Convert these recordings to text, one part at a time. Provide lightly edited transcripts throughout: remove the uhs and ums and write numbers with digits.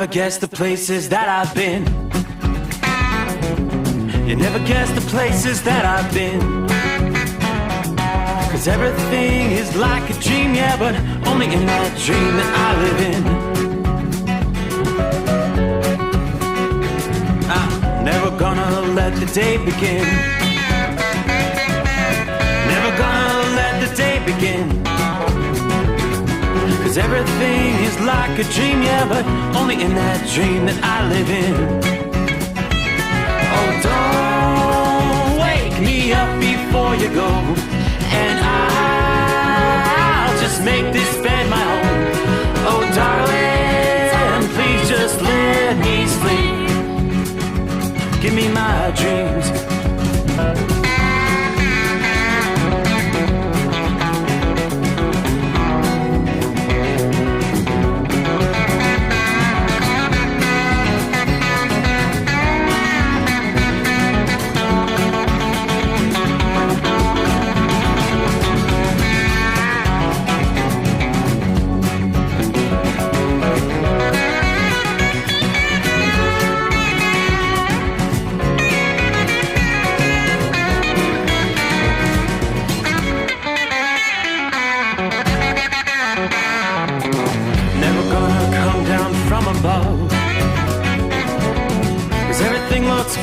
never guess the places that I've been. You never guess the places that I've been. 'Cause everything is like a dream, yeah, but only in that dream that I live in. I'm never gonna let the day begin. Never gonna let the day begin. 'Cause everything is like a dream, yeah, but only in that dream that I live in. Oh, don't wake me up before you go, and I'll just make this bed my home. Oh, darling, please just let me sleep. Give me my dreams.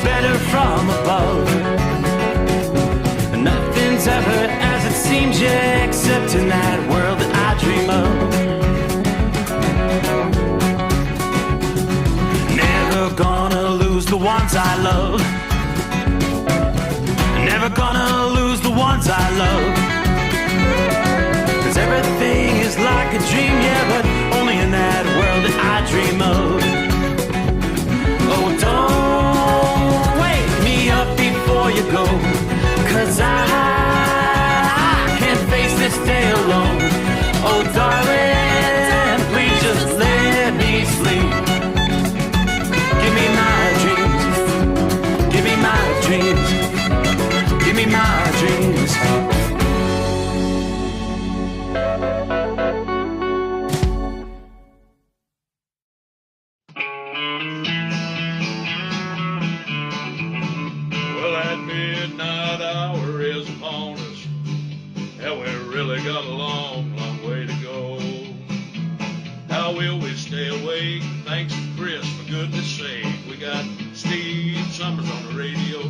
Better from above. Nothing's ever as it seems, yeah, except in that world that I dream of. Never gonna lose the ones I love. Never gonna lose the ones I love. 'Cause everything is like a dream, yeah, but only in that world that I dream of. Oh, don't wake me up before you go, 'cause I can't face this day alone. Oh, darling, please just let me sleep. Give me my dreams. Give me my dreams. Give me my dreams. Sommers on the radio.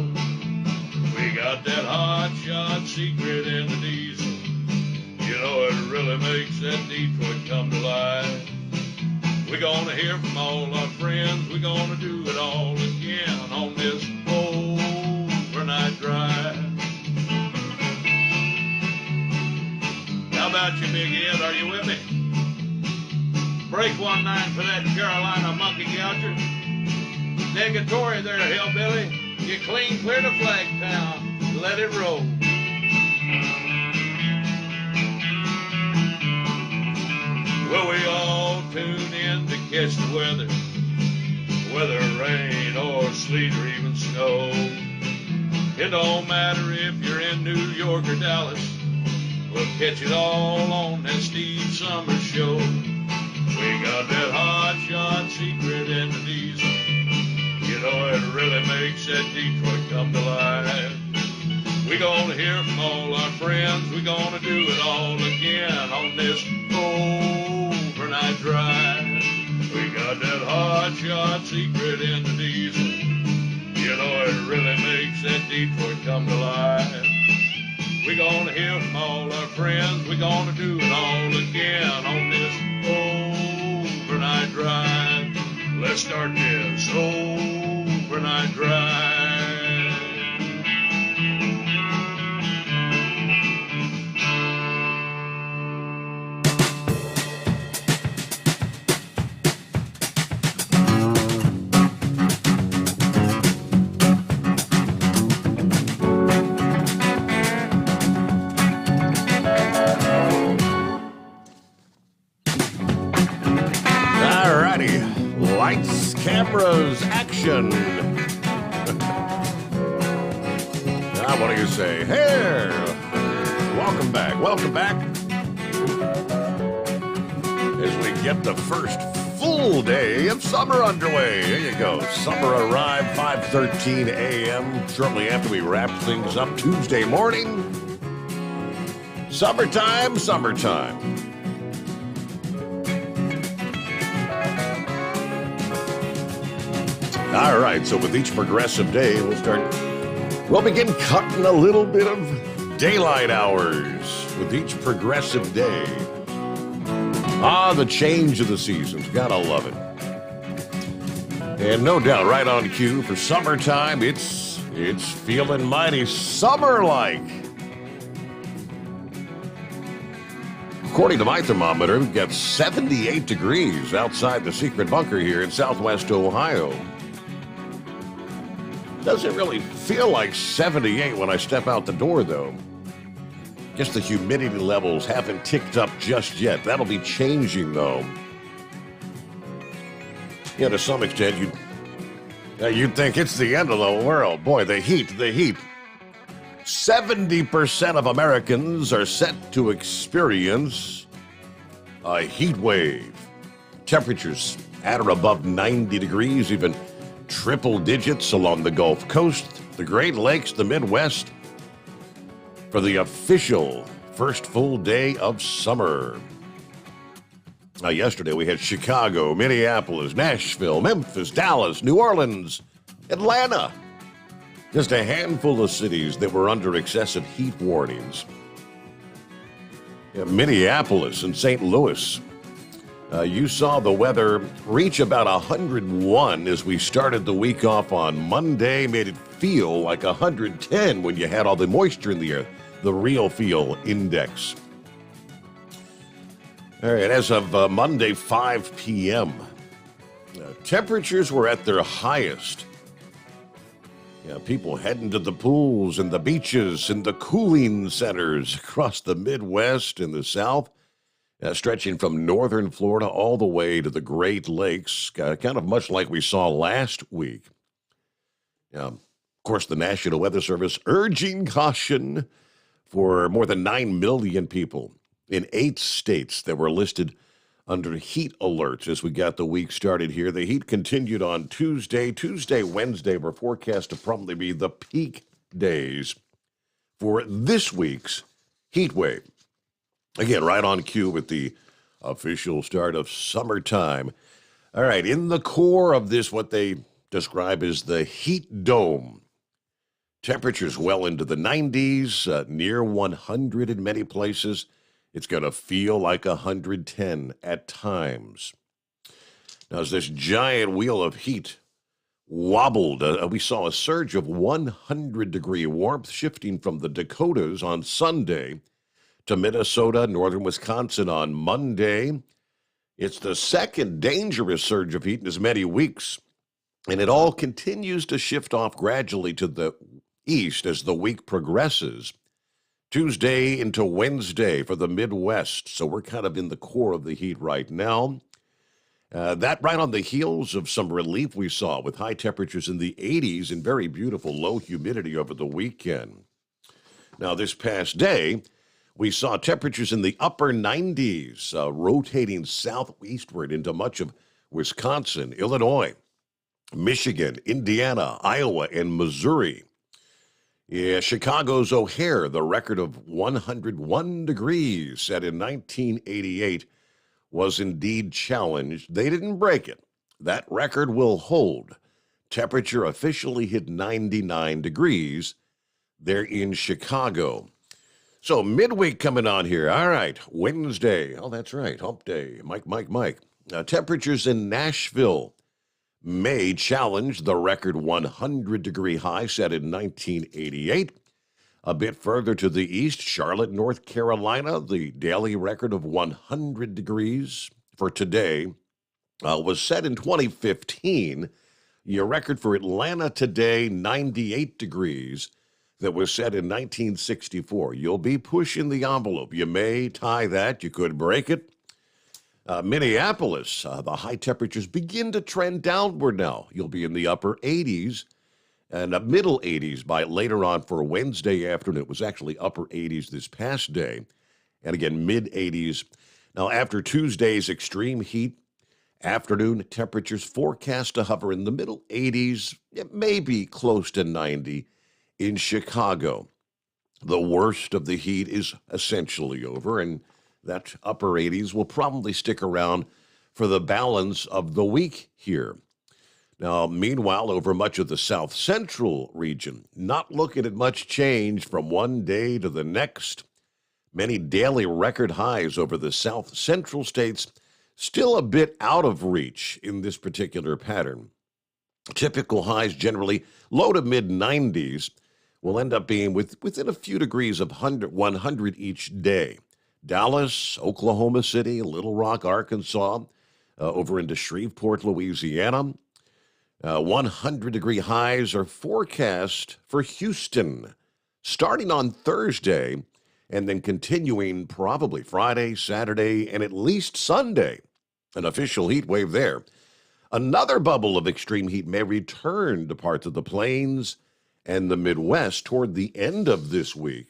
We got that hot shot secret in the diesel. You know it really makes that Detroit come to life. We're gonna hear from all our friends. We're gonna do it all again on this overnight drive. How about you, Big Ed? Are you with me? Break 1-9 for that Carolina monkey gouger. Negatory there, hillbilly. You clean clear to Flagtown. Let it roll. Well, we all tune in to catch the weather. Whether rain or sleet or even snow. It don't matter if you're in New York or Dallas. We'll catch it all on that Steve Sommers show. We got that hot shot secret in the diesel. You know it really makes that Detroit come to life. We're gonna hear from all our friends. We're gonna do it all again on this overnight drive. We got that hot shot secret in the diesel. You know it really makes that Detroit come to life. We're gonna hear from all our friends. We're gonna do it all again on this overnight drive. Let's start this overnight drive. Lights, cameras, action. What do you say? Here. Welcome back. Welcome back. As we get the first full day of summer underway. There you go. Summer arrived 5:13 a.m. shortly after we wrapped things up Tuesday morning. Summertime, summertime. All right, so with each progressive day, we'll begin cutting a little bit of daylight hours with each progressive day. The change of the seasons. Gotta love it. And no doubt, right on cue for summertime, it's feeling mighty summer-like. According to my thermometer, we've got 78 degrees outside the secret bunker here in southwest Ohio. Doesn't really feel like 78 when I step out the door, though. Guess the humidity levels haven't ticked up just yet. That'll be changing, though. Yeah, to some extent, you'd think it's the end of the world. Boy, the heat. 70% of Americans are set to experience a heat wave. Temperatures at or above 90 degrees, even triple digits along the Gulf Coast, the Great Lakes, the Midwest, for the official first full day of summer. Now, yesterday we had Chicago, Minneapolis, Nashville, Memphis, Dallas, New Orleans, Atlanta. Just a handful of cities that were under excessive heat warnings. Minneapolis and St. Louis. You saw the weather reach about 101 as we started the week off on Monday, made it feel like 110 when you had all the moisture in the air, the real feel index. All right, as of Monday, 5 p.m., temperatures were at their highest. People heading to the pools and the beaches and the cooling centers across the Midwest and the South. Stretching from northern Florida all the way to the Great Lakes, kind of much like we saw last week. Of course, the National Weather Service urging caution for more than 9 million people in 8 states that were listed under heat alerts as we got the week started here. The heat continued on Tuesday, Wednesday were forecast to probably be the peak days for this week's heat wave. Again, right on cue with the official start of summertime. All right, in the core of this, what they describe as the heat dome. Temperatures well into the 90s, near 100 in many places. It's going to feel like 110 at times. Now, as this giant wheel of heat wobbled, we saw a surge of 100-degree warmth shifting from the Dakotas on Sunday to Minnesota, northern Wisconsin on Monday. It's the second dangerous surge of heat in as many weeks, and it all continues to shift off gradually to the east as the week progresses. Tuesday into Wednesday for the Midwest, so we're kind of in the core of the heat right now. That right on the heels of some relief we saw with high temperatures in the 80s and very beautiful low humidity over the weekend. Now, this past day, we saw temperatures in the upper 90s, rotating southeastward into much of Wisconsin, Illinois, Michigan, Indiana, Iowa, and Missouri. Chicago's O'Hare, the record of 101 degrees set in 1988, was indeed challenged. They didn't break it. That record will hold. Temperature officially hit 99 degrees there in Chicago. So midweek coming on here. All right, Wednesday. Oh, that's right, hump day. Mike. Temperatures in Nashville may challenge the record 100-degree high set in 1988. A bit further to the east, Charlotte, North Carolina, the daily record of 100 degrees for today was set in 2015. Your record for Atlanta today, 98 degrees. That was set in 1964. You'll be pushing the envelope. You may tie that. You could break it. Minneapolis, the high temperatures begin to trend downward now. You'll be in the upper 80s and middle 80s by later on for Wednesday afternoon. It was actually upper 80s this past day. And again, mid 80s. Now, after Tuesday's extreme heat, Afternoon temperatures forecast to hover in the middle 80s, maybe close to 90 in Chicago. The worst of the heat is essentially over, and that upper 80s will probably stick around for the balance of the week here. Now, meanwhile, over much of the south central region, not looking at much change from one day to the next. Many daily record highs over the south central states, still a bit out of reach in this particular pattern. Typical highs generally low to mid 90s will end up being within a few degrees of 100 each day. Dallas, Oklahoma City, Little Rock, Arkansas, over into Shreveport, Louisiana. 100-degree highs are forecast for Houston starting on Thursday and then continuing probably Friday, Saturday, and at least Sunday. An official heat wave there. Another bubble of extreme heat may return to parts of the plains and the Midwest toward the end of this week.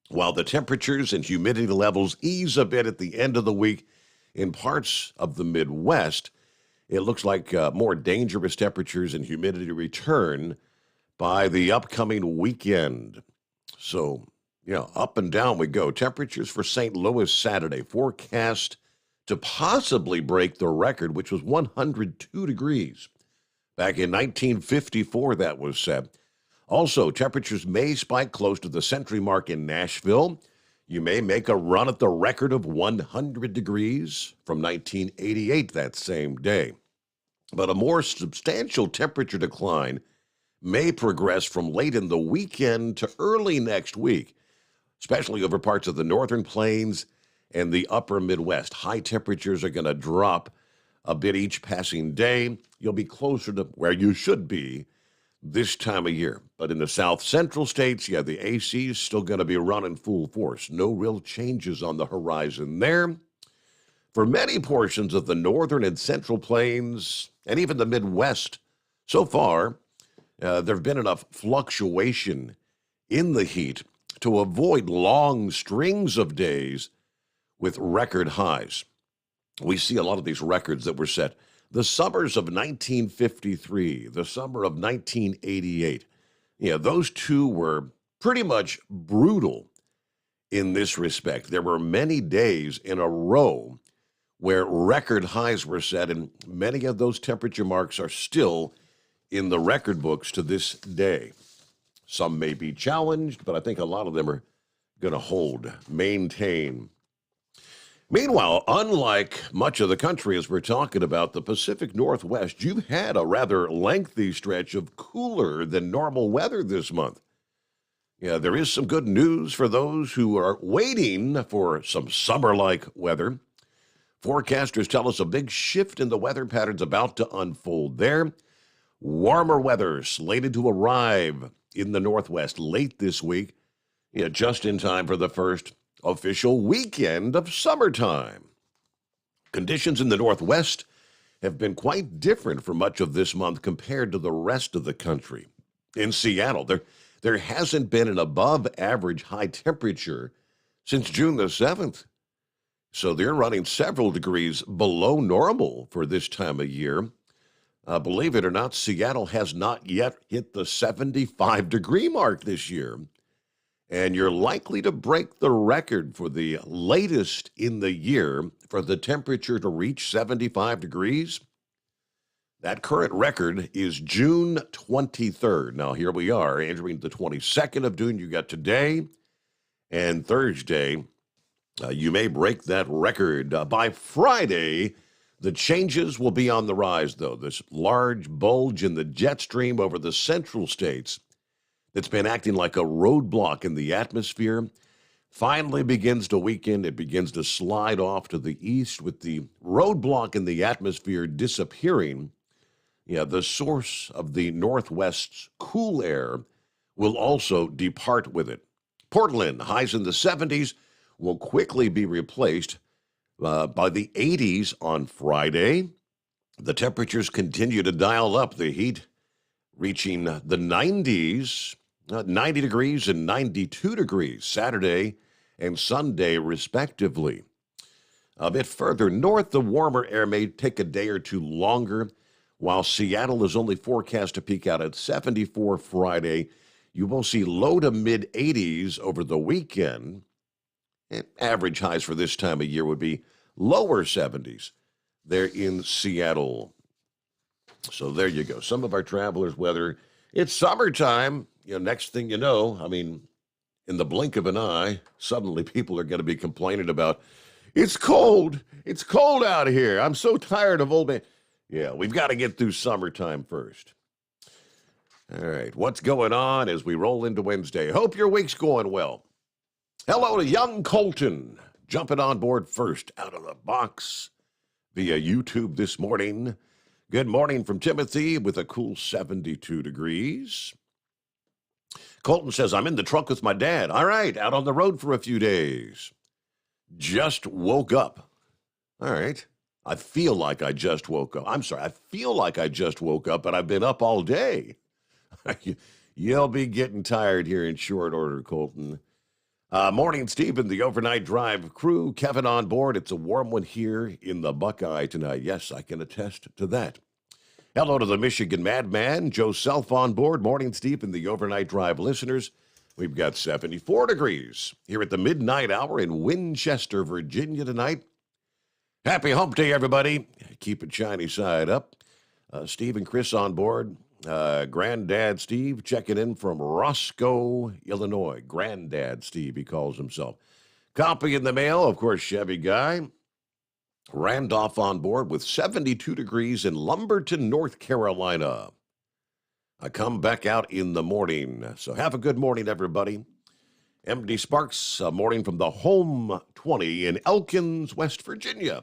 While the temperatures and humidity levels ease a bit at the end of the week in parts of the Midwest, it looks like more dangerous temperatures and humidity return by the upcoming weekend. So, up and down we go. Temperatures for St. Louis Saturday forecast to possibly break the record, which was 102 degrees. Back in 1954, that was set. Also, temperatures may spike close to the century mark in Nashville. You may make a run at the record of 100 degrees from 1988 that same day. But a more substantial temperature decline may progress from late in the weekend to early next week, especially over parts of the northern plains and the upper Midwest. High temperatures are going to drop a bit each passing day. You'll be closer to where you should be this time of year. But in the south central states, the AC is still going to be running full force. No real changes on the horizon there. For many portions of the northern and central plains and even the Midwest, so far, there have been enough fluctuation in the heat to avoid long strings of days with record highs. We see a lot of these records that were set. The summers of 1953, the summer of 1988, those two were pretty much brutal in this respect. There were many days in a row where record highs were set, and many of those temperature marks are still in the record books to this day. Some may be challenged, but I think a lot of them are going to maintain. Meanwhile, unlike much of the country, as we're talking about, the Pacific Northwest, you've had a rather lengthy stretch of cooler than normal weather this month. There is some good news for those who are waiting for some summer-like weather. Forecasters tell us a big shift in the weather patterns about to unfold there. Warmer weather slated to arrive in the Northwest late this week, just in time for the first official weekend of summertime. Conditions in the Northwest have been quite different for much of this month compared to the rest of the country. In Seattle, there hasn't been an above-average high temperature since June the 7th. So they're running several degrees below normal for this time of year. Believe it or not, Seattle has not yet hit the 75-degree mark this year. And you're likely to break the record for the latest in the year for the temperature to reach 75 degrees. That current record is June 23rd. Now, here we are, entering the 22nd of June. You got today and Thursday. You may break that record. By Friday, the changes will be on the rise, though. This large bulge in the jet stream over the central states that's been acting like a roadblock in the atmosphere finally begins to weaken. It begins to slide off to the east with the roadblock in the atmosphere disappearing. The source of the Northwest's cool air will also depart with it. Portland, highs in the 70s, will quickly be replaced by the 80s on Friday. The temperatures continue to dial up, the heat reaching the 90s, 90 degrees and 92 degrees Saturday and Sunday, respectively. A bit further north, the warmer air may take a day or two longer, while Seattle is only forecast to peak out at 74 Friday. You will see low to mid 80s over the weekend. And average highs for this time of year would be lower 70s there in Seattle. So there you go. Some of our travelers' weather. It's summertime. Next thing you know, in the blink of an eye, suddenly people are going to be complaining about, it's cold. It's cold out here. I'm so tired of old man. Yeah, we've got to get through summertime first. All right, what's going on as we roll into Wednesday? Hope your week's going well. Hello to young Colton, jumping on board first out of the box via YouTube this morning. Good morning from Timothy with a cool 72 degrees. Colton says, I'm in the truck with my dad. All right, out on the road for a few days. Just woke up. All right. I feel like I just woke up. I'm sorry. I feel like I just woke up, but I've been up all day. You'll be getting tired here in short order, Colton. Morning, Steve, and the overnight drive crew. Kevin on board. It's a warm one here in the Buckeye tonight. Yes, I can attest to that. Hello to the Michigan Madman. Joe Self on board. Morning, Steve, and the overnight drive listeners. We've got 74 degrees here at the midnight hour in Winchester, Virginia tonight. Happy hump day, everybody. Keep it shiny side up. Steve and Chris on board. Granddad Steve checking in from Roscoe, Illinois. Granddad Steve, he calls himself. Copy in the mail, of course, Chevy Guy. Randolph on board with 72 degrees in Lumberton, North Carolina. I come back out in the morning. So have a good morning, everybody. MD Sparks, a morning from the home 20 in Elkins, West Virginia.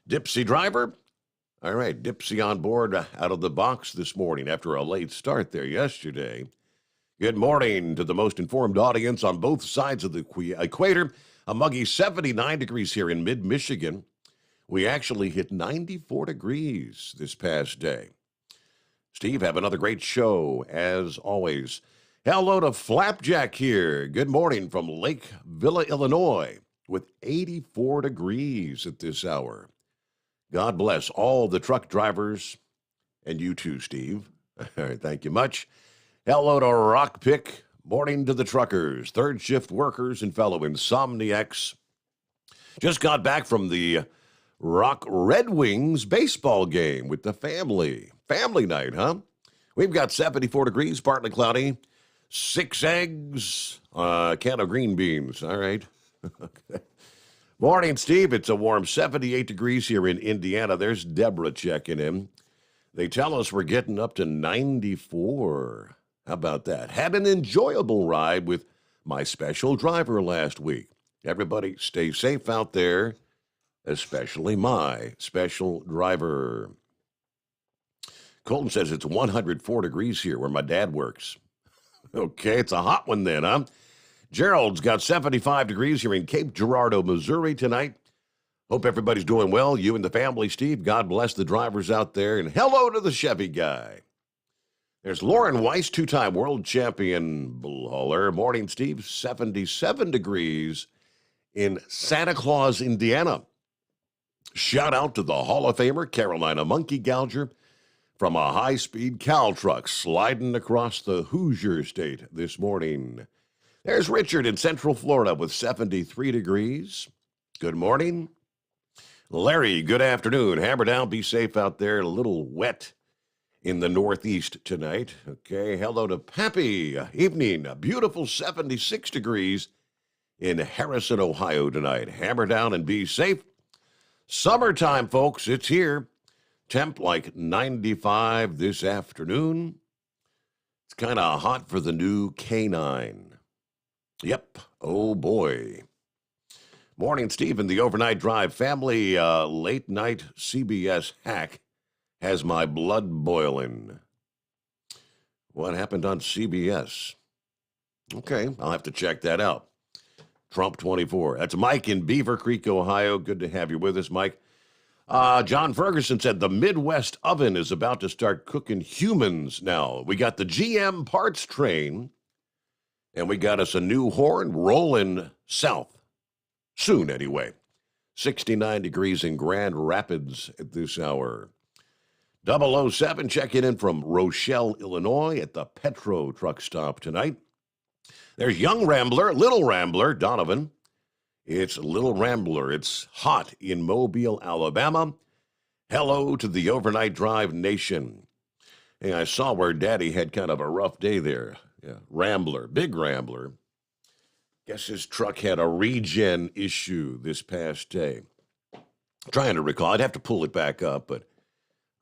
Dipsy driver. All right, Dipsy on board out of the box this morning after a late start there yesterday. Good morning to the most informed audience on both sides of the equator. A muggy 79 degrees here in mid-Michigan. We actually hit 94 degrees this past day. Steve, have another great show, as always. Hello to Flapjack here. Good morning from Lake Villa, Illinois, with 84 degrees at this hour. God bless all the truck drivers, and you too, Steve. All right, thank you much. Hello to Rockpick. Morning to the truckers, third shift workers, and fellow insomniacs. Just got back from the Rock Red Wings baseball game with the family. Family night, huh? We've got 74 degrees, partly cloudy, 6 eggs, a can of green beans. All right. Okay. Morning, Steve. It's a warm 78 degrees here in Indiana. There's Deborah checking in. They tell us we're getting up to 94. How about that? Had an enjoyable ride with my special driver last week. Everybody stay safe out there, especially my special driver. Colton says it's 104 degrees here where my dad works. Okay, it's a hot one then, huh? Gerald's got 75 degrees here in Cape Girardeau, Missouri tonight. Hope everybody's doing well. You and the family, Steve. God bless the drivers out there. And hello to the Chevy guy. There's Lauren Weiss, two-time world champion bull hauler. Morning, Steve. 77 degrees in Santa Claus, Indiana. Shout out to the Hall of Famer, Carolina Monkey Gouger, from a high-speed cow truck sliding across the Hoosier State this morning. There's Richard in Central Florida with 73 degrees. Good morning. Larry, good afternoon. Hammer down, be safe out there. A little wet in the Northeast tonight. Okay, hello to Pappy. Evening, a beautiful 76 degrees in Harrison, Ohio tonight. Hammer down and be safe. Summertime, folks, it's here. Temp like 95 this afternoon. It's kind of hot for the new K9. Yep. Oh, boy. Morning, Steve, and the overnight drive family late night CBS hack has my blood boiling. What happened on CBS? Okay, I'll have to check that out. Trump 24. That's Mike in Beaver Creek, Ohio. Good to have you with us, Mike. John Ferguson said the Midwest oven is about to start cooking humans now. We got the GM parts train, and we got us a new horn rolling south. Soon, anyway. 69 degrees in Grand Rapids at this hour. 007 checking in from Rochelle, Illinois at the Petro truck stop tonight. There's Young Rambler, Little Rambler, Donovan. It's Little Rambler. It's hot in Mobile, Alabama. Hello to the Overnight Drive Nation. Hey, I saw where Daddy had kind of a rough day there. Yeah, Rambler, big Rambler. Guess his truck had a regen issue this past day. Trying to recall. I'd have to pull it back up, but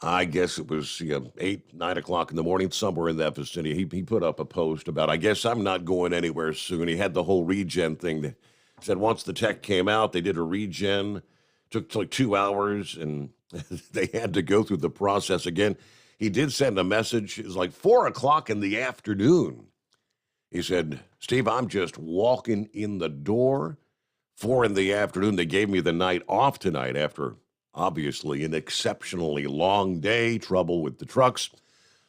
I guess it was 8, 9 o'clock in the morning, somewhere in that vicinity. He put up a post about, I guess I'm not going anywhere soon. He had the whole regen thing. He said once the tech came out, they did a regen. Took like 2 hours, and they had to go through the process again. He did send a message. It was like 4 o'clock in the afternoon. He said, Steve, I'm just walking in the door. 4 in the afternoon. They gave me the night off tonight after, obviously, an exceptionally long day, trouble with the trucks.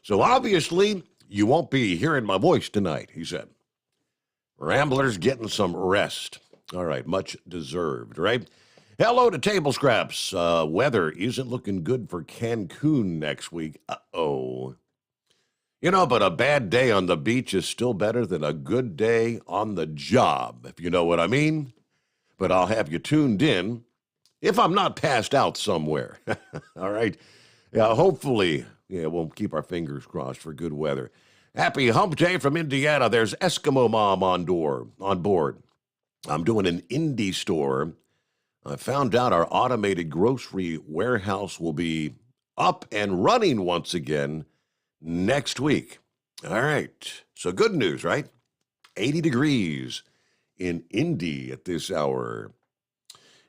So obviously, you won't be hearing my voice tonight, he said. Rambler's getting some rest. All right, much deserved, right? Hello to Table Scraps. Weather isn't looking good for Cancun next week. Uh-oh. But a bad day on the beach is still better than a good day on the job, if you know what I mean. But I'll have you tuned in if I'm not passed out somewhere. All right. Yeah, hopefully, we'll keep our fingers crossed for good weather. Happy Hump Day from Indiana. There's Eskimo Mom on board. I'm doing an indie store. I found out our automated grocery warehouse will be up and running once again next week. All right. So good news, right? 80 degrees in Indy at this hour.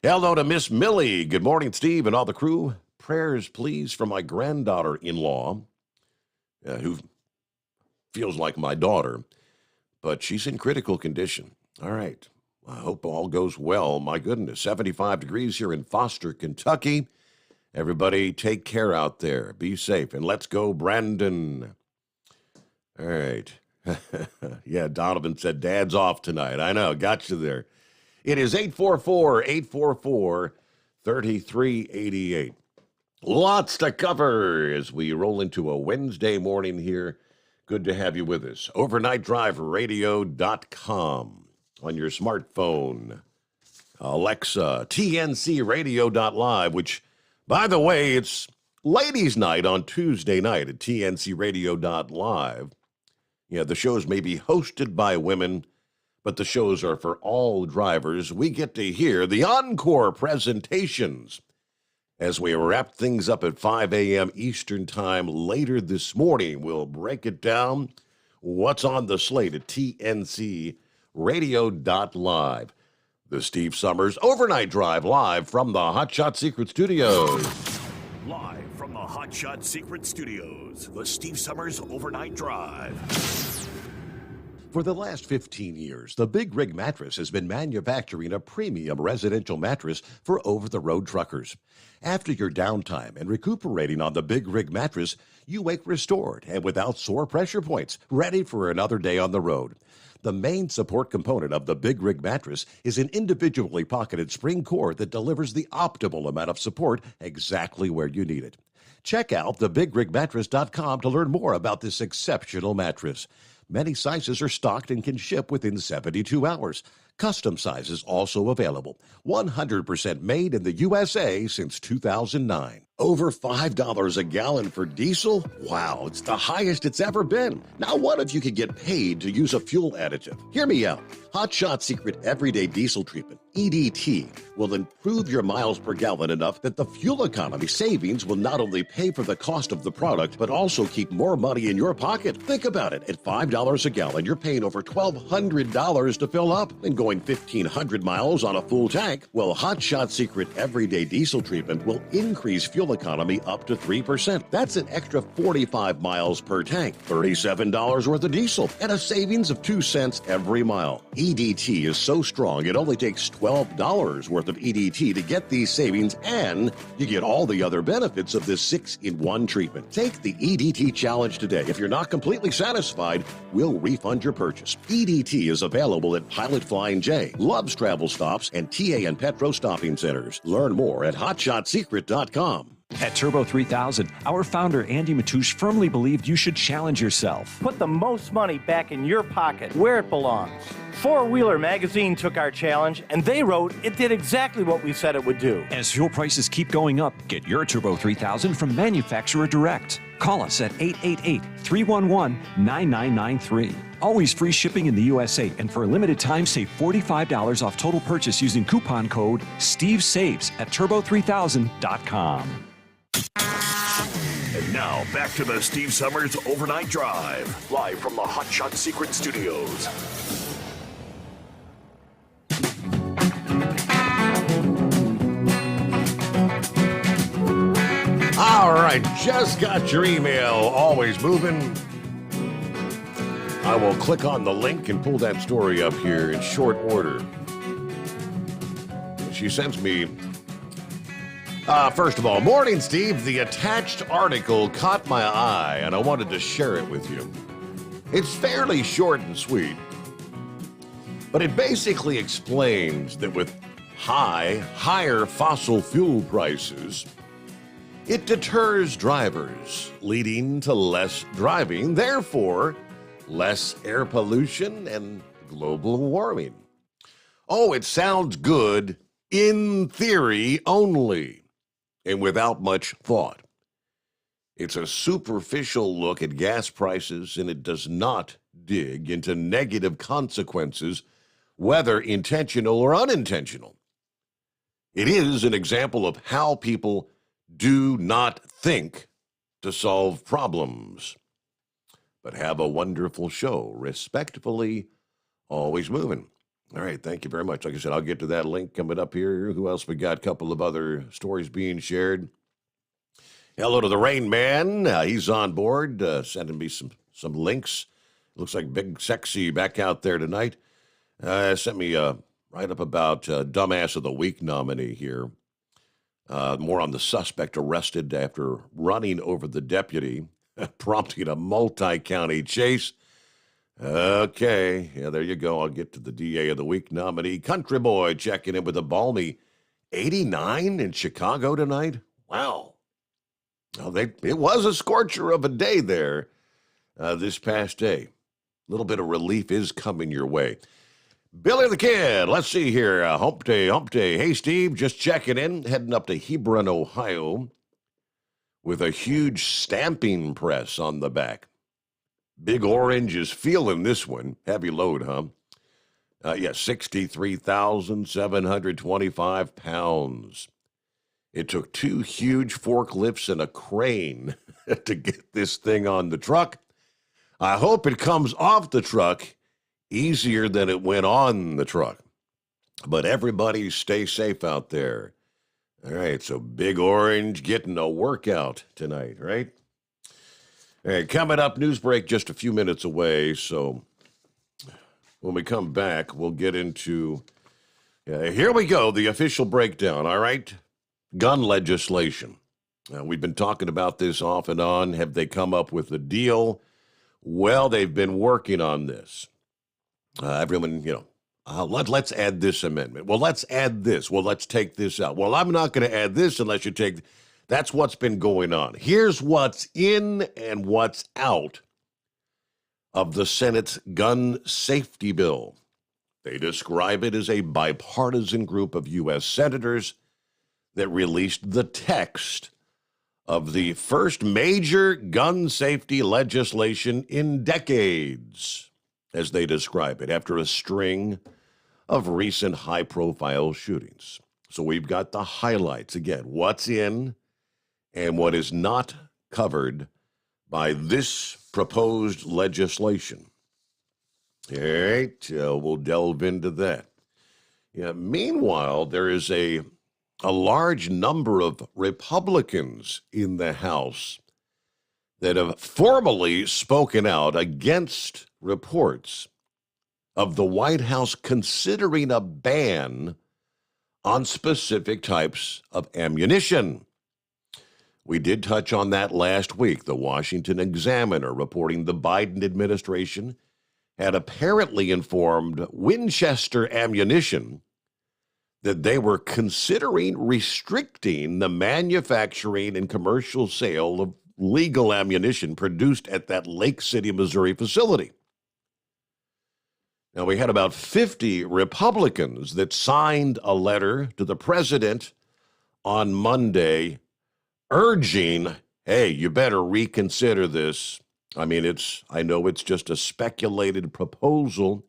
Hello to Miss Millie. Good morning, Steve and all the crew. Prayers, please, for my granddaughter-in-law, who feels like my daughter, but she's in critical condition. All right. I hope all goes well. My goodness, 75 degrees here in Foster, Kentucky. Everybody take care out there. Be safe. And let's go, Brandon. All right. Yeah, Donovan said Dad's off tonight. I know. Got you there. It is 844-844-3388. Lots to cover as we roll into a Wednesday morning here. Good to have you with us. OvernightDriveRadio.com. On your smartphone, Alexa, TNCRadio.live, which, by the way, it's ladies' night on Tuesday night at TNCRadio.live. Yeah, the shows may be hosted by women, but the shows are for all drivers. We get to hear the encore presentations as we wrap things up at 5 a.m. Eastern Time later this morning. We'll break it down. What's on the slate at TNCRadio.live. The Steve Sommers Overnight Drive live from the Hot Shot Secret Studios. Live from the Hot Shot Secret Studios, the Steve Sommers Overnight Drive. For the last 15 years, the Big Rig Mattress has been manufacturing a premium residential mattress for over-the-road truckers. After your downtime and recuperating on the Big Rig Mattress, you wake restored and without sore pressure points, ready for another day on the road. The main support component of the Big Rig Mattress is an individually pocketed spring core that delivers the optimal amount of support exactly where you need it. Check out thebigrigmattress.com to learn more about this exceptional mattress. Many sizes are stocked and can ship within 72 hours. Custom sizes also available. 100% made in the USA since 2009. Over $5 a gallon for diesel? Wow, it's the highest it's ever been. Now what if you could get paid to use a fuel additive? Hear me out. Hot Shot Secret Everyday Diesel Treatment, EDT, will improve your miles per gallon enough that the fuel economy savings will not only pay for the cost of the product, but also keep more money in your pocket. Think about it. At $5 a gallon, you're paying over $1,200 to fill up and going 1,500 miles on a full tank. Well, Hot Shot Secret Everyday Diesel Treatment will increase fuel fuel economy up to 3%. That's an extra 45 miles per tank, $37 worth of diesel, and a savings of 2 cents every mile. EDT is so strong, it only takes $12 worth of EDT to get these savings, and you get all the other benefits of this 6-in-1 treatment. Take the EDT challenge today. If you're not completely satisfied, we'll refund your purchase. EDT is available at Pilot Flying J, Love's Travel Stops, and TA and Petro Stopping Centers. Learn more at hotshotsecret.com. At Turbo 3000, our founder Andy Matouche firmly believed you should challenge yourself. Put the most money back in your pocket, where it belongs. Four Wheeler magazine took our challenge, and they wrote it did exactly what we said it would do. As fuel prices keep going up, get your Turbo 3000 from manufacturer direct. Call us at 888-311-9993. Always free shipping in the USA, and for a limited time, save $45 off total purchase using coupon code STEVESAVES at turbo3000.com. And now, back to the Steve Summers Overnight Drive, live from the Hot Shot Secret Studios. All right, just got your email. Always moving. I will click on the link and pull that story up here in short order. She sends me, first of all, morning, Steve. The attached article caught my eye, and I wanted to share it with you. It's fairly short and sweet, but it basically explains that with higher fossil fuel prices, it deters drivers, leading to less driving, therefore less air pollution and global warming. Oh, it sounds good in theory only, and without much thought. It's a superficial look at gas prices, and it does not dig into negative consequences, whether intentional or unintentional. It is an example of how people do not think to solve problems, but have a wonderful show. Respectfully, always moving. All right, thank you very much. Like I said, I'll get to that link coming up here. Who else we got? A couple of other stories being shared. Hello to the Rain Man. He's on board, sending me some links. Looks like Big Sexy back out there tonight. Sent me a write-up about Dumbass of the Week nominee here. More on the suspect arrested after running over the deputy, prompting a multi-county chase. Okay, yeah, there you go. I'll get to the DA of the Week nominee. Country Boy checking in with a balmy 89 in Chicago tonight. Wow. Well, it was a scorcher of a day there this past day. A little bit of relief is coming your way. Billy the Kid, let's see here. Hump day. Hey, Steve, just checking in, heading up to Hebron, Ohio, with a huge stamping press on the back. Big Orange is feeling this one. Heavy load, huh? 63,725 pounds. It took 2 huge forklifts and a crane to get this thing on the truck. I hope it comes off the truck easier than it went on the truck. But everybody stay safe out there. All right, so Big Orange getting a workout tonight, right? All right, coming up, news break just a few minutes away. So when we come back, we'll get into, here we go, the official breakdown, all right? Gun legislation. We've been talking about this off and on. Have they come up with a deal? Well, they've been working on this. Everyone, let's add this amendment. Well, let's add this. Well, let's take this out. Well, I'm not going to add this unless you take. That's what's been going on. Here's what's in and what's out of the Senate's gun safety bill. They describe it as a bipartisan group of U.S. senators that released the text of the first major gun safety legislation in decades, as they describe it, after a string of recent high-profile shootings. So we've got the highlights. Again, what's in and what is not covered by this proposed legislation. All right, we'll delve into that. Meanwhile, there is a a large number of Republicans in the House that have formally spoken out against reports of the White House considering a ban on specific types of ammunition. We did touch on that last week. The Washington Examiner reporting the Biden administration had apparently informed Winchester Ammunition that they were considering restricting the manufacturing and commercial sale of legal ammunition produced at that Lake City, Missouri facility. Now, we had about 50 Republicans that signed a letter to the president on Monday urging, hey, you better reconsider this. I mean, I know it's just a speculated proposal,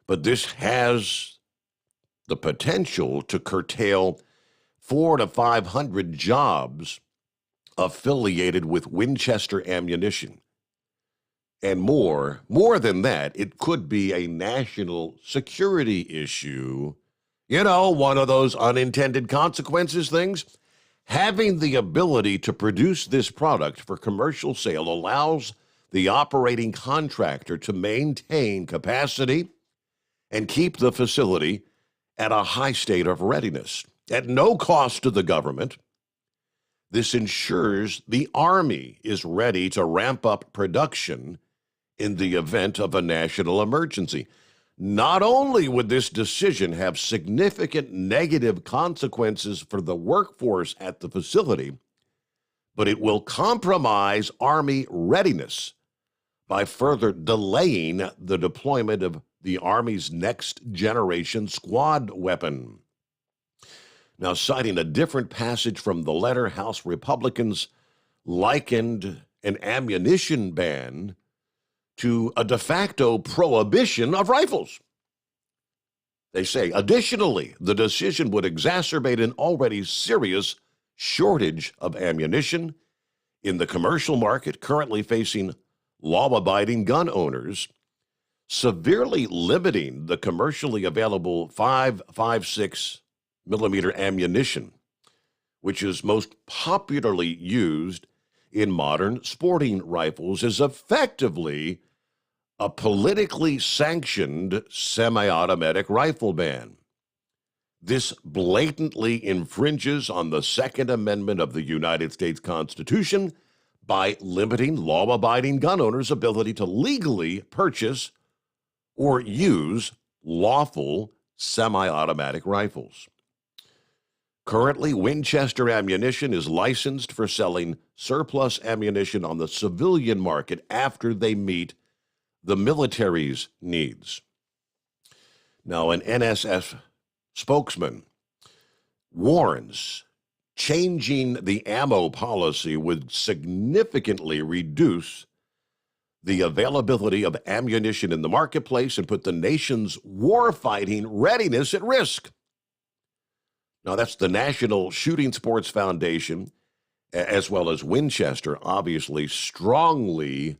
but this has the potential to curtail 400 to 500 jobs affiliated with Winchester Ammunition. And more than that, it could be a national security issue. You know, one of those unintended consequences things. Having the ability to produce this product for commercial sale allows the operating contractor to maintain capacity and keep the facility at a high state of readiness at no cost to the government. This ensures the Army is ready to ramp up production in the event of a national emergency. Not only would this decision have significant negative consequences for the workforce at the facility, but it will compromise Army readiness by further delaying the deployment of the Army's next generation squad weapon. Now, citing a different passage from the letter, House Republicans likened an ammunition ban to a de facto prohibition of rifles. They say, additionally, the decision would exacerbate an already serious shortage of ammunition in the commercial market, currently facing law-abiding gun owners, severely limiting the commercially available 5.56 millimeter ammunition, which is most popularly used in modern sporting rifles, is effectively a politically sanctioned semi-automatic rifle ban. This blatantly infringes on the Second Amendment of the United States Constitution by limiting law-abiding gun owners' ability to legally purchase or use lawful semi-automatic rifles. Currently, Winchester Ammunition is licensed for selling surplus ammunition on the civilian market after they meet the military's needs. Now, an NSF spokesman warns changing the ammo policy would significantly reduce the availability of ammunition in the marketplace and put the nation's warfighting readiness at risk. Now, that's the National Shooting Sports Foundation, as well as Winchester, obviously strongly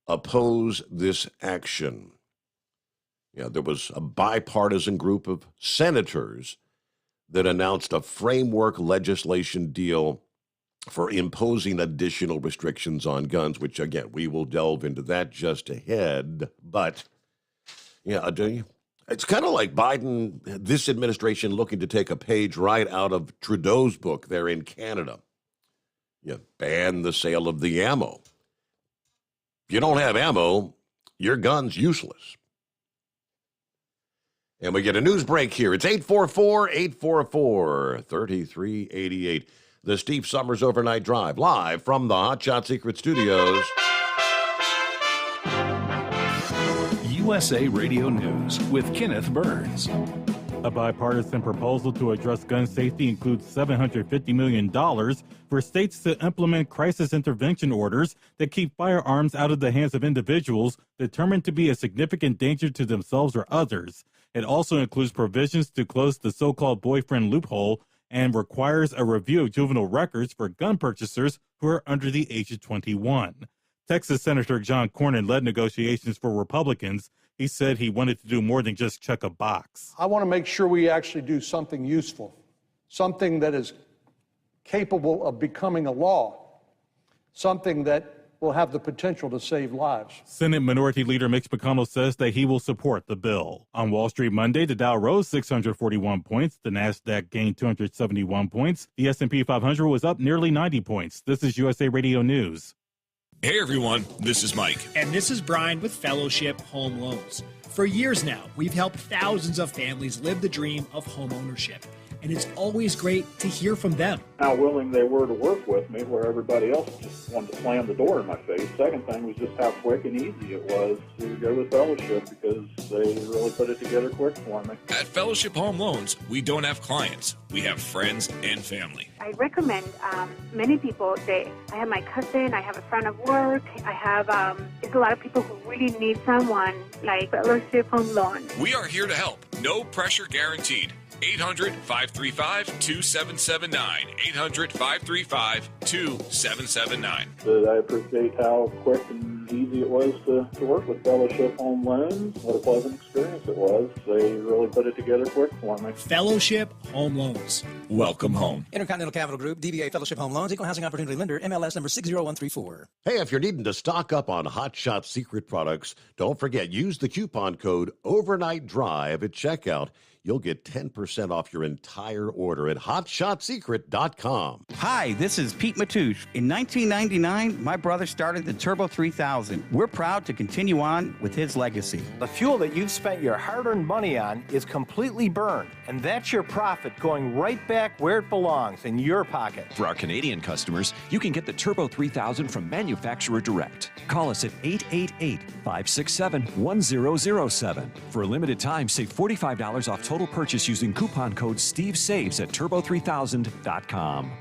oppose this action. There was a bipartisan group of senators that announced a framework legislation deal for imposing additional restrictions on guns, which, again, we will delve into that just ahead. But, it's kind of like Biden, this administration looking to take a page right out of Trudeau's book there in Canada. You ban the sale of the ammo. If you don't have ammo, your gun's useless. And we get a news break here. It's 844-844-3388. The Steve Sommers Overnight Drive, live from the Hot Shot Secret Studios. USA Radio News with Kenneth Burns. A bipartisan proposal to address gun safety includes $750 million for states to implement crisis intervention orders that keep firearms out of the hands of individuals determined to be a significant danger to themselves or others. It also includes provisions to close the so-called boyfriend loophole and requires a review of juvenile records for gun purchasers who are under the age of 21. Texas Senator John Cornyn led negotiations for Republicans. He said he wanted to do more than just check a box. I want to make sure we actually do something useful. something that is capable of becoming a law, something that will have the potential to save lives. Senate Minority Leader Mitch McConnell says that he will support the bill. On Wall Street Monday, the Dow rose 641 points. The Nasdaq gained 271 points. The S&P 500 was up nearly 90 points. This is USA Radio News. Hey everyone, this is Mike. And this is Brian with Fellowship Home Loans. For years now, we've helped thousands of families live the dream of home ownership. And it's always great to hear from them. How willing they were to work with me, where everybody else just wanted to slam the door in my face. Second thing was just how quick and easy it was to go with Fellowship, because they really put it together quick for me. At Fellowship Home Loans, we don't have clients. We have friends and family. I recommend many people. I have my cousin, I have a friend of work, I have it's a lot of people who really need someone like Fellowship Home Loans. We are here to help. No pressure guaranteed. 800-535-2779. 800-535-2779. But I appreciate how quick and easy it was to work with Fellowship Home Loans. What a pleasant experience it was. They really put it together quick for me. Fellowship Home Loans. Welcome home. Intercontinental Capital Group, DBA Fellowship Home Loans, Equal Housing Opportunity Lender, MLS number 60134. Hey, if you're needing to stock up on Hot Shot Secret products, don't forget, use the coupon code Overnight Drive at checkout. You'll get 10% off your entire order at hotshotsecret.com. Hi, this is Pete Matouche. In 1999, my brother started the Turbo 3000. We're proud to continue on with his legacy. The fuel that you've spent your hard-earned money on is completely burned, and that's your profit going right back where it belongs, in your pocket. For our Canadian customers, you can get the Turbo 3000 from manufacturer direct. Call us at 888-567-1007. For a limited time, save $45 off total purchase using coupon code SteveSaves at turbo3000.com.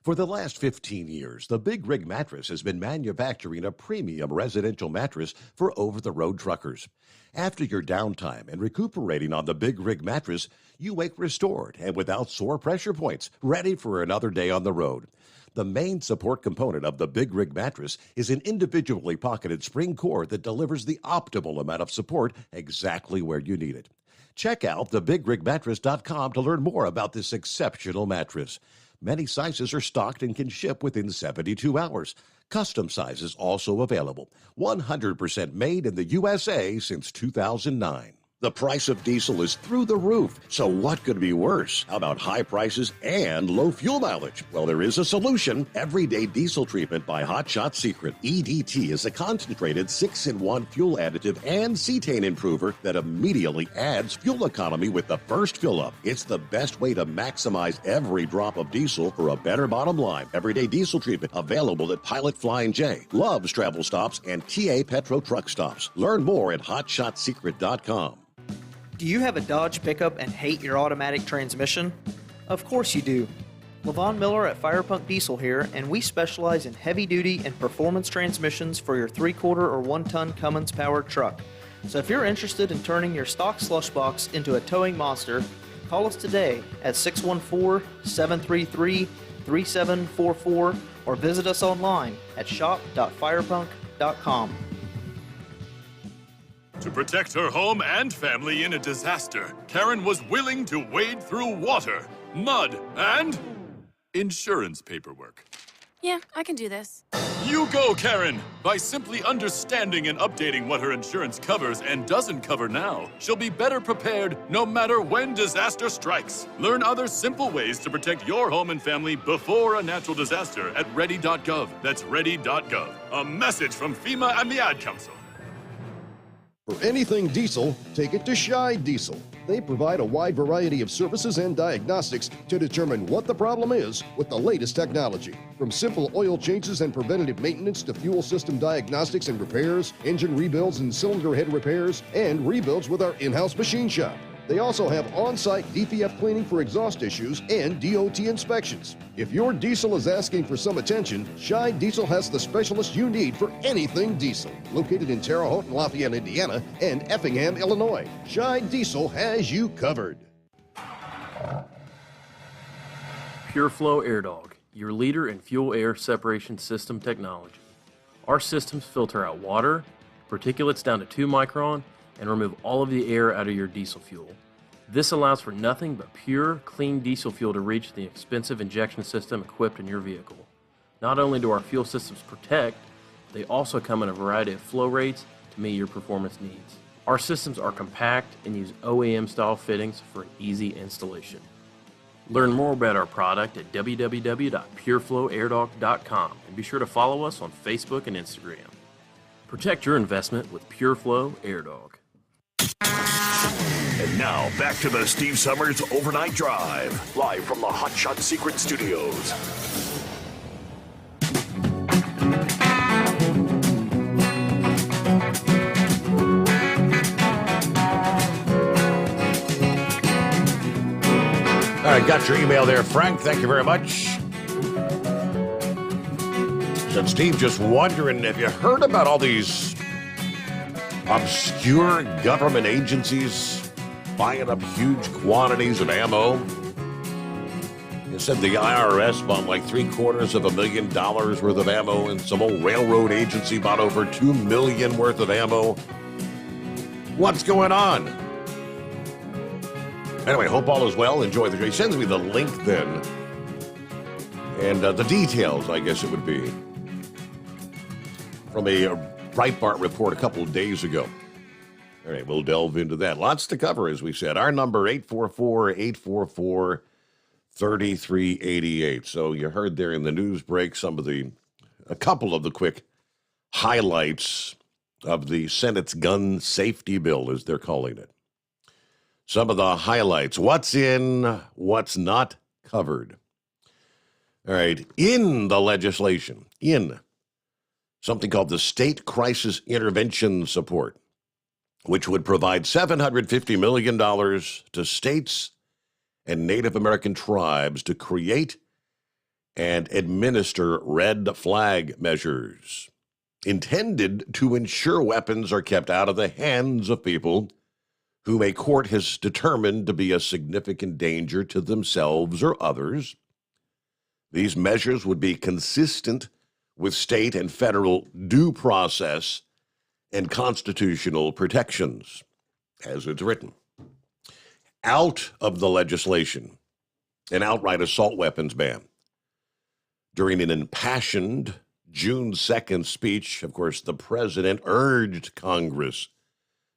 For the last 15 years, the Big Rig Mattress has been manufacturing a premium residential mattress for over-the-road truckers. After your downtime and recuperating on the Big Rig Mattress, you wake restored and without sore pressure points, ready for another day on the road. The main support component of the Big Rig Mattress is an individually pocketed spring core that delivers the optimal amount of support exactly where you need it. Check out thebigrigmattress.com to learn more about this exceptional mattress. Many sizes are stocked and can ship within 72 hours. Custom sizes also available. 100% made in the USA since 2009. The price of diesel is through the roof, so what could be worse? How about high prices and low fuel mileage? Well, there is a solution. Everyday Diesel Treatment by Hot Shot Secret. EDT is a concentrated 6-in-1 fuel additive and cetane improver that immediately adds fuel economy with the first fill-up. It's the best way to maximize every drop of diesel for a better bottom line. Everyday Diesel Treatment, available at Pilot Flying J, Love's Travel Stops, and TA Petro Truck Stops. Learn more at hotshotsecret.com. Do you have a Dodge pickup and hate your automatic transmission? Of course you do. LaVon Miller at Firepunk Diesel here, and we specialize in heavy-duty and performance transmissions for your 3-quarter or 1-ton Cummins-powered truck. So if you're interested in turning your stock slush box into a towing monster, call us today at 614-733-3744 or visit us online at shop.firepunk.com. To protect her home and family in a disaster, Karen was willing to wade through water, mud, and insurance paperwork. Yeah, I can do this. You go, Karen! By simply understanding and updating what her insurance covers and doesn't cover now, she'll be better prepared no matter when disaster strikes. Learn other simple ways to protect your home and family before a natural disaster at ready.gov. That's ready.gov. A message from FEMA and the Ad Council. For anything diesel, take it to Scheid Diesel. They provide a wide variety of services and diagnostics to determine what the problem is with the latest technology. From simple oil changes and preventative maintenance to fuel system diagnostics and repairs, engine rebuilds and cylinder head repairs, and rebuilds with our in-house machine shop. They also have on-site DPF cleaning for exhaust issues and DOT inspections. If your diesel is asking for some attention, Scheid Diesel has the specialist you need for anything diesel. Located in Terre Haute and Lafayette, Indiana, and Effingham, Illinois, Scheid Diesel has you covered. Pureflow Airdog, your leader in fuel air separation system technology. Our systems filter out water, particulates down to 2 micron, and remove all of the air out of your diesel fuel. This allows for nothing but pure, clean diesel fuel to reach the expensive injection system equipped in your vehicle. Not only do our fuel systems protect, they also come in a variety of flow rates to meet your performance needs. Our systems are compact and use OEM-style fittings for an easy installation. Learn more about our product at www.pureflowairdog.com and be sure to follow us on Facebook and Instagram. Protect your investment with Pureflow Airdog. And now, back to the Steve Summers Overnight Drive, live from the Hot Shot Secret Studios. All right, got your email there, Frank. Thank you very much. Said Steve, just wondering, have you heard about all these obscure government agencies buying up huge quantities of ammo? It said the IRS bought like $750,000 worth of ammo, and some old railroad agency bought over $2 million worth of ammo. What's going on? Anyway, hope all is well. Enjoy the show. He sends me the link then, and the details, I guess it would be, from a Breitbart report a couple of days ago. All right, we'll delve into that. Lots to cover, as we said. Our number, 844-844-3388. So you heard there in the news break a couple of the quick highlights of the Senate's gun safety bill, as they're calling it. Some of the highlights. What's in, what's not covered. All right, in the legislation, in something called the State Crisis Intervention Support, which would provide $750 million to states and Native American tribes to create and administer red flag measures intended to ensure weapons are kept out of the hands of people whom a court has determined to be a significant danger to themselves or others. These measures would be consistent with state and federal due process and constitutional protections, as it's written. Out of the legislation, an outright assault weapons ban. During an impassioned June 2nd speech, of course, the president urged Congress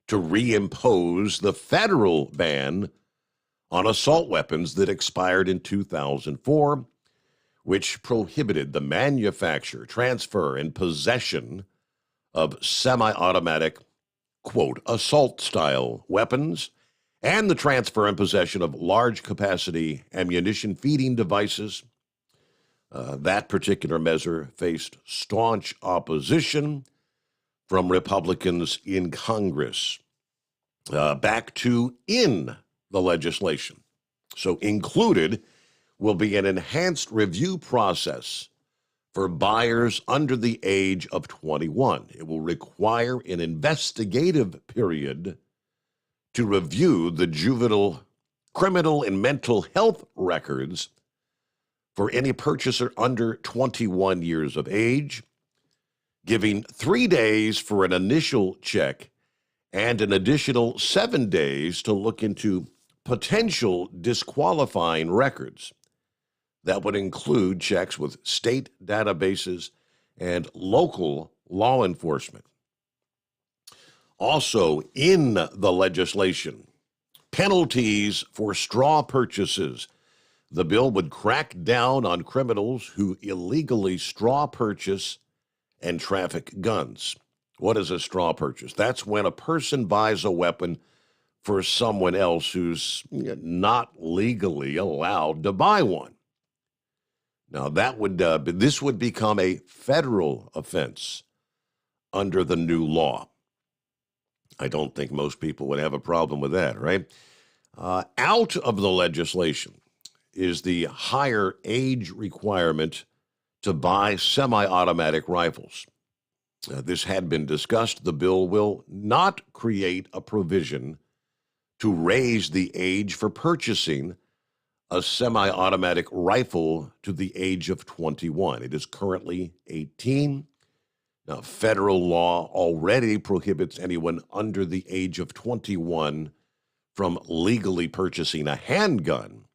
to reimpose the federal ban on assault weapons that expired in 2004, which prohibited the manufacture, transfer, and possession of semi-automatic, quote, assault-style weapons, and the transfer and possession of large-capacity ammunition feeding devices. That particular measure faced staunch opposition from Republicans in Congress. Back to in the legislation. So included will be an enhanced review process for buyers under the age of 21. It will require an investigative period to review the juvenile, criminal, and mental health records for any purchaser under 21 years of age, giving 3 days for an initial check and an additional 7 days to look into potential disqualifying records. That would include checks with state databases and local law enforcement. Also in the legislation, penalties for straw purchases. The bill would crack down on criminals who illegally straw purchase and traffic guns. What is a straw purchase? That's when a person buys a weapon for someone else who's not legally allowed to buy one. Now, this would become a federal offense under the new law. I don't think most people would have a problem with that, right? Out of the legislation is the higher age requirement to buy semi-automatic rifles. This had been discussed. The bill will not create a provision to raise the age for purchasing a semi-automatic rifle to the age of 21. It is currently 18. Now, federal law already prohibits anyone under the age of 21 from legally purchasing a handgun.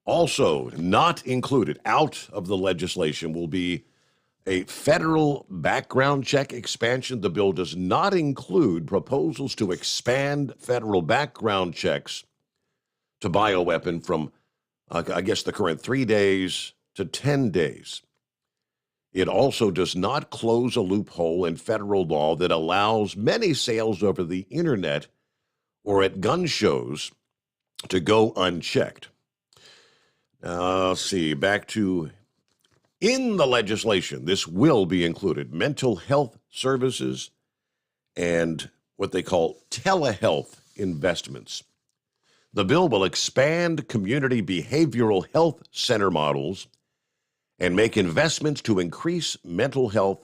Also, not included out of the legislation will be a federal background check expansion. The bill does not include proposals to expand federal background checks to buy a weapon from, I guess, the current 3 days to 10 days. It also does not close a loophole in federal law that allows many sales over the internet or at gun shows to go unchecked. Let's see, back to in the legislation, this will be included mental health services and what they call telehealth investments. The bill will expand community behavioral health center models and make investments to increase mental health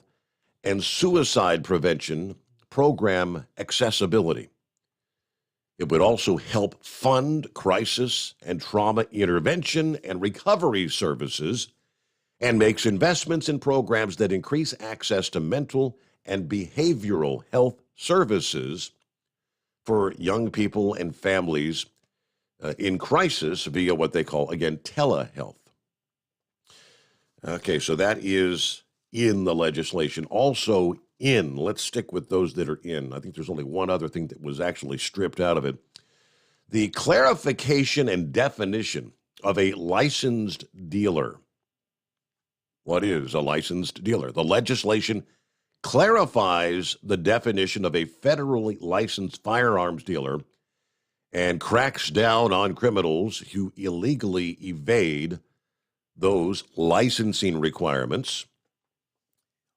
and suicide prevention program accessibility. It would also help fund crisis and trauma intervention and recovery services and makes investments in programs that increase access to mental and behavioral health services for young people and families in crisis via what they call, again, telehealth. Okay, so that is in the legislation. Also let's stick with those that are in. I think there's only one other thing that was actually stripped out of it. The clarification and definition of a licensed dealer. What is a licensed dealer? The legislation clarifies the definition of a federally licensed firearms dealer and cracks down on criminals who illegally evade those licensing requirements.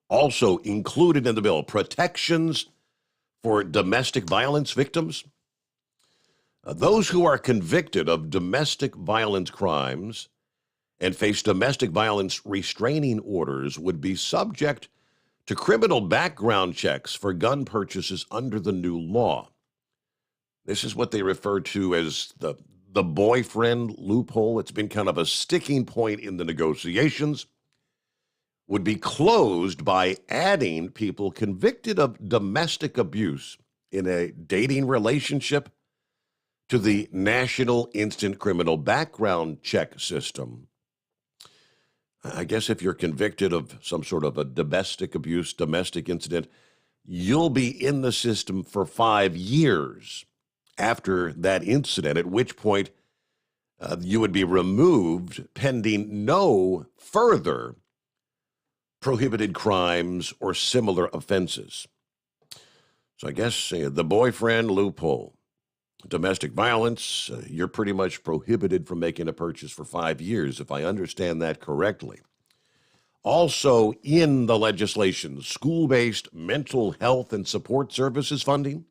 Also included in the bill, protections for domestic violence victims. Those who are convicted of domestic violence crimes and face domestic violence restraining orders would be subject to criminal background checks for gun purchases under the new law. This is what they refer to as the boyfriend loophole. It's been kind of a sticking point in the negotiations. Would be closed by adding people convicted of domestic abuse in a dating relationship to the National Instant Criminal Background Check System. I guess if you're convicted of some sort of a domestic abuse, domestic incident, you'll be in the system for 5 years after that incident, at which point you would be removed pending no further prohibited crimes or similar offenses. So I guess the boyfriend loophole, domestic violence, you're pretty much prohibited from making a purchase for 5 years, if I understand that correctly. Also in the legislation, school-based mental health and support services funding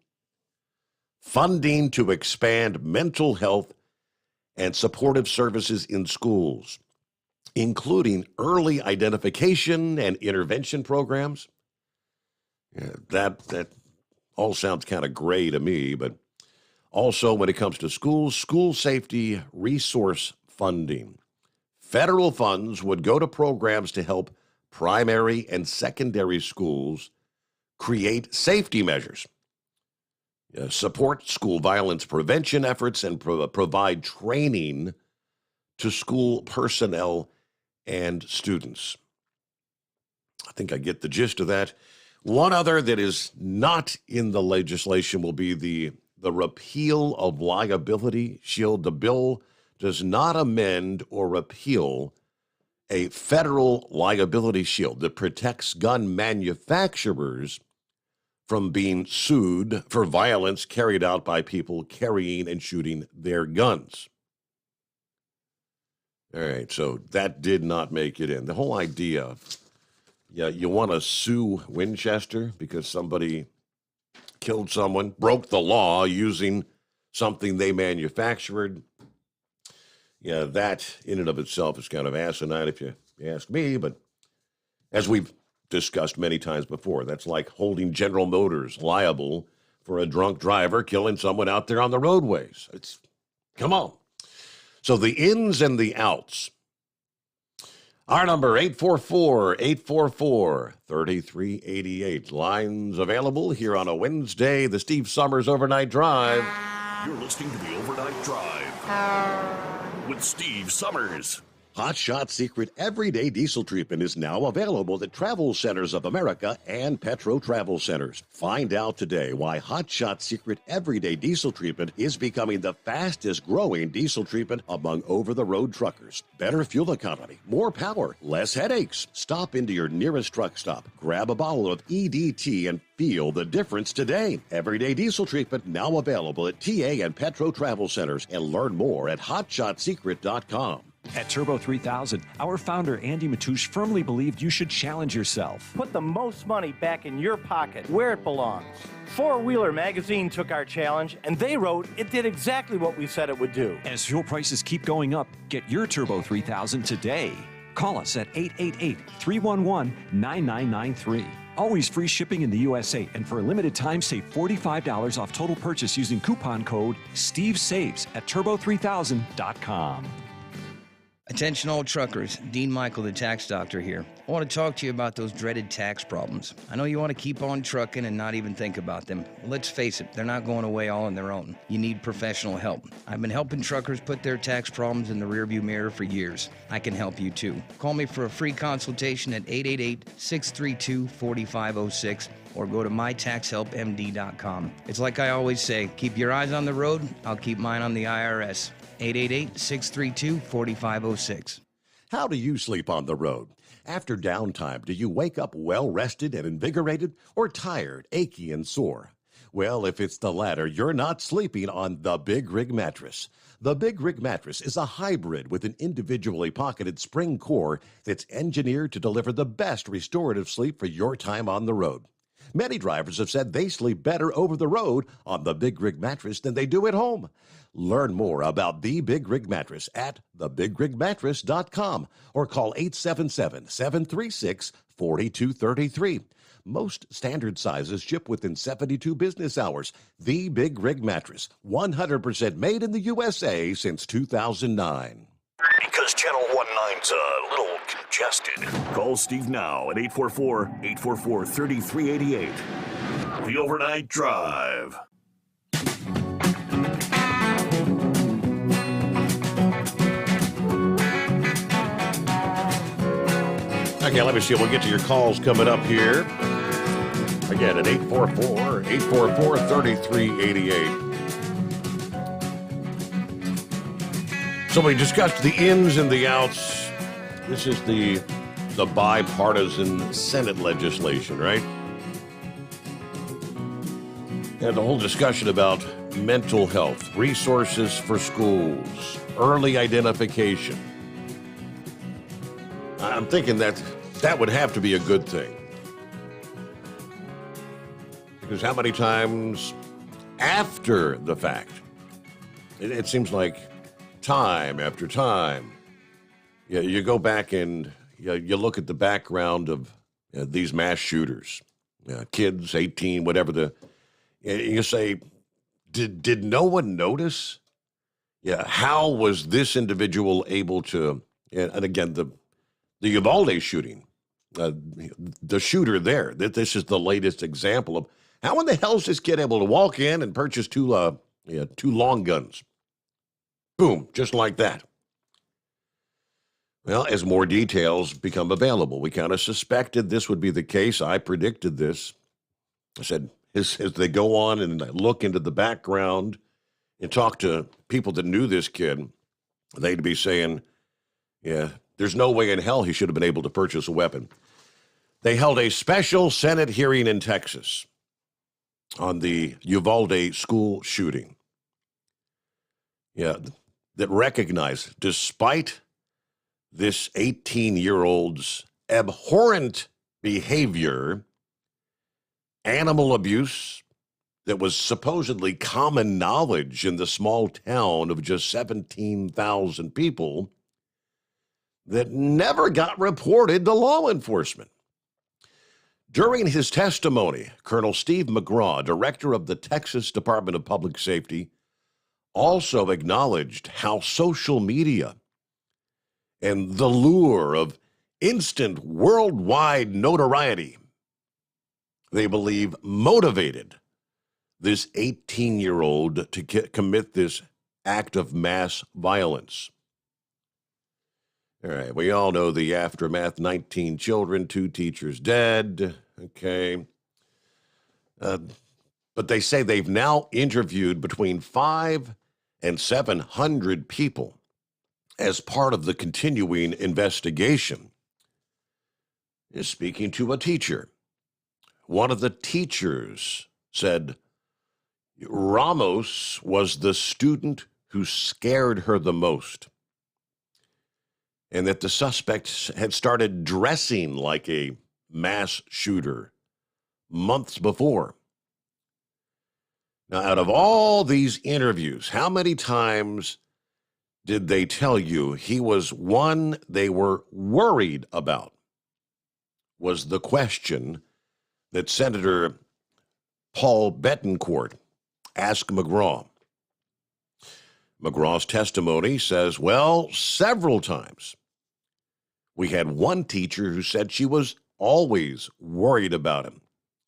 to expand mental health and supportive services in schools, including early identification and intervention programs. Yeah, that all sounds kind of gray to me, but also when it comes to schools, school safety resource funding. Federal funds would go to programs to help primary and secondary schools create safety measures, support school violence prevention efforts, and provide training to school personnel and students. I think I get the gist of that. One other that is not in the legislation will be the repeal of liability shield. The bill does not amend or repeal a federal liability shield that protects gun manufacturers from being sued for violence carried out by people carrying and shooting their guns. All right, so that did not make it in. The whole idea of, you want to sue Winchester because somebody killed someone, broke the law using something they manufactured. Yeah, that in and of itself is kind of asinine if you ask me, but as we've discussed many times before, that's like holding General Motors liable for a drunk driver killing someone out there on the roadways. Come on. So the ins and the outs. Our number, 844-844-3388. Lines available here on a Wednesday, the Steve Sommers Overnight Drive. You're listening to the Overnight Drive with Steve Summers. Hot Shot Secret Everyday Diesel Treatment is now available at Travel Centers of America and Petro Travel Centers. Find out today why Hot Shot Secret Everyday Diesel Treatment is becoming the fastest growing diesel treatment among over-the-road truckers. Better fuel economy, more power, less headaches. Stop into your nearest truck stop, grab a bottle of EDT, and feel the difference today. Everyday Diesel Treatment now available at TA and Petro Travel Centers, and learn more at hotshotsecret.com. At Turbo 3000, our founder Andy Matoush firmly believed you should challenge yourself. Put the most money back in your pocket, where it belongs. Four Wheeler Magazine took our challenge, and they wrote it did exactly what we said it would do. As fuel prices keep going up, get your Turbo 3000 today. Call us at 888-311-9993. Always free shipping in the USA, and for a limited time, save $45 off total purchase using coupon code STEVESAVES at turbo3000.com. Attention all truckers, Dean Michael, the tax doctor here. I want to talk to you about those dreaded tax problems. I know you want to keep on trucking and not even think about them. Let's face it, they're not going away all on their own. You need professional help. I've been helping truckers put their tax problems in the rearview mirror for years. I can help you too. Call me for a free consultation at 888-632-4506 or go to mytaxhelpmd.com. It's like I always say, keep your eyes on the road, I'll keep mine on the IRS. 888-632-4506. How do you sleep on the road? After downtime, do you wake up well-rested and invigorated, or tired, achy, and sore? Well, if it's the latter, you're not sleeping on the Big Rig Mattress. The Big Rig Mattress is a hybrid with an individually pocketed spring core that's engineered to deliver the best restorative sleep for your time on the road. Many drivers have said they sleep better over the road on the Big Rig Mattress than they do at home. Learn more about the Big Rig Mattress at thebigrigmattress.com or call 877-736-4233. Most standard sizes ship within 72 business hours. The Big Rig Mattress, 100% made in the USA since 2009. Because Channel 19's a little congested. Call Steve now at 844-844-3388. The Overnight Drive. Okay, let me see. We'll get to your calls coming up here. Again, at 844-844-3388. So we discussed the ins and the outs. This is the bipartisan Senate legislation, right? And the whole discussion about mental health, resources for schools, early identification. I'm thinking that would have to be a good thing. Because how many times after the fact, it seems like time after time, you go back and you look at the background of these mass shooters, kids, 18, whatever you say, did no one notice? Yeah, how was this individual able to, and again, the Uvalde shooting, the shooter there, this is the latest example of how in the hell is this kid able to walk in and purchase two long guns? Boom, just like that. Well, as more details become available, we kind of suspected this would be the case. I predicted this. I said, as they go on and look into the background and talk to people that knew this kid, they'd be saying, yeah, there's no way in hell he should have been able to purchase a weapon. They held a special Senate hearing in Texas on the Uvalde school shooting. Yeah, that recognized, despite this 18-year-old's abhorrent behavior, animal abuse that was supposedly common knowledge in the small town of just 17,000 people, that never got reported to law enforcement. During his testimony, Colonel Steve McGraw, director of the Texas Department of Public Safety, also acknowledged how social media and the lure of instant worldwide notoriety, they believe, motivated this 18-year-old to commit this act of mass violence. All right, we all know the aftermath: 19 children, 2 teachers dead. Okay. But they say they've now interviewed between 500 and 700 people as part of the continuing investigation. Is speaking to a teacher. One of the teachers said Ramos was the student who scared her the most, and that the suspect had started dressing like a mass shooter months before. Now, out of all these interviews, how many times did they tell you he was one they were worried about? Was the question that Senator Paul Bettencourt asked McGraw. McGraw's testimony says, well, several times. We had one teacher who said she was always worried about him.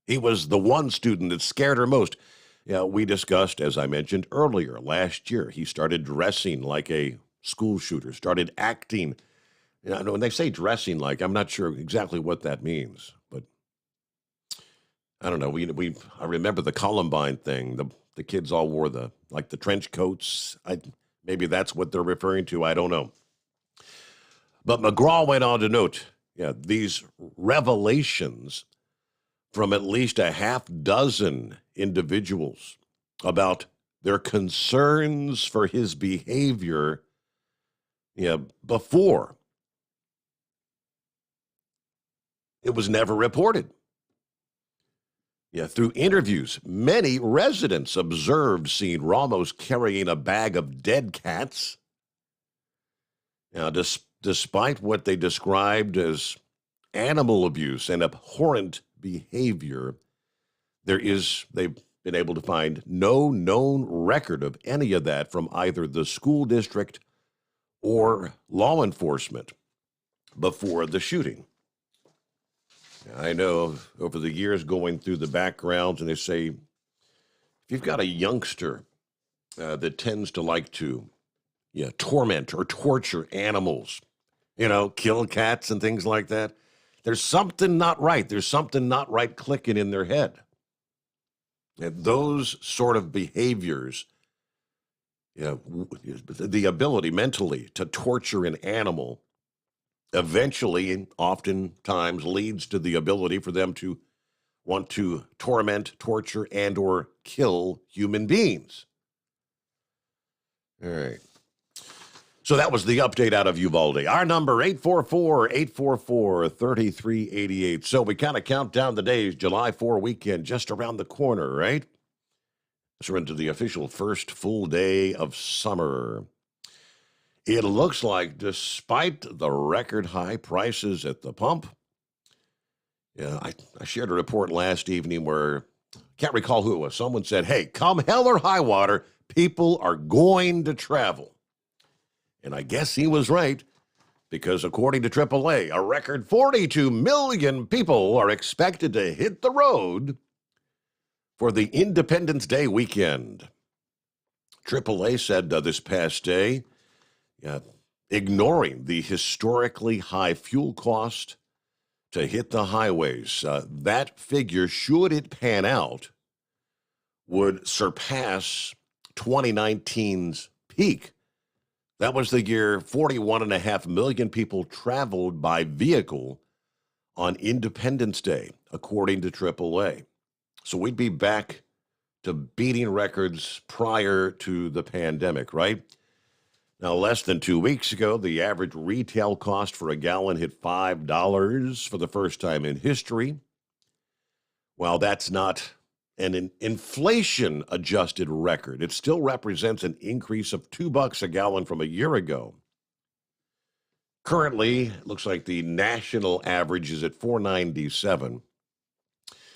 He was the one student that scared her most. Yeah, we discussed, as I mentioned earlier, last year, he started dressing like a school shooter, started acting. You know, when they say dressing like, I'm not sure exactly what that means, but I don't know. I remember the Columbine thing. The kids all wore the trench coats. Maybe that's what they're referring to. I don't know. But McGraw went on to note, these revelations from at least a half dozen individuals about their concerns for his behavior before. It was never reported. Through interviews, many residents observed seeing Ramos carrying a bag of dead cats. Now, despite what they described as animal abuse and abhorrent behavior, they've been able to find no known record of any of that from either the school district or law enforcement before the shooting. I know over the years going through the backgrounds, and they say, if you've got a youngster that tends to like to torment or torture animals, kill cats and things like that, there's something not right. There's something not right clicking in their head. And those sort of behaviors, the ability mentally to torture an animal eventually and oftentimes leads to the ability for them to want to torment, torture, and or kill human beings. All right. So that was the update out of Uvalde. Our number, 844-844-3388. So we kind of count down the days. July 4 weekend just around the corner, right? So we're into the official first full day of summer. It looks like, despite the record high prices at the pump, I shared a report last evening where, can't recall who it was, someone said, hey, come hell or high water, people are going to travel. And I guess he was right, because according to AAA, a record 42 million people are expected to hit the road for the Independence Day weekend. AAA said this past day, ignoring the historically high fuel cost to hit the highways, that figure, should it pan out, would surpass 2019's peak. That was the year 41.5 million people traveled by vehicle on Independence Day, according to AAA. So we'd be back to beating records prior to the pandemic, right? Now, less than 2 weeks ago, the average retail cost for a gallon hit $5 for the first time in history. While that's not an inflation-adjusted record, it still represents an increase of $2 a gallon from a year ago. Currently, it looks like the national average is at $4.97.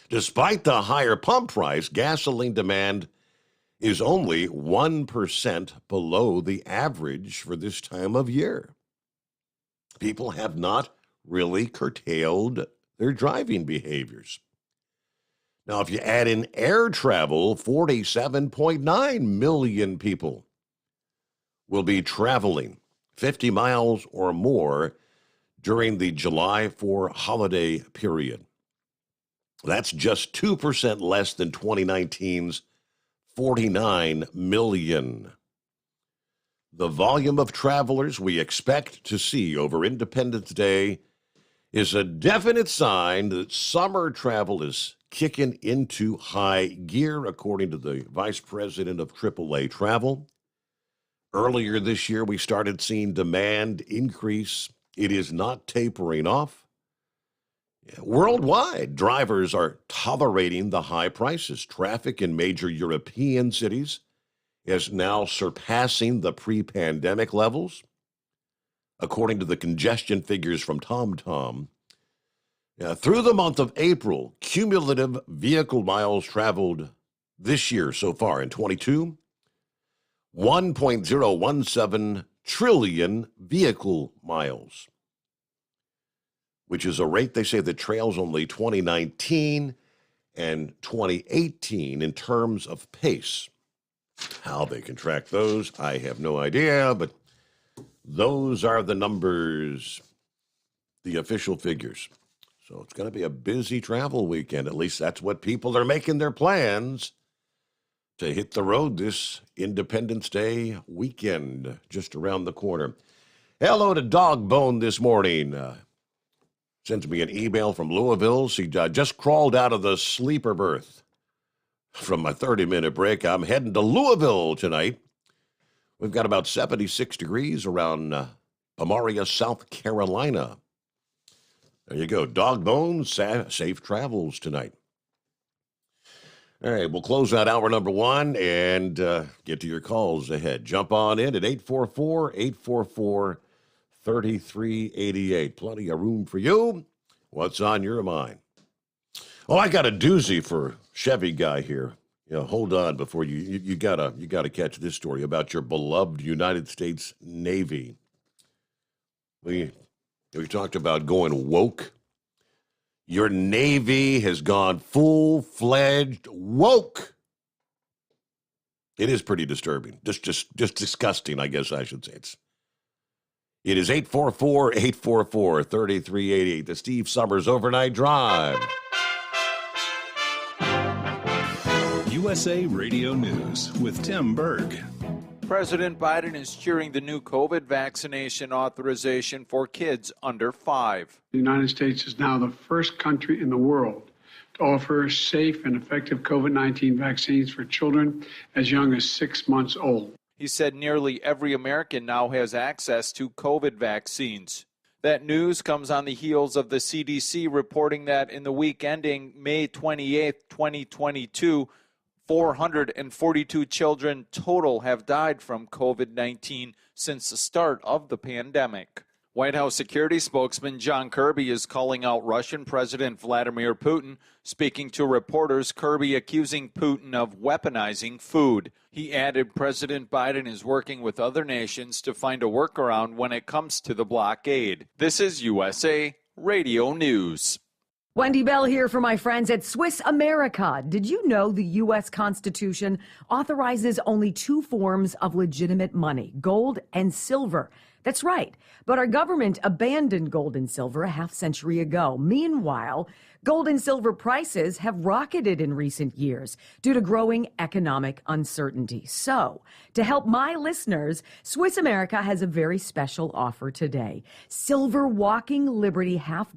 Despite the higher pump price, gasoline demand is only 1% below the average for this time of year. People have not really curtailed their driving behaviors. Now, if you add in air travel, 47.9 million people will be traveling 50 miles or more during the July 4 holiday period. That's just 2% less than 2019's 49 million. The volume of travelers we expect to see over Independence Day is a definite sign that summer travel is kicking into high gear, according to the vice president of AAA Travel. Earlier this year, we started seeing demand increase. It is not tapering off. Worldwide, drivers are tolerating the high prices. Traffic in major European cities is now surpassing the pre-pandemic levels. According to the congestion figures from TomTom, through the month of April, cumulative vehicle miles traveled this year so far in 22, 1.017 trillion vehicle miles, which is a rate they say that trails only 2019 and 2018 in terms of pace. How they can track those, I have no idea, but those are the numbers, the official figures. So it's going to be a busy travel weekend. At least that's what people are making their plans to hit the road this Independence Day weekend, just around the corner. Hello to Dog Bone this morning. Sends me an email from Louisville. She just crawled out of the sleeper berth from my 30-minute break. I'm heading to Louisville tonight. We've got about 76 degrees around Amaria, South Carolina. There you go. Dog Bones, safe travels tonight. All right, we'll close out hour number one and get to your calls ahead. Jump on in at 844-844-3388. Plenty of room for you. What's on your mind? Oh, I got a doozy for Chevy guy here. Hold on before you gotta catch this story about your beloved United States Navy. We talked about going woke. Your Navy has gone full-fledged woke. It is pretty disturbing. Just disgusting, I guess I should say. It is 844-844-3388, the Steve Sommers Overnight Drive. USA Radio News with Tim Berg. President Biden is cheering the new COVID vaccination authorization for kids under 5. The United States is now the first country in the world to offer safe and effective COVID-19 vaccines for children as young as 6 months old. He said nearly every American now has access to COVID vaccines. That news comes on the heels of the CDC reporting that in the week ending May 28, 2022, 442 children total have died from COVID-19 since the start of the pandemic. White House security spokesman John Kirby is calling out Russian President Vladimir Putin. Speaking to reporters, Kirby accusing Putin of weaponizing food. He added President Biden is working with other nations to find a workaround when it comes to the blockade. This is USA Radio News. Wendy Bell here for my friends at Swiss America. Did you know the U.S. Constitution authorizes only 2 forms of legitimate money, gold and silver? That's right. But our government abandoned gold and silver a half-century ago. Meanwhile, gold and silver prices have rocketed in recent years due to growing economic uncertainty. So, to help my listeners, Swiss America has a very special offer today. Silver Walking Liberty $half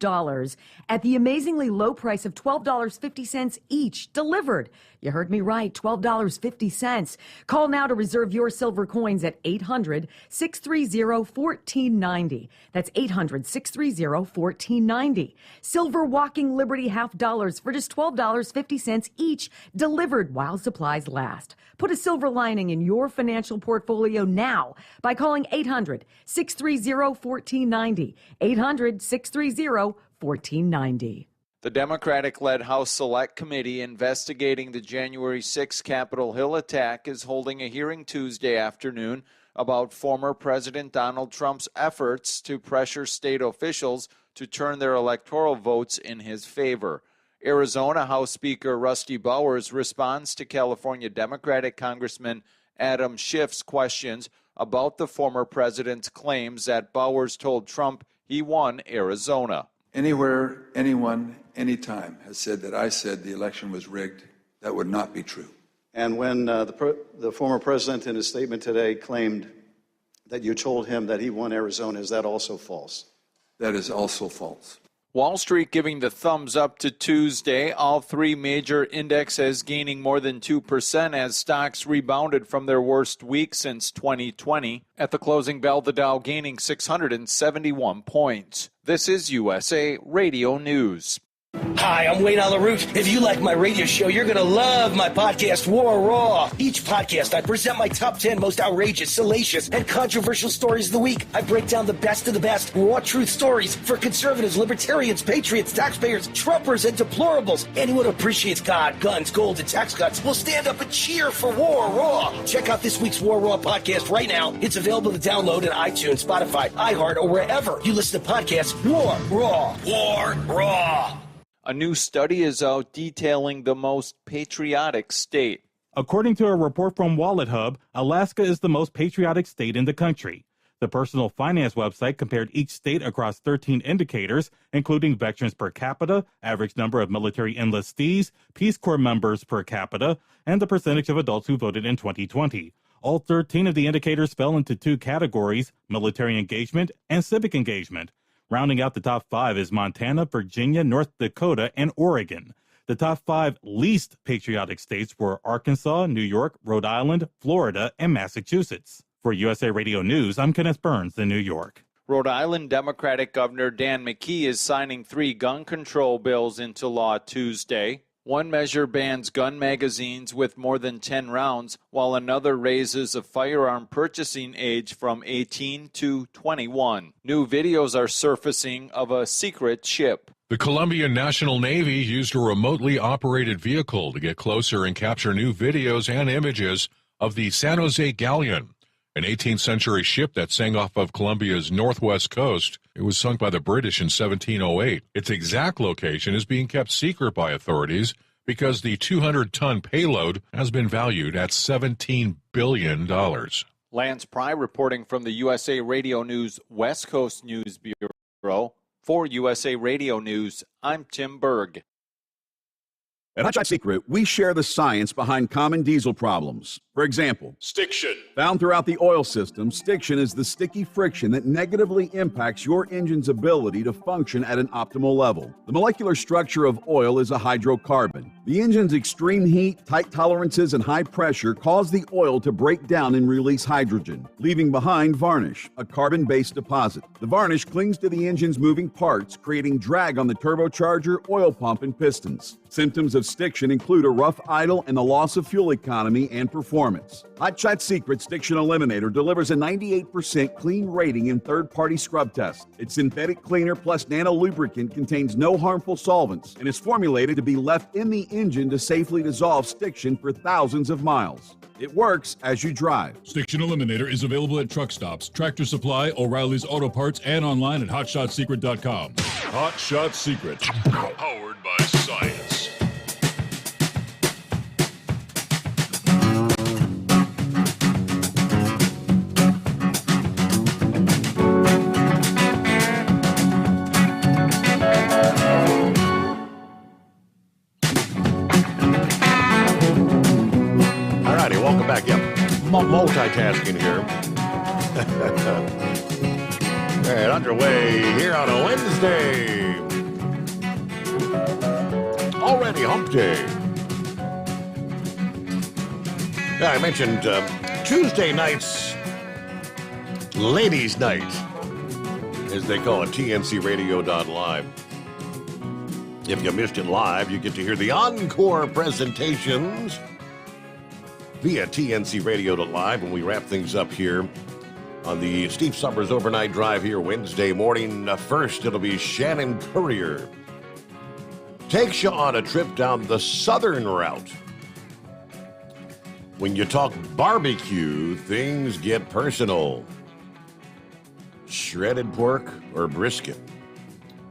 at the amazingly low price of $12.50 each, delivered. You heard me right, $12.50. Call now to reserve your silver coins at 800-630-1490. That's 800-630-1490. Silver Walking Liberty $half for just $12.50 each, delivered while supplies last. Put a silver lining in your financial portfolio now by calling 800-630-1490. 800-630-1490. The Democratic-led House Select Committee investigating the January 6 Capitol Hill attack is holding a hearing Tuesday afternoon about former President Donald Trump's efforts to pressure state officials to turn their electoral votes in his favor. Arizona House Speaker Rusty Bowers responds to California Democratic Congressman Adam Schiff's questions about the former president's claims that Bowers told Trump he won Arizona. Anywhere, anyone, anytime has said that I said the election was rigged, that would not be true. And when the former president in his statement today claimed that you told him that he won Arizona, is that also false? That is also false. Wall Street giving the thumbs up to Tuesday. All three major indexes gaining more than 2% as stocks rebounded from their worst week since 2020. At the closing bell, the Dow gaining 671 points. This is USA Radio News. Hi, I'm Wayne Alaroot. If you like my radio show, you're going to love my podcast, War Raw. Each podcast, I present my top 10 most outrageous, salacious, and controversial stories of the week. I break down the best of the best raw truth stories for conservatives, libertarians, patriots, taxpayers, Trumpers, and deplorables. Anyone who appreciates God, guns, gold, and tax cuts will stand up and cheer for War Raw. Check out this week's War Raw podcast right now. It's available to download in iTunes, Spotify, iHeart, or wherever you listen to podcasts. War Raw. War Raw. A new study is out detailing the most patriotic state. According to a report from Wallet Hub, Alaska is the most patriotic state in the country. The personal finance website compared each state across 13 indicators, including veterans per capita, average number of military enlistees, Peace Corps members per capita, and the percentage of adults who voted in 2020. All 13 of the indicators fell into two categories, military engagement and civic engagement. Rounding out the top 5 is Montana, Virginia, North Dakota, and Oregon. The top 5 least patriotic states were Arkansas, New York, Rhode Island, Florida, and Massachusetts. For USA Radio News, I'm Kenneth Burns in New York. Rhode Island Democratic Governor Dan McKee is signing 3 gun control bills into law Tuesday. One measure bans gun magazines with more than 10 rounds, while another raises the firearm purchasing age from 18 to 21. New videos are surfacing of a secret ship. The Colombian National Navy used a remotely operated vehicle to get closer and capture new videos and images of the San Jose Galleon, an 18th century ship that sank off of Colombia's northwest coast. It was sunk by the British in 1708. Its exact location is being kept secret by authorities because the 200-ton payload has been valued at $17 billion. Lance Pry reporting from the USA Radio News West Coast News Bureau. For USA Radio News, I'm Tim Berg. At Hot Shot Secret, we share the science behind common diesel problems. For example, stiction. Found throughout the oil system, stiction is the sticky friction that negatively impacts your engine's ability to function at an optimal level. The molecular structure of oil is a hydrocarbon. The engine's extreme heat, tight tolerances, and high pressure cause the oil to break down and release hydrogen, leaving behind varnish, a carbon-based deposit. The varnish clings to the engine's moving parts, creating drag on the turbocharger, oil pump, and pistons. Symptoms of stiction include a rough idle and the loss of fuel economy and performance. Hot Shot Secret Stiction Eliminator delivers a 98% clean rating in third-party scrub tests. Its synthetic cleaner plus nano lubricant contains no harmful solvents and is formulated to be left in the engine to safely dissolve stiction for thousands of miles. It works as you drive. Stiction Eliminator is available at truck stops, Tractor Supply, O'Reilly's Auto Parts, and online at HotShotSecret.com. Hot Shot Secret. Powered by science. Welcome back. Yep. Multitasking here. And underway here on a Wednesday. Already hump day. Yeah, I mentioned Tuesday nights, ladies' night, as they call it, tncradio.live. If you missed it live, you get to hear the encore presentations via tncradio.live when we wrap things up here on the Steve Summers Overnight Drive here Wednesday morning. First, it'll be Shannon Courier. Takes you on a trip down the southern route. When you talk barbecue, things get personal. Shredded pork or brisket?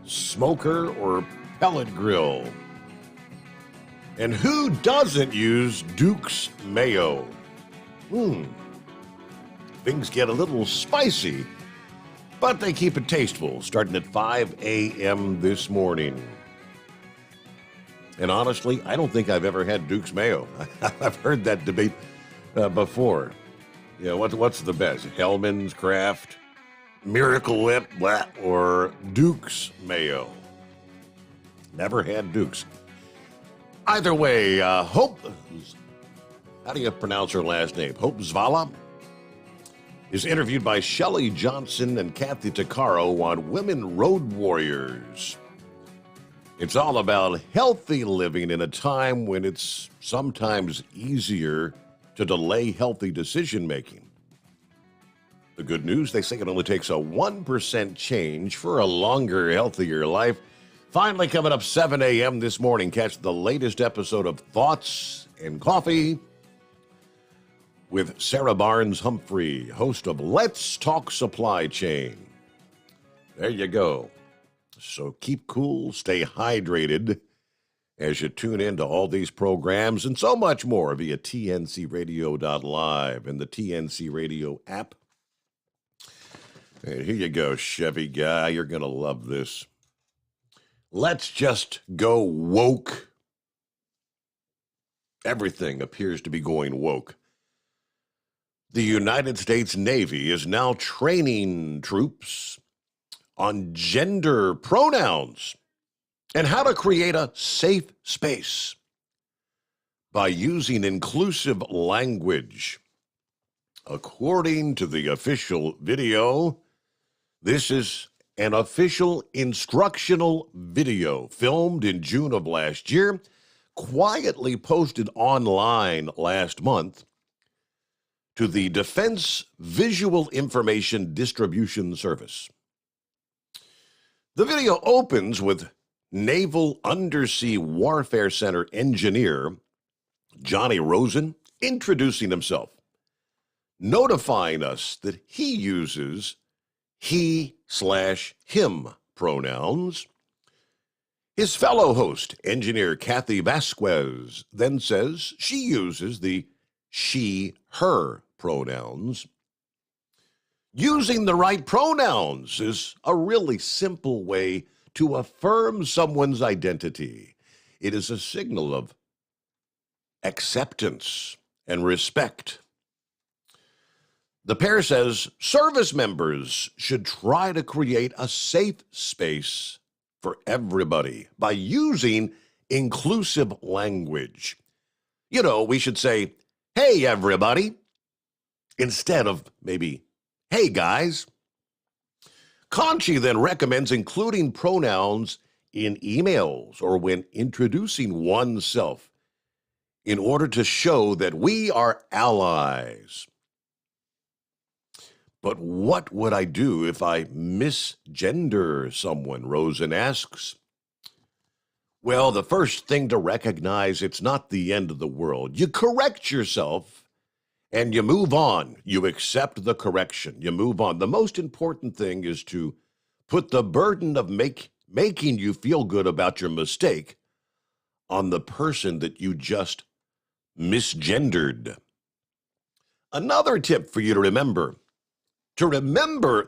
Smoker or pellet grill? And who doesn't use Duke's mayo? Things get a little spicy, but they keep it tasteful, starting at 5 a.m. this morning. And honestly, I don't think I've ever had Duke's mayo. I've heard that debate before. You know, what's the best? Hellman's, Kraft, Miracle Whip, or Duke's mayo? Never had Duke's. Either way, Hope, how do you pronounce her last name? Hope Zvala is interviewed by Shelley Johnson and Kathy Tuccaro on Women Road Warriors. It's all about healthy living in a time when it's sometimes easier to delay healthy decision-making. The good news, they say it only takes a 1% change for a longer, healthier life. Finally coming up 7 a.m. this morning, catch the latest episode of Thoughts and Coffee with Sarah Barnes-Humphrey, host of Let's Talk Supply Chain. There you go. So keep cool, stay hydrated as you tune into all these programs and so much more via tncradio.live and the TNC Radio app. And here you go, Chevy guy. You're going to love this. Let's just go woke. Everything appears to be going woke. The United States Navy is now training troops on gender pronouns and how to create a safe space by using inclusive language. According to the official video, this is an official instructional video filmed in June of last year, quietly posted online last month to the Defense Visual Information Distribution Service. The video opens with Naval Undersea Warfare Center engineer Johnny Rosen introducing himself, notifying us that he uses he/him pronouns. His fellow host, engineer Kathy Vasquez, then says she uses the she/her pronouns. Using the right pronouns is a really simple way to affirm someone's identity. It is a signal of acceptance and respect. The pair says service members should try to create a safe space for everybody by using inclusive language. You know, we should say, hey, everybody, instead of maybe, hey, guys. Conchi then recommends including pronouns in emails or when introducing oneself in order to show that we are allies. But what would I do if I misgender someone, Rosen asks. Well, the first thing to recognize, it's not the end of the world. You correct yourself and you move on. You accept the correction. You move on. The most important thing is to put the burden of making you feel good about your mistake on the person that you just misgendered. Another tip for you to remember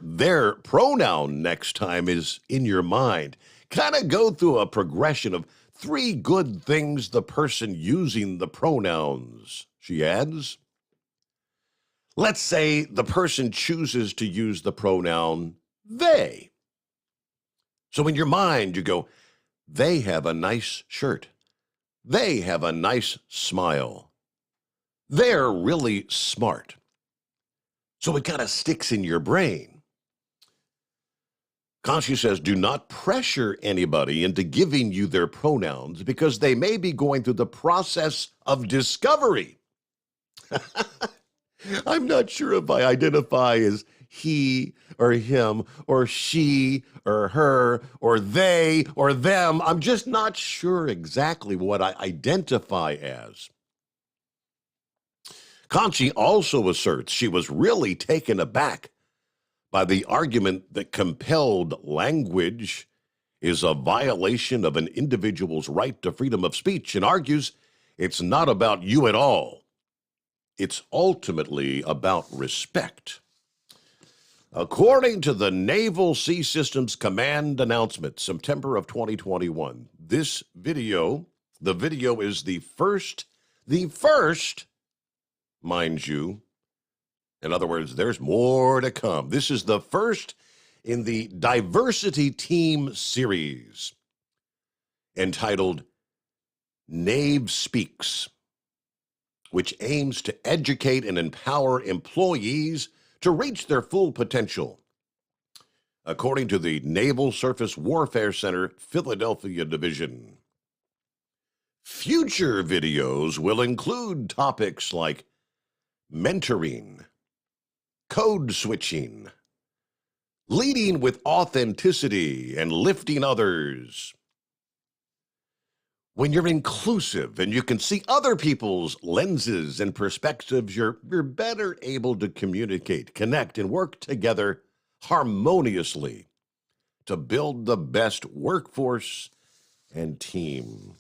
their pronoun next time is in your mind. Kind of go through a progression of 3 good things the person using the pronouns, she adds. Let's say the person chooses to use the pronoun they. So in your mind, you go, they have a nice shirt. They have a nice smile. They're really smart. So it kind of sticks in your brain. Conchi says, do not pressure anybody into giving you their pronouns because they may be going through the process of discovery. I'm not sure if I identify as he or him or she or her or they or them. I'm just not sure exactly what I identify as. Conchi also asserts she was really taken aback by the argument that compelled language is a violation of an individual's right to freedom of speech and argues It's not about you at all. It's ultimately about respect. According to the Naval Sea Systems Command announcement, September of 2021, this video, the video is the first, mind you, in other words, there's more to come. This is the first in the Diversity Team series entitled Nave Speaks, which aims to educate and empower employees to reach their full potential. According to the Naval Surface Warfare Center, Philadelphia Division. Future videos will include topics like mentoring, code switching, leading with authenticity, and lifting others. When you're inclusive and you can see other people's lenses and perspectives, you're better able to communicate, connect, and work together harmoniously to build the best workforce and team.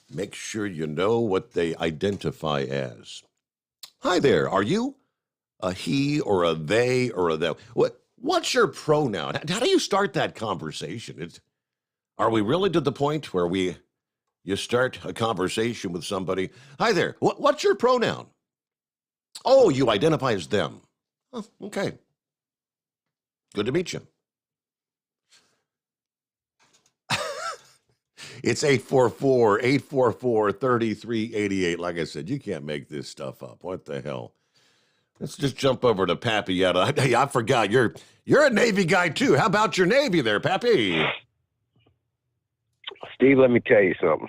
Make sure you know what they identify as. Hi there, are you a he or a they or a them? What's your pronoun? How do you start that conversation? Are we really to the point where you start a conversation with somebody? Hi there, what's your pronoun? Oh, you identify as them. Oh, okay. Good to meet you. It's 844-844-3388. Like I said, you can't make this stuff up. What the hell? Let's just jump over to Papietta. Hey, I forgot. You're a Navy guy, too. How about your Navy there, Pappy? Steve, let me tell you something.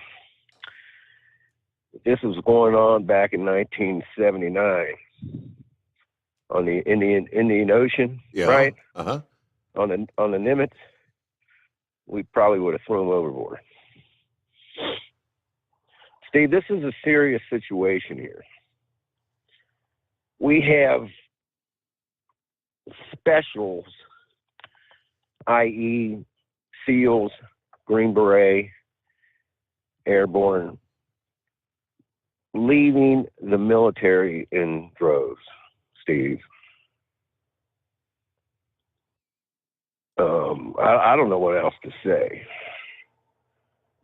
This was going on back in 1979 on the Indian Ocean, right? Uh-huh. On the Nimitz, we probably would have thrown them overboard. Steve, this is a serious situation here. We have specials, i.e. SEALs, Green Beret, Airborne, leaving the military in droves, Steve. I don't know what else to say.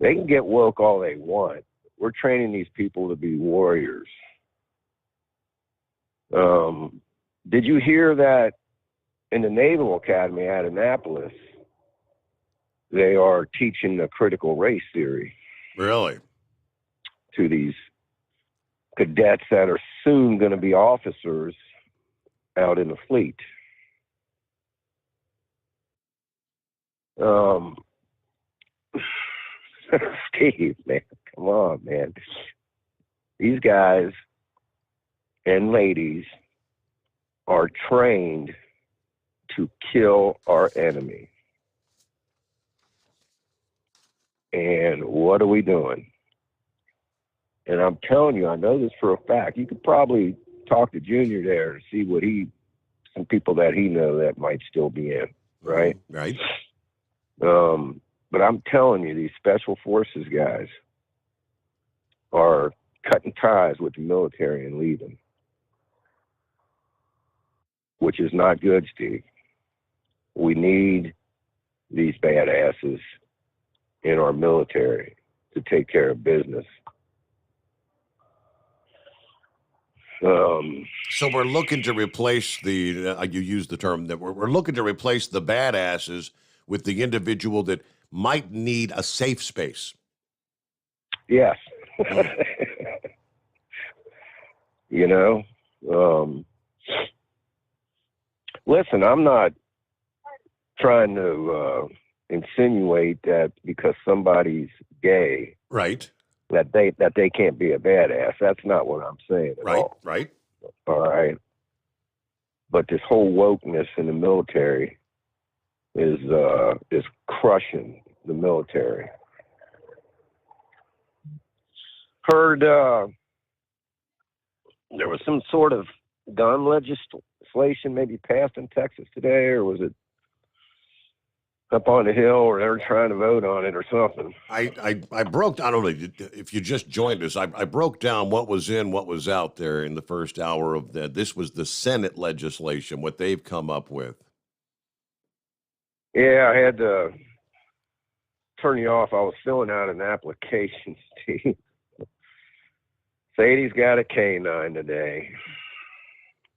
They can get woke all they want. We're training these people to be warriors. Did you hear that in the Naval Academy at Annapolis, they are teaching the critical race theory? Really? To these cadets that are soon going to be officers out in the fleet. Steve, man, come on, man. These guys and ladies are trained to kill our enemy. And what are we doing? And I'm telling you, I know this for a fact. You could probably talk to Junior there and see what some people that he know that might still be in, right? Right. But I'm telling you, these special forces guys are cutting ties with the military and leaving, which is not good, Steve. We need these badasses in our military to take care of business. So we're looking to replace you used the term that we're looking to replace the badasses with the individual that might need a safe space. Yes. You know, listen, I'm not trying to insinuate that because somebody's gay, right, that they can't be a badass. That's not what I'm saying at all. Right. All right. But this whole wokeness in the military is crushing the military. Heard there was some sort of gun legislation maybe passed in Texas today, or was it up on the hill, or they're trying to vote on it or something. I broke, I don't know if you just joined us, I broke down what was in, what was out there in the first hour of that. This was the Senate legislation, what they've come up with. Yeah, I had to turn you off. I was filling out an application, Steve. Sadie's got a canine today.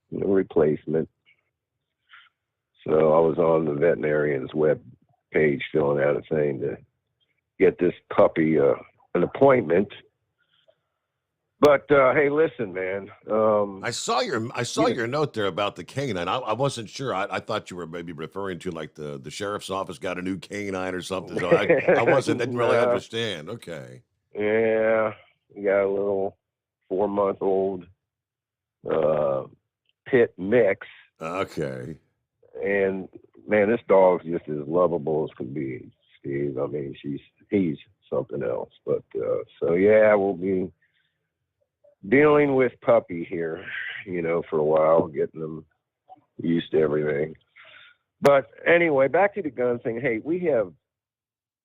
No replacement. So I was on the veterinarian's web page filling out a thing to get this puppy an appointment. But hey, listen, man. I saw your note there about the canine. I wasn't sure. I thought you were maybe referring to like the sheriff's office got a new canine or something. So I didn't really understand. Okay. Yeah, we got a little 4-month-old pit mix. Okay. And man, this dog's just as lovable as can be, Steve. I mean, he's something else. But so yeah, we'll be dealing with puppy here, for a while, getting them used to everything. But anyway, back to the gun thing. Hey, we have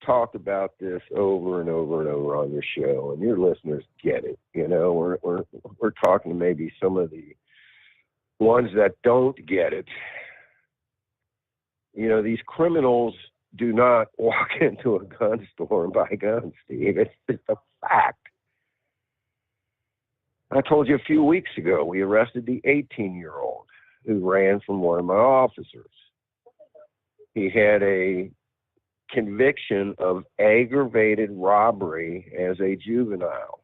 talked about this over and over and over on your show, and your listeners get it. We're talking to maybe some of the ones that don't get it. These criminals do not walk into a gun store and buy guns, Steve. It's just a fact. I told you a few weeks ago, we arrested the 18-year-old who ran from one of my officers. He had a conviction of aggravated robbery as a juvenile.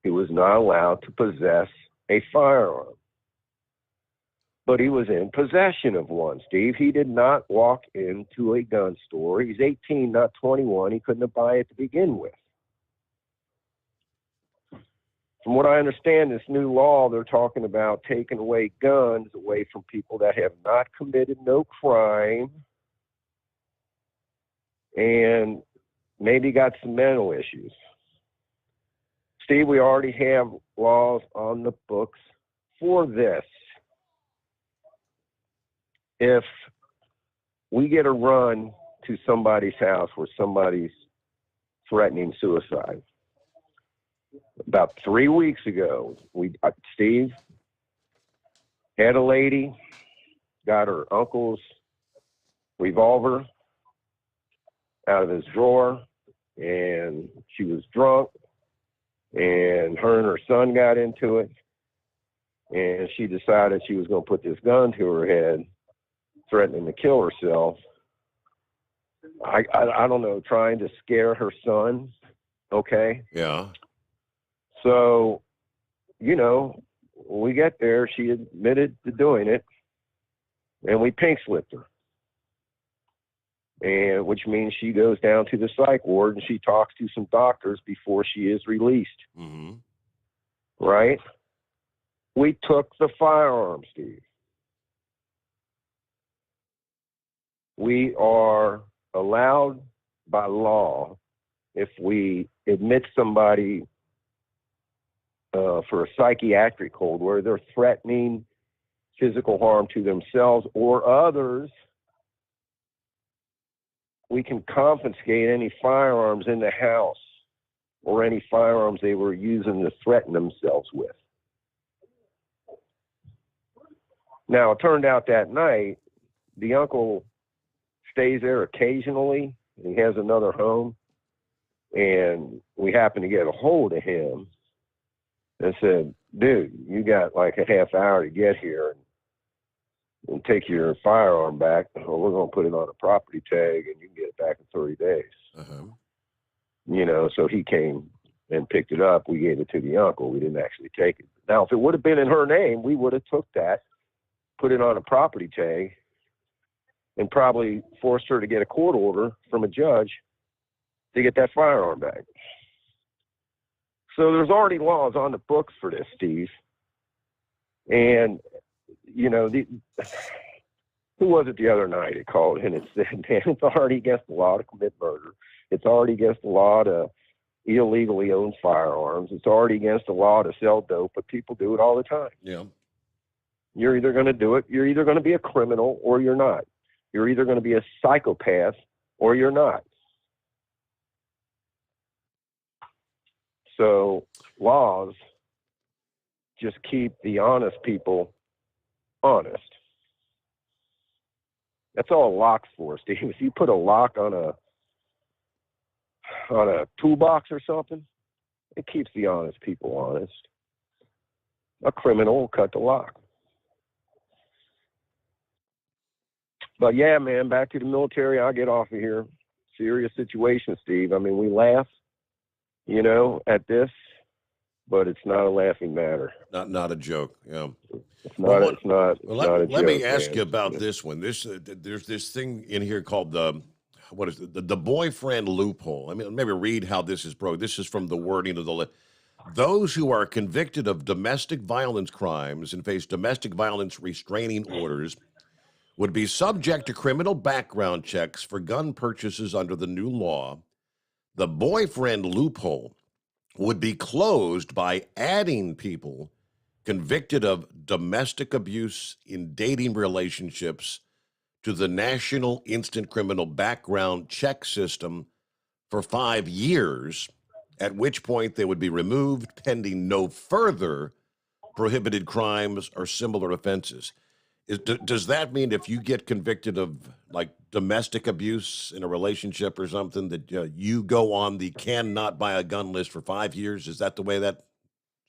He was not allowed to possess a firearm. But he was in possession of one, Steve. He did not walk into a gun store. He's 18, not 21. He couldn't buy it to begin with. From what I understand, this new law, they're talking about taking away guns away from people that have not committed no crime and maybe got some mental issues. Steve, we already have laws on the books for this. If we get a run to somebody's house where somebody's threatening suicide, about 3 weeks ago, Steve had a lady, got her uncle's revolver out of his drawer, and she was drunk, and her son got into it, and she decided she was going to put this gun to her head, threatening to kill herself. I don't know, trying to scare her son, okay? Yeah. So, when we get there, she admitted to doing it, and we pink slipped her. And which means she goes down to the psych ward and she talks to some doctors before she is released. Mm-hmm. Right? We took the firearm, Steve. We are allowed by law, if we admit somebody for a psychiatric hold where they're threatening physical harm to themselves or others, we can confiscate any firearms in the house or any firearms they were using to threaten themselves with. Now, it turned out that night, the uncle stays there occasionally. He has another home, and we happened to get a hold of him and said, dude, you got like a half hour to get here and take your firearm back, or we're going to put it on a property tag and you can get it back in 30 days. Uh-huh. So he came and picked it up. We gave it to the uncle. We didn't actually take it. Now, if it would have been in her name, we would have took that, put it on a property tag, and probably forced her to get a court order from a judge to get that firearm back. So there's already laws on the books for this, Steve. And, who was it the other night? It called and it said, man, it's already against the law to commit murder. It's already against the law to illegally own firearms. It's already against the law to sell dope, but people do it all the time. Yeah. You're either going to do it, you're either going to be a criminal or you're not. You're either going to be a psychopath or you're not. So laws just keep the honest people honest. That's all a lock's for, Steve. If you put a lock on a toolbox or something, it keeps the honest people honest. A criminal will cut the lock. But yeah, man, back to the military. I'll get off of here. Serious situation, Steve. I mean, we laugh, at this, but it's not a laughing matter. Not a joke. Yeah. It's not a joke. Let me ask man. you about this one. There's this thing in here called the boyfriend loophole. I mean, maybe read how this is broke. This is from the wording of the list. Those who are convicted of domestic violence crimes and face domestic violence restraining orders would be subject to criminal background checks for gun purchases under the new law. The boyfriend loophole would be closed by adding people convicted of domestic abuse in dating relationships to the National Instant Criminal Background Check System for 5 years, at which point they would be removed pending no further prohibited crimes or similar offenses. Does that mean if you get convicted of like domestic abuse in a relationship or something that you go on the cannot buy a gun list for 5 years? Is that the way that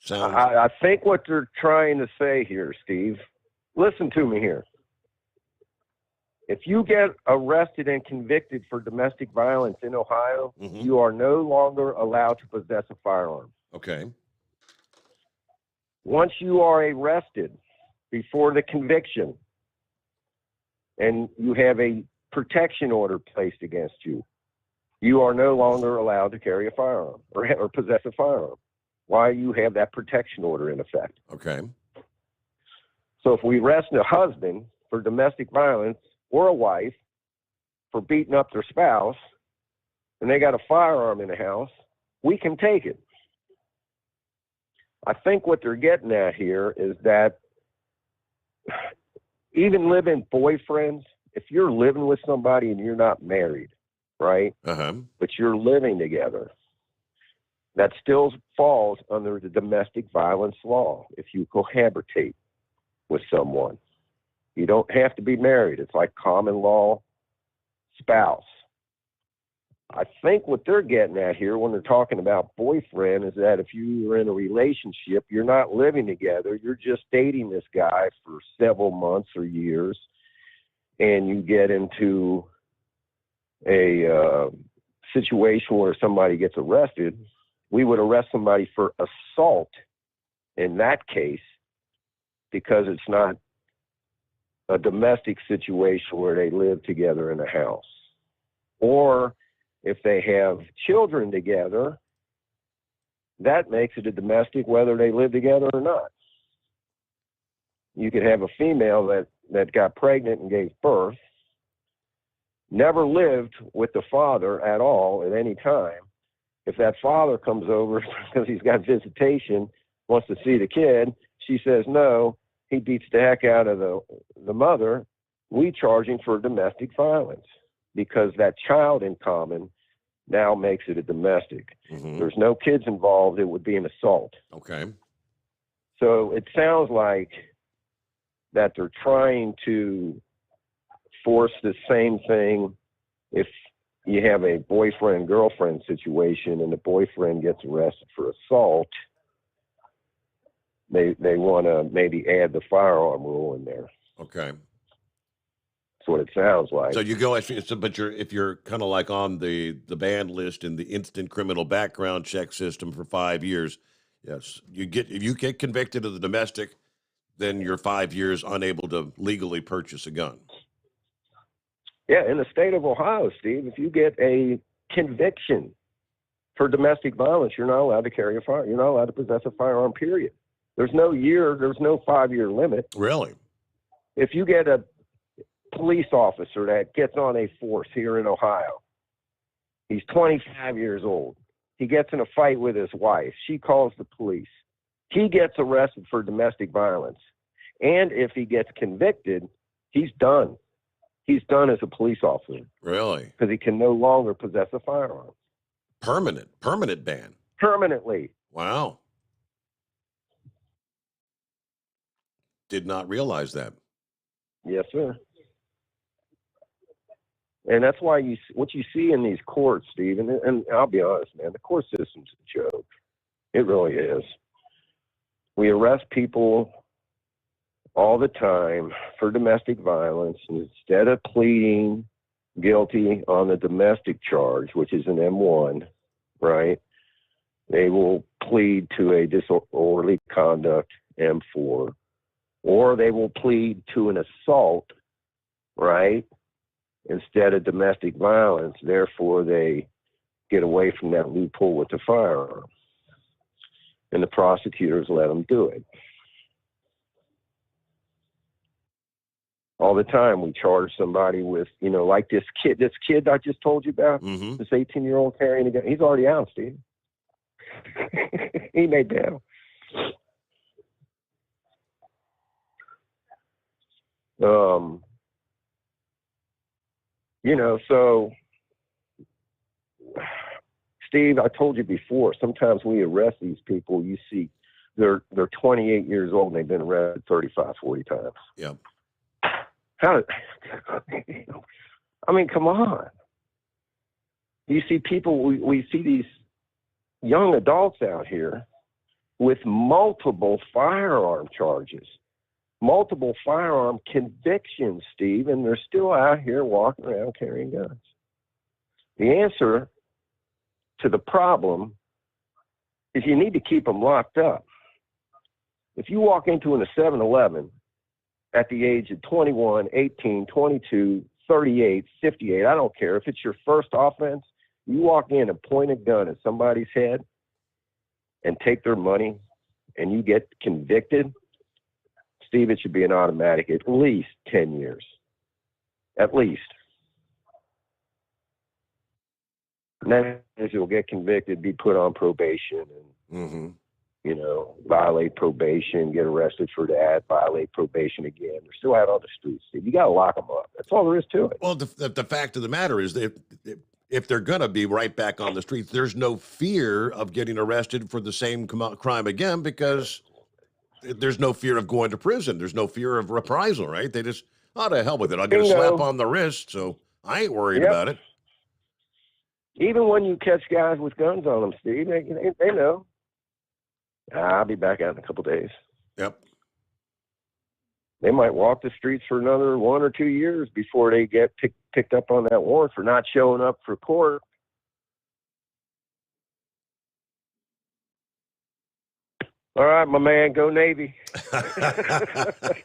sounds? I think what they're trying to say here, Steve, listen to me here. If you get arrested and convicted for domestic violence in Ohio, you are no longer allowed to possess a firearm. Okay. Once you are arrested before the conviction and you have a protection order placed against you, you are no longer allowed to carry a firearm or possess a firearm while you have that protection order in effect. Okay. So if we arrest a husband for domestic violence or a wife for beating up their spouse and they got a firearm in the house, we can take it. I think what they're getting at here is that even living boyfriends, if you're living with somebody and you're not married, right? But you're living together, that still falls under the domestic violence law if you cohabitate with someone. You don't have to be married. It's like common law spouse. I think what they're getting at here when they're talking about boyfriend is that if you are in a relationship, you're not living together, you're just dating this guy for several months or years, and you get into a situation where somebody gets arrested, we would arrest somebody for assault in that case because it's not a domestic situation where they live together in a house. Or if they have children together, that makes it a domestic whether they live together or not. You could have a female that got pregnant and gave birth, never lived with the father at all at any time. If that father comes over because he's got visitation, wants to see the kid, she says no, he beats the heck out of the mother, we charge him for domestic violence because that child in common now makes it a domestic. There's no kids involved, it would be an assault. Okay. So it sounds like that they're trying to force the same thing if you have a boyfriend-girlfriend situation and the boyfriend gets arrested for assault. They want to maybe add the firearm rule in there. Okay. That's what it sounds like. So you go, but if you're kind of like on the ban list in the instant criminal background check system for 5 years, yes, if you get convicted of the domestic, then you're 5 years unable to legally purchase a gun. Yeah, in the state of Ohio, Steve, if you get a conviction for domestic violence, you're not allowed to carry a firearm. You're not allowed to possess a firearm, period. There's no 5-year limit. Really? If you get a police officer that gets on a force here in Ohio, he's 25 years old. He gets in a fight with his wife. She calls the police. He gets arrested for domestic violence. And if he gets convicted, he's done. He's done as a police officer. Really? Because he can no longer possess a firearm. Permanent ban. Permanently. Wow. Did not realize that. Yes, sir. And that's why what you see in these courts, Steve, and I'll be honest, man, the court system's a joke. It really is. We arrest people all the time for domestic violence, and instead of pleading guilty on the domestic charge, which is an M1, right, they will plead to a disorderly conduct M4, or they will plead to an assault, right, instead of domestic violence. Therefore, they get away from that loophole with the firearm. And the prosecutors let them do it. All the time we charge somebody with, like this kid I just told you about, this 18-year-old carrying a gun. He's already out, Steve. He made bail. So, Steve, I told you before, sometimes we arrest these people, you see they're 28 years old and they've been arrested 35, 40 times. Yeah. Come on. You see people, we see these young adults out here with multiple firearm charges, multiple firearm convictions, Steve, and they're still out here walking around carrying guns. The answer to the problem is you need to keep them locked up. If you walk into a 7-Eleven at the age of 21, 18, 22, 38, 58, I don't care. If it's your first offense, you walk in and point a gun at somebody's head and take their money and you get convicted, Steve, it should be an automatic at least 10 years. At least. And then if you'll get convicted, be put on probation and, violate probation, get arrested for that, violate probation again. They're still out on the streets, Steve. You got to lock them up. That's all there is to it. Well, the fact of the matter is that if they're going to be right back on the streets, there's no fear of getting arrested for the same crime again because there's no fear of going to prison. There's no fear of reprisal, right? They just, to hell with it. I'll get a slap on the wrist, so I ain't worried about it. Even when you catch guys with guns on them, Steve, they know. I'll be back out in a couple days. Yep. They might walk the streets for another 1 or 2 years before they get picked up on that warrant for not showing up for court. All right, my man, go Navy.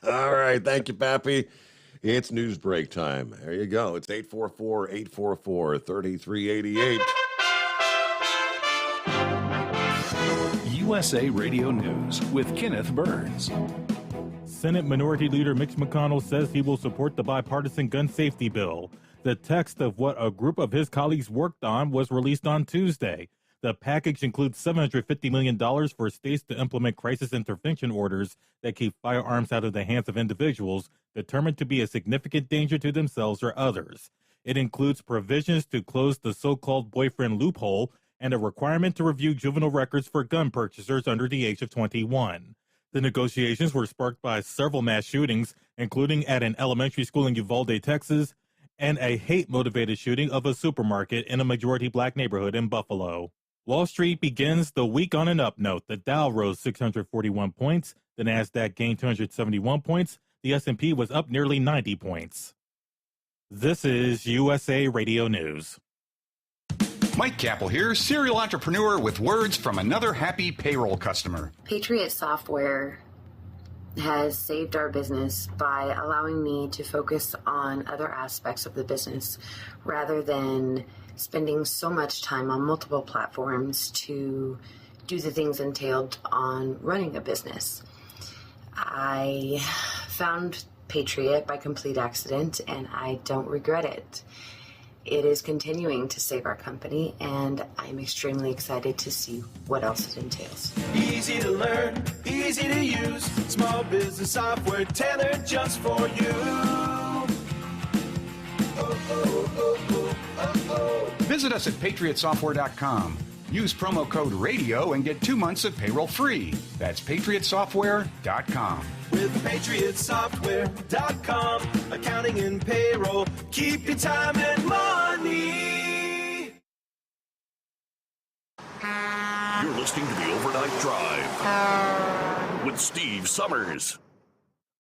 All right, thank you, Pappy. It's news break time. There you go. It's 844-844-3388. USA Radio News with Kenneth Burns. Senate Minority Leader Mitch McConnell says he will support the bipartisan gun safety bill. The text of what a group of his colleagues worked on was released on Tuesday. The package includes $750 million for states to implement crisis intervention orders that keep firearms out of the hands of individuals determined to be a significant danger to themselves or others. It includes provisions to close the so-called boyfriend loophole and a requirement to review juvenile records for gun purchasers under the age of 21. The negotiations were sparked by several mass shootings, including at an elementary school in Uvalde, Texas, and a hate-motivated shooting of a supermarket in a majority-black neighborhood in Buffalo. Wall Street begins the week on an up note. The Dow rose 641 points, the Nasdaq gained 271 points, the S&P was up nearly 90 points. This is USA Radio News. Mike Capel here, serial entrepreneur with words from another happy payroll customer. Patriot Software has saved our business by allowing me to focus on other aspects of the business rather than spending so much time on multiple platforms to do the things entailed on running a business. I found Patriot by complete accident, and I don't regret it. It is continuing to save our company, and I'm extremely excited to see what else it entails. Easy to learn, easy to use, small business software tailored just for you. Visit us at patriotsoftware.com. Use promo code RADIO and get 2 months of payroll free. That's patriotsoftware.com. With patriotsoftware.com, accounting and payroll, keep your time and money. You're listening to the Overnight Drive with Steve Summers.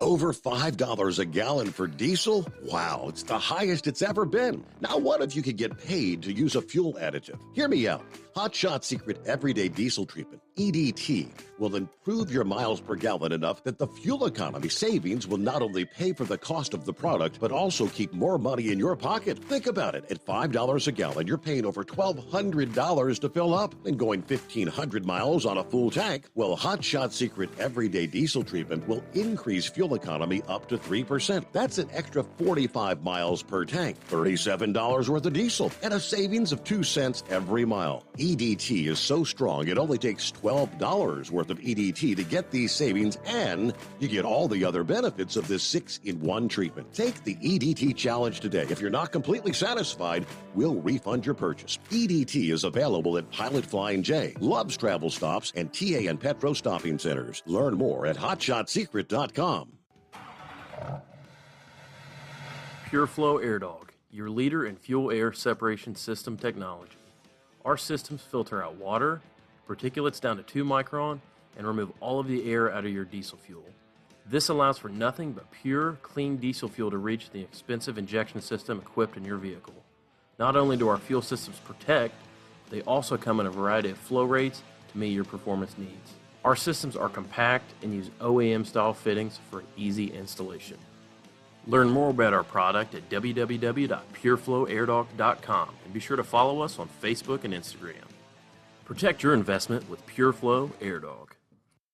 Over $5 a gallon for diesel? Wow, it's the highest it's ever been. Now, what if you could get paid to use a fuel additive? Hear me out. Hot Shot Secret Everyday Diesel Treatment, EDT, will improve your miles per gallon enough that the fuel economy savings will not only pay for the cost of the product, but also keep more money in your pocket. Think about it. At $5 a gallon, you're paying over $1,200 to fill up and going 1,500 miles on a full tank. Well, Hot Shot Secret Everyday Diesel Treatment will increase fuel economy up to 3%. That's an extra 45 miles per tank, $37 worth of diesel, and a savings of 2 cents every mile. EDT is so strong, it only takes $12 worth of EDT to get these savings, and you get all the other benefits of this 6-in-1 treatment. Take the EDT challenge today. If you're not completely satisfied, we'll refund your purchase. EDT is available at Pilot Flying J, Love's Travel Stops, and TA and Petro Stopping Centers. Learn more at hotshotsecret.com. Pureflow Airdog, your leader in fuel air separation system technology. Our systems filter out water, particulates down to 2 micron, and remove all of the air out of your diesel fuel. This allows for nothing but pure, clean diesel fuel to reach the expensive injection system equipped in your vehicle. Not only do our fuel systems protect, they also come in a variety of flow rates to meet your performance needs. Our systems are compact and use OEM-style fittings for an easy installation. Learn more about our product at www.pureflowairdog.com and be sure to follow us on Facebook and Instagram. Protect your investment with Pureflow Airdog.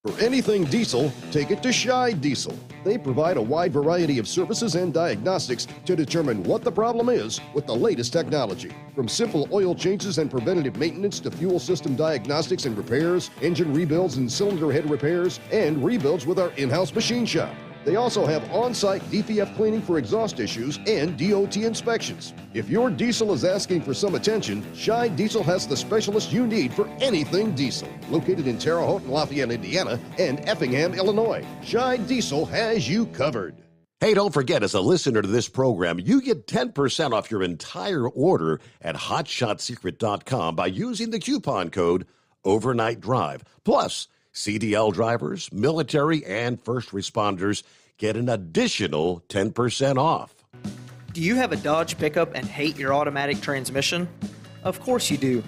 For anything diesel, take it to Shy Diesel. They provide a wide variety of services and diagnostics to determine what the problem is with the latest technology. From simple oil changes and preventative maintenance to fuel system diagnostics and repairs, engine rebuilds and cylinder head repairs, and rebuilds with our in-house machine shop. They also have on-site DPF cleaning for exhaust issues and DOT inspections. If your diesel is asking for some attention, Shy Diesel has the specialist you need for anything diesel. Located in Terre Haute and Lafayette, Indiana, and Effingham, Illinois, Shy Diesel has you covered. Hey, don't forget, as a listener to this program, you get 10% off your entire order at hotshotsecret.com by using the coupon code Overnight Drive. Plus, CDL drivers, military, and first responders get an additional 10% off. Do you have a Dodge pickup and hate your automatic transmission? Of course you do.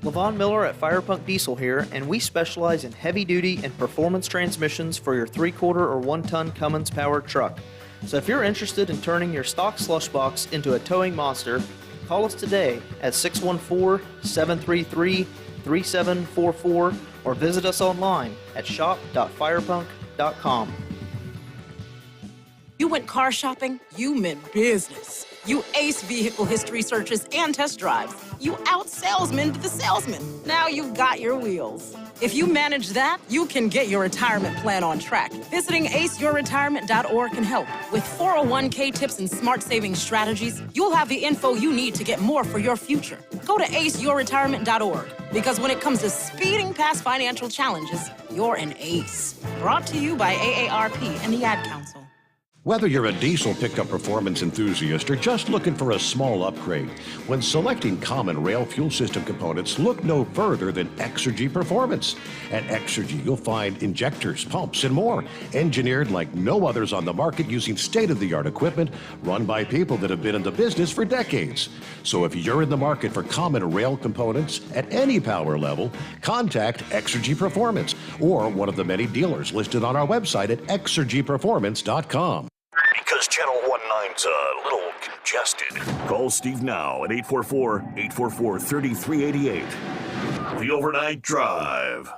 LaVon Miller at Firepunk Diesel here, and we specialize in heavy-duty and performance transmissions for your 3-quarter or 1-ton Cummins-powered truck. So if you're interested in turning your stock slush box into a towing monster, call us today at 614-733-3744 or visit us online at shop.firepunk.com. You went car shopping, you meant business. You ace vehicle history searches and test drives. You out-salesman to the salesman. Now you've got your wheels. If you manage that, you can get your retirement plan on track. Visiting aceyourretirement.org can help. With 401k tips and smart saving strategies, you'll have the info you need to get more for your future. Go to aceyourretirement.org, because when it comes to speeding past financial challenges, you're an ace. Brought to you by AARP and the Ad Council. Whether you're a diesel pickup performance enthusiast or just looking for a small upgrade, when selecting common rail fuel system components, look no further than Exergy Performance. At Exergy, you'll find injectors, pumps, and more, engineered like no others on the market using state-of-the-art equipment run by people that have been in the business for decades. So if you're in the market for common rail components at any power level, contact Exergy Performance or one of the many dealers listed on our website at exergyperformance.com. Because Channel 19's a little congested. Call Steve now at 844-844-3388. The Overnight Drive.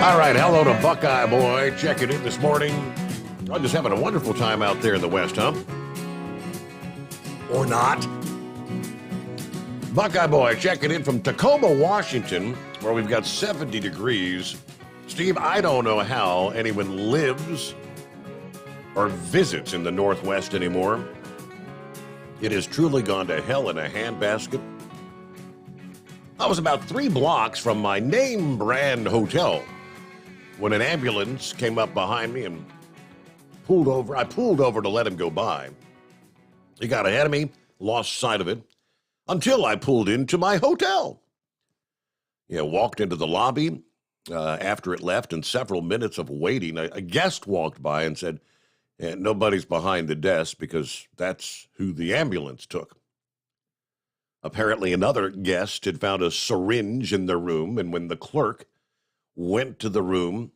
All right, hello to Buckeye Boy, checking in this morning. I'm just having a wonderful time out there in the West, huh? Or not. Buckeye Boy checking in from Tacoma, Washington, where we've got 70 degrees. Steve, I don't know how anyone lives or visits in the Northwest anymore. It has truly gone to hell in a handbasket. I was about 3 blocks from my name brand hotel when an ambulance came up behind me and pulled over. I pulled over to let him go by. He got ahead of me, lost sight of it, until I pulled into my hotel. Walked into the lobby after it left, and several minutes of waiting, a guest walked by and said, nobody's behind the desk because that's who the ambulance took. Apparently another guest had found a syringe in the room, and when the clerk went to the room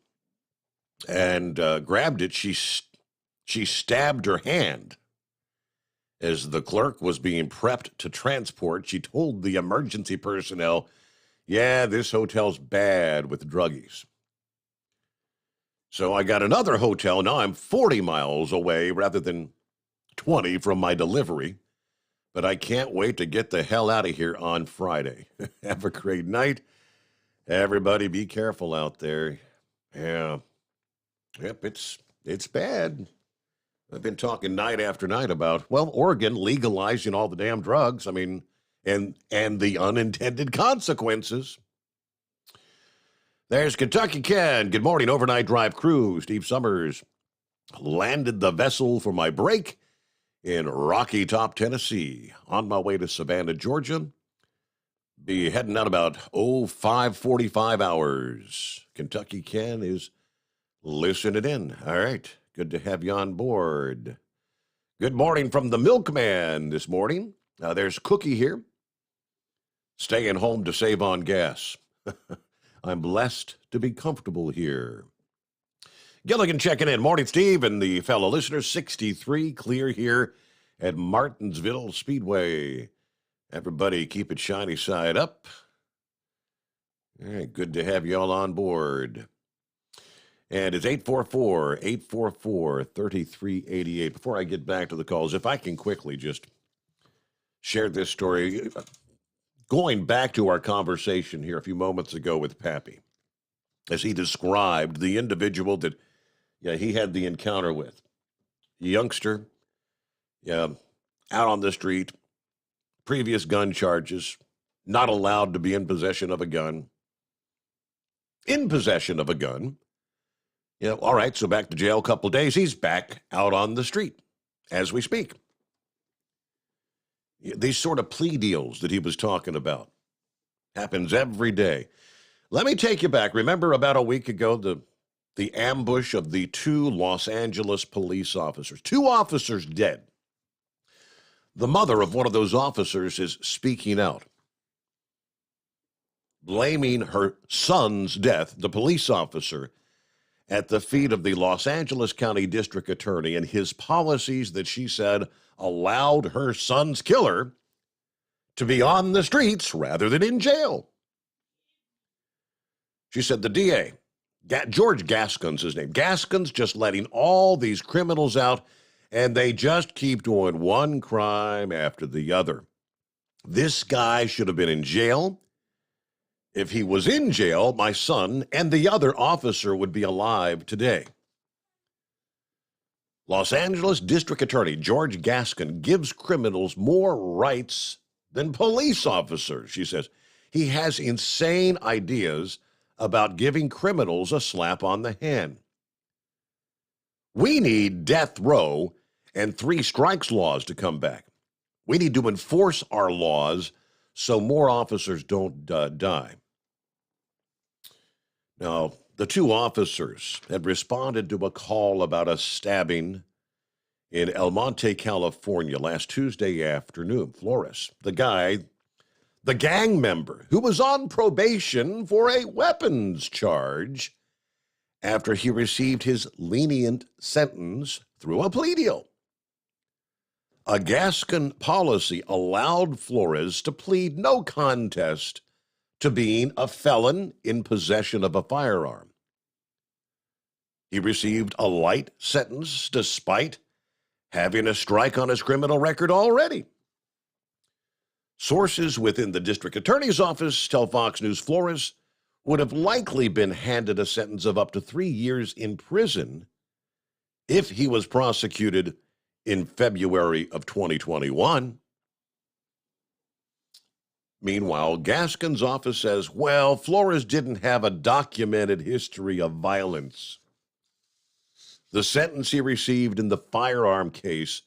and grabbed it, she stabbed her hand. As the clerk was being prepped to transport, she told the emergency personnel, yeah, this hotel's bad with druggies. So I got another hotel. Now I'm 40 miles away rather than 20 from my delivery. But I can't wait to get the hell out of here on Friday. Have a great night. Everybody be careful out there. Yeah. Yep, it's bad. I've been talking night after night about, Oregon legalizing all the damn drugs. I mean, and the unintended consequences. There's Kentucky Ken. Good morning, overnight drive crew. Steve Sommers landed the vessel for my break in Rocky Top, Tennessee. On my way to Savannah, Georgia. Be heading out about 5:45 hours. Kentucky Ken is listening in. All right. Good to have you on board. Good morning from the milkman this morning. There's Cookie here. Staying home to save on gas. I'm blessed to be comfortable here. Gilligan checking in. Morning, Steve, and the fellow listeners. 63 clear here at Martinsville Speedway. Everybody keep it shiny side up. All right, good to have you all on board. And it's 844-844-3388. Before I get back to the calls, if I can quickly just share this story. Going back to our conversation here a few moments ago with Pappy, as he described the individual that he had the encounter with. A youngster, out on the street, previous gun charges, not allowed to be in possession of a gun. In possession of a gun. All right, so back to jail a couple of days. He's back out on the street as we speak. These sort of plea deals that he was talking about happens every day. Let me take you back. Remember about a week ago, the ambush of the 2 Los Angeles police officers. 2 officers dead. The mother of one of those officers is speaking out, blaming her son's death, the police officer, at the feet of the Los Angeles County District Attorney and his policies that she said allowed her son's killer to be on the streets rather than in jail. She said the DA, George Gascon's his name, Gascon's just letting all these criminals out, and they just keep doing one crime after the other. This guy should have been in jail. If he was in jail, my son and the other officer would be alive today. Los Angeles District Attorney George Gascon gives criminals more rights than police officers, she says. He has insane ideas about giving criminals a slap on the hand. We need death row and 3 strikes laws to come back. We need to enforce our laws so more officers don't die. Now, the 2 officers had responded to a call about a stabbing in El Monte, California last Tuesday afternoon. Flores, the gang member who was on probation for a weapons charge after he received his lenient sentence through a plea deal. A Gascon policy allowed Flores to plead no contest to being a felon in possession of a firearm. He received a light sentence despite having a strike on his criminal record already. Sources within the district attorney's office tell Fox News Flores would have likely been handed a sentence of up to 3 years in prison if he was prosecuted in February of 2021. Meanwhile, Gaskin's office says, well, Flores didn't have a documented history of violence. The sentence he received in the firearm case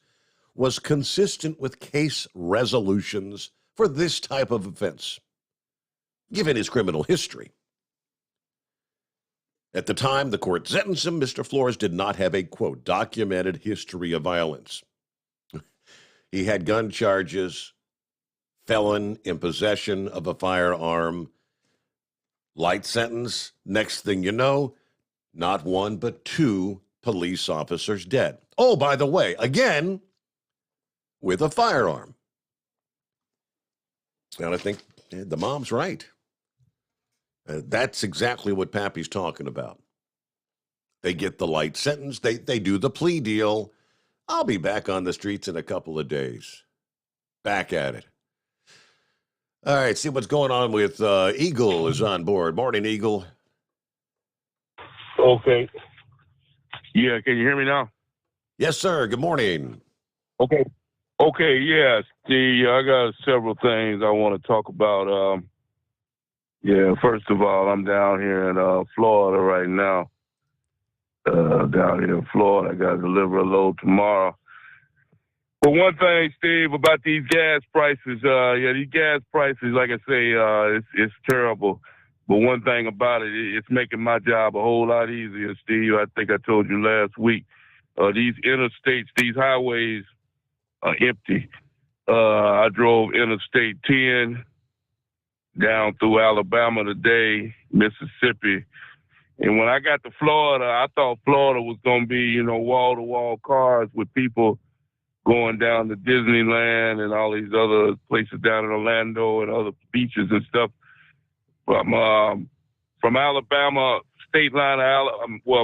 was consistent with case resolutions for this type of offense, given his criminal history. At the time the court sentenced him, Mr. Flores did not have a, quote, documented history of violence. He had gun charges, felon in possession of a firearm, light sentence. Next thing you know, not one but 2 police officers dead. Oh, by the way, again, with a firearm. And I think the mom's right. That's exactly what Pappy's talking about. They get the light sentence. They do the plea deal. I'll be back on the streets in a couple of days. Back at it. All right, see what's going on with Eagle is on board. Morning, Eagle. Okay. Yeah, can you hear me now? Yes, sir. Good morning. Okay. Okay, yes. I got several things I want to talk about. First of all, I'm down here in Florida right now. Down here in Florida, I got to deliver a load tomorrow. But one thing, Steve, about these gas prices, these gas prices, like I say, it's terrible. But one thing about it, it's making my job a whole lot easier, Steve. I think I told you last week. These interstates, these highways are empty. I drove Interstate 10 down through Alabama today, Mississippi. And when I got to Florida, I thought Florida was going to be, wall-to-wall cars with people going down to Disneyland and all these other places down in Orlando and other beaches and stuff. From Alabama state line,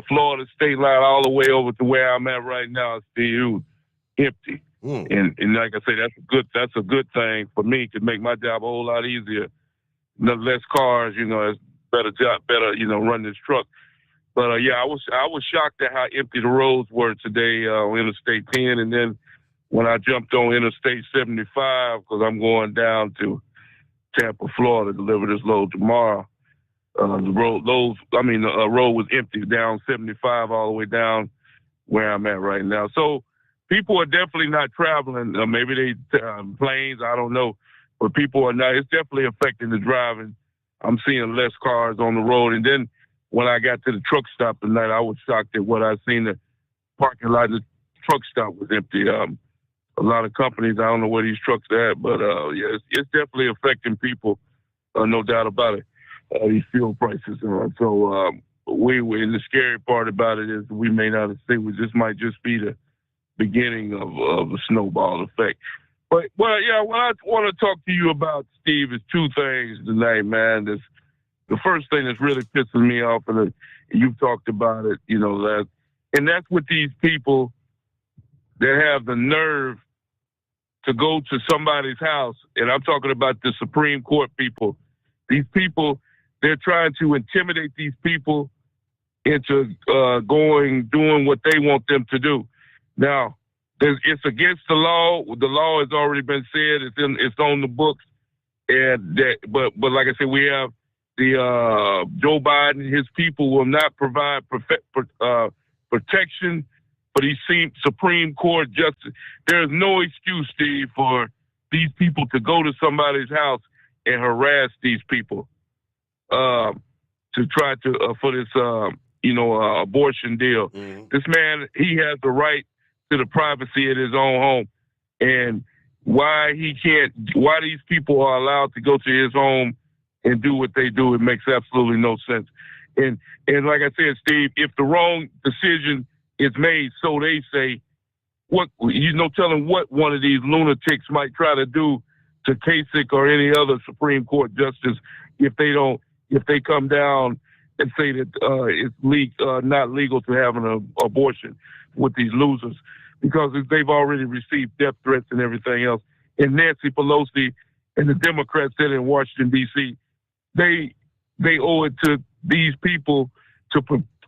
Florida state line, all the way over to where I'm at right now, it's still empty. And like I say, that's a good thing for me to make my job a whole lot easier. No less cars, it's better run this truck. But I was shocked at how empty the roads were today on Interstate 10, and then when I jumped on Interstate 75, because I'm going down to Tampa, Florida, to deliver this load tomorrow. The road was empty down 75 all the way down where I'm at right now. So people are definitely not traveling. Maybe they planes, I don't know. But people are not. It's definitely affecting the driving. I'm seeing less cars on the road. And then when I got to the truck stop tonight, I was shocked at what I seen. The parking lot of the truck stop was empty. A lot of companies, I don't know where these trucks are at, but it's definitely affecting people, no doubt about it, these fuel prices. And the scary part about it is we may not think this might just be the beginning of a snowball effect. But, what I want to talk to you about, Steve, is 2 things tonight, man. The first thing that's really pissing me off, and you've talked about it, and that's with these people that have the nerve to go to somebody's house, and I'm talking about the Supreme Court people. These people, they're trying to intimidate these people into doing what they want them to do. Now, it's against the law. The law has already been said. It's on the books. But like I said, we have the Joe Biden. His people will not provide protection for these Supreme Court justice. There's no excuse, Steve, for these people to go to somebody's house and harass these people to try to for this abortion deal. This man, he has the right to the privacy of his own home, and why these people are allowed to go to his home and do what they do, it makes absolutely no sense. And like I said, Steve, if the wrong decision is made, so they say, telling what one of these lunatics might try to do to Kasich or any other Supreme Court justice if they come down and say that it's not legal to have an abortion with these losers, because they've already received death threats and everything else. And Nancy Pelosi and the Democrats that in Washington, D.C., they owe it to these people to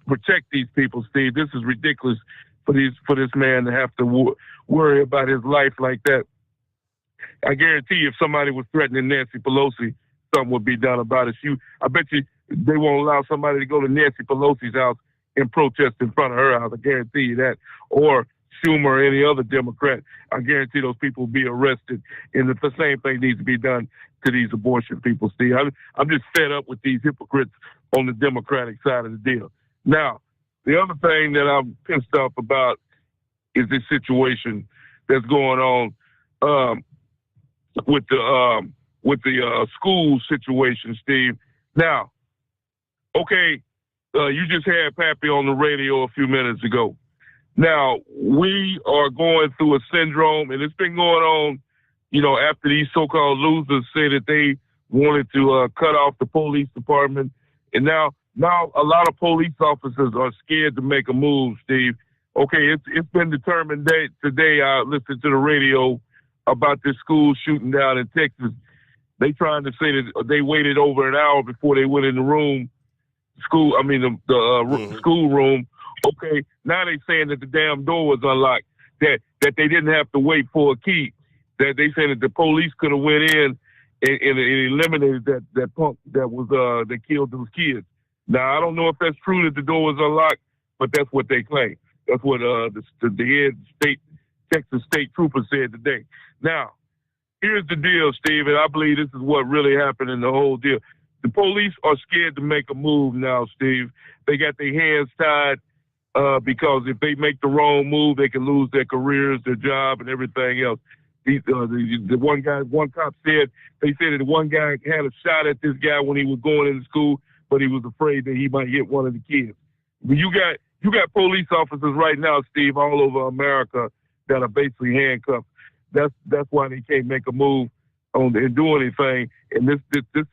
protect these people, Steve. This is ridiculous for this man to have to worry about his life like that. I guarantee you, if somebody was threatening Nancy Pelosi, something would be done about it. I bet you they won't allow somebody to go to Nancy Pelosi's house and protest in front of her house. I guarantee you that. Or Schumer or any other Democrat, I guarantee those people will be arrested. And the same thing needs to be done to these abortion people, Steve. I'm just fed up with these hypocrites on the Democratic side of the deal. Now, the other thing that I'm pissed off about is this situation that's going on with the school situation, Steve. Now, okay, you just had Pappy on the radio a few minutes ago. Now, we are going through a syndrome, and it's been going on, after these so-called losers say that they wanted to cut off the police department. And now a lot of police officers are scared to make a move, Steve. Okay, it's been determined that today I listened to the radio about this school shooting down in Texas. They trying to say that they waited over an hour before they went in the room, school room. Okay, now they saying that the damn door was unlocked, that they didn't have to wait for a key, that they said that the police could have went in and eliminated that punk that killed those kids. Now, I don't know if that's true that the door was unlocked, but that's what they claim. That's what the Texas State Trooper said today. Now, here's the deal, Steve, and I believe this is what really happened in the whole deal. The police are scared to make a move now, Steve. They got their hands tied because if they make the wrong move, they can lose their careers, their job, and everything else. The one cop said, they said that the one guy had a shot at this guy when he was going into school, but he was afraid that he might hit one of the kids. But you got police officers right now, Steve, all over America that are basically handcuffed. That's why they can't make a move and do anything. And this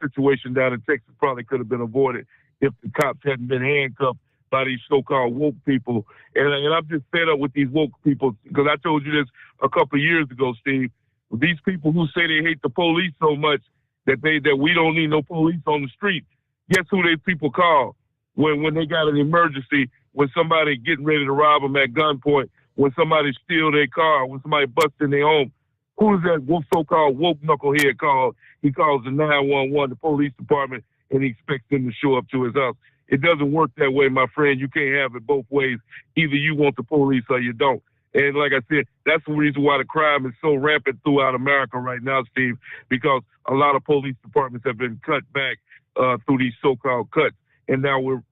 situation down in Texas probably could have been avoided if the cops hadn't been handcuffed by these so-called woke people. And I'm just fed up with these woke people, because I told you this a couple of years ago, Steve. These people who say they hate the police so much that we don't need no police on the street. Guess who these people call when they got an emergency, when somebody getting ready to rob them at gunpoint, when somebody steal their car, when somebody busts in their home? Who is that so-called woke knucklehead called? He calls the 911, the police department, and he expects them to show up to his house. It doesn't work that way, my friend. You can't have it both ways. Either you want the police or you don't. And like I said, that's the reason why the crime is so rampant throughout America right now, Steve, because a lot of police departments have been cut back through these so-called cuts. And now we're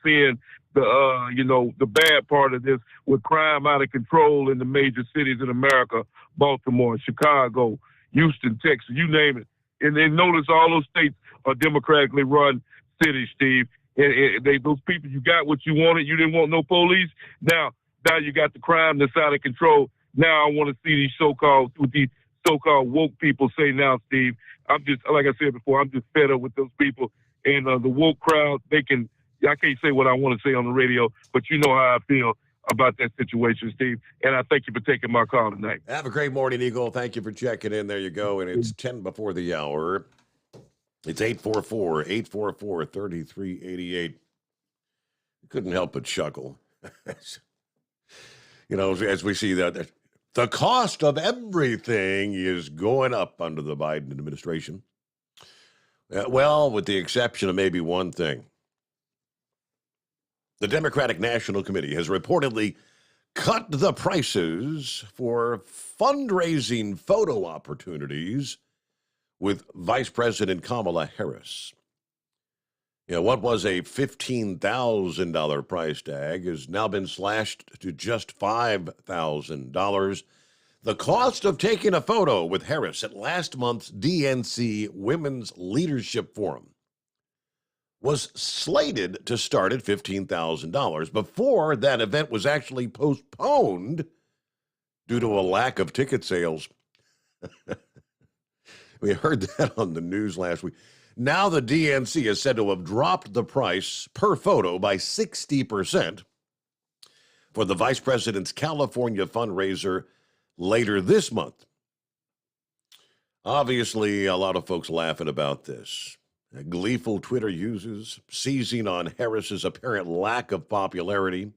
seeing the bad part of this, with crime out of control in the major cities in America, Baltimore, Chicago, Houston, Texas, you name it. And then notice all those states are democratically run cities, Steve. And those people, you got what you wanted. You didn't want no police. Now you got the crime that's out of control. Now I want to see these so-called woke people say now, Steve. I'm just, like I said before, I'm just fed up with those people. And the woke crowd, I can't say what I want to say on the radio, but you know how I feel about that situation, Steve. And I thank you for taking my call tonight. Have a great morning, Eagle. Thank you for checking in. There you go. And it's 10 before the hour. It's 844-844-3388. Couldn't help but chuckle. As we see that the cost of everything is going up under the Biden administration. Well, with the exception of maybe one thing. The Democratic National Committee has reportedly cut the prices for fundraising photo opportunities with Vice President Kamala Harris. What was a $15,000 price tag has now been slashed to just $5,000. The cost of taking a photo with Harris at last month's DNC Women's Leadership Forum was slated to start at $15,000 before that event was actually postponed due to a lack of ticket sales. We heard that on the news last week. Now the DNC is said to have dropped the price per photo by 60% for the vice president's California fundraiser later this month. Obviously, a lot of folks laughing about this. Gleeful Twitter users seizing on Harris's apparent lack of popularity,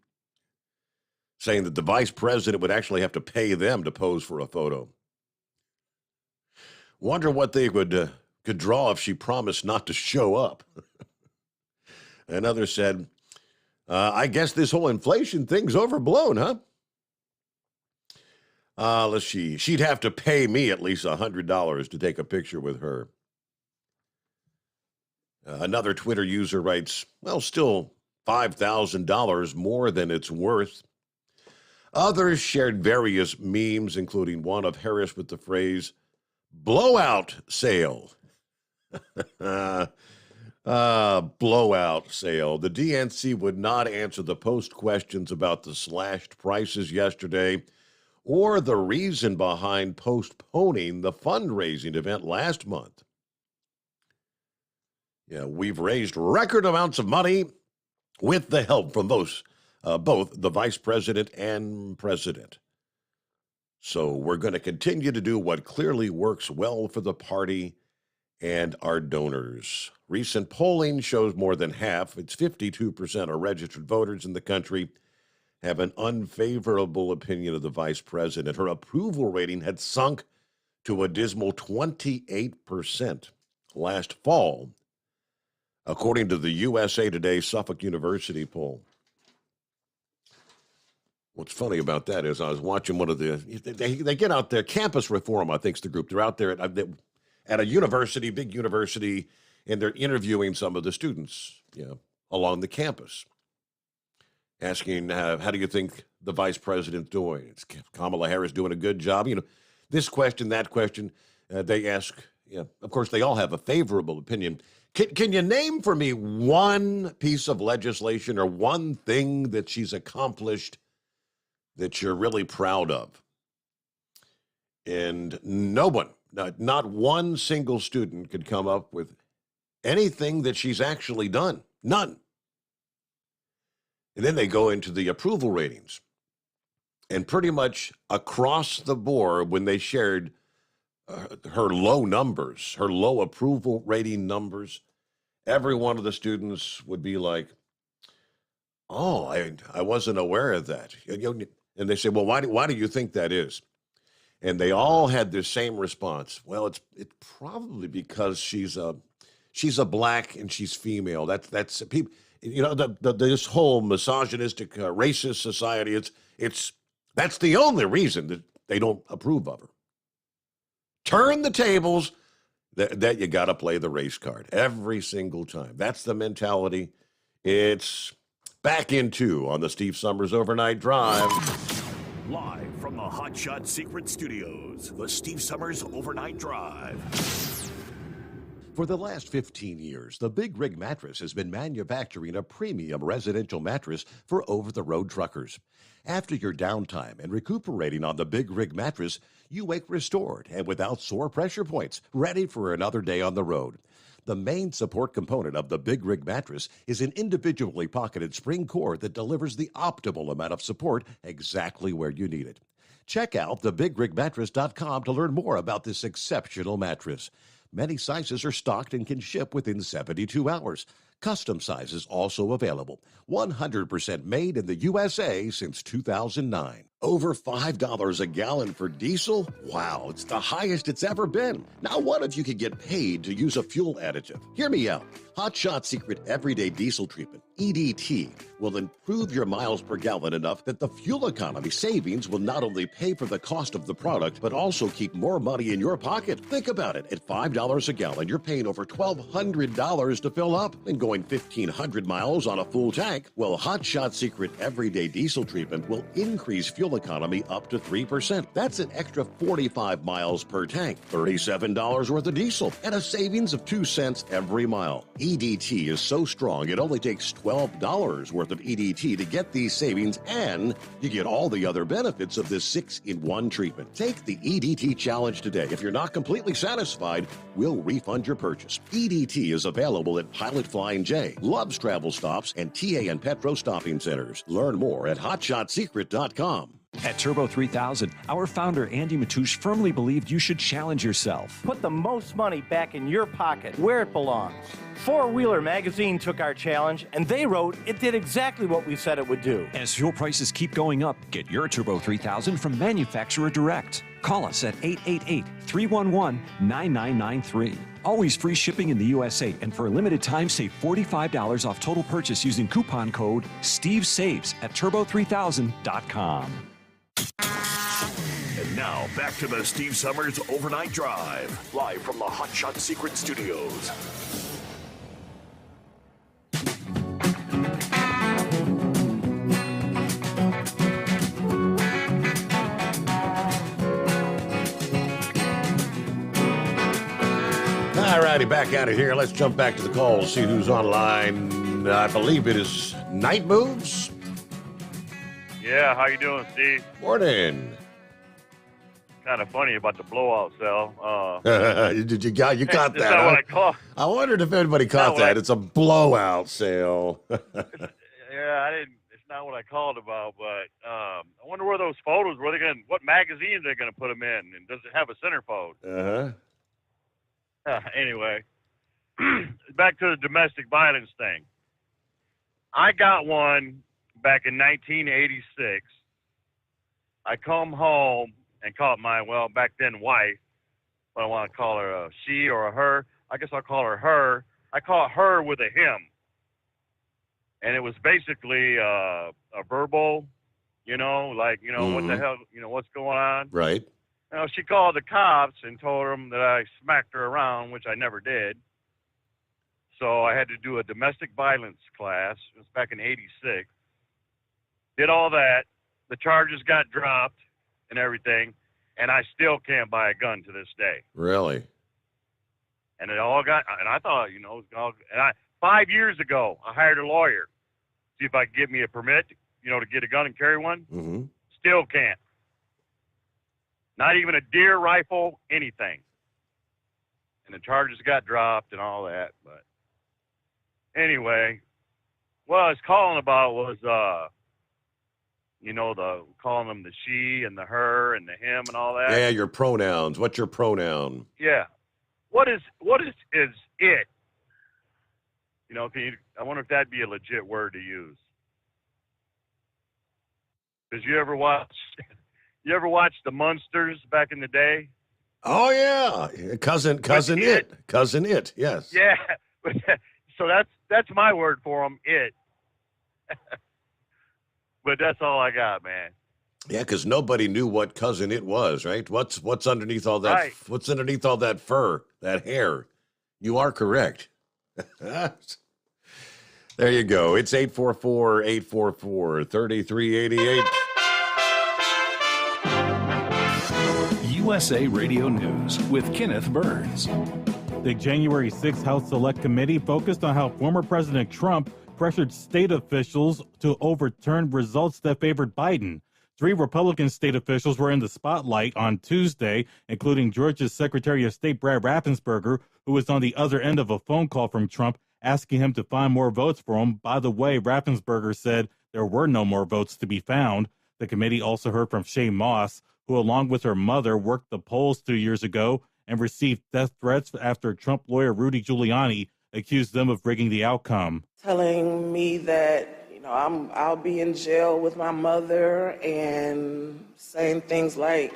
saying that the vice president would actually have to pay them to pose for a photo. Wonder what they could draw if she promised not to show up. Another said, I guess this whole inflation thing's overblown, huh? Let's see. She'd have to pay me at least $100 to take a picture with her. Another Twitter user writes, well, still $5,000 more than it's worth. Others shared various memes, including one of Harris with the phrase, blowout sale. Blowout sale. The DNC would not answer the Post questions about the slashed prices yesterday or the reason behind postponing the fundraising event last month. Yeah, we've raised record amounts of money with the help from both the vice president and president. So we're going to continue to do what clearly works well for the party and our donors. Recent polling shows more than half, it's 52% of registered voters in the country, have an unfavorable opinion of the vice president. Her approval rating had sunk to a dismal 28% last fall, according to the USA Today Suffolk University poll. What's funny about that is I was watching one of they get out there, Campus Reform, I think is the group. They're out there at a university, big university, and they're interviewing some of the students, along the campus, asking, how do you think the vice president's doing? Is Kamala Harris doing a good job? This question, that question. They ask, of course, they all have a favorable opinion. Can you name for me one piece of legislation or one thing that she's accomplished that you're really proud of? And no one, not one single student could come up with anything that she's actually done. None. And then they go into the approval ratings. And pretty much across the board, when they shared her low numbers, her low approval rating numbers, every one of the students would be like, oh, I wasn't aware of that. And they say, well, why do you think that is? And they all had the same response. Well, it's probably because she's a black and she's female. That's people. This whole misogynistic, racist society. That's the only reason that they don't approve of her. Turn the tables. That you got to play the race card every single time. That's the mentality. It's back into on the Steve Summers Overnight Drive. Live from the Hot Shot Secret Studios, the Steve Summers Overnight Drive. For the last 15 years, the Big Rig Mattress has been manufacturing a premium residential mattress for over-the-road truckers. After your downtime and recuperating on the Big Rig Mattress, you wake restored and without sore pressure points, ready for another day on the road. The main support component of the Big Rig Mattress is an individually pocketed spring core that delivers the optimal amount of support exactly where you need it. Check out thebigrigmattress.com to learn more about this exceptional mattress. Many sizes are stocked and can ship within 72 hours. Custom sizes also available. 100% made in the USA since 2009. Over $5 a gallon for diesel? Wow, it's the highest it's ever been. Now what if you could get paid to use a fuel additive? Hear me out. Hot Shot Secret Everyday Diesel Treatment, EDT, will improve your miles per gallon enough that the fuel economy savings will not only pay for the cost of the product, but also keep more money in your pocket. Think about it. At $5 a gallon, you're paying over $1,200 to fill up and going 1,500 miles on a full tank. Well, Hot Shot Secret Everyday Diesel Treatment will increase fuel fuel economy up to 3%. That's an extra 45 miles per tank, $37 worth of diesel, and a savings of 2 cents every mile. EDT is so strong, it only takes $12 worth of EDT to get these savings, and you get all the other benefits of this 6-in-1 treatment. Take the EDT challenge today. If you're not completely satisfied, we'll refund your purchase. EDT is available at Pilot Flying J, Love's Travel Stops, and TA and Petro Stopping Centers. Learn more at hotshotsecret.com. At Turbo 3000, our founder Andy Matouche firmly believed you should challenge yourself. Put the most money back in your pocket, where it belongs. Four Wheeler magazine took our challenge, and they wrote it did exactly what we said it would do. As fuel prices keep going up, get your Turbo 3000 from manufacturer direct. Call us at 888-311-9993. Always free shipping in the USA, and for a limited time, save $45 off total purchase using coupon code STEVESAVES at turbo3000.com. And now, back to the Steve Summers Overnight Drive, live from the Hot Shot Secret Studios. All righty, back out of here. Let's jump back to the calls, see who's online. I believe it is Night Moves. Yeah, how you doing, Steve? Morning. Kind of funny about the blowout sale. You got that's that? not what I call. I wondered if anybody caught that. It's a blowout sale. Yeah, I didn't. It's not what I called about, but I wonder where those photos. Where they going? What magazine they're going to put them in? And does it have a centerfold? Anyway, back to the domestic violence thing. I got one back in 1986. I come home and caught my, well, back then wife, but I want to call her a she or a her. I guess I'll call her her. I caught her with a him. And it was basically a verbal, like, what the hell, what's going on? Right. She called the cops and told them that I smacked her around, which I never did. So I had to do a domestic violence class. It was back in 86. Did all that. The charges got dropped and everything, and I still can't buy a gun to this day. Really? And it all got, and I thought, 5 years ago, I hired a lawyer, see if I could get me a permit, to get a gun and carry one. Mm-hmm. Still can't. Not even a deer rifle, anything. And the charges got dropped and all that. But anyway, what I was calling about was, calling them the she and the her and the him and all that. Yeah, your pronouns. What's your pronoun? Yeah. What is it? I wonder if that'd be a legit word to use. Because you ever watch the Munsters back in the day? Oh yeah, cousin it. Yes. Yeah. So that's my word for them. It. But that's all I got, man. Yeah, because nobody knew what cousin it was, right? What's underneath all that? Right. What's underneath all that fur, that hair? You are correct. There you go. It's 844-844-3388. USA Radio News with Kenneth Burns. The January 6th House Select Committee focused on how former President Trump pressured state officials to overturn results that favored Biden. 3 Republican state officials were in the spotlight on Tuesday, including Georgia's Secretary of State Brad Raffensperger, who was on the other end of a phone call from Trump asking him to find more votes for him. By the way, Raffensperger said there were no more votes to be found. The committee also heard from Shay Moss, who along with her mother worked the polls 2 years ago and received death threats after Trump lawyer Rudy Giuliani accused them of rigging the outcome. Telling me that, I'll be in jail with my mother and saying things like,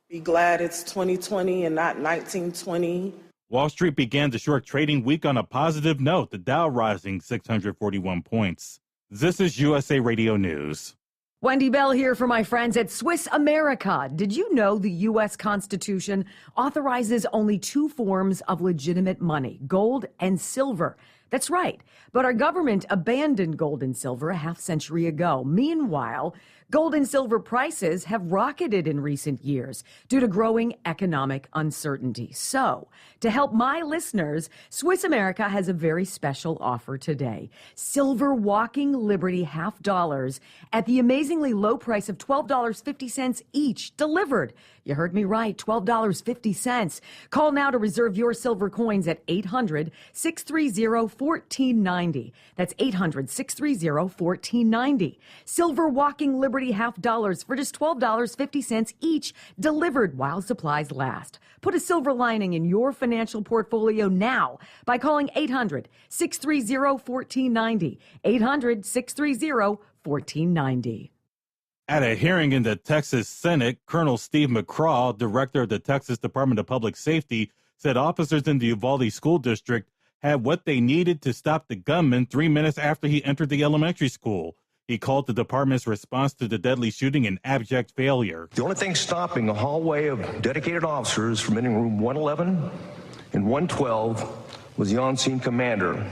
be glad it's 2020 and not 1920. Wall Street began the short trading week on a positive note, the Dow rising 641 points. This is USA Radio News. Wendy Bell here for my friends at Swiss America. Did you know the U.S. Constitution authorizes only 2 forms of legitimate money, gold and silver? That's right. But our government abandoned gold and silver a half-century ago. Meanwhile, gold and silver prices have rocketed in recent years due to growing economic uncertainty. So, to help my listeners, Swiss America has a very special offer today. Silver Walking Liberty $half at the amazingly low price of $12.50 each, delivered. You heard me right, $12.50. Call now to reserve your silver coins at 800-630-1490. That's 800-630-1490. Silver Walking Liberty $half for just $12.50 each, delivered while supplies last. Put a silver lining in your financial portfolio now by calling 800-630-1490. 800-630-1490. At a hearing in the Texas Senate, Colonel Steve McCraw, director of the Texas Department of Public Safety, said officers in the Uvalde School District had what they needed to stop the gunman 3 minutes after he entered the elementary school. He called the department's response to the deadly shooting an abject failure. The only thing stopping a hallway of dedicated officers from entering room 111 and 112 was the on-scene commander,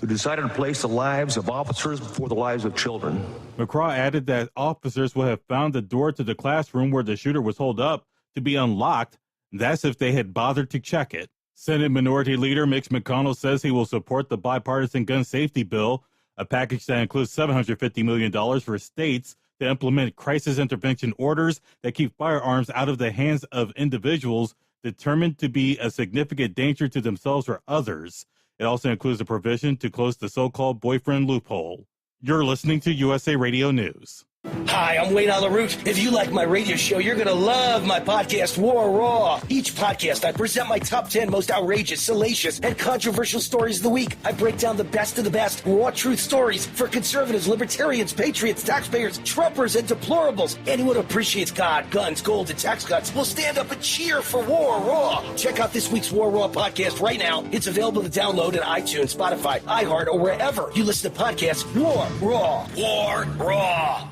who decided to place the lives of officers before the lives of children. McCraw added that officers would have found the door to the classroom where the shooter was holed up to be unlocked. That's if they had bothered to check it. Senate Minority Leader Mitch McConnell says he will support the bipartisan gun safety bill, a package that includes $750 million for states to implement crisis intervention orders that keep firearms out of the hands of individuals determined to be a significant danger to themselves or others. It also includes a provision to close the so-called boyfriend loophole. You're listening to USA Radio News. Hi, I'm Wayne Alaroot. If you like my radio show, you're going to love my podcast, War Raw. Each podcast, I present my top 10 most outrageous, salacious, and controversial stories of the week. I break down the best of the best raw truth stories for conservatives, libertarians, patriots, taxpayers, Trumpers, and deplorables. Anyone who appreciates God, guns, gold, and tax cuts will stand up and cheer for War Raw. Check out this week's War Raw podcast right now. It's available to download at iTunes, Spotify, iHeart, or wherever you listen to podcasts. War Raw. War Raw.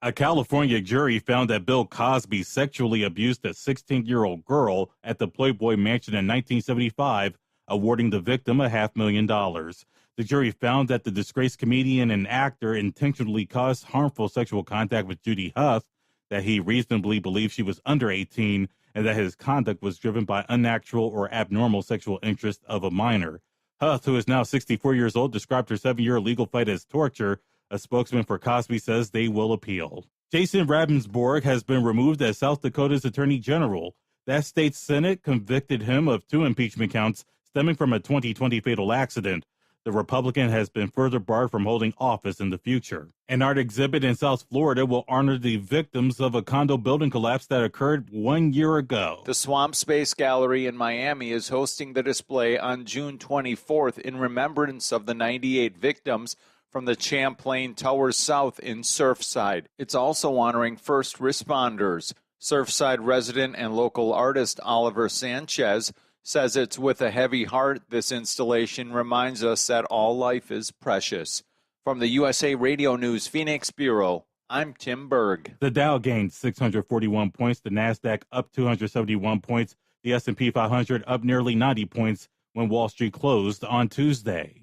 A California jury found that Bill Cosby sexually abused a 16-year-old girl at the Playboy Mansion in 1975, awarding the victim $500,000. The jury found that the disgraced comedian and actor intentionally caused harmful sexual contact with Judy Huth, that he reasonably believed she was under 18, and that his conduct was driven by unnatural or abnormal sexual interest of a minor. Huth, who is now 64 years old, described her 7-year legal fight as torture. A spokesman for Cosby says they will appeal. Jason Ravensborg has been removed as South Dakota's Attorney General. That state's Senate convicted him of 2 impeachment counts stemming from a 2020 fatal accident. The Republican has been further barred from holding office in the future. An art exhibit in South Florida will honor the victims of a condo building collapse that occurred 1 year ago. The Swamp Space Gallery in Miami is hosting the display on June 24th in remembrance of the 98 victims from the Champlain Towers South in Surfside. It's also honoring first responders. Surfside resident and local artist Oliver Sanchez says it's with a heavy heart this installation reminds us that all life is precious. From the USA Radio News Phoenix Bureau, I'm Tim Berg. The Dow gained 641 points, the NASDAQ up 271 points, the S&P 500 up nearly 90 points when Wall Street closed on Tuesday.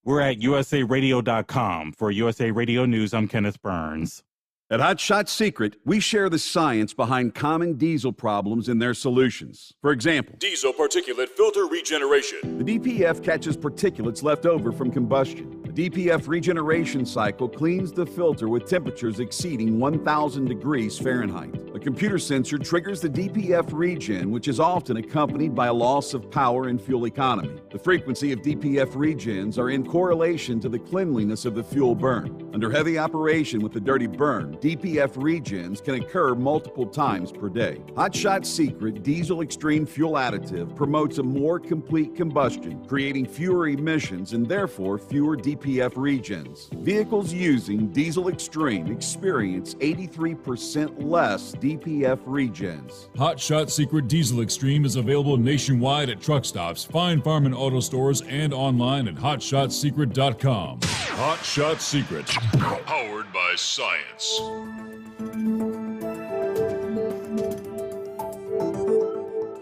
We're at usaradio.com. For USA Radio News, I'm Kenneth Burns. At Hot Shot Secret, we share the science behind common diesel problems and their solutions. For example, diesel particulate filter regeneration. The DPF catches particulates left over from combustion. The DPF regeneration cycle cleans the filter with temperatures exceeding 1,000 degrees Fahrenheit. A computer sensor triggers the DPF regen, which is often accompanied by a loss of power and fuel economy. The frequency of DPF regens are in correlation to the cleanliness of the fuel burn. Under heavy operation with the dirty burn, DPF regens can occur multiple times per day. Hot Shot Secret Diesel Extreme Fuel Additive promotes a more complete combustion, creating fewer emissions and therefore fewer DPF regens. Vehicles using Diesel Extreme experience 83% less DPF regens. Hot Shot Secret Diesel Extreme is available nationwide at truck stops, fine farm and auto stores, and online at hotshotsecret.com. Hot Shot Secret, powered by science.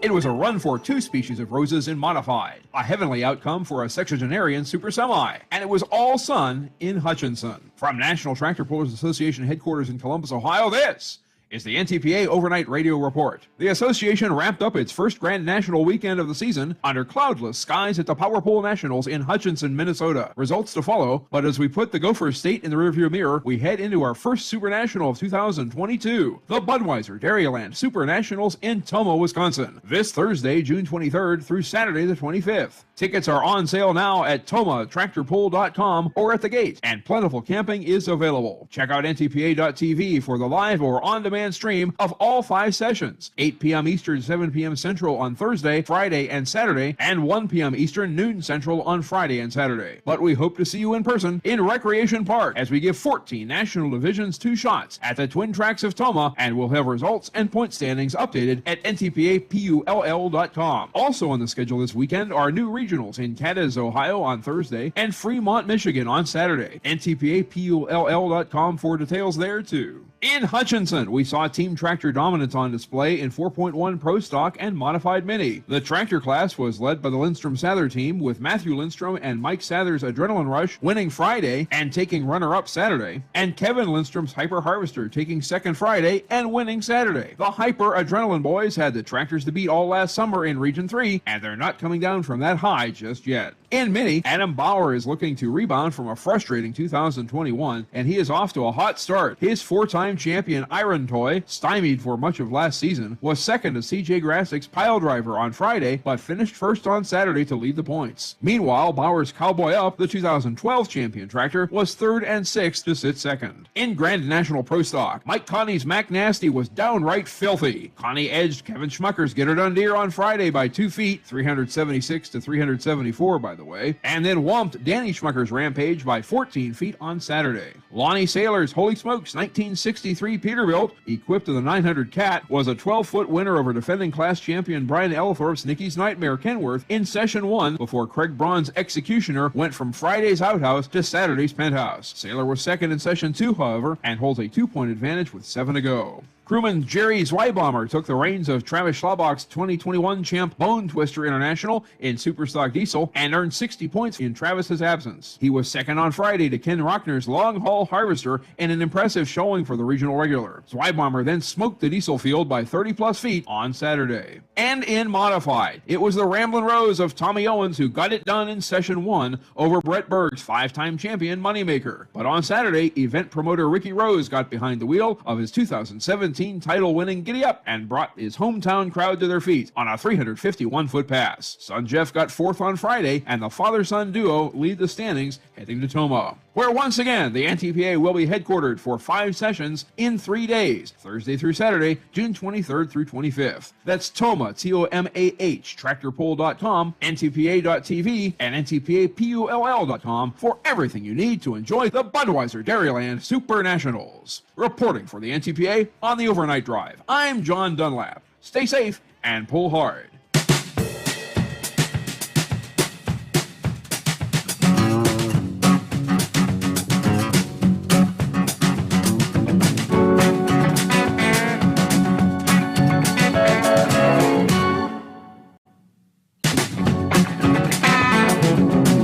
It was a run for 2 species of roses in modified, a heavenly outcome for a sexagenarian super semi, and it was all sun in Hutchinson. From National Tractor Pullers Association headquarters in Columbus, Ohio, this is the NTPA Overnight Radio Report. The association wrapped up its first grand national weekend of the season under cloudless skies at the Power Pole Nationals in Hutchinson, Minnesota. Results to follow, but as we put the Gophers State in the rearview mirror, we head into our first Super National of 2022, the Budweiser Dairyland Super Nationals in Tomah, Wisconsin, this Thursday, June 23rd through Saturday the 25th. Tickets are on sale now at tomahtractorpull.com or at the gate, and plentiful camping is available. Check out ntpa.tv for the live or on-demand stream of all 5 sessions, 8 p.m. Eastern, 7 p.m. Central on Thursday, Friday, and Saturday, and 1 p.m. Eastern, noon Central on Friday and Saturday. But we hope to see you in person in Recreation Park as we give 14 National Divisions 2 shots at the Twin Tracks of Tomah, and we'll have results and point standings updated at ntpapull.com. Also on the schedule this weekend are new regionals in Cadiz, Ohio on Thursday, and Fremont, Michigan on Saturday. ntpapull.com for details there too. In Hutchinson, we saw Team Tractor dominance on display in 4.1 Pro Stock and Modified Mini. The tractor class was led by the Lindstrom-Sather team, with Matthew Lindstrom and Mike Sather's Adrenaline Rush winning Friday and taking runner-up Saturday, and Kevin Lindstrom's Hyper Harvester taking second Friday and winning Saturday. The Hyper Adrenaline boys had the tractors to beat all last summer in Region 3, and they're not coming down from that high just yet. In Mini, Adam Bauer is looking to rebound from a frustrating 2021, and he is off to a hot start. His 4-time champion Iron Toy, stymied for much of last season, was second to CJ Grassick's Pile Driver on Friday, but finished first on Saturday to lead the points. Meanwhile, Bauer's Cowboy Up, the 2012 champion tractor, was third and sixth to sit second. In Grand National Pro Stock, Mike Connie's Mac Nasty was downright filthy. Connie edged Kevin Schmucker's Get Her Done Deer on Friday by 2 feet, 376 to 374 by the way, and then whumped Danny Schmucker's Rampage by 14 feet on Saturday. Lonnie Saylor's Holy Smokes 1963 Peterbilt, equipped to the 900 Cat, was a 12-foot winner over defending class champion Brian Ellithorpe's Nicky's Nightmare Kenworth in Session 1 before Craig Braun's Executioner went from Friday's Outhouse to Saturday's Penthouse. Saylor was second in Session 2, however, and holds a 2-point advantage with 7 to go. Crewman Jerry Zweibomber took the reins of Travis Schlabach's 2021 champ Bone Twister International in Superstock Diesel and earned 60 points in Travis's absence. He was second on Friday to Ken Rockner's Long Haul Harvester in an impressive showing for the regional regular. Zweibomber then smoked the diesel field by 30-plus feet on Saturday. And in Modified, it was the Ramblin' Rose of Tommy Owens who got it done in Session 1 over Brett Berg's 5-time champion Moneymaker. But on Saturday, event promoter Ricky Rose got behind the wheel of his 2017 title-winning Giddy Up and brought his hometown crowd to their feet on a 351-foot pass. Son Jeff got fourth on Friday, and the father-son duo lead the standings heading to Tomah, where once again the NTPA will be headquartered for 5 sessions in 3 days, Thursday through Saturday, June 23rd through 25th. That's Tomah, T-O-M-A-H, tractorpull.com, ntpa.tv, and ntpapull.com for everything you need to enjoy the Budweiser Dairyland Super Nationals. Reporting for the NTPA on the Overnight Drive, I'm John Dunlap. Stay safe and pull hard.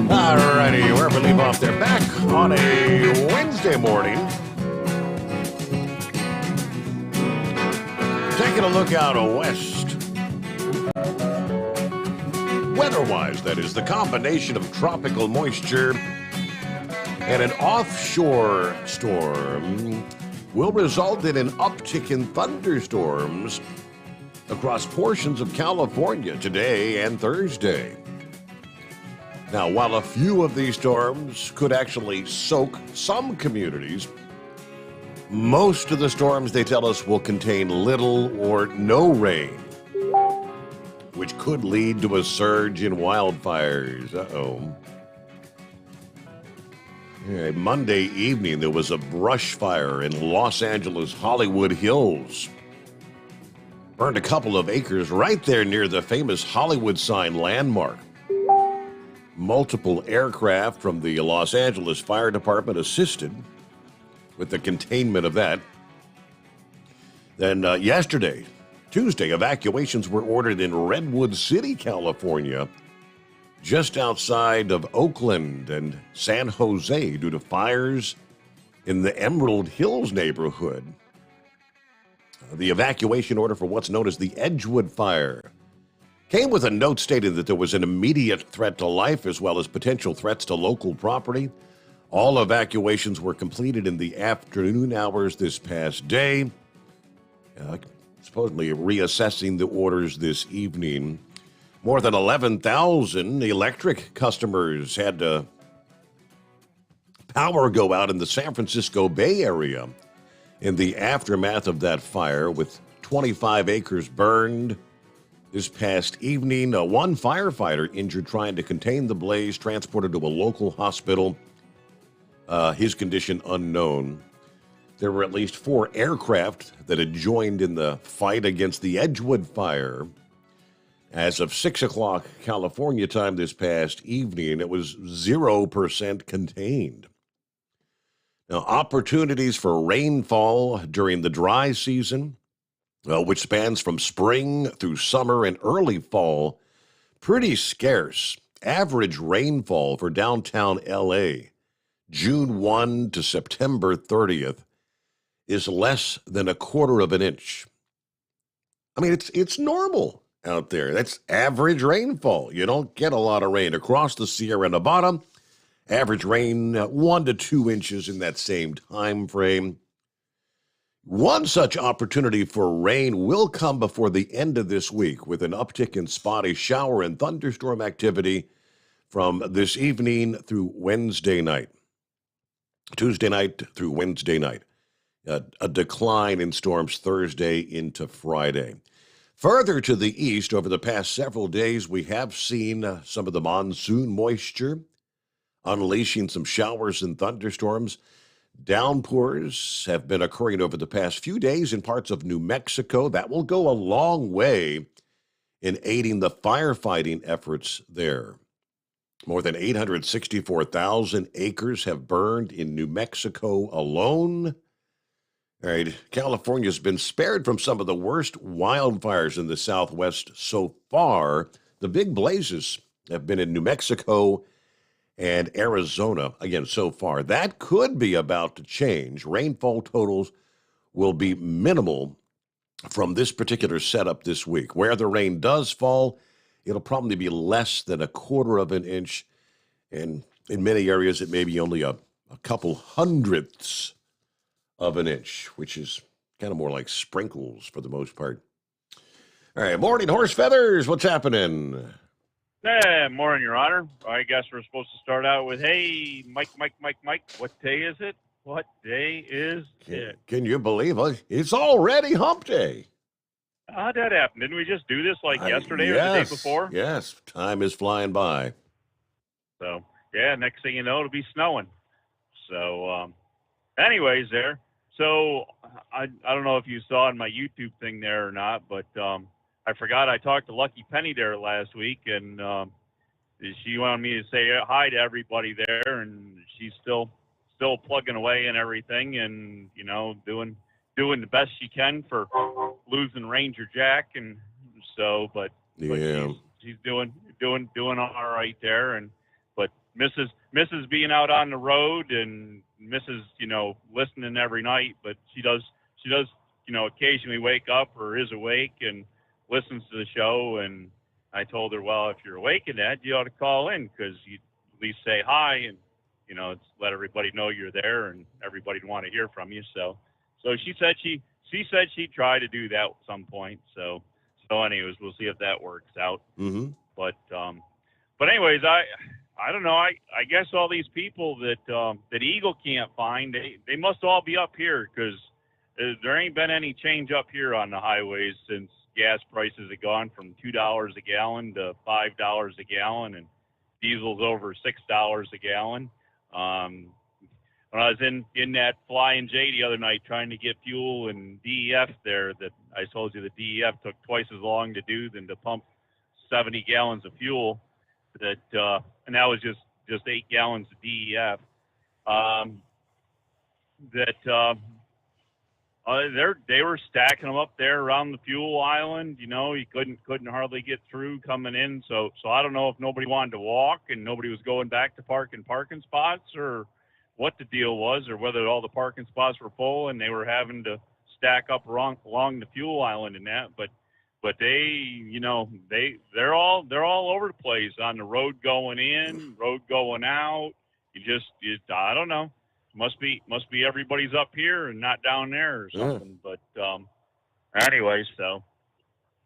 Alrighty, wherever we leave off, they're back on a Wednesday morning. Taking a look out west. Weather-wise, that is, the combination of tropical moisture and an offshore storm will result in an uptick in thunderstorms across portions of California today and Thursday. Now, while a few of these storms could actually soak some communities, most of the storms, they tell us, will contain little or no rain, which could lead to a surge in wildfires. Monday evening, there was a brush fire in Los Angeles' Hollywood Hills. Burned a couple of acres right there near the famous Hollywood sign landmark. Multiple aircraft from the Los Angeles Fire Department assisted with the containment of that. Then yesterday, Tuesday, evacuations were ordered in Redwood City, California, just outside of Oakland and San Jose due to fires in the Emerald Hills neighborhood. The evacuation order for what's known as the Edgewood Fire came with a note stating that there was an immediate threat to life as well as potential threats to local property. All evacuations were completed in the afternoon hours this past day, supposedly reassessing the orders this evening. More than 11,000 electric customers had power go out in the San Francisco Bay Area in the aftermath of that fire, with 25 acres burned this past evening. One firefighter injured trying to contain the blaze, transported to a local hospital. His condition unknown. There were at least 4 aircraft that had joined in the fight against the Edgewood Fire. As of 6 o'clock California time this past evening, it was 0% contained. Now, opportunities for rainfall during the dry season, which spans from spring through summer and early fall, pretty scarce. Average rainfall for downtown L.A., June 1 to September 30th, is less than a quarter of an inch. I mean, it's normal out there. That's average rainfall. You don't get a lot of rain. Across the Sierra Nevada, average rain 1 to 2 inches in that same time frame. One such opportunity for rain will come before the end of this week, with an uptick in spotty shower and thunderstorm activity from this evening through Wednesday night. Tuesday night through Wednesday night. A decline in storms Thursday into Friday. Further to the east, over the past several days, we have seen some of the monsoon moisture unleashing some showers and thunderstorms. Downpours have been occurring over the past few days in parts of New Mexico. That will go a long way in aiding the firefighting efforts there. More than 864,000 acres have burned in New Mexico alone. All right, California's been spared from some of the worst wildfires in the Southwest so far. The big blazes have been in New Mexico and Arizona, again, so far. That could be about to change. Rainfall totals will be minimal from this particular setup this week. Where the rain does fall, it'll probably be less than a quarter of an inch. And in many areas, it may be only a couple hundredths of an inch, which is kind of more like sprinkles for the most part. All right, morning, Horse Feathers. What's happening? Hey, morning, Your Honor. I guess we're supposed to start out with, hey, Mike. What day is it? What day is it? Can you believe it? It's already hump day. How'd that happen? Didn't we just do this like yesterday or the day before? Yes, time is flying by. So, yeah, next thing you know, it'll be snowing. So, anyways, there. So, I don't know if you saw in my YouTube thing there or not, but I forgot I talked to Lucky Penny there last week, and she wanted me to say hi to everybody there, and she's still plugging away and everything, and you know, doing the best she can for losing Ranger Jack, and so, but she's doing all right there, and but Mrs. being out on the road and Mrs. listening every night, but she does occasionally wake up or is awake and listens to the show, and I told her, well, if you're awake in that, you ought to call in, because you at least say hi and it's let everybody know you're there, and everybody'd want to hear from you. So she said she'd try to do that at some point. So anyways, we'll see if that works out. Mm-hmm. But anyways, I don't know. I guess all these people that Eagle can't find, they must all be up here, because there ain't been any change up here on the highways since gas prices have gone from $2 a gallon to $5 a gallon, and diesel's over $6 a gallon. When I was in that Flying J the other night trying to get fuel and DEF there, that I told you the DEF took twice as long to do than to pump 70 gallons of fuel. And that was just 8 gallons of DEF. They were stacking them up there around the fuel island. You know, you couldn't hardly get through coming in. So I don't know if nobody wanted to walk and nobody was going back to parking spots, or what the deal was, or whether all the parking spots were full and they were having to stack up along the fuel island and that. But they, you know, they're all over the place on the road going in, road going out. I don't know. Must be everybody's up here and not down there or something. But anyway, so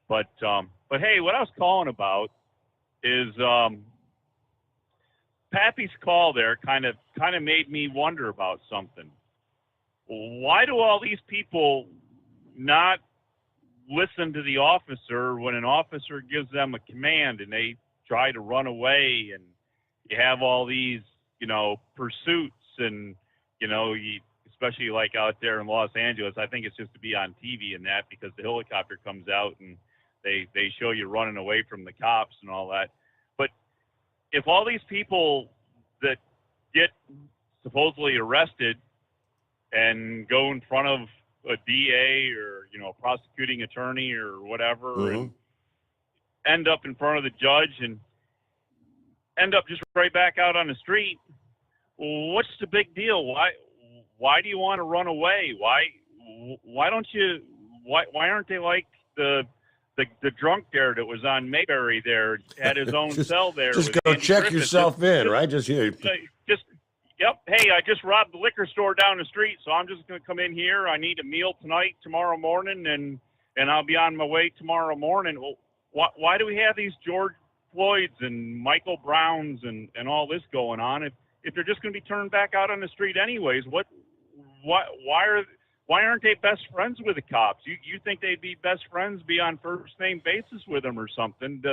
but hey, what I was calling about is Pappy's call there kind of made me wonder about something. Why do all these people not listen to the officer when an officer gives them a command and they try to run away, and you have all these, you know, pursuits, and you know, especially like out there in Los Angeles, I think it's just to be on TV and that, because the helicopter comes out and they show you running away from the cops and all that. But if all these people that get supposedly arrested and go in front of a DA or, you know, a prosecuting attorney or whatever, and end up in front of the judge and end up just right back out on the street, what's the big deal? Why do you want to run away? Why don't you? Why aren't they like the drunk there that was on Mayberry there, had his own cell there? Just with go Andy check Griffith. yourself in, right? Just here. Yep. Hey, I just robbed the liquor store down the street, so I'm just going to come in here. I need a meal tomorrow morning, and I'll be on my way tomorrow morning. Well, why do we have these George Floyds and Michael Browns and all this going on if they're just going to be turned back out on the street anyways? Why aren't they best friends with the cops? You think they'd be best friends, be on first name basis with them or something?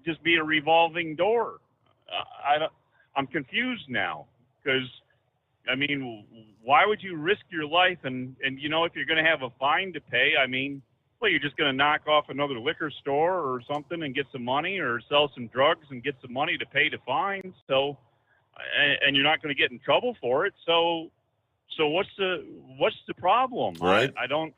Just be a revolving door. I'm confused now, because I mean, why would you risk your life? And you know, if you're going to have a fine to pay, I mean, well, you're just going to knock off another liquor store or something and get some money, or sell some drugs and get some money to pay the fines. So, and you're not going to get in trouble for it. So what's the problem? Right. I don't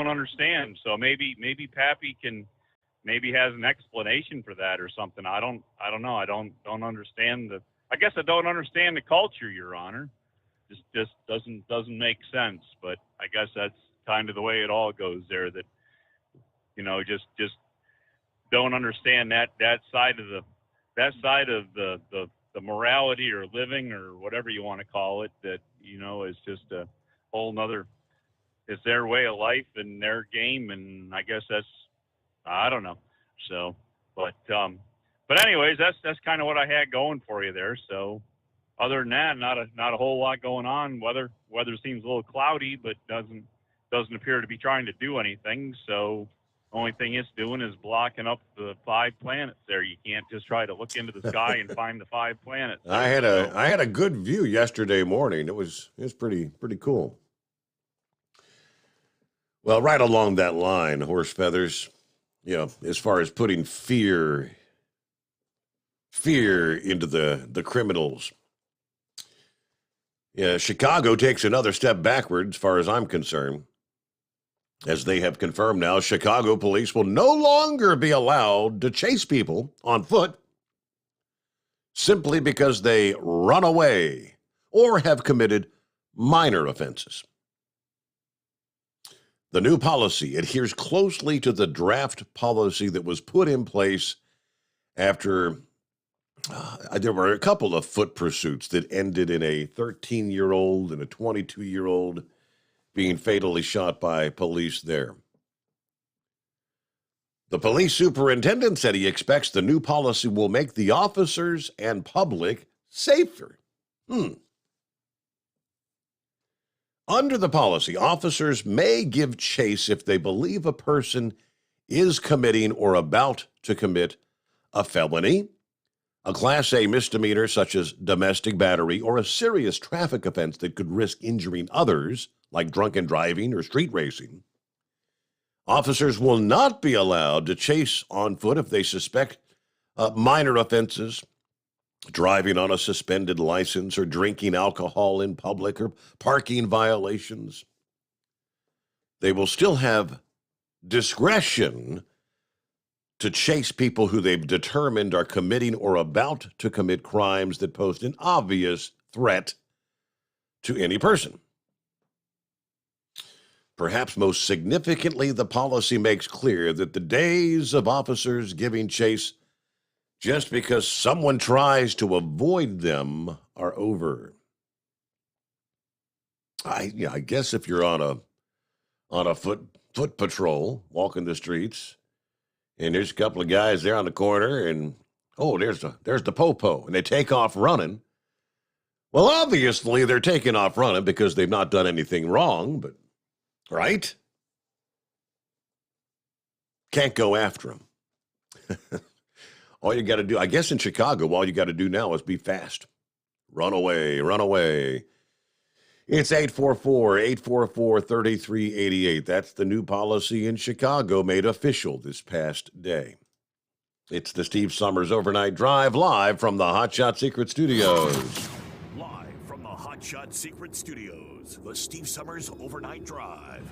understand. So maybe Pappy has an explanation for that or something. I don't know. I don't understand I guess I don't understand the culture, Your Honor. Just doesn't make sense. But I guess that's kind of the way it all goes there. That, you know, just don't understand that side of the morality or living or whatever you want to call it. That, you know, is just a whole nother. It's their way of life and their game, and I guess I don't know. So, but anyways, that's kind of what I had going for you there. So, other than that, not a whole lot going on. Weather seems a little cloudy, but doesn't appear to be trying to do anything. So, only thing it's doing is blocking up the 5 planets there. You can't just try to look into the sky and find the 5 planets. I had a good view yesterday morning. It was pretty cool. Well, right along that line, horse feathers, you know, as far as putting fear into the criminals. Yeah, Chicago takes another step backward as far as I'm concerned. As they have confirmed now, Chicago police will no longer be allowed to chase people on foot simply because they run away or have committed minor offenses. The new policy adheres closely to the draft policy that was put in place after there were a couple of foot pursuits that ended in a 13-year-old and a 22-year-old being fatally shot by police there. The police superintendent said he expects the new policy will make the officers and public safer. Under the policy, officers may give chase if they believe a person is committing or about to commit a felony, a Class A misdemeanor such as domestic battery, or a serious traffic offense that could risk injuring others, like drunken driving or street racing. Officers will not be allowed to chase on foot if they suspect minor offenses, driving on a suspended license or drinking alcohol in public or parking violations. They will still have discretion to chase people who they've determined are committing or about to commit crimes that pose an obvious threat to any person. Perhaps most significantly, the policy makes clear that the days of officers giving chase just because someone tries to avoid them are over. I guess if you're on a foot patrol walking the streets, and there's a couple of guys there on the corner, and there's the popo, and they take off running. Well, obviously they're taking off running because they've not done anything wrong, but right? Can't go after them. All you got to do, I guess in Chicago, all you got to do now is be fast. Run away, run away. It's 844-844-3388. That's the new policy in Chicago made official this past day. It's the Steve Sommers Overnight Drive, live from the Hot Shot Secret Studios. Live from the Hot Shot Secret Studios, the Steve Sommers Overnight Drive.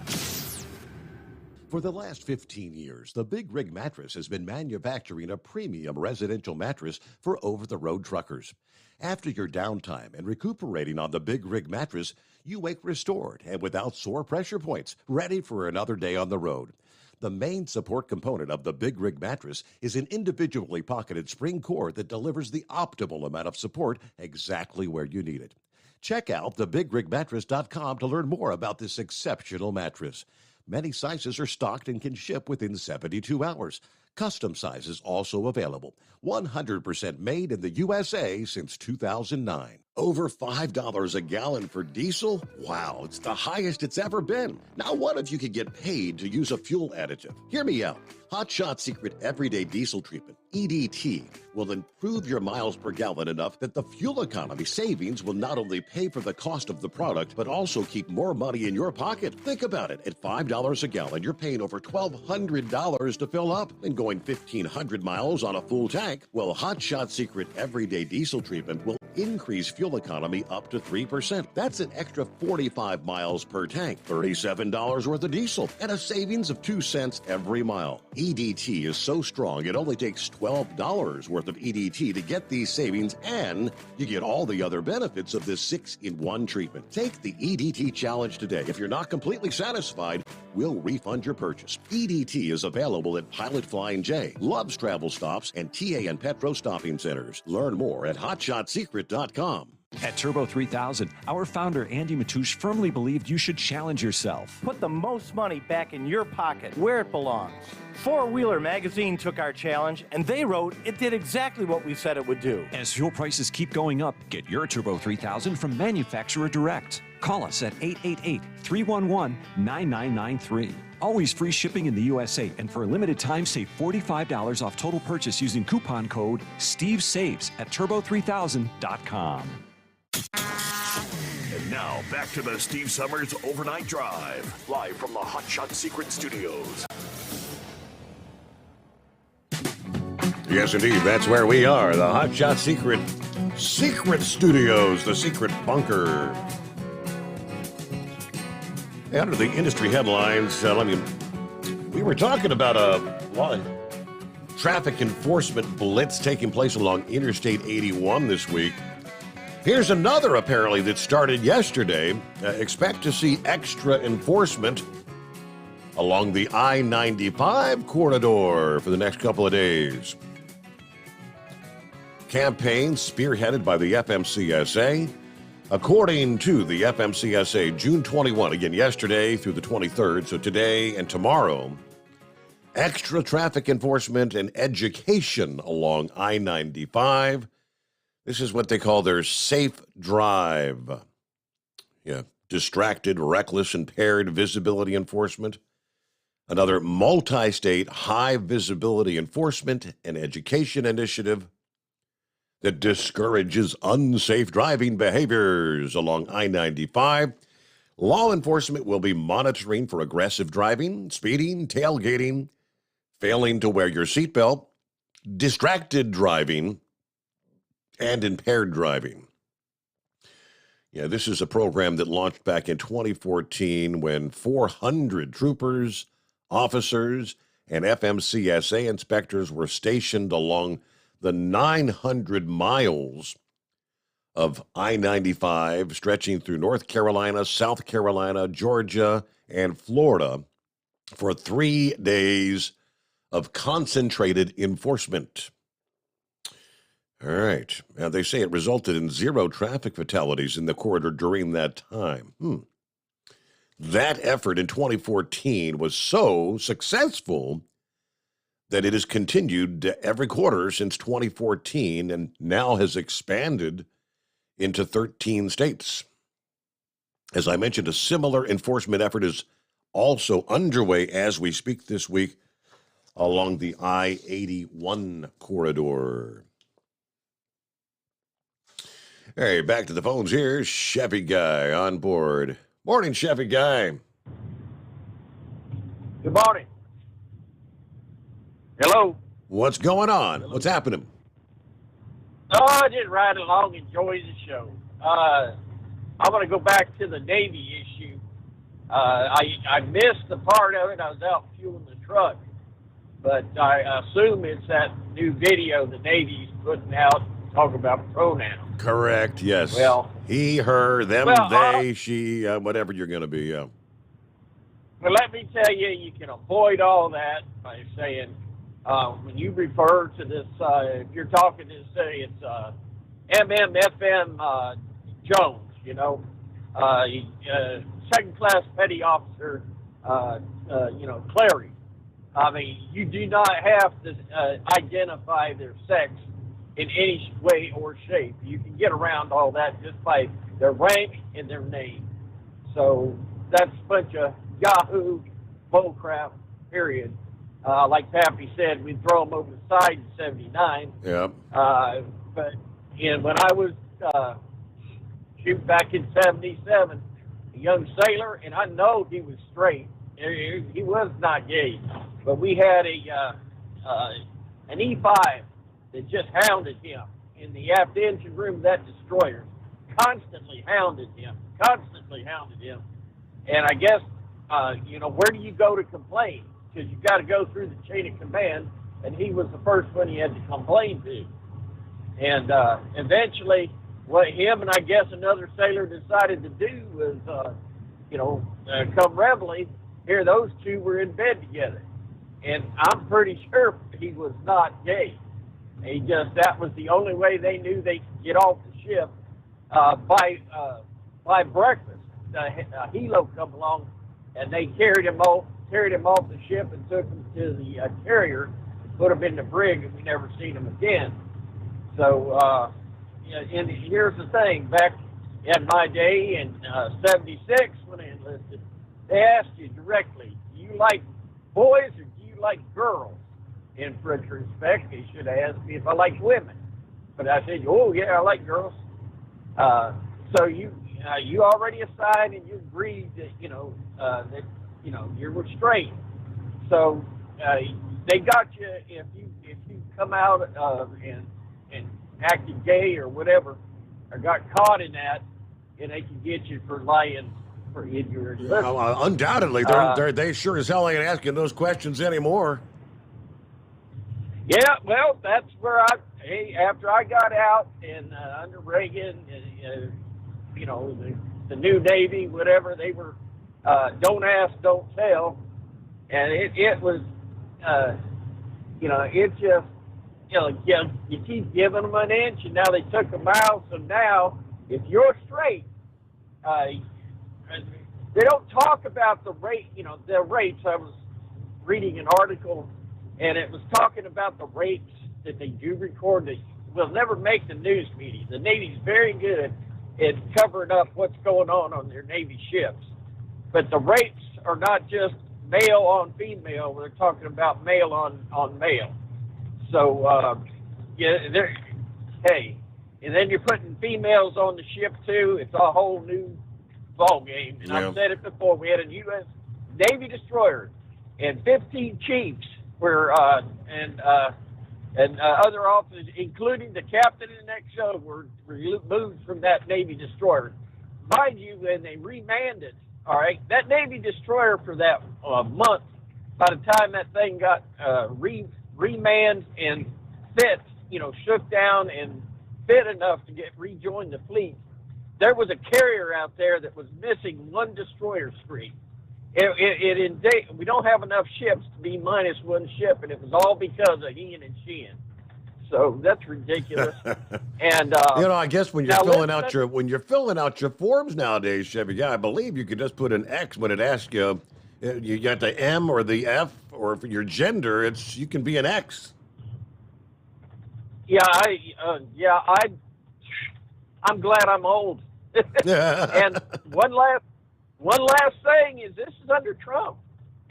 For the last 15 years, the Big Rig Mattress has been manufacturing a premium residential mattress for over-the-road truckers. After your downtime and recuperating on the Big Rig Mattress, you wake restored and without sore pressure points, ready for another day on the road. The main support component of the Big Rig Mattress is an individually pocketed spring core that delivers the optimal amount of support exactly where you need it. Check out thebigrigmattress.com to learn more about this exceptional mattress. Many sizes are stocked and can ship within 72 hours. Custom sizes also available. 100% made in the USA since 2009. Over $5 a gallon for diesel? Wow, it's the highest it's ever been. Now what if you could get paid to use a fuel additive? Hear me out. Hot Shot Secret Everyday Diesel Treatment, EDT, will improve your miles per gallon enough that the fuel economy savings will not only pay for the cost of the product, but also keep more money in your pocket. Think about it. At $5 a gallon, you're paying over $1,200 to fill up and going 1,500 miles on a full tank. Well, Hot Shot Secret Everyday Diesel Treatment will increase fuel economy up to 3%. That's an extra 45 miles per tank, $37 worth of diesel, and a savings of 2 cents every mile. EDT is so strong, it only takes $12 worth of EDT to get these savings, and you get all the other benefits of this 6-in-1 treatment. Take the EDT challenge today. If you're not completely satisfied, we'll refund your purchase. EDT is available at Pilot Flying J, Love's Travel Stops, and TA and Petro Stopping Centers. Learn more at hotshotsecret.com. At Turbo 3000, our founder Andy Matouche firmly believed you should challenge yourself. Put the most money back in your pocket, where it belongs. Four-Wheeler Magazine took our challenge, and they wrote it did exactly what we said it would do. As fuel prices keep going up, get your Turbo 3000 from manufacturer direct. Call us at 888-311-9993. Always free shipping in the USA, and for a limited time, save $45 off total purchase using coupon code STEVESAVES at turbo3000.com. And now, back to the Steve Sommers Overnight Drive, live from the Hot Shot Secret Studios. Yes, indeed, that's where we are, the Hot Shot Secret Studios, the secret bunker. Under the industry headlines, we were talking about a traffic enforcement blitz taking place along Interstate 81 this week. Here's another, apparently, that started yesterday. Expect to see extra enforcement along the I-95 corridor for the next couple of days. Campaign spearheaded by the FMCSA. According to the FMCSA, June 21, again yesterday through the 23rd, so today and tomorrow, extra traffic enforcement and education along I-95. This is what they call their safe drive. Distracted, reckless, impaired visibility enforcement. Another multi-state high visibility enforcement and education initiative that discourages unsafe driving behaviors along I-95. Law enforcement will be monitoring for aggressive driving, speeding, tailgating, failing to wear your seatbelt, distracted driving, and impaired driving. Yeah, this is a program that launched back in 2014 when 400 troopers, officers, and FMCSA inspectors were stationed along the 900 miles of I-95 stretching through North Carolina, South Carolina, Georgia, and Florida for 3 days of concentrated enforcement. All right. Now, they say it resulted in 0 traffic fatalities in the corridor during that time. That effort in 2014 was so successful that it has continued every quarter since 2014 and now has expanded into 13 states. As I mentioned, a similar enforcement effort is also underway as we speak this week along the I-81 corridor. Hey, back to the phones here. Chevy Guy on board. Morning, Chevy Guy. Good morning. Hello. What's going on? What's happening? Oh, just riding along, enjoying the show. I'm going to go back to the Navy issue. I missed the part of it. I was out fueling the truck. But I assume it's that new video the Navy's putting out talking about pronouns. Correct, yes. Well, he, her, them, well, they, she, whatever you're going to be, yeah. Well, let me tell you, you can avoid all that by saying, when you refer to this, if you're talking to, say, it's MMFM Jones, you know, second-class petty officer, Clary. I mean, you do not have to identify their sex in any way or shape. You can get around all that just by their rank and their name. So that's a bunch of Yahoo bullcrap, period. Like Pappy said, we'd throw them over the side in 79. Yeah. But when I was shooting back in 77, a young sailor, and I know he was straight. He was not gay. But we had an E5 that just hounded him in the aft engine room of that destroyer. Constantly hounded him. And I guess, where do you go to complain? Because you've got to go through the chain of command, and he was the first one he had to complain to. And eventually, what him and I guess another sailor decided to do was, come reveille, here those two were in bed together. And I'm pretty sure he was not gay. That was the only way they knew they could get off the ship by breakfast. A helo come along, and they carried him off the ship and took him to the carrier, put him in the brig, and we never seen him again. So, and here's the thing: back in my day in '76 when I enlisted, they asked you directly, "Do you like boys or do you like girls?" In retrospect, they should have asked me if I liked women, but I said, "Oh yeah, I like girls." So you already assigned and you agreed that you were straight. So they got you if you come out and acted gay or whatever, or got caught in that, and they can get you for lying in your enlistment. Undoubtedly, they sure as hell ain't asking those questions anymore. Yeah, well, that's where after I got out and under Reagan, the new Navy, whatever, they were don't ask, don't tell, and it was, it just, you keep giving them an inch, and now they took a mile. So now, if you're straight, they don't talk about the rate, the rates. I was reading an article, and it was talking about the rapes that they do record that will never make the news media. The Navy's very good at covering up what's going on their Navy ships. But the rapes are not just male on female. They're talking about male on male. So, and then you're putting females on the ship, too. It's a whole new ball game. And I've said it before. We had a U.S. Navy destroyer and 15 chiefs were, and other officers, including the captain in the next show, were removed from that Navy destroyer. mind you, when they remanded, all right, that Navy destroyer for that month, by the time that thing got remanned and fit, shook down and fit enough to rejoin the fleet, there was a carrier out there that was missing one destroyer screen. We don't have enough ships to be minus one ship, and it was all because of Ian and Sheehan. So that's ridiculous. And I guess when you're filling out your forms nowadays, Chevy, yeah, I believe you could just put an X when it asks you. You got the M or the F, or for your gender, you can be an X. Yeah, I'm glad I'm old. And one last thing is, this is under Trump,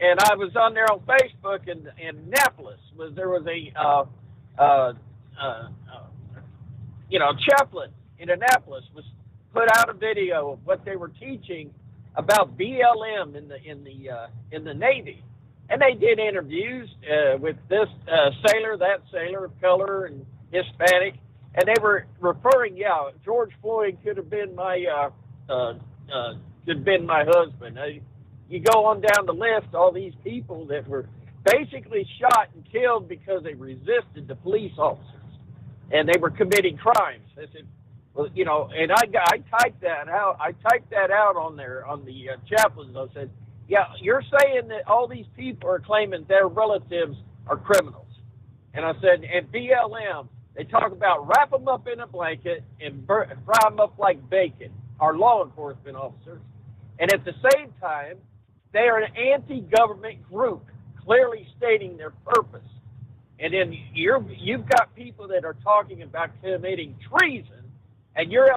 and I was on there on Facebook, and Annapolis there was a chaplain in Annapolis was put out a video of what they were teaching about BLM in the Navy, and they did interviews with this sailor, that sailor of color, and Hispanic, and they were referring, George Floyd could have been my husband. You go on down the list, all these people that were basically shot and killed because they resisted the police officers, and they were committing crimes. I said, well, and I typed that out. I typed that out on the chaplains. I said, yeah, you're saying that all these people are claiming their relatives are criminals. And I said, and BLM, they talk about wrap them up in a blanket and fry them up like bacon, our law enforcement officers. And at the same time, they are an anti-government group, clearly stating their purpose. And then you've got people that are talking about committing treason, and you're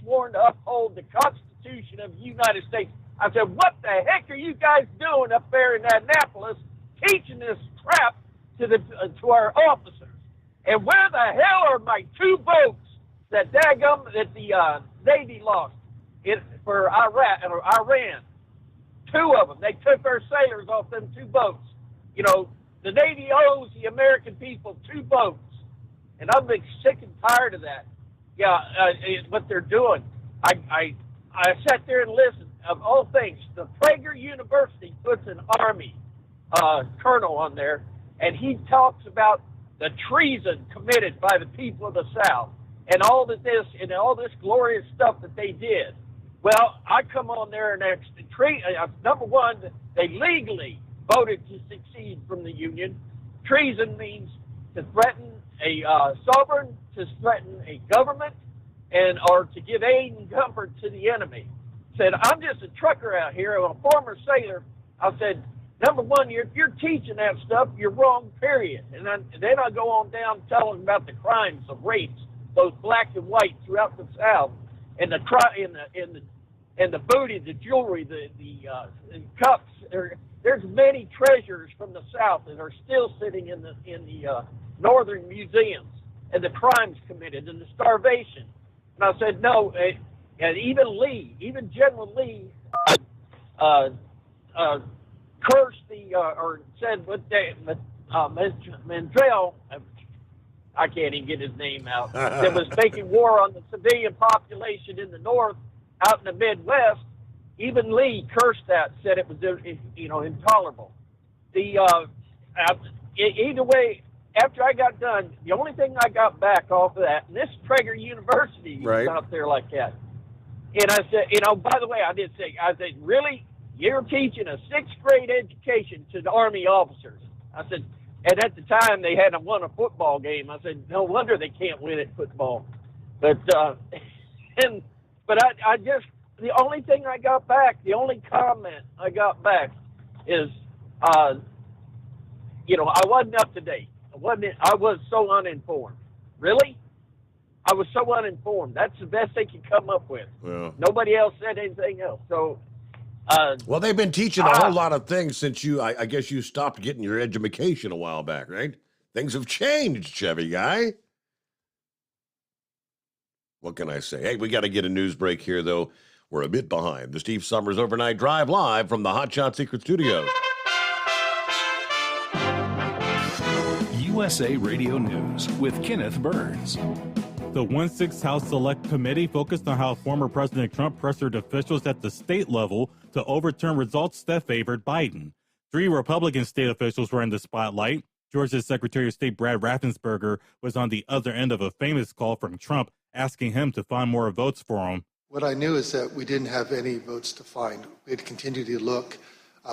sworn to uphold the Constitution of the United States. I said, what the heck are you guys doing up there in Annapolis teaching this crap to our officers? And where the hell are my two boats that the Navy lost for Iran? Two of them. They took our sailors off them two boats. The Navy owes the American people two boats. And I'm sick and tired of that. Yeah, what they're doing. I sat there and listened. Of all things, the Prager University puts an Army colonel on there, and he talks about the treason committed by the people of the South and all this glorious stuff that they did. Well, I come on there and number one, they legally voted to secede from the Union. Treason means to threaten a sovereign, to threaten a government, or to give aid and comfort to the enemy. Said, I'm just a trucker out here, I'm a former sailor. I said, number one, if you're teaching that stuff, you're wrong, period. And then I go on down telling about the crimes of rapes, both black and white, throughout the South, and the booty, the jewelry, the cups. There's many treasures from the South that are still sitting in the northern museums, and the crimes committed and the starvation. And I said, no, and even General Lee cursed or said what Mandrell, I can't even get his name out, that was making war on the civilian population in the North, out in the Midwest. Even Lee cursed that, said it was intolerable. Either way, after I got done, the only thing I got back off of that, and this Prager University is out there like that. And I said, by the way, I said, really? You're teaching a 6th grade education to the Army officers. I said, and at the time they hadn't won a football game. I said, no wonder they can't win at football. But I just, the only thing I got back, the only comment I got back is, I wasn't up to date. I was so uninformed. Really? I was so uninformed. That's the best they could come up with. Yeah. Nobody else said anything else. So, well, they've been teaching a whole lot of things since I guess you stopped getting your education a while back, right? Things have changed, Chevy guy. What can I say? Hey, we got to get a news break here, though. We're a bit behind. The Steve Summers Overnight Drive live from the Hot Shot Secret Studios. USA Radio News with Kenneth Burns. The 1/6 House Select Committee focused on how former President Trump pressured officials at the state level to overturn results that favored Biden. 3 Republican state officials were in the spotlight. Georgia's Secretary of State Brad Raffensperger was on the other end of a famous call from Trump asking him to find more votes for him. What I knew is that we didn't have any votes to find. We had continued to look.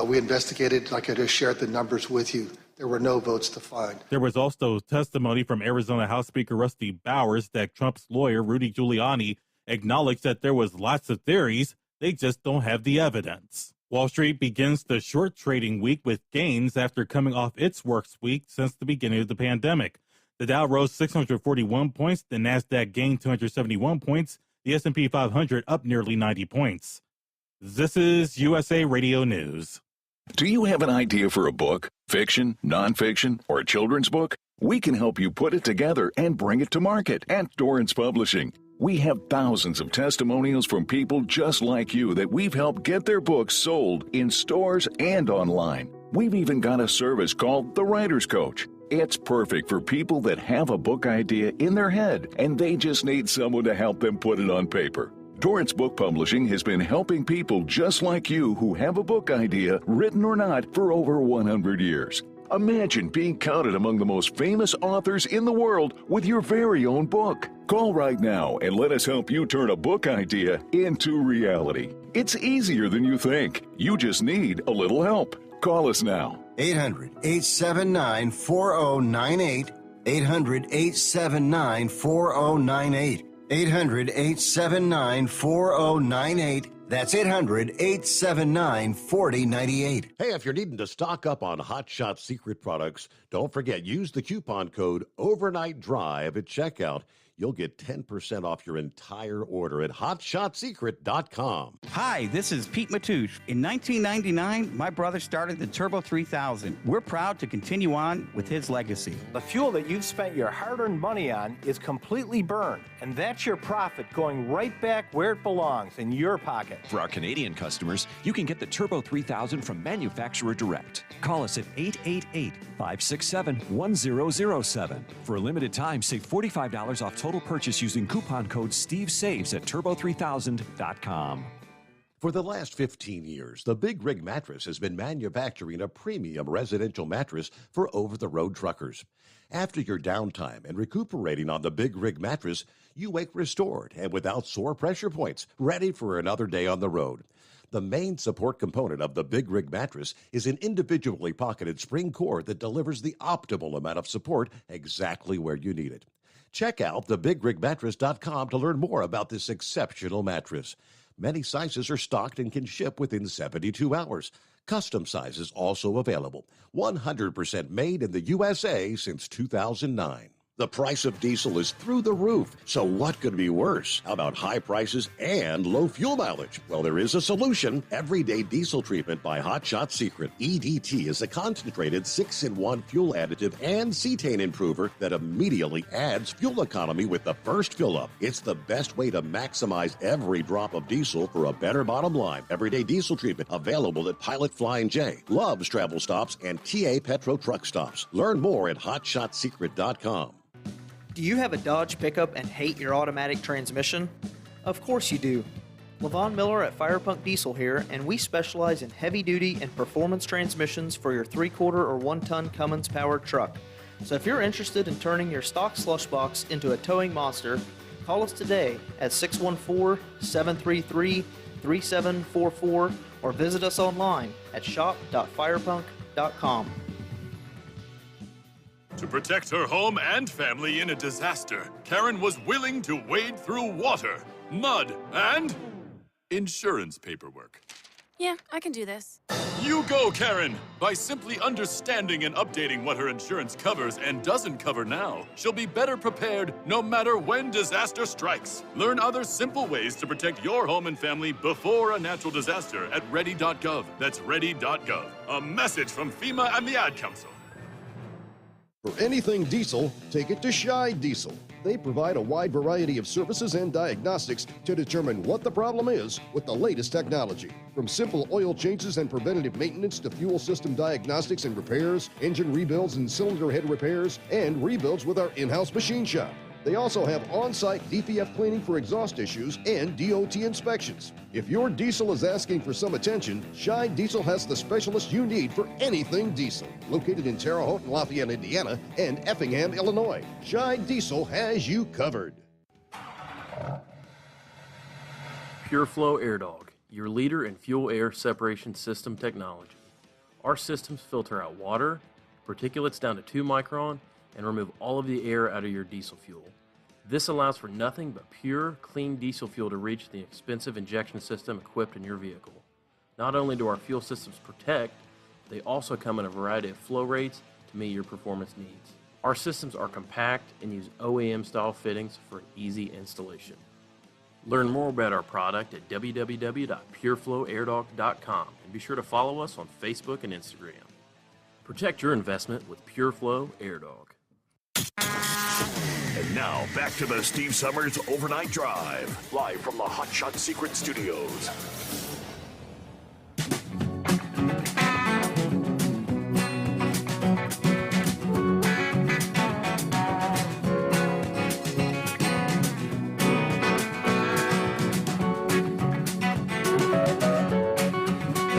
We investigated, like I just shared the numbers with you. There were no votes to find. There was also testimony from Arizona House Speaker Rusty Bowers that Trump's lawyer, Rudy Giuliani, acknowledged that there was lots of theories. They just don't have the evidence. Wall Street begins the short trading week with gains after coming off its worst week since the beginning of the pandemic. The Dow rose 641 points, the Nasdaq gained 271 points, the S&P 500 up nearly 90 points. This is USA Radio News. Do you have an idea for a book, fiction, nonfiction, or a children's book? We can help you put it together and bring it to market at Dorrance Publishing. We have thousands of testimonials from people just like you that we've helped get their books sold in stores and online. We've even got a service called The Writer's Coach. It's perfect for people that have a book idea in their head and they just need someone to help them put it on paper. Dorrance Book Publishing has been helping people just like you who have a book idea, written or not, for over 100 years. Imagine being counted among the most famous authors in the world with your very own book. Call right now and let us help you turn a book idea into reality. It's easier than you think. You just need a little help. Call us now. 800-879-4098. 800-879-4098. 800-879-4098. That's 800-879-4098. Hey, if you're needing to stock up on Hot Shot Secret products, don't forget, use the coupon code Overnight Drive at checkout. You'll get 10% off your entire order at hotshotsecret.com. Hi, this is Pete Matouche. In 1999, my brother started the Turbo 3000. We're proud to continue on with his legacy. The fuel that you've spent your hard-earned money on is completely burned, and that's your profit going right back where it belongs, in your pocket. For our Canadian customers, you can get the Turbo 3000 from manufacturer direct. Call us at 888-567-1007. For a limited time, save $45 off total purchase using coupon code SteveSaves at turbo3000.com. For the last 15 years, the Big Rig Mattress has been manufacturing a premium residential mattress for over-the-road truckers. After your downtime and recuperating on the Big Rig Mattress, you wake restored and without sore pressure points, ready for another day on the road. The main support component of the Big Rig Mattress is an individually pocketed spring core that delivers the optimal amount of support exactly where you need it. Check out thebigrigmattress.com to learn more about this exceptional mattress. Many sizes are stocked and can ship within 72 hours. Custom sizes also available. 100% made in the USA since 2009. The price of diesel is through the roof, so what could be worse? How about high prices and low fuel mileage? Well, there is a solution. Everyday Diesel Treatment by Hot Shot Secret. EDT is a concentrated 6-in-1 fuel additive and cetane improver that immediately adds fuel economy with the first fill-up. It's the best way to maximize every drop of diesel for a better bottom line. Everyday Diesel Treatment available at Pilot Flying J, Love's Travel Stops, and TA Petro Truck Stops. Learn more at hotshotsecret.com. Do you have a Dodge pickup and hate your automatic transmission? Of course you do. Levon Miller at Firepunk Diesel here, and we specialize in heavy-duty and performance transmissions for your 3-quarter or 1-ton Cummins-powered truck. So if you're interested in turning your stock slush box into a towing monster, call us today at 614-733-3744 or visit us online at shop.firepunk.com. To protect her home and family in a disaster, Karen was willing to wade through water, mud, and insurance paperwork. Yeah, I can do this. You go, Karen! By simply understanding and updating what her insurance covers and doesn't cover now, she'll be better prepared no matter when disaster strikes. Learn other simple ways to protect your home and family before a natural disaster at ready.gov. That's ready.gov. A message from FEMA and the Ad Council. For anything diesel, take it to Shy Diesel. They provide a wide variety of services and diagnostics to determine what the problem is with the latest technology. From simple oil changes and preventative maintenance to fuel system diagnostics and repairs, engine rebuilds and cylinder head repairs, and rebuilds with our in-house machine shop. They also have on-site DPF cleaning for exhaust issues and DOT inspections. If your diesel is asking for some attention, Scheid Diesel has the specialist you need for anything diesel. Located in Terre Haute and Lafayette, Indiana, and Effingham, Illinois, Scheid Diesel has you covered. Pureflow Airdog, your leader in fuel air separation system technology. Our systems filter out water, particulates down to 2 micron, and remove all of the air out of your diesel fuel. This allows for nothing but pure, clean diesel fuel to reach the expensive injection system equipped in your vehicle. Not only do our fuel systems protect, they also come in a variety of flow rates to meet your performance needs. Our systems are compact and use OEM-style fittings for an easy installation. Learn more about our product at www.pureflowairdog.com and be sure to follow us on Facebook and Instagram. Protect your investment with Pureflow Airdog. And now, back to the Steve Summers Overnight Drive, live from the Hot Shot Secret Studios.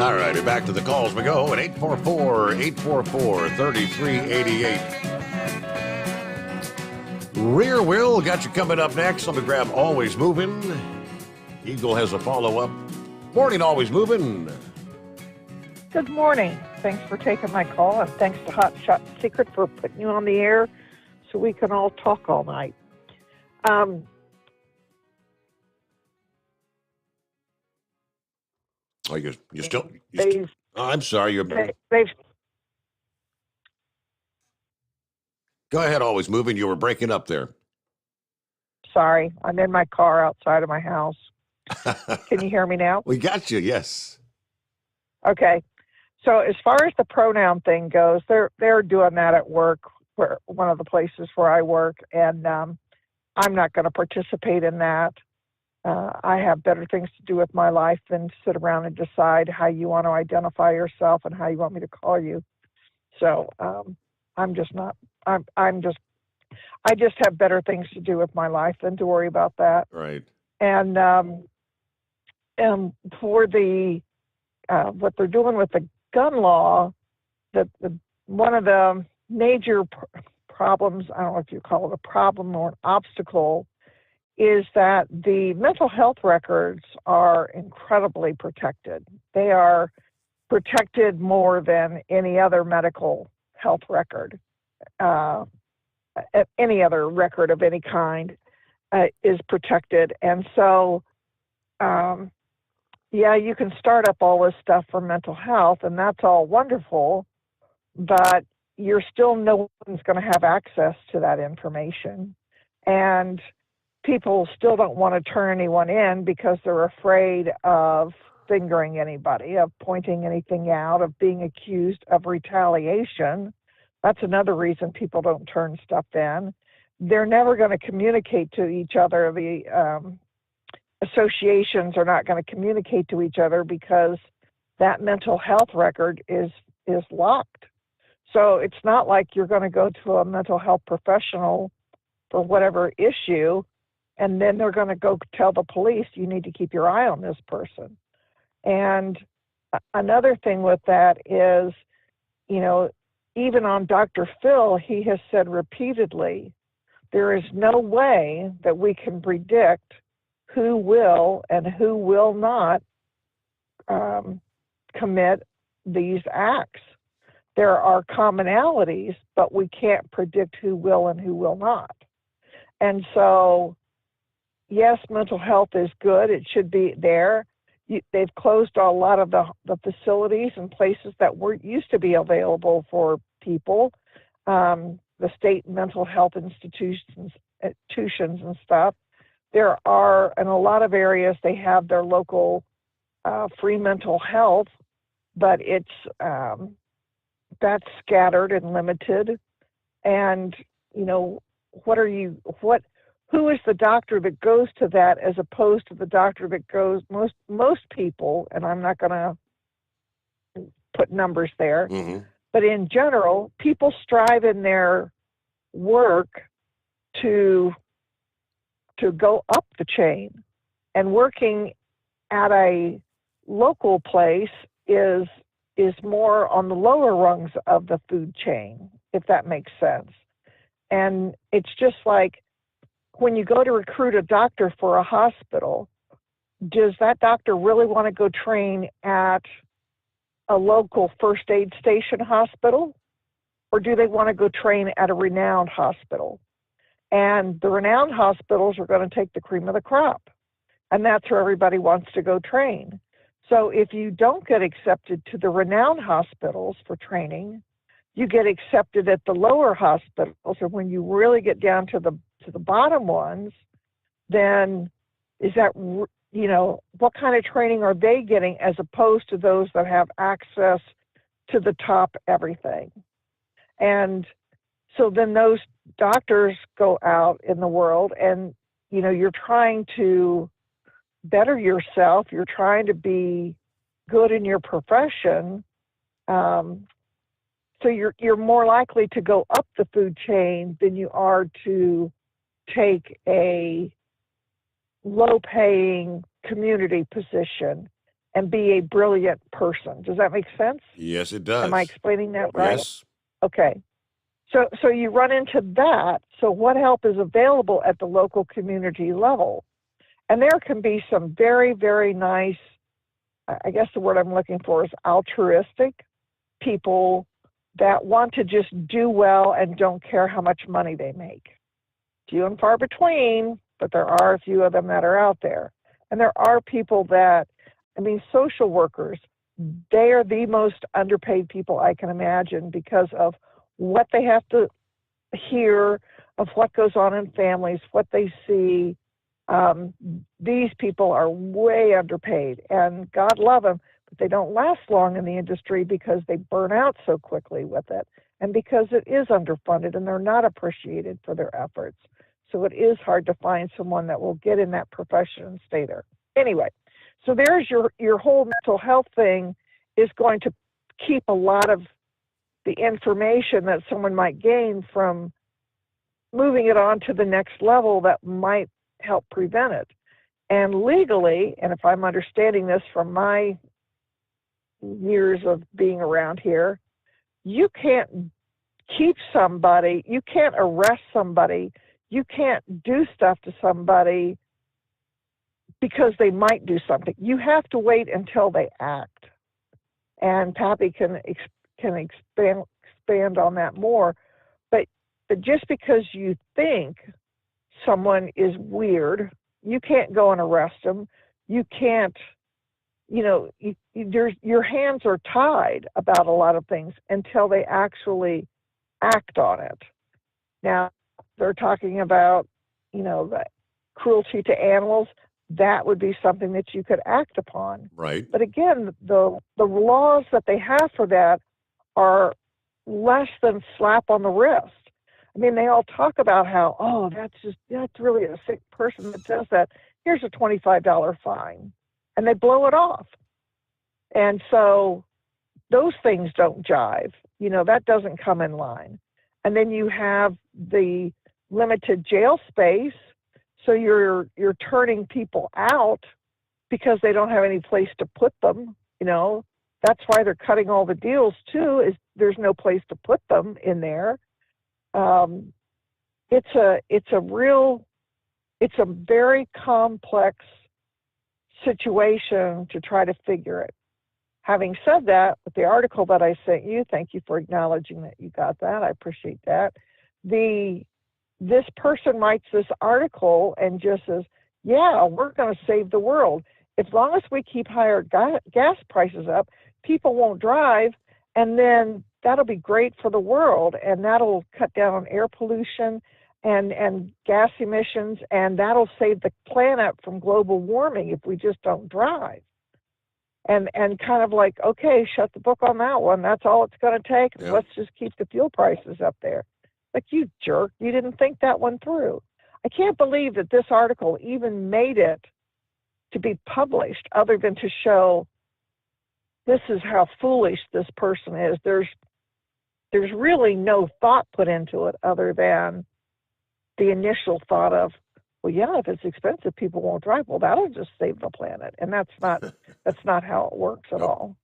All righty, back to the calls we go at 844-844-3388. Rear Wheel got you coming up next. Let me grab Always Moving. Eagle has a follow-up. Morning, Always Moving. Good morning. Thanks for taking my call, and thanks to Hot Shot Secret for putting you on the air so we can all talk all night. Oh, you still? I'm sorry. They've Go ahead, Always Moving. You were breaking up there. Sorry, I'm in my car outside of my house. Can you hear me now? We got you, yes. Okay. So as far as the pronoun thing goes, they're doing that at work, where one of the places where I work, and I'm not going to participate in that. I have better things to do with my life than sit around and decide how you want to identify yourself and how you want me to call you. So I just have better things to do with my life than to worry about that. Right. And for the what they're doing with the gun law, one of the major problems, I don't know if you call it a problem or an obstacle, is that the mental health records are incredibly protected. They are protected more than any other medical health record. Any other record of any kind is protected. And so, you can start up all this stuff for mental health, and that's all wonderful, but no one's going to have access to that information. And people still don't want to turn anyone in because they're afraid of fingering anybody, of pointing anything out, of being accused of retaliation. That's another reason people don't turn stuff in. They're never going to communicate to each other. The associations are not going to communicate to each other because that mental health record is locked. So it's not like you're going to go to a mental health professional for whatever issue, and then they're going to go tell the police, you need to keep your eye on this person. And another thing with that is, even on Dr. Phil, he has said repeatedly, there is no way that we can predict who will and who will not commit these acts. There are commonalities, but we can't predict who will and who will not. And so, yes, mental health is good. It should be there. They've closed a lot of the facilities and places that used to be available for people. The state mental health institutions and stuff. There are, in a lot of areas, they have their local free mental health, but that's scattered and limited. And who is the doctor that goes to that as opposed to the doctor that goes, most people, and I'm not going to put numbers there, but in general, people strive in their work to to go up the chain. And working at a local place is more on the lower rungs of the food chain, if that makes sense. And it's just like when you go to recruit a doctor for a hospital, does that doctor really want to go train at a local first aid station hospital? Or do they want to go train at a renowned hospital? And the renowned hospitals are going to take the cream of the crop. And that's where everybody wants to go train. So if you don't get accepted to the renowned hospitals for training, you get accepted at the lower hospitals. And when you really get down to the bottom ones, then is that, you know, what kind of training are they getting as opposed to those that have access to the top everything? And so then those doctors go out in the world and, you know, you're trying to better yourself. You're trying to be good in your profession. So you're more likely to go up the food chain than you are to take a low-paying community position and be a brilliant person. Does that make sense? Yes, it does. Am I explaining that right? Yes. Okay. So you run into that. So what help is available at the local community level? And there can be some very, very nice, I guess the word I'm looking for is altruistic people that want to just do well and don't care how much money they make. Few and far between, but there are a few of them that are out there. And there are people that, I mean, social workers, they are the most underpaid people I can imagine because of what they have to hear, of what goes on in families, what they see. These people are way underpaid, and God love them, but they don't last long in the industry because they burn out so quickly with it, and because it is underfunded and they're not appreciated for their efforts. So it is hard to find someone that will get in that profession and stay there. Anyway, so there's your whole mental health thing is going to keep a lot of the information that someone might gain from moving it on to the next level that might help prevent it. And legally, and if I'm understanding this from my years of being around here, you can't keep somebody, you can't arrest somebody, you can't do stuff to somebody because they might do something. You have to wait until they act. And Pappy can expand on that more. But just because you think someone is weird, you can't go and arrest them. You can't, you know, your hands are tied about a lot of things until they actually act on it. Now, they're talking about, you know, the cruelty to animals. That would be something that you could act upon. Right. But again, the laws that they have for that are less than slap on the wrist. I mean, they all talk about how, oh, that's really a sick person that does that. Here's a $25 fine. And they blow it off. And so those things don't jive. You know, that doesn't come in line. And then you have the limited jail space. So you're turning people out because they don't have any place to put them. You know, that's why they're cutting all the deals too, is there's no place to put them in there. It's a very complex situation to try to figure it. Having said that, with the article that I sent you, thank you for acknowledging that you got that. I appreciate that. This person writes this article and just says, yeah, we're going to save the world. As long as we keep higher gas prices up, people won't drive, and then that'll be great for the world, and that'll cut down on air pollution and gas emissions, and that'll save the planet from global warming if we just don't drive. And kind of like, okay, shut the book on that one. That's all it's going to take. Yeah. Let's just keep the fuel prices up there. Like, you jerk, you didn't think that one through. I can't believe that this article even made it to be published other than to show this is how foolish this person is. There's really no thought put into it other than the initial thought of, well, yeah, if it's expensive, people won't drive. Well, that'll just save the planet, and that's not how it works at all.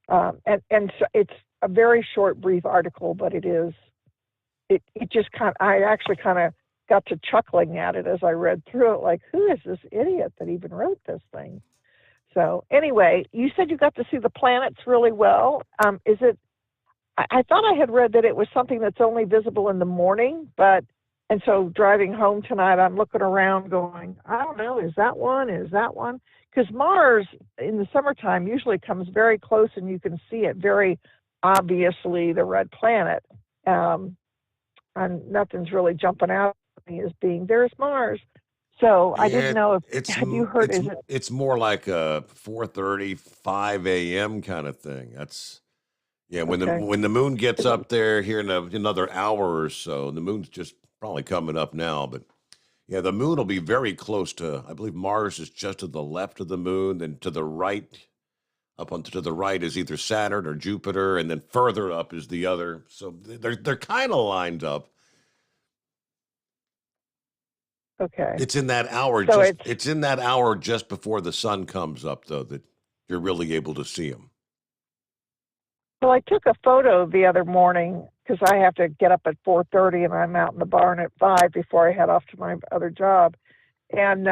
And so it's a very short, brief article, but it just I actually kind of got to chuckling at it as I read through it, like, who is this idiot that even wrote this thing? So anyway, you said you got to see the planets really well. Is it? I thought I had read that it was something that's only visible in the morning, and so driving home tonight, I'm looking around going, I don't know, is that one? Is that one? Because Mars in the summertime usually comes very close and you can see it very obviously, the red planet. And nothing's really jumping out at me as being, there's Mars. So I didn't know if, have you heard, it's more like a 4:30, 5 a.m. kind of thing. That's, yeah, when the moon gets up there here in another hour or so, the moon's just probably coming up now, but yeah, the moon will be very close to, I believe Mars is just to the left of the moon, and to the right, to the right is either Saturn or Jupiter, and then further up is the other. So they're kind of lined up. Okay. It's in that hour. So it's in that hour just before the sun comes up, though, that you're really able to see them. Well, I took a photo the other morning because I have to get up at 4:30 and I'm out in the barn at 5 before I head off to my other job. And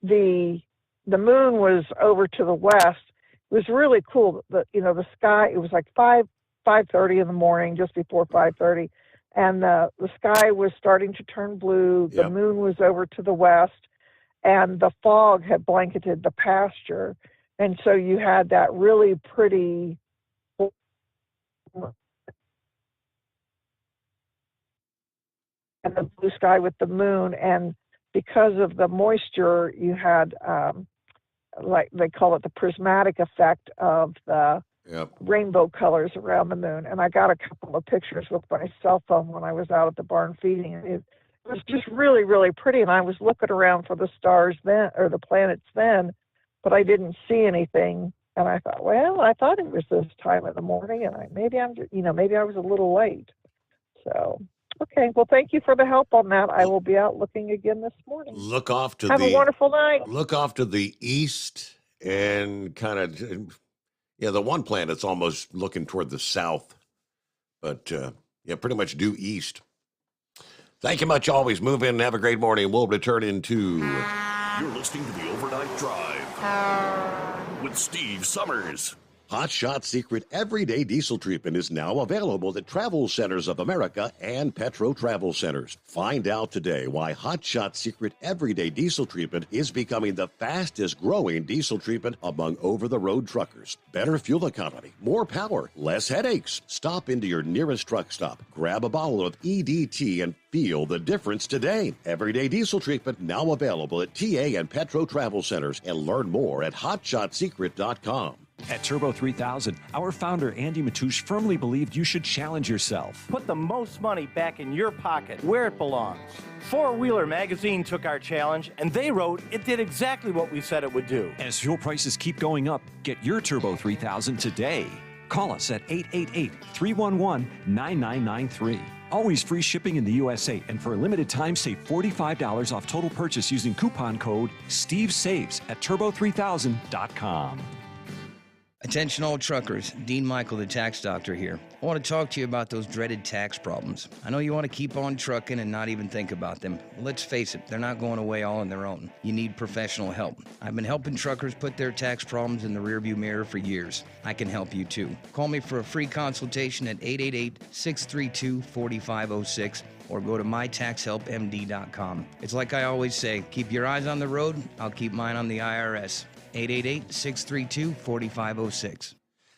the moon was over to the west. It was really cool. The sky, it was like 5:30 in the morning, just before 5:30. And the sky was starting to turn blue. The moon was over to the west, and the fog had blanketed the pasture. And so you had that really pretty and the blue sky with the moon. And because of the moisture, you had, like they call it, the prismatic effect of the rainbow colors around the moon. And I got a couple of pictures with my cell phone when I was out at the barn feeding. It was just really, really pretty. And I was looking around for the stars then, or the planets then, but I didn't see anything. And I thought, well, I thought it was this time of the morning, and maybe I was a little late. So, okay. Well, thank you for the help on that. I will be out looking again this morning. Look off to Have a wonderful night. Look off to the east and kind of, the one planet's almost looking toward the south, but pretty much due east. Thank you much. Always move in and have a great morning. We'll return into. You're listening to the Overnight Drive with Steve Summers. Hot Shot Secret Everyday Diesel Treatment is now available at Travel Centers of America and Petro Travel Centers. Find out today why Hot Shot Secret Everyday Diesel Treatment is becoming the fastest growing diesel treatment among over-the-road truckers. Better fuel economy, more power, less headaches. Stop into your nearest truck stop, grab a bottle of EDT, and feel the difference today. Everyday Diesel Treatment now available at TA and Petro Travel Centers, and learn more at hotshotsecret.com. At Turbo 3000, our founder Andy Matoush firmly believed you should challenge yourself. Put the most money back in your pocket, where it belongs. Four Wheeler Magazine took our challenge, and they wrote it did exactly what we said it would do. As fuel prices keep going up, get your Turbo 3000 today. Call us at 888-311-9993. Always free shipping in the USA, and for a limited time, save $45 off total purchase using coupon code STEVESAVES at turbo3000.com. Attention all truckers, Dean Michael, the tax doctor here. I want to talk to you about those dreaded tax problems. I know you want to keep on trucking and not even think about them. Well, let's face it, they're not going away all on their own. You need professional help. I've been helping truckers put their tax problems in the rearview mirror for years. I can help you too. Call me for a free consultation at 888-632-4506 or go to mytaxhelpmd.com. It's like I always say, keep your eyes on the road, I'll keep mine on the IRS. 888-632-4506.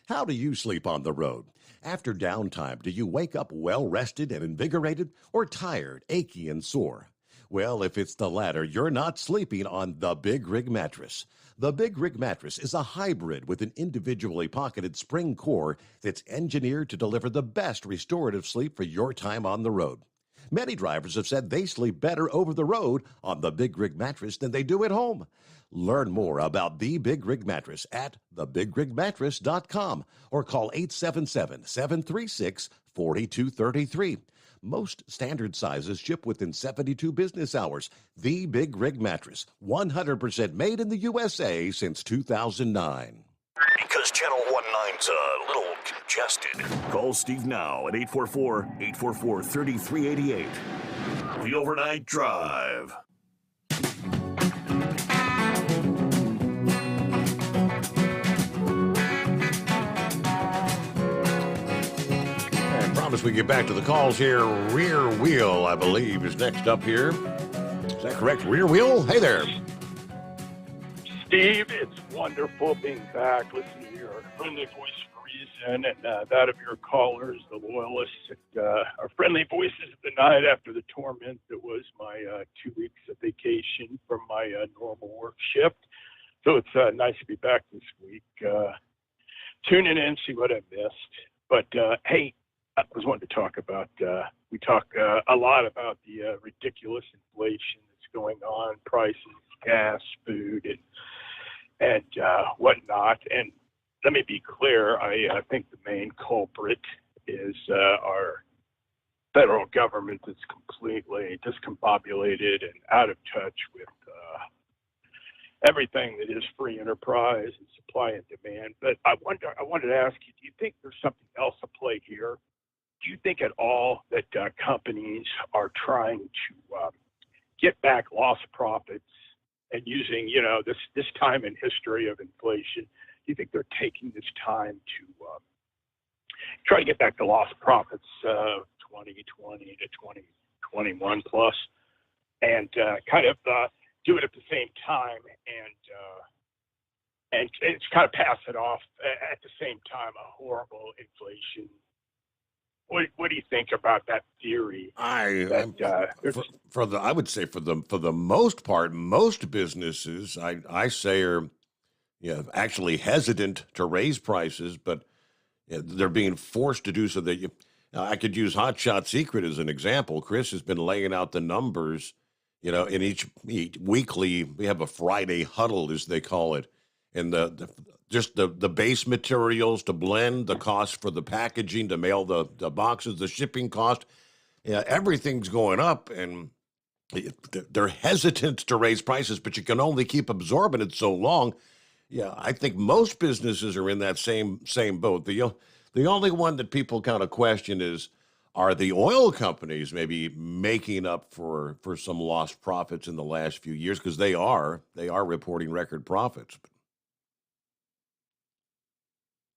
How do you sleep on the road? After downtime, do you wake up well-rested and invigorated, or tired, achy, and sore? Well, if it's the latter, you're not sleeping on the Big Rig Mattress. The Big Rig Mattress is a hybrid with an individually pocketed spring core that's engineered to deliver the best restorative sleep for your time on the road. Many drivers have said they sleep better over the road on the Big Rig Mattress than they do at home. Learn more about the Big Rig Mattress at thebigrigmattress.com or call 877-736-4233. Most standard sizes ship within 72 business hours. The Big Rig Mattress, 100% made in the USA since 2009. Because Channel 19's a little congested. Call Steve now at 844-844-3388. The Overnight Drive. I promise we get back to the calls here. Rear Wheel, I believe, is next up here. Is that correct? Rear Wheel? Hey there. Steve, it's wonderful being back. Listen to your friendly voice for reason and that of your callers, the loyalists, our friendly voices of the night after the torment that was my 2 weeks of vacation from my normal work shift. So it's nice to be back this week. Tuning in, see what I missed. But hey, I was wanting to talk about, we talk a lot about the ridiculous inflation that's going on, prices, gas, food, and whatnot. And let me be clear, I think the main culprit is our federal government that's completely discombobulated and out of touch with everything that is free enterprise and supply and demand. But I wanted to ask you, do you think there's something else at play here? Do you think at all that companies are trying to get back lost profits and using, this time in history of inflation, do you think they're taking this time to try to get back the lost profits of 2020 to 2021 plus, and kind of do it at the same time and it's kind of pass it off at the same time, a horrible inflation? What do you think about that theory? I would say for the most part, most businesses I say are actually hesitant to raise prices, but they're being forced to do so. That I could use Hot Shot Secret as an example. Chris has been laying out the numbers. In each weekly, we have a Friday huddle, as they call it, and just the base materials to blend, the cost for the packaging, to mail the boxes, the shipping cost, everything's going up, and they're hesitant to raise prices, but you can only keep absorbing it so long. Yeah, I think most businesses are in that same boat. The only one that people kind of question is, are the oil companies maybe making up for some lost profits in the last few years? Because they are reporting record profits.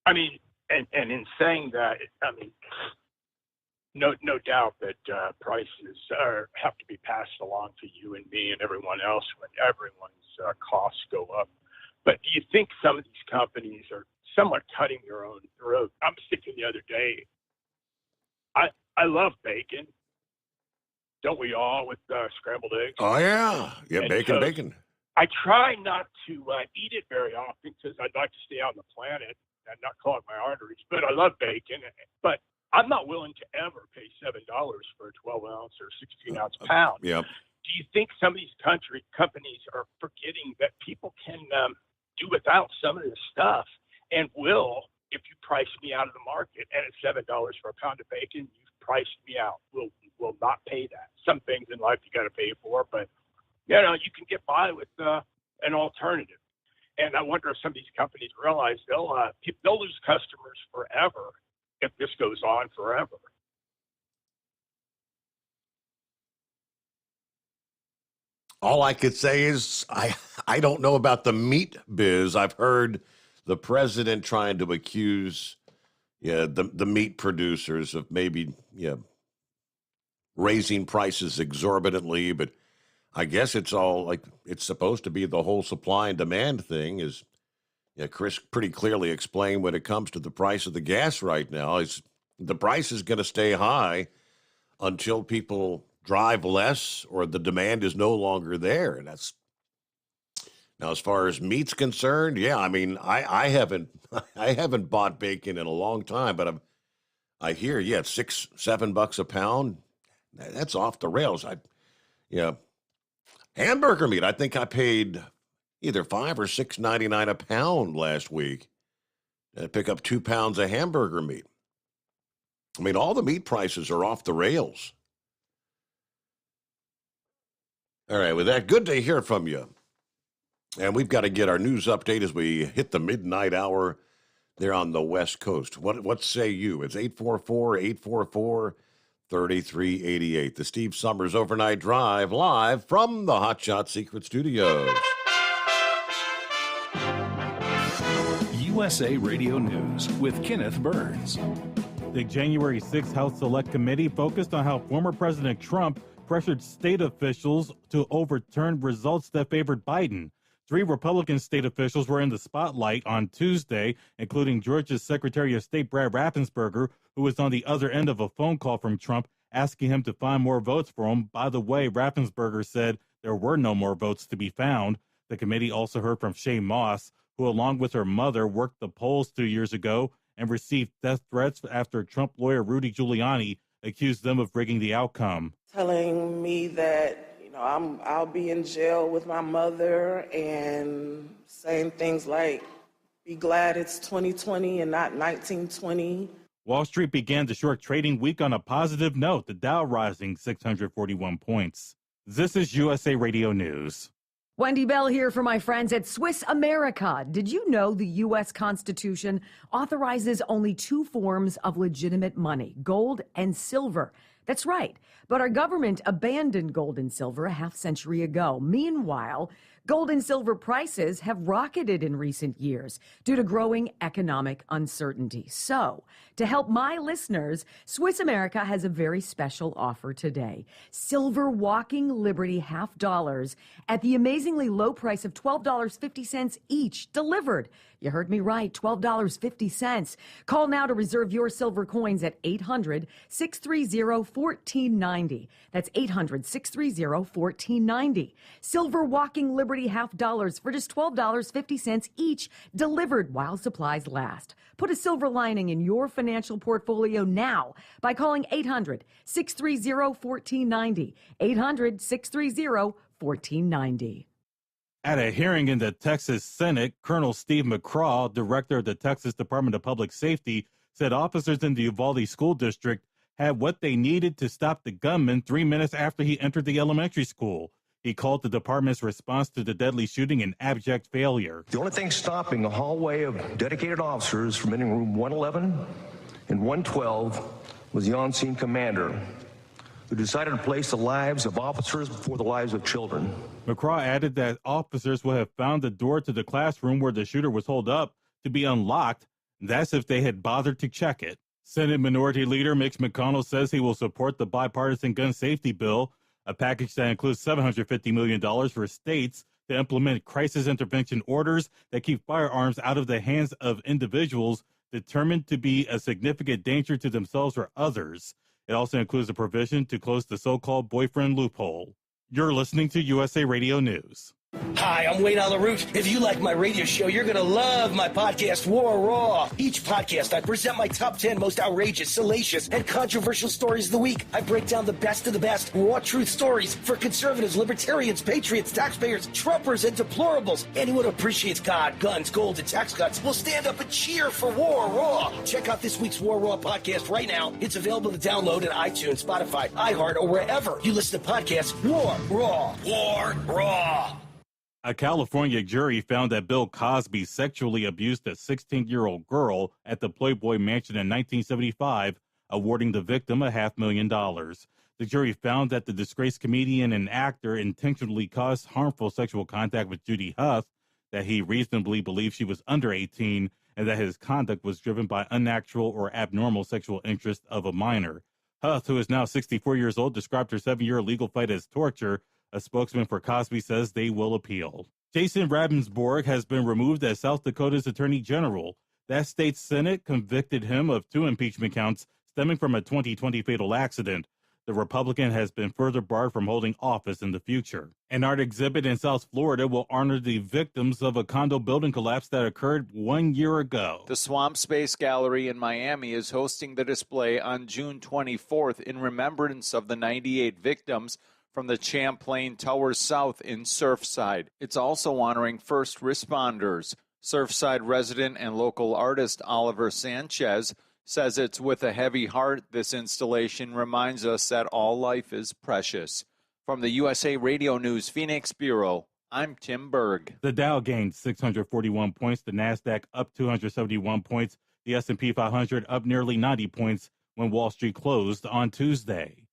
I mean, and in saying that, I mean, no doubt that prices have to be passed along to you and me and everyone else when everyone's costs go up. But do you think some of these companies are somewhat cutting their own throat? I'm thinking the other day, I love bacon. Don't we all, with scrambled eggs? Oh, yeah. Yeah, and bacon. I try not to eat it very often because I'd like to stay on the planet and not clog my arteries. But I love bacon. But I'm not willing to ever pay $7 for a 12-ounce or 16-ounce pound. Yep. Do you think some of these companies are forgetting that people can do without some of this stuff and will, if you price me out of the market and it's $7 for a pound of bacon, you've priced me out. Will not pay that. Some things in life you got to pay for, but you can get by with an alternative. And I wonder if some of these companies realize they'll lose customers forever if this goes on forever. All I could say is I don't know about the meat biz. I've heard the president trying to accuse the meat producers of maybe raising prices exorbitantly, but I guess it's all like it's supposed to be. The whole supply and demand thing is, Chris pretty clearly explained when it comes to the price of the gas right now. The price is going to stay high until people drive less or the demand is no longer there. And that's now, as far as meat's concerned, I mean, I haven't bought bacon in a long time, but I hear, it's $6-7 a pound. That's off the rails. Hamburger meat, I think I paid either $5 or $6.99 a pound last week to pick up 2 pounds of hamburger meat. I mean, all the meat prices are off the rails. All right, with that, good to hear from you. And we've got to get our news update as we hit the midnight hour there on the West Coast. What say you? It's 844-844-3388. The Steve Summers Overnight Drive, live from the Hot Shot Secret Studios. USA Radio News with Kenneth Burns. The January 6th House Select Committee focused on how former President Trump pressured state officials to overturn results that favored Biden. 3 Republican state officials were in the spotlight on Tuesday, including Georgia's Secretary of State Brad Raffensperger, who was on the other end of a phone call from Trump asking him to find more votes for him. By the way, Raffensperger said there were no more votes to be found. The committee also heard from Shaye Moss, who, along with her mother, worked the polls 2 years ago and received death threats after Trump lawyer Rudy Giuliani accused them of rigging the outcome. Telling me that, I'll be in jail with my mother, and saying things like, be glad it's 2020 and not 1920. Wall Street began the short trading week on a positive note, the Dow rising 641 points. This is USA Radio News. Wendy Bell here for my friends at Swiss America. Did you know the U.S. Constitution authorizes only 2 forms of legitimate money, gold and silver? That's right. But our government abandoned gold and silver a half-century ago. Meanwhile, gold and silver prices have rocketed in recent years due to growing economic uncertainty. So, to help my listeners, Swiss America has a very special offer today. Silver Walking Liberty $half at the amazingly low price of $12.50 each, delivered. You heard me right, $12.50. Call now to reserve your silver coins at 800-630-1490. That's 800-630-1490. Silver Walking Liberty $half for just $12.50 each, delivered while supplies last. Put a silver lining in your financial portfolio now by calling 800-630-1490. 800-630-1490. At a hearing in the Texas Senate, Colonel Steve McCraw, director of the Texas Department of Public Safety, said officers in the Uvalde School District had what they needed to stop the gunman 3 minutes after he entered the elementary school. He called the department's response to the deadly shooting an abject failure. The only thing stopping a hallway of dedicated officers from entering room 111 and 112 was the on-scene commander, who decided to place the lives of officers before the lives of children. McCraw added that officers would have found the door to the classroom where the shooter was holed up to be unlocked. That's if they had bothered to check it. Senate Minority Leader Mitch McConnell says he will support the bipartisan gun safety bill, a package that includes $750 million for states to implement crisis intervention orders that keep firearms out of the hands of individuals determined to be a significant danger to themselves or others. It also includes a provision to close the so-called boyfriend loophole. You're listening to USA Radio News. Hi, I'm Wayne Alaroot. If you like my radio show, you're going to love my podcast, War Raw. Each podcast, I present my top 10 most outrageous, salacious, and controversial stories of the week. I break down the best of the best raw truth stories for conservatives, libertarians, patriots, taxpayers, Trumpers, and deplorables. Anyone who appreciates God, guns, gold, and tax cuts will stand up and cheer for War Raw. Check out this week's War Raw podcast right now. It's available to download at iTunes, Spotify, iHeart, or wherever you listen to podcasts. War Raw. War Raw. A California jury found that Bill Cosby sexually abused a 16-year-old girl at the Playboy Mansion in 1975, awarding the victim $500,000. The jury found that the disgraced comedian and actor intentionally caused harmful sexual contact with Judy Huth, that he reasonably believed she was under 18, and that his conduct was driven by unnatural or abnormal sexual interest of a minor. Huth, who is now 64 years old, described her 7-year legal fight as torture. A spokesman for Cosby says they will appeal. Jason Ravensborg has been removed as South Dakota's Attorney General. That state's Senate convicted him of 2 impeachment counts stemming from a 2020 fatal accident. The Republican has been further barred from holding office in the future. An art exhibit in South Florida will honor the victims of a condo building collapse that occurred 1 year ago. The Swamp Space Gallery in Miami is hosting the display on June 24th in remembrance of the 98 victims from the Champlain Towers South in Surfside. It's also honoring first responders. Surfside resident and local artist Oliver Sanchez says it's with a heavy heart this installation reminds us that all life is precious. From the USA Radio News Phoenix Bureau, I'm Tim Berg. The Dow gained 641 points, the Nasdaq up 271 points, the S&P 500 up nearly 90 points when Wall Street closed on Tuesday.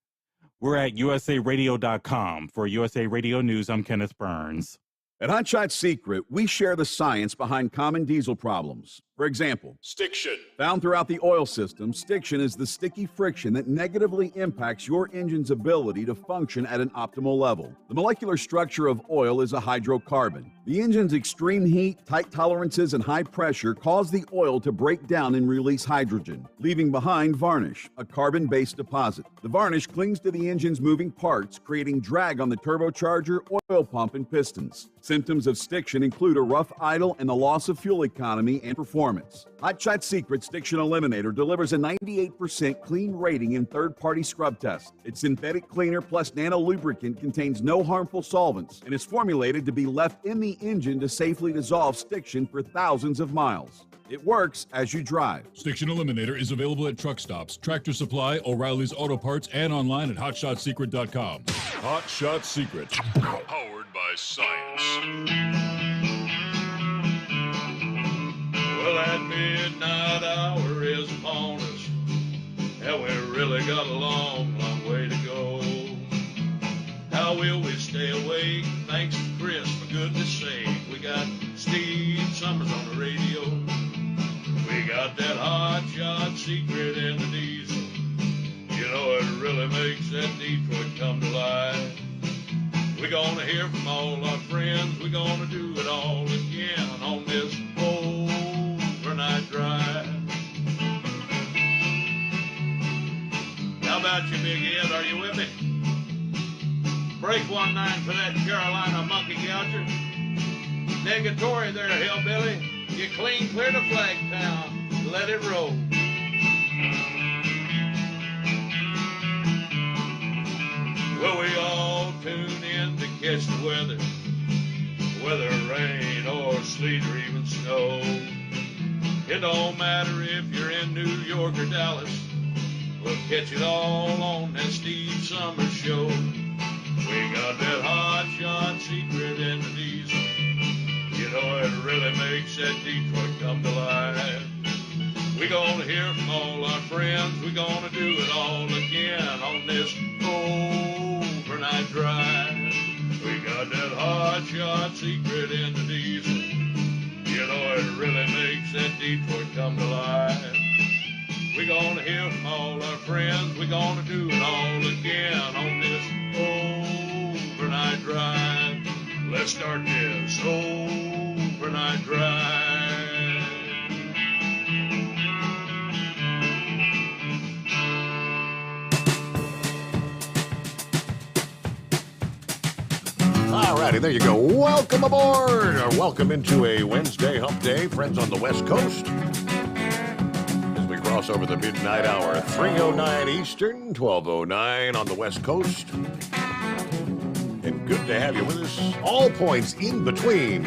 We're at usaradio.com. For USA Radio News, I'm Kenneth Burns. At Hot Shot Secret, we share the science behind common diesel problems. For example, stiction. Found throughout the oil system, stiction is the sticky friction that negatively impacts your engine's ability to function at an optimal level. The molecular structure of oil is a hydrocarbon. The engine's extreme heat, tight tolerances, and high pressure cause the oil to break down and release hydrogen, leaving behind varnish, a carbon-based deposit. The varnish clings to the engine's moving parts, creating drag on the turbocharger, oil pump, and pistons. Symptoms of stiction include a rough idle and the loss of fuel economy and performance. Hot Shot Secret Stiction Eliminator delivers a 98% clean rating in third-party scrub tests. Its synthetic cleaner plus nano lubricant contains no harmful solvents and is formulated to be left in the engine to safely dissolve stiction for thousands of miles. It works as you drive. Stiction Eliminator is available at truck stops, Tractor Supply, O'Reilly's Auto Parts, and online at hotshotsecret.com. Hot Shot Secret, powered by science. Well, that midnight hour is upon us, and we really got a long, long way to go. How will we stay awake? Thanks to Chris, for goodness sake. We got Steve Summers on the radio. We got that hot shot secret in the diesel. You know, it really makes that Detroit come to life. We're gonna hear from all our friends. We're gonna do it all again on this overnight drive. How about you, Big Ed? Are you with me? Break 1-9 for that Carolina monkey gouger. Negatory there, hillbilly. You clean clear to Flagtown. Let it roll. Well, we all tune in to catch the weather, whether rain or sleet or even snow. It don't matter if you're in New York or Dallas, we'll catch it all on that Steve Summers show. We got that hot shot secret in the diesel. You know, it really makes that Detroit come to life. We're gonna hear from all our friends. We're gonna do it all again on this overnight drive. We got that hot shot secret in the diesel. You know, it really makes that Detroit come to life. We're gonna hear from all our friends. We're gonna do it all again on this overnight drive. Let's start this overnight drive. All righty, there you go. Welcome aboard, or welcome into a Wednesday hump day, friends on the West Coast. As we cross over the midnight hour, 3:09 Eastern, 12:09 on the West Coast. And good to have you with us, all points in between.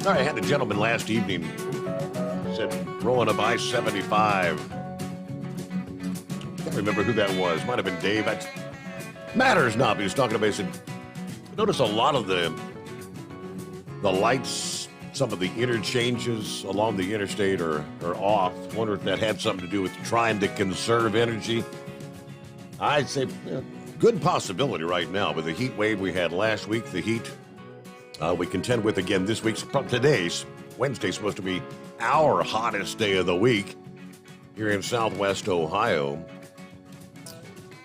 All right, I had a gentleman last evening, said, rolling up I-75. Can't remember who that was. Might have been Dave. That matters not. He was talking about, he said, notice a lot of the lights, some of the interchanges along the interstate are off. Wonder if that had something to do with trying to conserve energy. I'd say good possibility right now, but the heat wave we had last week, the heat we contend with again this week. Today's Wednesday supposed to be our hottest day of the week here in Southwest Ohio.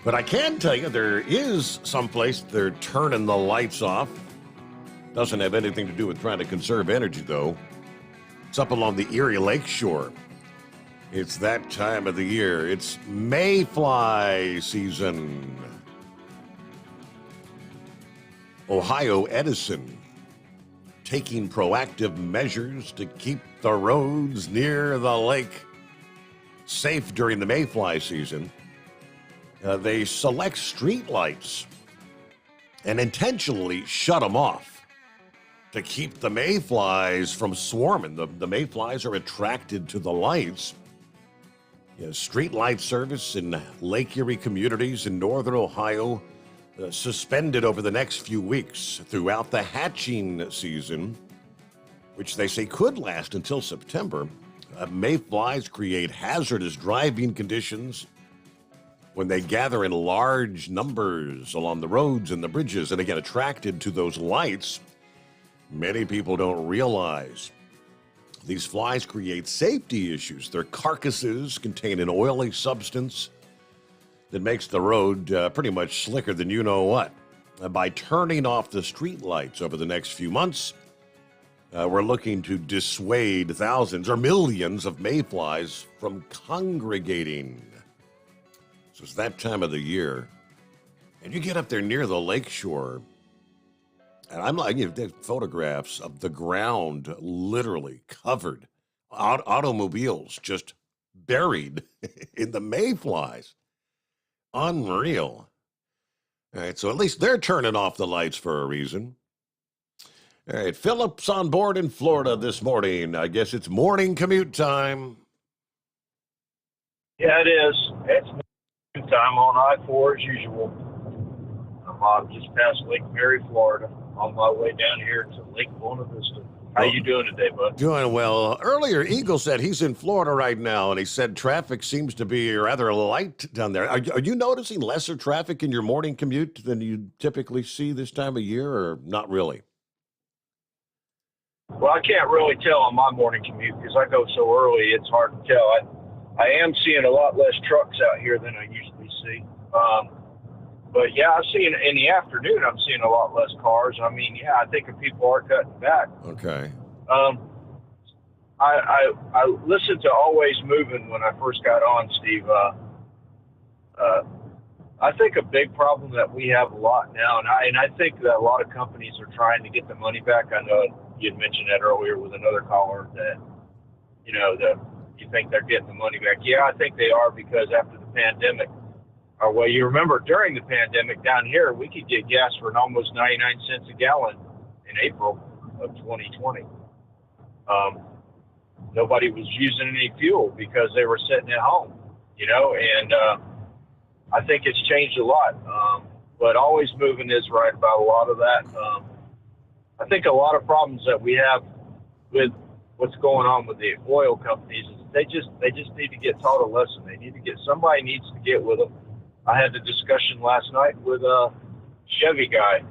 But I can tell you there is someplace they're turning the lights off. Doesn't have anything to do with trying to conserve energy, though. It's up along the Erie Lake shore. It's that time of the year. It's mayfly season. Ohio Edison taking proactive measures to keep the roads near the lake safe during the mayfly season. They select street lights and intentionally shut them off to keep the mayflies from swarming. The mayflies are attracted to the lights. Street light service in Lake Erie communities in northern Ohio suspended over the next few weeks throughout the hatching season, which they say could last until September. Mayflies create hazardous driving conditions when they gather in large numbers along the roads and the bridges and they get attracted to those lights. Many people don't realize these flies create safety issues. Their carcasses contain an oily substance that makes the road pretty much slicker than you know what. By turning off the street lights over the next few months, we're looking to dissuade thousands or millions of mayflies from congregating. So it's that time of the year. And you get up there near the lakeshore, and I'm like, there's photographs of the ground literally covered, automobiles just buried in the mayflies. Unreal. All right, so at least they're turning off the lights for a reason. All right, Philip's on board in Florida this morning. I guess it's morning commute time. Yeah, it is. It's morning time on I-4 as usual. I'm just past Lake Mary, Florida, on my way down here to Lake Buena Vista. How you doing today, bud? Doing well. Earlier, Eagle said he's in Florida right now, and he said traffic seems to be rather light down there. Are you noticing lesser traffic in your morning commute than you typically see this time of year, or not really? Well, I can't really tell on my morning commute because I go so early, it's hard to tell. I am seeing a lot less trucks out here than I usually see. But yeah, I'm seeing in the afternoon, I'm seeing a lot less cars. I mean, yeah, I think if people are cutting back. Okay. I listened to Always Moving when I first got on, Steve. I think a big problem that we have a lot now, and I think that a lot of companies are trying to get the money back. I know you'd mentioned that earlier with another caller that, that you think they're getting the money back. Yeah, I think they are, because after the pandemic, or well, you remember during the pandemic down here, we could get gas for almost 99 cents a gallon in April of 2020. Nobody was using any fuel because they were sitting at home, and I think it's changed a lot. But Always Moving is right about a lot of that. I think a lot of problems that we have with what's going on with the oil companies is they just need to get taught a lesson. Somebody needs to get with them. I had the discussion last night with a Chevy guy.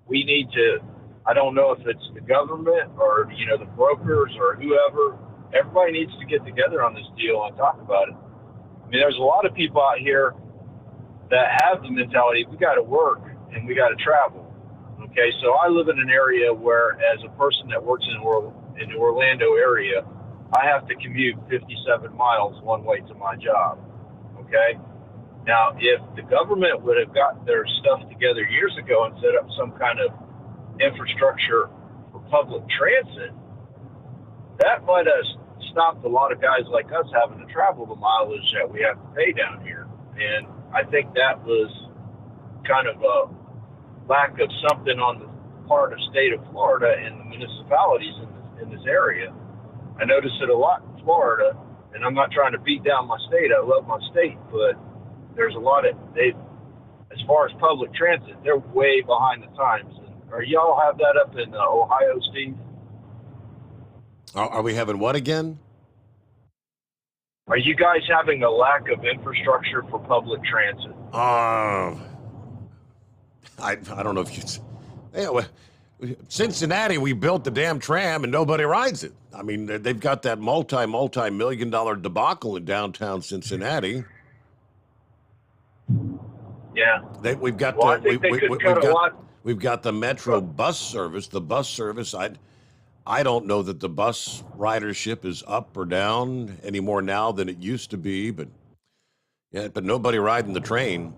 We need to, I don't know if it's the government or, the brokers or whoever. Everybody needs to get together on this deal and talk about it. I mean, there's a lot of people out here that have the mentality, we got to work and we got to travel. Okay, so I live in an area where, as a person that works in the Orlando area, I have to commute 57 miles one way to my job. Okay? Now, if the government would have got their stuff together years ago and set up some kind of infrastructure for public transit, that might have stopped a lot of guys like us having to travel the mileage that we have to pay down here. And I think that was kind of a lack of something on the part of state of Florida and the municipalities in this area. I notice it a lot in Florida, and I'm not trying to beat down my state. I love my state, but there's a lot of, as far as public transit, they're way behind the times. Are y'all have that up in Ohio, Steve? Are we having what again? Are you guys having a lack of infrastructure for public transit? I don't know if you... Cincinnati, we built the damn tram and nobody rides it. I mean, they've got that multi-million-dollar debacle in downtown Cincinnati. Yeah. We've got we've got the Metro bus service. The bus service, I don't know that the bus ridership is up or down any more now than it used to be, but nobody riding the train.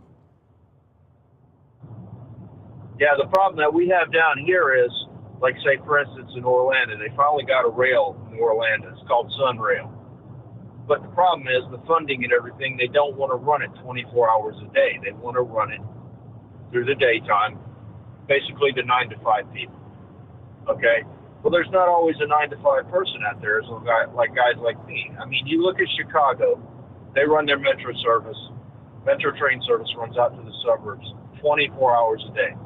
Yeah, the problem that we have down here is, like, say, for instance, in Orlando, they finally got a rail in Orlando. It's called Sunrail. But the problem is the funding and everything, they don't want to run it 24 hours a day. They want to run it through the daytime, basically the 9 to 5 people. Okay? Well, there's not always a 9-to-5 person out there, so like guys like me. I mean, you look at Chicago, they run their metro service. Metro train service runs out to the suburbs 24 hours a day,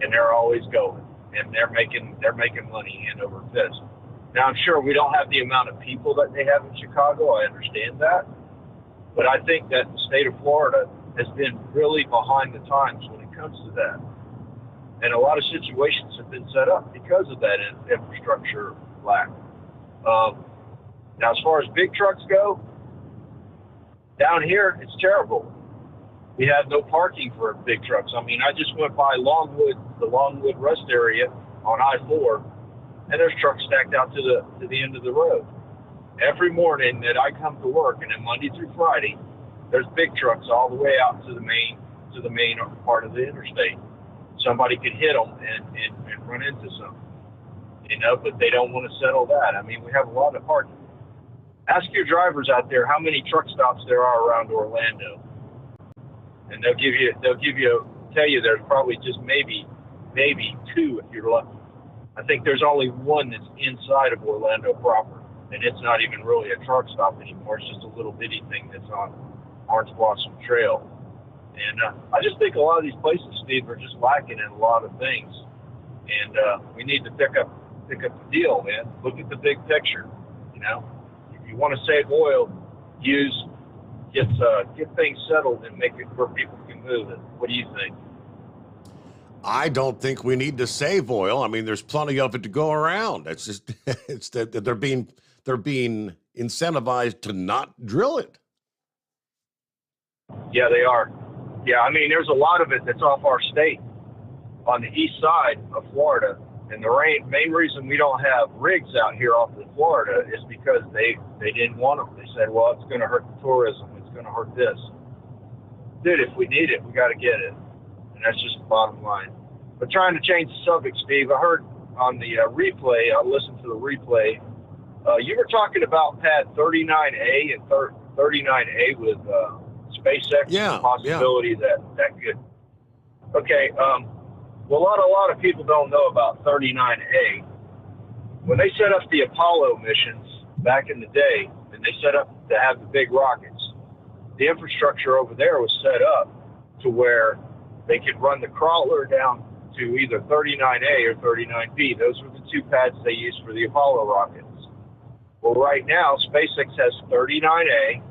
and they're always going, and they're making money hand over fist. Now, I'm sure we don't have the amount of people that they have in Chicago. I understand that, but I think that the state of Florida has been really behind the times when it comes to that. And a lot of situations have been set up because of that infrastructure lack. Now, as far as big trucks go, down here, it's terrible. We have no parking for big trucks. I mean, I just went by the Longwood rest area on I-4, and there's trucks stacked out to the end of the road. Every morning that I come to work, and then Monday through Friday, there's big trucks all the way out to the main part of the interstate. Somebody could hit them and run into something, but they don't want to settle that. I mean, we have a lot of parking. Ask your drivers out there how many truck stops there are around Orlando, and they'll tell you there's probably just maybe 2 if you're lucky. I think there's only one that's inside of Orlando proper, and it's not even really a truck stop anymore. It's just a little bitty thing that's on Orange Blossom Trail. And I just think a lot of these places, Steve, are just lacking in a lot of things. And we need to pick up the deal, man. Look at the big picture. If you want to save oil, get things settled and make it where people can move it. What do you think? I don't think we need to save oil. I mean, there's plenty of it to go around. It's just it's that they're being incentivized to not drill it. Yeah, they are. Yeah, I mean, there's a lot of it that's off our state on the east side of Florida. And the main reason we don't have rigs out here off of Florida is because they didn't want them. They said, well, it's going to hurt the tourism. It's going to hurt this. Dude, if we need it, we got to get it. And that's just the bottom line. But trying to change the subject, Steve, I heard on the replay, I listened to the replay, you were talking about pad 39A and 39A with SpaceX, the possibility that could. Okay, well, a lot of people don't know about 39A. When they set up the Apollo missions back in the day, and they set up to have the big rockets, the infrastructure over there was set up to where they could run the crawler down to either 39A or 39B. Those were the 2 pads they used for the Apollo rockets. Well, right now, SpaceX has 39A,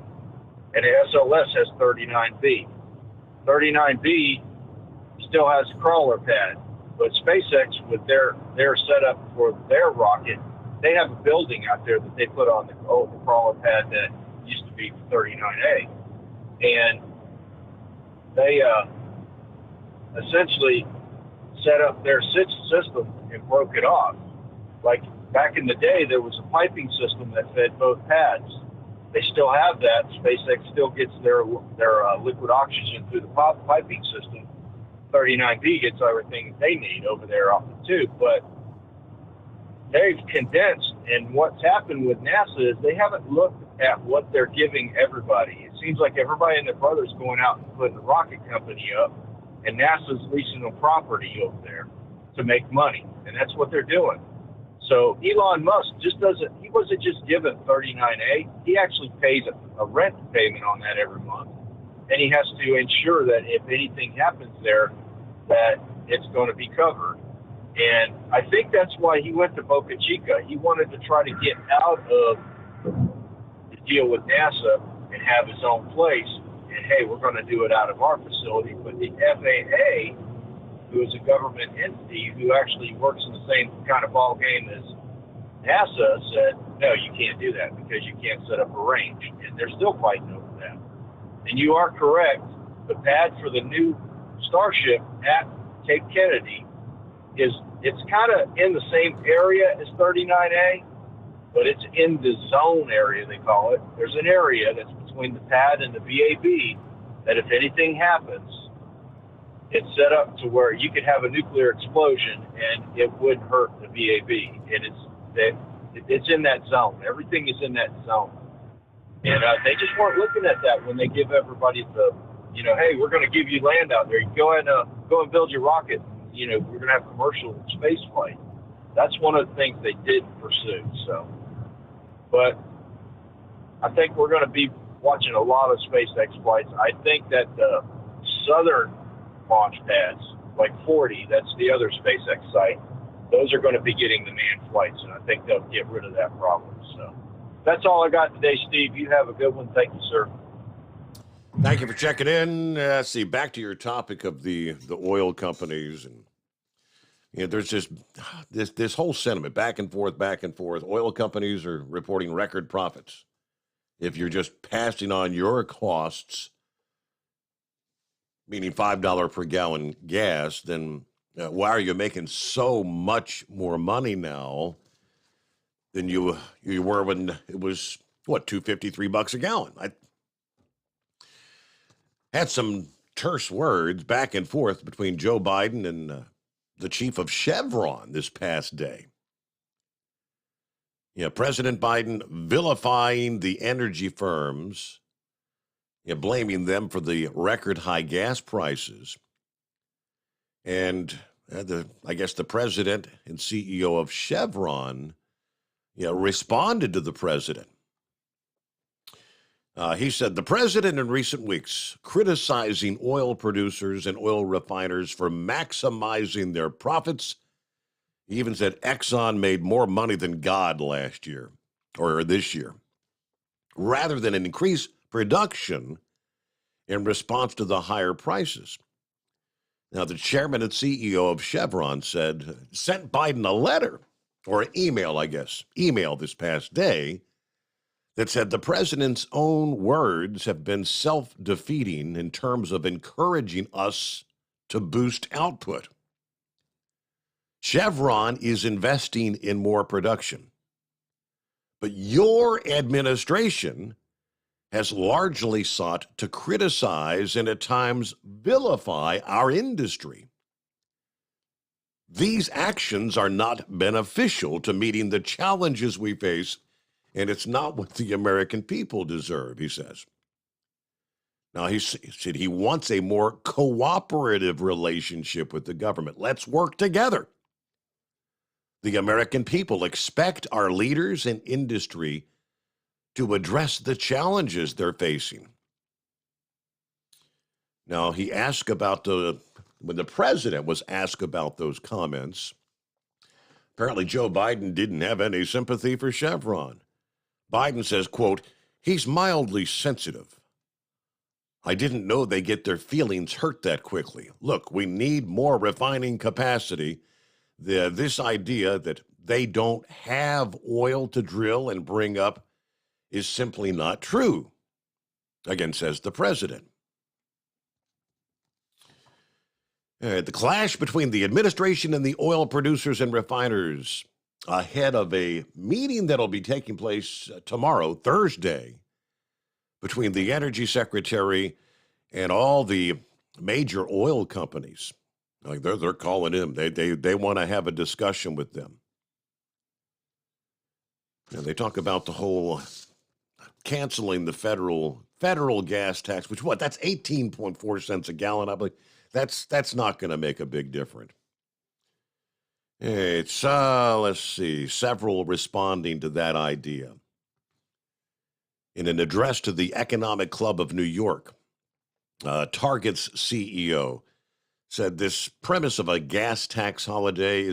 and the SLS has 39B. 39B still has a crawler pad, but SpaceX, with their setup for their rocket, they have a building out there that they put on the crawler pad that used to be 39A, and they essentially set up their system and broke it off. Like back in the day, there was a piping system that fed both pads. They still have that. SpaceX still gets their liquid oxygen through the piping system. 39B gets everything they need over there off the tube. But they've condensed, and what's happened with NASA is they haven't looked at what they're giving everybody. It seems like everybody and their brother's going out and putting a rocket company up, and NASA's leasing a property over there to make money, and that's what they're doing. So Elon Musk he wasn't just given 39A, he actually pays a rent payment on that every month. And he has to ensure that if anything happens there, that it's going to be covered. And I think that's why he went to Boca Chica. He wanted to try to get out of the deal with NASA and have his own place. And hey, we're going to do it out of our facility. But the FAA, who is a government entity who actually works in the same kind of ball game as NASA, said, no, you can't do that because you can't set up a range. And they're still fighting over that. And you are correct. The pad for the new Starship at Cape Kennedy it's kind of in the same area as 39A, but it's in the zone area, they call it. There's an area that's between the pad and the VAB that if anything happens, it's set up to where you could have a nuclear explosion and it wouldn't hurt the VAB. And it's in that zone. Everything is in that zone. And they just weren't looking at that when they give everybody hey, we're going to give you land out there. You go and build your rocket. We're going to have commercial space flight. That's one of the things they didn't pursue. So, but I think we're going to be watching a lot of SpaceX flights. I think that the southern launch pads, like 40, that's the other SpaceX site, those are going to be getting the manned flights, and I think they'll get rid of that problem. So that's all I got today, Steve. You have a good one. Thank you, sir. Thank you for checking in. See, back to your topic of the oil companies, and there's just this whole sentiment back and forth. Oil companies are reporting record profits. If you're just passing on your costs, meaning $5 per gallon gas, then why are you making so much more money now than you were when it was, $2.50, $3 a gallon? I had some terse words back and forth between Joe Biden and the chief of Chevron this past day. President Biden vilifying the energy firms, blaming them for the record high gas prices. And I guess the president and CEO of Chevron, responded to the president. He said, the president in recent weeks criticizing oil producers and oil refiners for maximizing their profits. He even said Exxon made more money than God last year or this year, rather than increase production in response to the higher prices. Now, the chairman and CEO of Chevron sent Biden a letter or an email, email this past day that said the president's own words have been self-defeating in terms of encouraging us to boost output. Chevron is investing in more production, but your administration has largely sought to criticize and at times vilify our industry. These actions are not beneficial to meeting the challenges we face, and it's not what the American people deserve, he says. Now, he said he wants a more cooperative relationship with the government. Let's work together. The American people expect our leaders in industry to address the challenges they're facing. Now, he asked about when the president was asked about those comments, apparently Joe Biden didn't have any sympathy for Chevron. Biden says, quote, he's mildly sensitive. I didn't know they get their feelings hurt that quickly. Look, we need more refining capacity. This idea that they don't have oil to drill and bring up is simply not true, again, says the president. The clash between the administration and the oil producers and refiners ahead of a meeting that'll be taking place tomorrow, Thursday, between the energy secretary and all the major oil companies. Like they're calling him. They want to have a discussion with them. And they talk about the whole canceling the federal gas tax, which that's 18.4 cents a gallon. I believe that's not going to make a big difference. It's let's see, several responding to that idea. In an address to the Economic Club of New York, Target's CEO said this premise of a gas tax holiday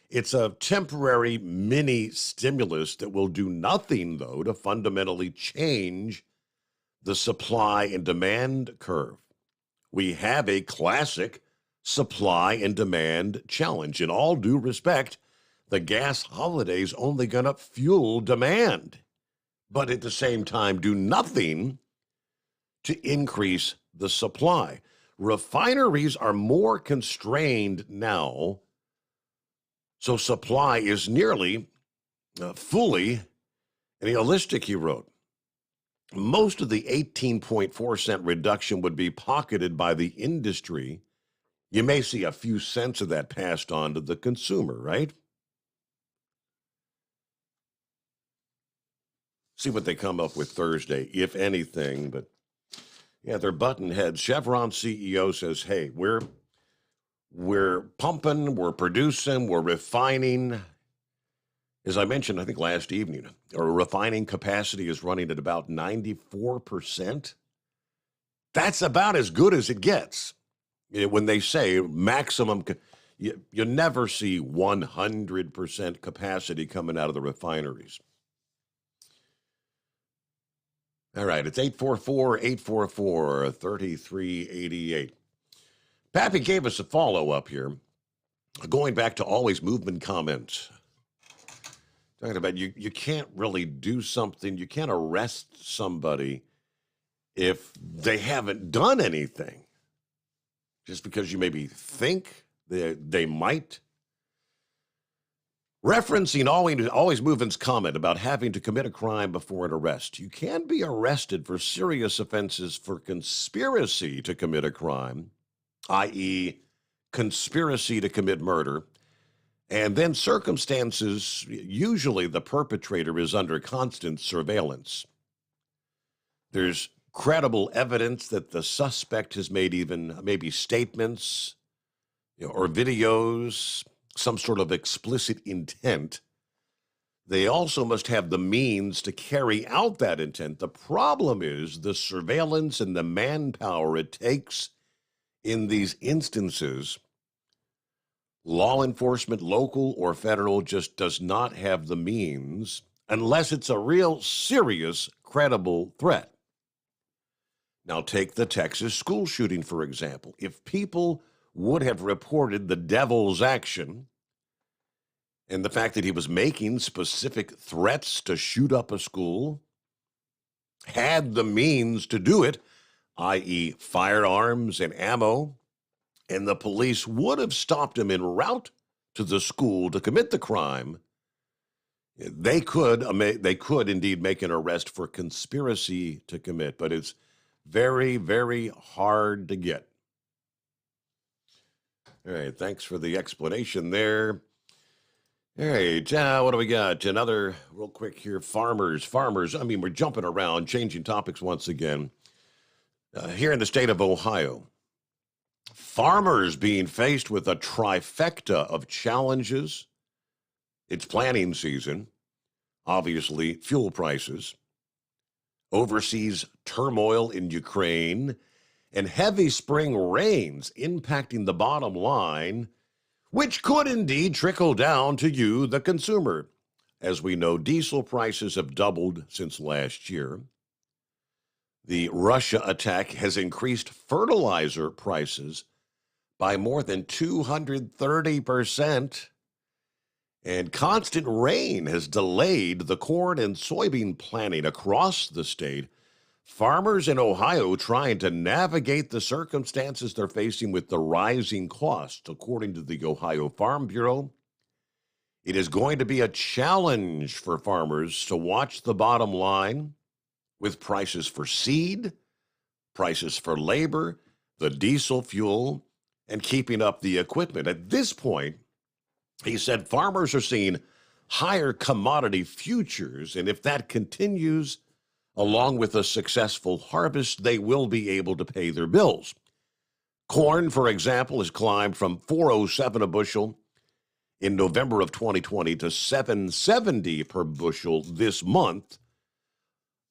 it's a temporary mini stimulus that will do nothing, though, to fundamentally change the supply and demand curve. We have a classic supply and demand challenge. In all due respect, the gas holiday's only going to fuel demand, but at the same time do nothing to increase the supply. Refineries are more constrained now, so supply is nearly fully realistic, he wrote. Most of the 18.4 cent reduction would be pocketed by the industry. You may see a few cents of that passed on to the consumer, right? See what they come up with Thursday, if anything, but yeah, they're button heads. Chevron CEO says, hey, we're pumping, we're producing, we're refining, As I mentioned, I think last evening, our refining capacity is running at about 94%. That's about as good as it gets. When they say maximum, you never see 100% capacity coming out of the refineries. All right, it's 844-844-3388. Pappy gave us a follow-up here, going back to always movement comments. Talking about you can't really do something, you can't arrest somebody if they haven't done anything. Just because you maybe think they might. Referencing always Movement's comment about having to commit a crime before an arrest. You can be arrested for serious offenses for conspiracy to commit a crime, i.e., conspiracy to commit murder. And then circumstances, usually the perpetrator is under constant surveillance. There's credible evidence that the suspect has made even maybe statements, or videos, some sort of explicit intent. They also must have the means to carry out that intent. The problem is the surveillance and the manpower it takes in these instances. Law enforcement, local or federal, just does not have the means unless it's a real serious, credible threat. Now, take the Texas school shooting, for example. If people would have reported the devil's action and the fact that he was making specific threats to shoot up a school, had the means to do it, i.e., firearms and ammo, and the police would have stopped him en route to the school to commit the crime, they could indeed make an arrest for conspiracy to commit, but it's very, very hard to get. All right, thanks for the explanation there. All right, what do we got? Another real quick here. Farmers. I mean, we're jumping around, changing topics once again. Here in the state of Ohio, farmers being faced with a trifecta of challenges. It's planting season, obviously, fuel prices, overseas turmoil in Ukraine, and heavy spring rains impacting the bottom line, which could indeed trickle down to you, the consumer. As we know, diesel prices have doubled since last year. The Russia attack has increased fertilizer prices by more than 230%. And constant rain has delayed the corn and soybean planting across the state. Farmers in Ohio trying to navigate the circumstances they're facing with the rising costs. According to the Ohio Farm Bureau, it is going to be a challenge for farmers to watch the bottom line with prices for seed, prices for labor, the diesel fuel, and keeping up the equipment. At this point, he said farmers are seeing higher commodity futures, and if that continues, along with a successful harvest, they will be able to pay their bills. Corn, for example, has climbed from $4.07 a bushel in November of 2020 to $7.70 per bushel this month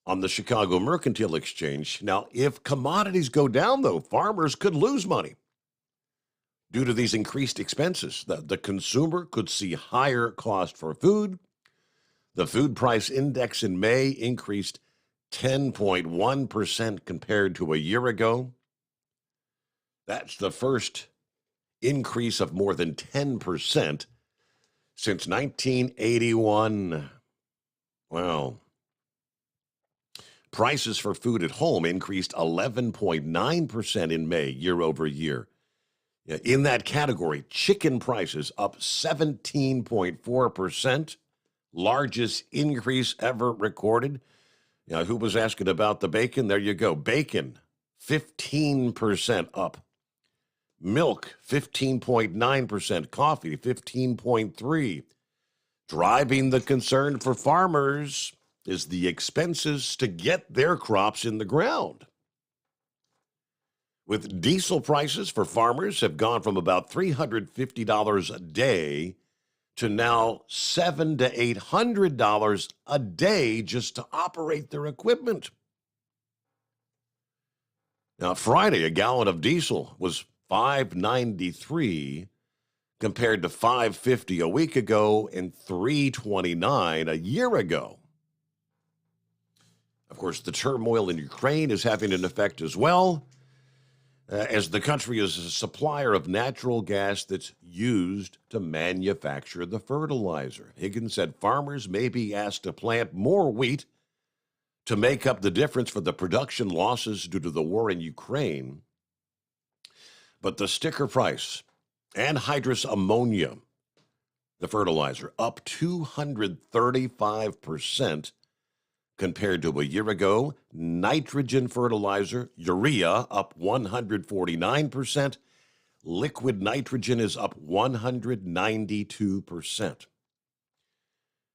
on the Chicago Mercantile Exchange. Now, if commodities go down, though, farmers could lose money due to these increased expenses. The consumer could see higher cost for food. The food price index in May increased 10.1% compared to a year ago. That's the first increase of more than 10% since 1981. Wow. Prices for food at home increased 11.9% in May, year over year. In that category, chicken prices up 17.4%, largest increase ever recorded. Who was asking about the bacon? There you go. Bacon, 15% up. Milk, 15.9%. Coffee, 15.3%. Driving the concern for farmers is the expenses to get their crops in the ground. With diesel prices for farmers have gone from about $350 a day to now $700 to $800 a day just to operate their equipment. Now, Friday, a gallon of diesel was $5.93 compared to $5.50 a week ago and $3.29 a year ago. Of course, the turmoil in Ukraine is having an effect as well, as the country is a supplier of natural gas that's used to manufacture the fertilizer. Higgins said farmers may be asked to plant more wheat to make up the difference for the production losses due to the war in Ukraine. But the sticker price, anhydrous ammonia, the fertilizer, up 235% compared to a year ago. Nitrogen fertilizer, urea, up 149%. Liquid nitrogen is up 192%.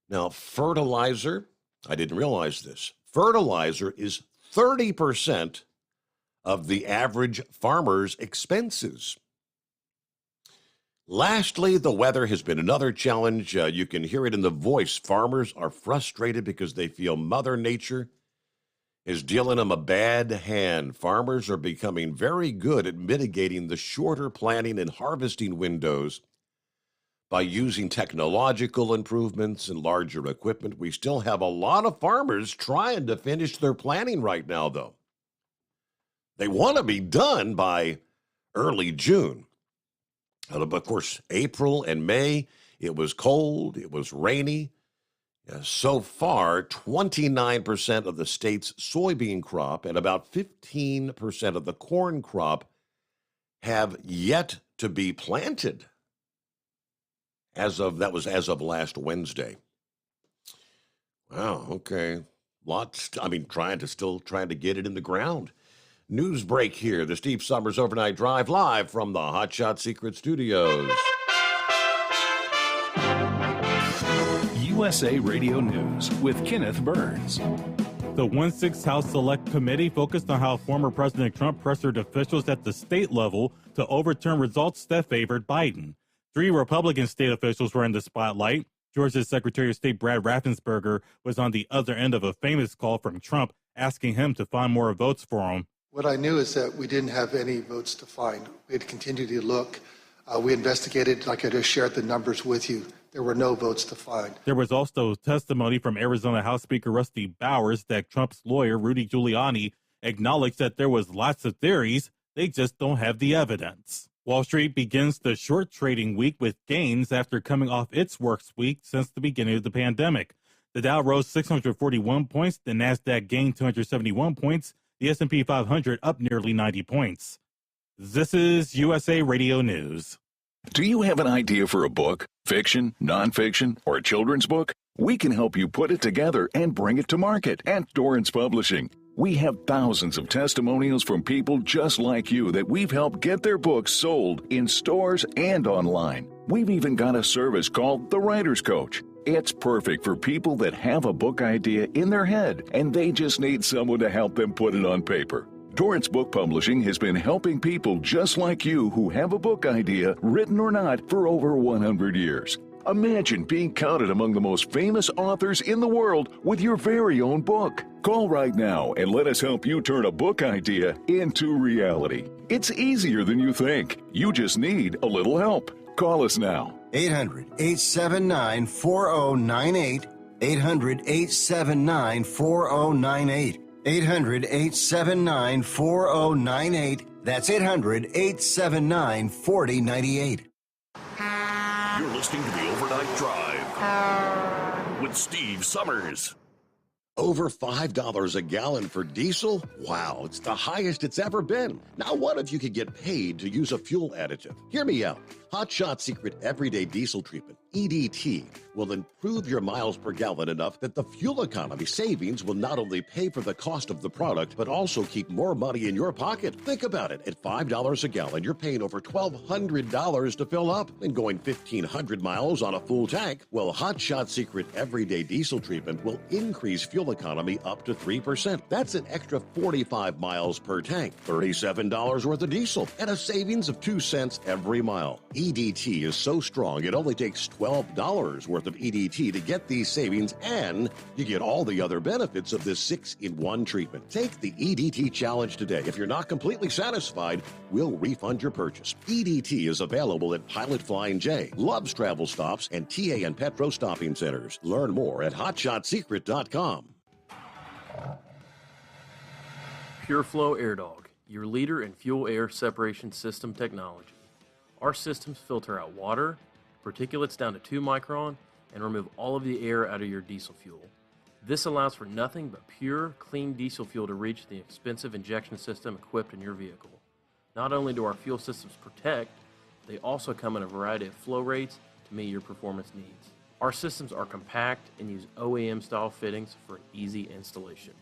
Now, fertilizer, I didn't realize this. Fertilizer is 30% of the average farmer's expenses. Lastly, the weather has been another challenge. You can hear it in the voice. Farmers are frustrated because they feel Mother Nature is dealing them a bad hand. Farmers are becoming very good at mitigating the shorter planting and harvesting windows by using technological improvements and larger equipment. We still have a lot of farmers trying to finish their planting right now, though. They want to be done by early June. Of course, April and May, it was cold, it was rainy. So far, 29% of the state's soybean crop and about 15% of the corn crop have yet to be planted. That was as of last Wednesday. Wow, okay. Trying to get it in the ground. News break here. The Steve Summers Overnight Drive live from the Hot Shot Secret Studios. USA Radio News with Kenneth Burns. The 1/6 House Select Committee focused on how former President Trump pressured officials at the state level to overturn results that favored Biden. 3 Republican state officials were in the spotlight. Georgia's Secretary of State Brad Raffensperger was on the other end of a famous call from Trump asking him to find more votes for him. What I knew is that we didn't have any votes to find. We had continued to look. We investigated, like I just shared the numbers with you. There were no votes to find. There was also testimony from Arizona House Speaker Rusty Bowers that Trump's lawyer, Rudy Giuliani, acknowledged that there was lots of theories. They just don't have the evidence. Wall Street begins the short trading week with gains after coming off its worst week since the beginning of the pandemic. The Dow rose 641 points. The Nasdaq gained 271 points. The S&P 500 up nearly 90 points. This is USA Radio News. Do you have an idea for a book, fiction, nonfiction, or a children's book? We can help you put it together and bring it to market at Dorrance Publishing. We have thousands of testimonials from people just like you that we've helped get their books sold in stores and online. We've even got a service called The Writer's Coach. It's perfect for people that have a book idea in their head and they just need someone to help them put it on paper. Dorrance Book Publishing has been helping people just like you who have a book idea, written or not, for over 100 years. Imagine being counted among the most famous authors in the world with your very own book. Call right now and let us help you turn a book idea into reality. It's easier than you think. You just need a little help. Call us now. 800-879-4098. 800-879-4098. 800-879-4098. That's 800-879-4098. You're listening to the Overnight Drive with Steve Summers. Over $5 a gallon for diesel? Wow, it's the highest it's ever been. Now, what if you could get paid to use a fuel additive? Hear me out. Hot Shot Secret Everyday Diesel Treatment, EDT, will improve your miles per gallon enough that the fuel economy savings will not only pay for the cost of the product, but also keep more money in your pocket. Think about it. At $5 a gallon, you're paying over $1,200 to fill up and going 1,500 miles on a full tank. Well, Hot Shot Secret Everyday Diesel Treatment will increase fuel fuel economy up to 3%. That's an extra 45 miles per tank, $37 worth of diesel, and a savings of 2 cents every mile. EDT is so strong, it only takes $12 worth of EDT to get these savings, and you get all the other benefits of this 6-in-1 treatment. Take the EDT challenge today. If you're not completely satisfied, we'll refund your purchase. EDT is available at Pilot Flying J, Love's Travel Stops, and TA and Petro Stopping Centers. Learn more at hotshotsecret.com. Pureflow Airdog, your leader in fuel air separation system technology. Our systems filter out water, particulates down to 2 micron, and remove all of the air out of your diesel fuel. This allows for nothing but pure, clean diesel fuel to reach the expensive injection system equipped in your vehicle. Not only do our fuel systems protect, they also come in a variety of flow rates to meet your performance needs. Our systems are compact and use OEM-style fittings for an easy installation.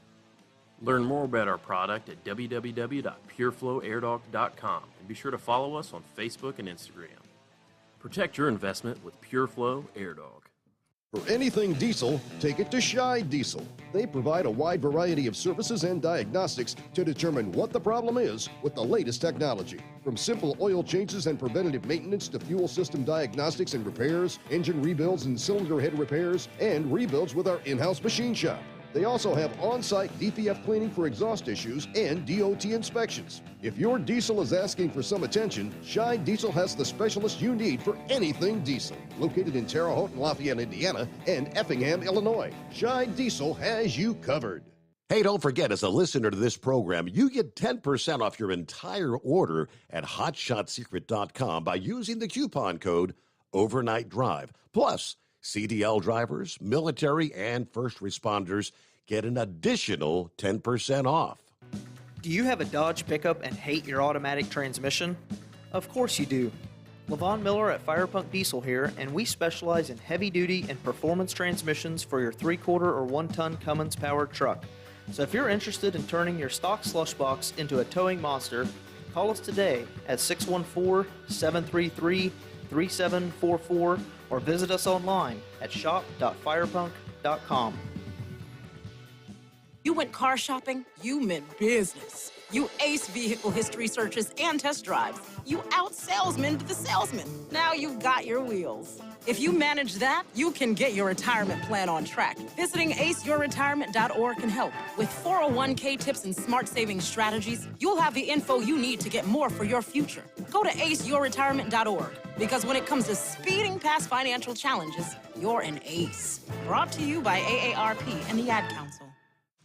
Learn more about our product at www.pureflowairdog.com and be sure to follow us on Facebook and Instagram. Protect your investment with Pureflow Airdog. For anything diesel, take it to Shy Diesel. They provide a wide variety of services and diagnostics to determine what the problem is with the latest technology. From simple oil changes and preventative maintenance to fuel system diagnostics and repairs, engine rebuilds and cylinder head repairs, and rebuilds with our in-house machine shop. They also have on-site DPF cleaning for exhaust issues and DOT inspections. If your diesel is asking for some attention, Shy Diesel has the specialist you need for anything diesel. Located in Terre Haute and Lafayette, Indiana, and Effingham, Illinois, Shy Diesel has you covered. Hey, don't forget, as a listener to this program, you get 10% off your entire order at hotshotsecret.com by using the coupon code Overnight Drive. Plus, CDL drivers, military, and first responders get an additional 10% off. Do you have a Dodge pickup and hate your automatic transmission? Of course you do. LaVon Miller at Firepunk Diesel here, and we specialize in heavy-duty and performance transmissions for your 3-quarter or 1-ton Cummins-powered truck. So if you're interested in turning your stock slush box into a towing monster, call us today at 614-733-3744 or visit us online at shop.firepunk.com. You went car shopping, you meant business. You ace vehicle history searches and test drives. You out-salesman the salesman. Now you've got your wheels. If you manage that, you can get your retirement plan on track. Visiting aceyourretirement.org can help. With 401k tips and smart savings strategies, you'll have the info you need to get more for your future. Go to aceyourretirement.org, because when it comes to speeding past financial challenges, you're an ace. Brought to you by AARP and the Ad Council.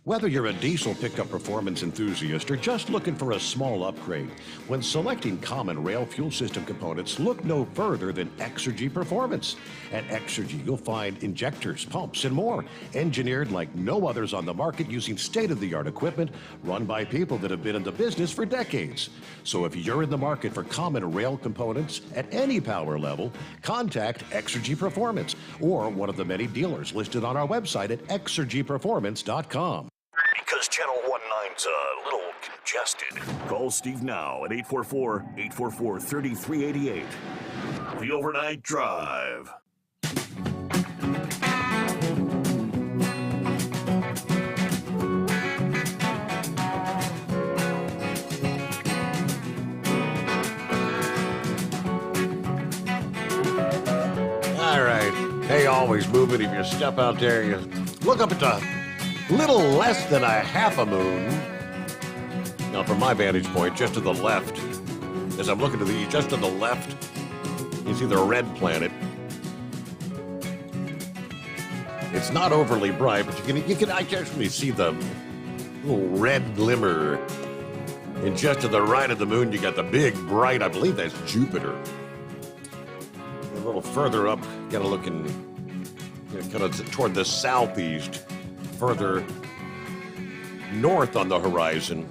Whether you're a diesel pickup performance enthusiast or just looking for a small upgrade, when selecting common rail fuel system components, look no further than Exergy Performance. At Exergy, you'll find injectors, pumps, and more, engineered like no others on the market using state-of-the-art equipment run by people that have been in the business for decades. So if you're in the market for common rail components at any power level, contact Exergy Performance or one of the many dealers listed on our website at exergyperformance.com. Because Channel 19's a little congested. Call Steve now at 844-844-3388. The Overnight Drive. All right. Hey, always moving. If you step out there, you look up at the little less than a half a moon. Now, from my vantage point, just to the left, as I'm looking to the just to the left, you see the red planet. It's not overly bright, but you can actually see the little red glimmer. And just to the right of the moon, you got the big bright, I believe that's Jupiter. A little further up, kind of looking kind of toward the southeast. Further north on the horizon,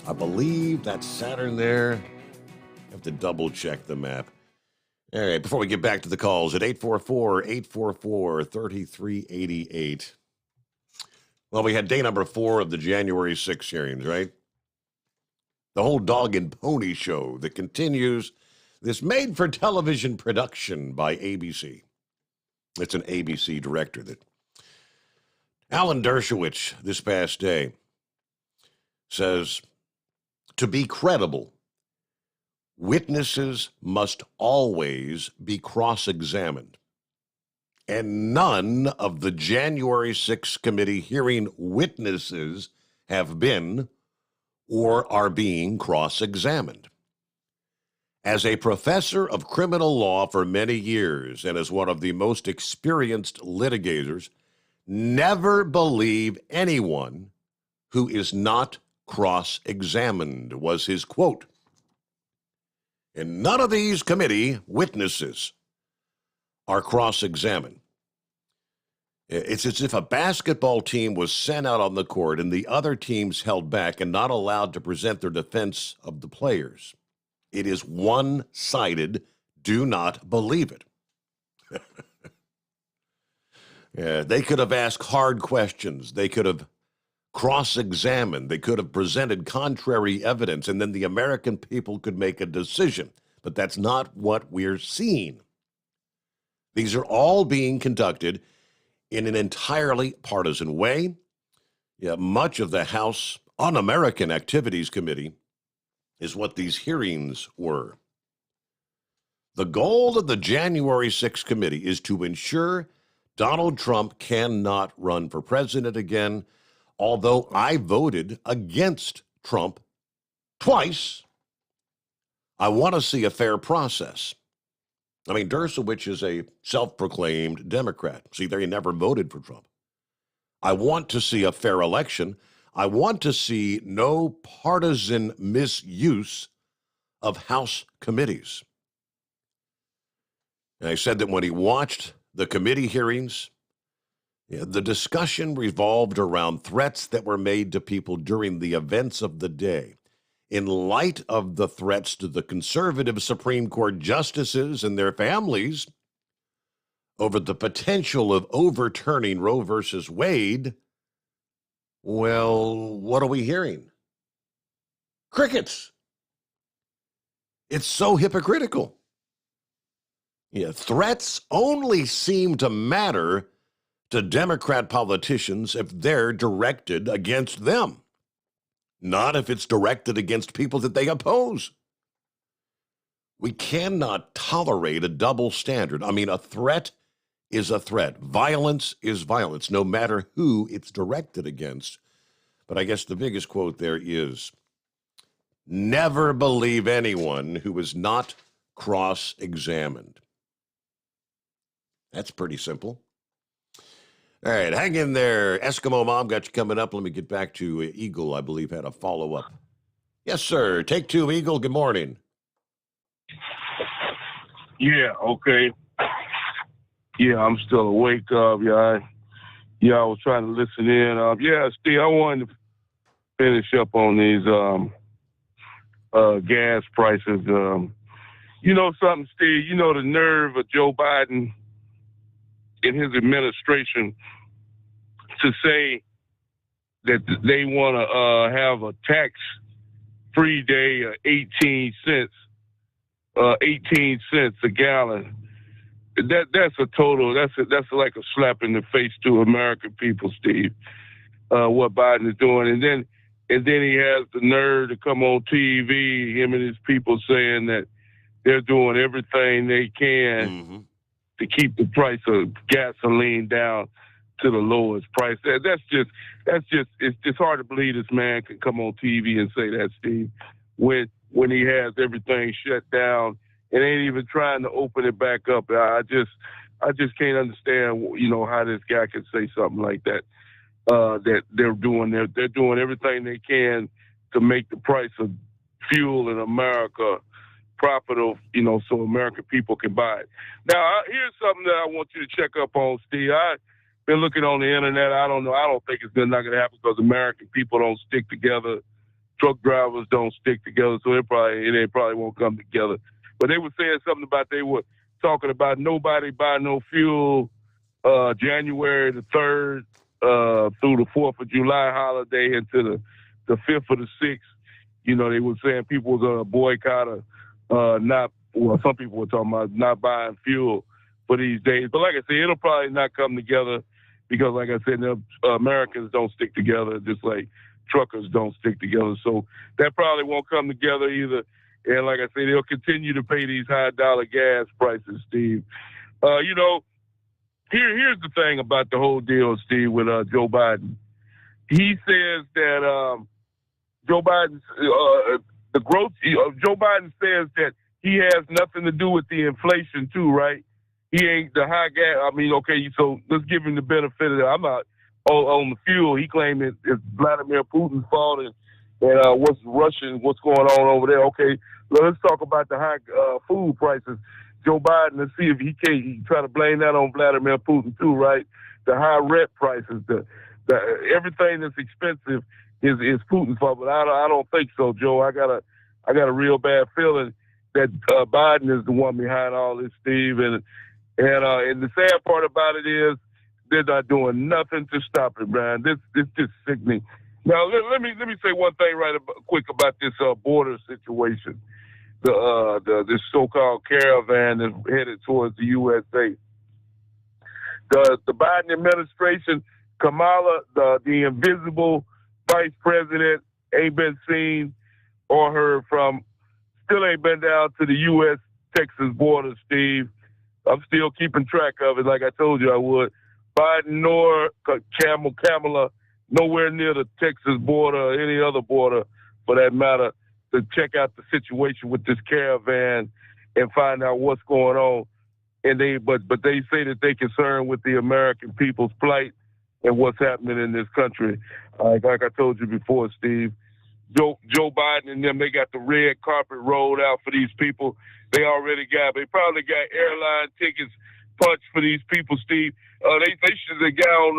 I believe that's Saturn there. I have to double check the map. All right, before we get back to the calls at 844-844-3388. Well, we had day number 4 of the January 6 hearings, right? The whole dog and pony show that continues, this made-for-television production by ABC. It's an ABC director that Alan Dershowitz this past day says, to be credible, witnesses must always be cross-examined. And none of the January 6th committee hearing witnesses have been or are being cross-examined. As a professor of criminal law for many years and as one of the most experienced litigators, never believe anyone who is not cross-examined, was his quote. And none of these committee witnesses are cross-examined. It's as if a basketball team was sent out on the court and the other teams held back and not allowed to present their defense of the players. It is one-sided. Do not believe it. Yeah, they could have asked hard questions. They could have cross-examined. They could have presented contrary evidence, and then the American people could make a decision. But that's not what we're seeing. These are all being conducted in an entirely partisan way. Yeah, much of the House Un-American Activities Committee is what these hearings were. The goal of the January 6th committee is to ensure Donald Trump cannot run for president again, although I voted against Trump twice. I want to see a fair process. I mean, Dershowitz is a self-proclaimed Democrat. See, there he never voted for Trump. I want to see a fair election. I want to see no partisan misuse of House committees. And I said that when he watched the committee hearings, the discussion revolved around threats that were made to people during the events of the day. In light of the threats to the conservative Supreme Court justices and their families over the potential of overturning Roe versus Wade, well, what are we hearing? Crickets. It's so hypocritical. Yeah, threats only seem to matter to Democrat politicians if they're directed against them, not if it's directed against people that they oppose. We cannot tolerate a double standard. I mean, a threat is a threat. Violence is violence, no matter who it's directed against. But I guess the biggest quote there is, never believe anyone who is not cross-examined. That's pretty simple. All right, hang in there. Eskimo Mom got you coming up. Let me get back to Eagle, I believe, had a follow-up. Yes, sir. Take two, Eagle. Good morning. Yeah, okay. Yeah, I'm still awake. I was trying to listen in. Steve, I wanted to finish up on these gas prices. You know something, Steve? You know the nerve of Joe Biden in his administration to say that they want to have a tax-free day of 18 cents a gallon. That's like a slap in the face to American people, Steve. What Biden is doing, and then he has the nerve to come on TV, him and his people saying that they're doing everything they can to keep the price of gasoline down to the lowest price. It's hard to believe this man can come on TV and say that, Steve, when he has everything shut down and ain't even trying to open it back up. I just can't understand, how this guy can say something like that. That they're doing everything they can to make the price of fuel in America profitable, so American people can buy it. Now, here's something that I want you to check up on, Steve. I've been looking on the internet. I don't know. I don't think it's not going to happen because American people don't stick together. Truck drivers don't stick together, so it probably won't come together. But they were saying something about they were talking about nobody buy no fuel January the 3rd through the 4th of July holiday into the 5th or the 6th. They were saying people were going to boycott some people were talking about not buying fuel for these days. But like I said, it'll probably not come together. because, like I said, Americans don't stick together, just like truckers don't stick together. So that probably won't come together either. And like I said, they'll continue to pay these high dollar gas prices, Steve. You know, here's the thing about the whole deal, Steve, with Joe Biden. He says that Joe Biden, Joe Biden says that he has nothing to do with the inflation too, right? He ain't the high gas. I mean, okay, so let's give him the benefit of that. I'm not on the fuel. He claimed it's Vladimir Putin's fault and what's going on over there. Okay, let's talk about the high food prices. Joe Biden, let's see if he try to blame that on Vladimir Putin too, right? The high rent prices, the everything that's expensive is Putin's fault, but I don't think so, Joe. I got a real bad feeling that Biden is the one behind all this, Steve. And the sad part about it is they're not doing nothing to stop it, man. This just sickening. Now let me say one thing quick about this border situation. This so-called caravan that's headed towards the USA. The Biden administration, Kamala, the invisible vice president, ain't been seen or heard from. Still ain't been down to the U.S.-Texas border, Steve. I'm still keeping track of it like I told you I would. Biden nor Kamala, nowhere near the Texas border or any other border for that matter, to check out the situation with this caravan and find out what's going on. And but they say that they're concerned with the American people's plight and what's happening in this country. Like I told you before, Steve, Joe Biden and them, they got the red carpet rolled out for these people. They probably got airline tickets punched for these people, Steve. They should have got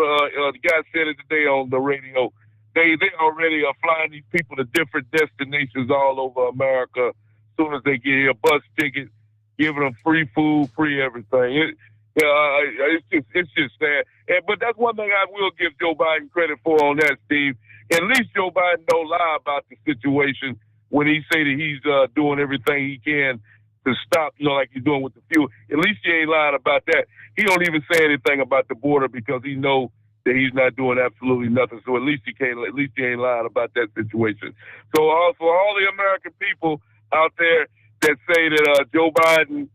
the guy said it today on the radio. They already are flying these people to different destinations all over America as soon as they get here, bus tickets, giving them free food, free everything. It's just sad. But that's one thing I will give Joe Biden credit for on that, Steve. At least Joe Biden don't lie about the situation when he say that he's doing everything he can to stop, like he's doing with the fuel. At least he ain't lying about that. He don't even say anything about the border because he know that he's not doing absolutely nothing. So at least he ain't lying about that situation. So for all the American people out there that say that Joe Biden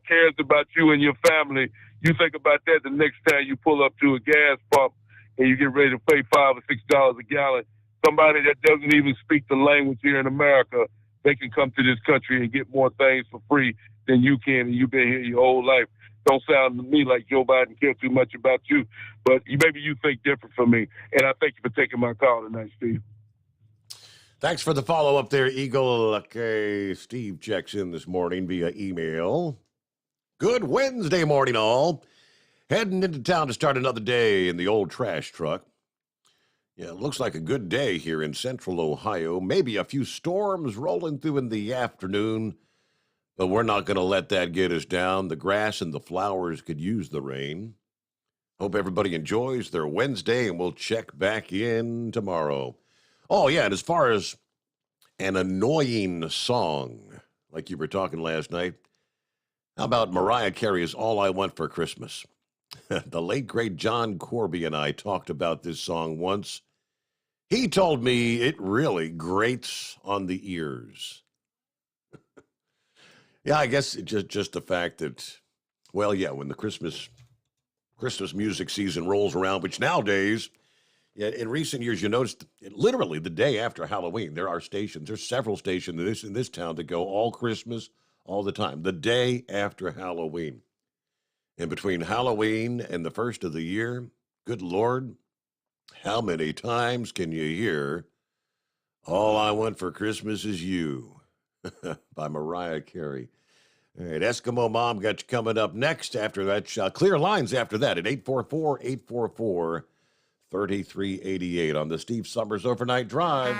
cares about you and your family, you think about that the next time you pull up to a gas pump and you get ready to pay $5 or $6 a gallon. Somebody that doesn't even speak the language here in America, they can come to this country and get more things for free than you can, and you've been here your whole life. Don't sound to me like Joe Biden cares too much about you, but maybe you think different from me. And I thank you for taking my call tonight, Steve. Thanks for the follow-up there, Eagle. Okay, Steve checks in this morning via email. Good Wednesday morning, all. Heading into town to start another day in the old trash truck. Yeah, it looks like a good day here in central Ohio. Maybe a few storms rolling through in the afternoon, but we're not going to let that get us down. The grass and the flowers could use the rain. Hope everybody enjoys their Wednesday, and we'll check back in tomorrow. Oh, yeah, and as far as an annoying song, like you were talking last night, how about Mariah Carey's All I Want for Christmas? The late, great John Corby and I talked about this song once. He told me it really grates on the ears. Yeah, I guess just the fact that, well, yeah, when the Christmas music season rolls around, which nowadays, yeah, in recent years, you notice literally the day after Halloween, there's several stations in this town that go all Christmas, all the time, the day after Halloween. And between Halloween and the first of the year, good Lord, how many times can you hear All I Want for Christmas Is You by Mariah Carey? All right, Eskimo Mom got you coming up next after that. Clear lines after that at 844-844-3388 on the Steve Summers Overnight Drive.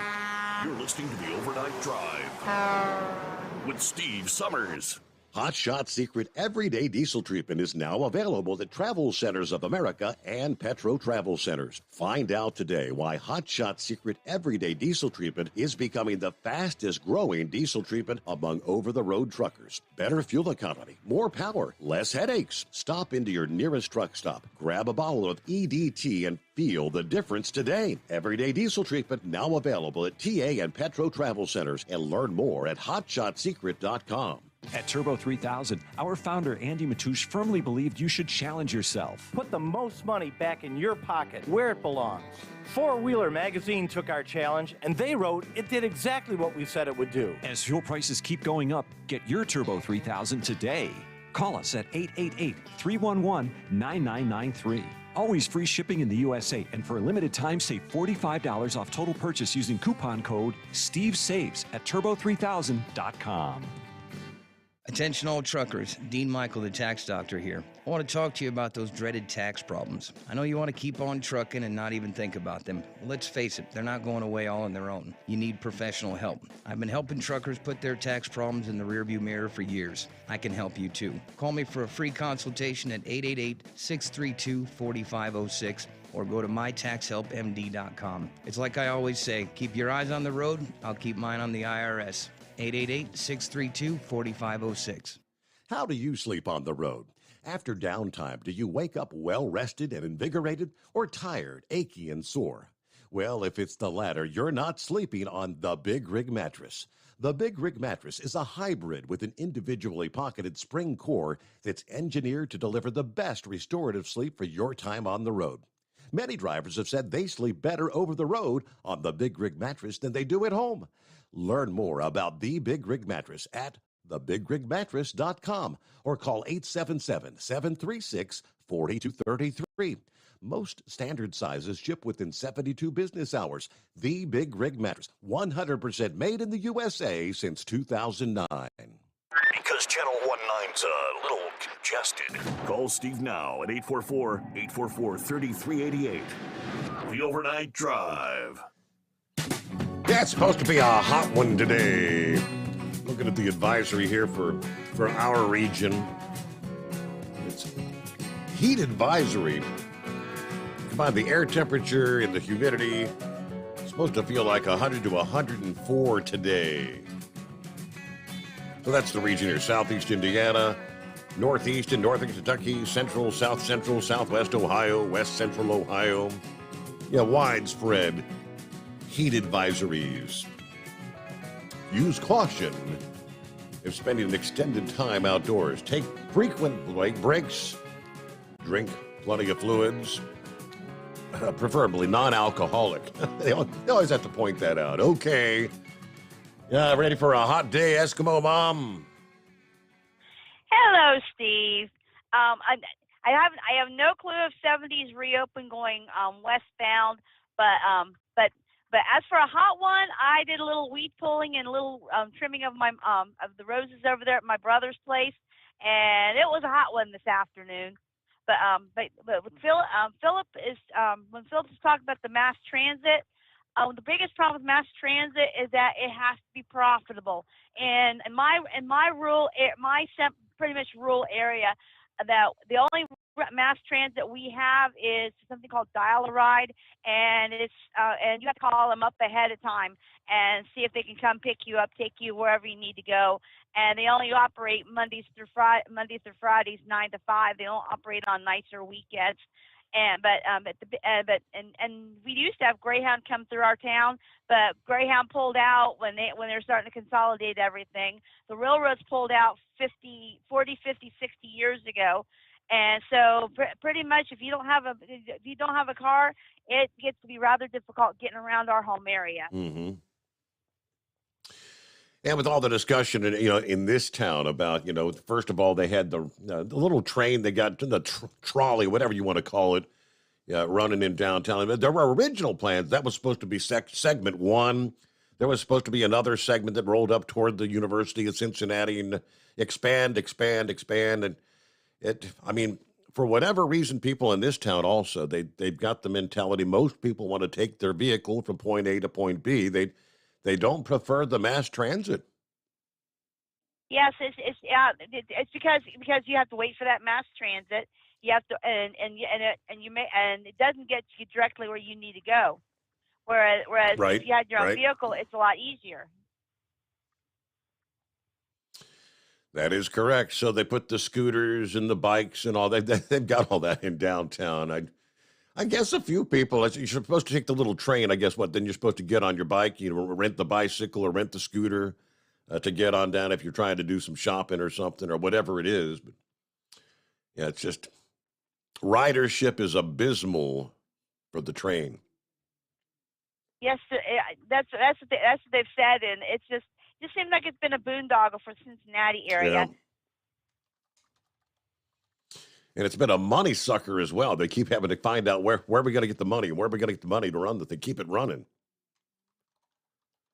You're listening to the Overnight Drive with Steve Summers. Hot Shot Secret Everyday Diesel Treatment is now available at Travel Centers of America and Petro Travel Centers. Find out today why Hot Shot Secret Everyday Diesel Treatment is becoming the fastest growing diesel treatment among over-the-road truckers. Better fuel economy, more power, less headaches. Stop into your nearest truck stop, grab a bottle of EDT, and feel the difference today. Everyday Diesel Treatment now available at TA and Petro Travel Centers, and learn more at hotshotsecret.com. At Turbo 3000, our founder Andy Matouche firmly believed you should challenge yourself. Put the most money back in your pocket, where it belongs. Four Wheeler magazine took our challenge, and they wrote it did exactly what we said it would do. As fuel prices keep going up, get your Turbo 3000 today. Call us at 888-311-9993. Always free shipping in the USA, and for a limited time, save $45 off total purchase using coupon code STEVESAVES at turbo3000.com. Attention all truckers, Dean Michael, the tax doctor here. I want to talk to you about those dreaded tax problems. I know you want to keep on trucking and not even think about them. Well, let's face it, they're not going away all on their own. You need professional help. I've been helping truckers put their tax problems in the rearview mirror for years. I can help you too. Call me for a free consultation at 888-632-4506 or go to mytaxhelpmd.com. It's like I always say, keep your eyes on the road, I'll keep mine on the IRS. 888-632-4506. How do you sleep on the road? After downtime, do you wake up well-rested and invigorated, or tired, achy, and sore? Well, if it's the latter, you're not sleeping on the Big Rig Mattress. The Big Rig Mattress is a hybrid with an individually pocketed spring core that's engineered to deliver the best restorative sleep for your time on the road. Many drivers have said they sleep better over the road on the Big Rig Mattress than they do at home. Learn more about the Big Rig Mattress at thebigrigmattress.com or call 877-736-4233. Most standard sizes ship within 72 business hours. The Big Rig Mattress, 100% made in the USA since 2009. Because Channel 19's a little congested. Call Steve now at 844-844-3388. The Overnight Drive. Yeah, it's supposed to be a hot one today. Looking at the advisory here for our region. It's heat advisory. Combine the air temperature and the humidity. It's supposed to feel like 100 to 104 today. So that's the region here. Southeast Indiana, northeast and northern Kentucky, central, south central, southwest Ohio, west central Ohio. Yeah, widespread heat advisories. Use caution if spending an extended time outdoors. Take frequent breaks. Drink plenty of fluids. Preferably non-alcoholic. They always have to point that out. Okay. Yeah, ready for a hot day, Eskimo Mom? Hello, Steve. I have no clue if 70s reopen going westbound, but as for a hot one, I did a little weed pulling and a little trimming of my of the roses over there at my brother's place, and it was a hot one this afternoon. But with Philip is when Philip is talking about the mass transit. The biggest problem with mass transit is that it has to be profitable. And in my pretty much rural area, that the only mass transit we have is something called Dial-A-Ride, and and you have to call them up ahead of time and see if they can come pick you up, take you wherever you need to go. And they only operate Mondays through Fridays, 9 to 5. They don't operate on nights or weekends. But we used to have Greyhound come through our town, but Greyhound pulled out when they're starting to consolidate everything. The railroads pulled out 40, 50, 60 years ago, and so pretty much if you don't have a car, it gets to be rather difficult getting around our home area. Mm-hmm. And with all the discussion, in this town about, first of all, they had the little train, they got the trolley, whatever you want to call it, running in downtown. There were original plans. That was supposed to be segment one. There was supposed to be another segment that rolled up toward the University of Cincinnati and expand. And for whatever reason, people in this town also, they've got the mentality, most people want to take their vehicle from point A to point B. They don't prefer the mass transit. Yes, it's because you have to wait for that mass transit. You have to and it doesn't get you directly where you need to go. Whereas Right, if you had your own right. vehicle, it's a lot easier. That is correct. So they put the scooters and the bikes and all that. They've got all that in downtown. I guess a few people, you're supposed to take the little train. I guess then you're supposed to get on your bike, rent the bicycle or rent the scooter to get on down if you're trying to do some shopping or something or whatever it is. But yeah, it's just ridership is abysmal for the train. Yes, that's what they've said, and it's just seems like it's been a boondoggle for Cincinnati area. Yeah. And it's been a money sucker as well. They keep having to find out where are we going to get the money, where are we going to get the money to run the thing, keep it running.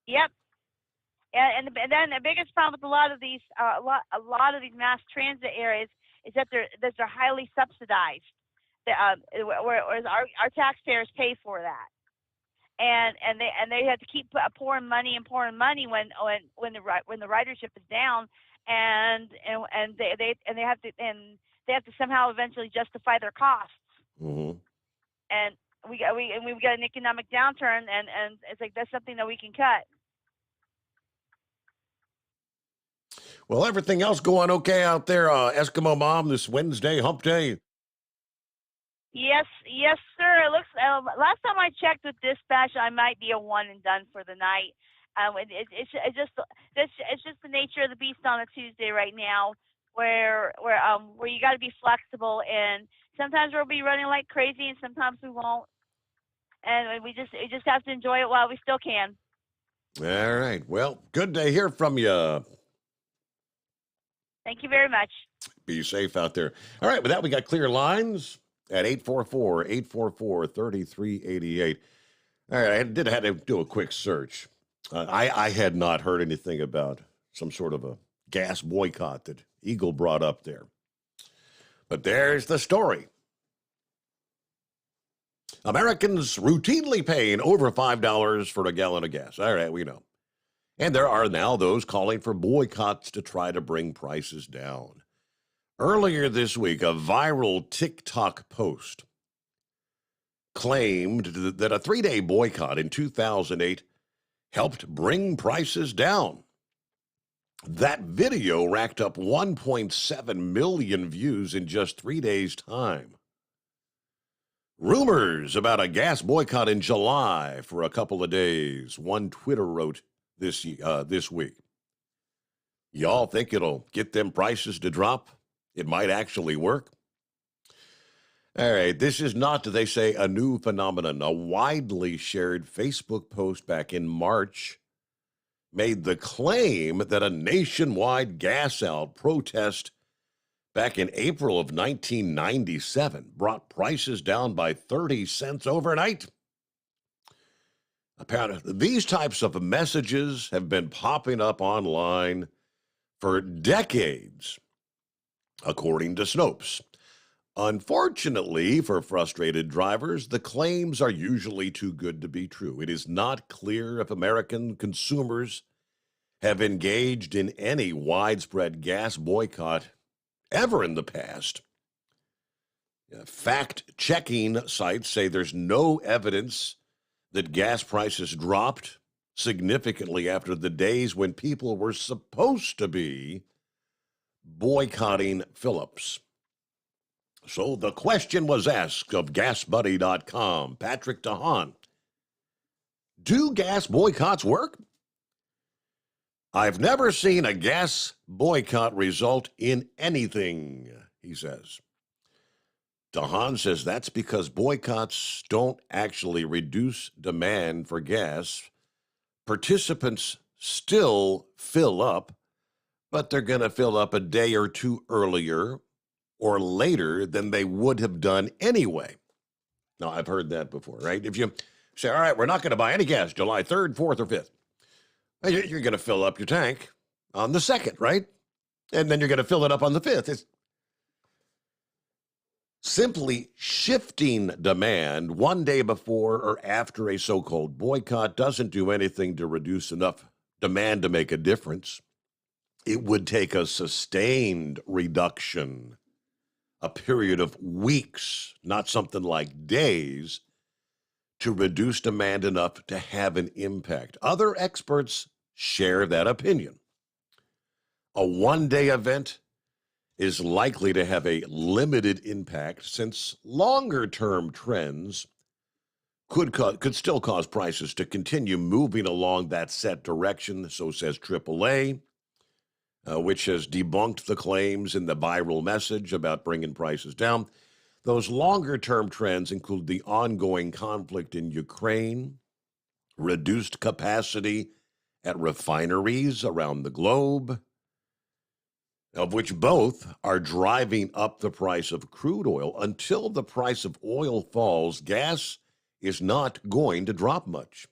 Yep. And then the biggest problem with a lot of these mass transit areas is that they're highly subsidized. Whereas our taxpayers pay for that. And they have to keep pouring money when the ridership is down, and they have to somehow eventually justify their costs. Mm-hmm. And we've got an economic downturn, and it's like that's something that we can cut. Well, everything else going okay out there, Eskimo Mom, this Wednesday, hump day? Yes, sir. It looks. Last time I checked with dispatch, I might be a one and done for the night. It's just the nature of the beast on a Tuesday right now, where you got to be flexible, and sometimes we'll be running like crazy, and sometimes we won't, and we just have to enjoy it while we still can. All right. Well, good to hear from you. Thank you very much. Be safe out there. All right. With that, we got clear lines at 844-844-3388. All right, I had to do a quick search. I had not heard anything about some sort of a gas boycott that Eagle brought up there. But there's the story. Americans routinely paying over $5 for a gallon of gas. All right, we know. And there are now those calling for boycotts to try to bring prices down. Earlier this week, a viral TikTok post claimed that a 3-day boycott in 2008 helped bring prices down. That video racked up 1.7 million views in just 3 days' time. Rumors about a gas boycott in July for a couple of days, one Twitter wrote this week. Y'all think it'll get them prices to drop? It might actually work. All right, this is not, they say, a new phenomenon. A widely shared Facebook post back in March made the claim that a nationwide gas-out protest back in April of 1997 brought prices down by 30 cents overnight. Apparently, these types of messages have been popping up online for decades, according to Snopes. Unfortunately for frustrated drivers, the claims are usually too good to be true. It is not clear if American consumers have engaged in any widespread gas boycott ever in the past. Fact-checking sites say there's no evidence that gas prices dropped significantly after the days when people were supposed to be boycotting Phillips. So the question was asked of GasBuddy.com, Patrick DeHaan. Do gas boycotts work? I've never seen a gas boycott result in anything, he says. DeHaan says that's because boycotts don't actually reduce demand for gas. Participants still fill up, but they're going to fill up a day or two earlier or later than they would have done anyway. Now, I've heard that before, right? If you say, all right, we're not going to buy any gas July 3rd, 4th, or 5th, you're going to fill up your tank on the 2nd, right? And then you're going to fill it up on the 5th. It's simply shifting demand one day before or after a so-called boycott doesn't do anything to reduce enough demand to make a difference. it would take a sustained reduction, a period of weeks, not something like days, to reduce demand enough to have an impact. Other experts share that opinion. A one-day event is likely to have a limited impact since longer-term trends could still cause prices to continue moving along that set direction, so says AAA, which has debunked the claims in the viral message about bringing prices down. Those longer-term trends include the ongoing conflict in Ukraine, reduced capacity at refineries around the globe, of which both are driving up the price of crude oil. Until the price of oil falls, gas is not going to drop much.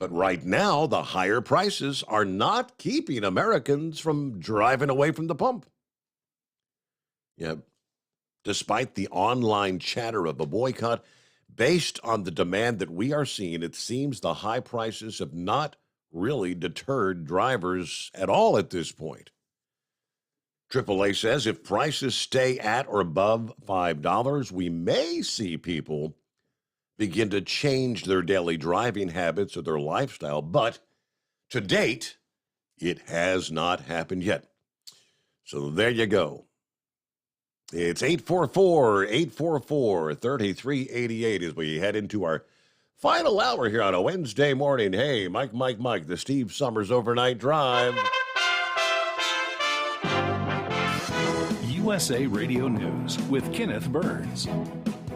But right now, the higher prices are not keeping Americans from driving away from the pump. Yeah, despite the online chatter of a boycott, based on the demand that we are seeing, it seems the high prices have not really deterred drivers at all at this point. AAA says if prices stay at or above $5, we may see people begin to change their daily driving habits or their lifestyle, but to date, it has not happened yet. So there you go. It's 844-844-3388 as we head into our final hour here on a Wednesday morning. Hey, Mike, the Steve Summers Overnight Drive. USA Radio News with Kenneth Burns.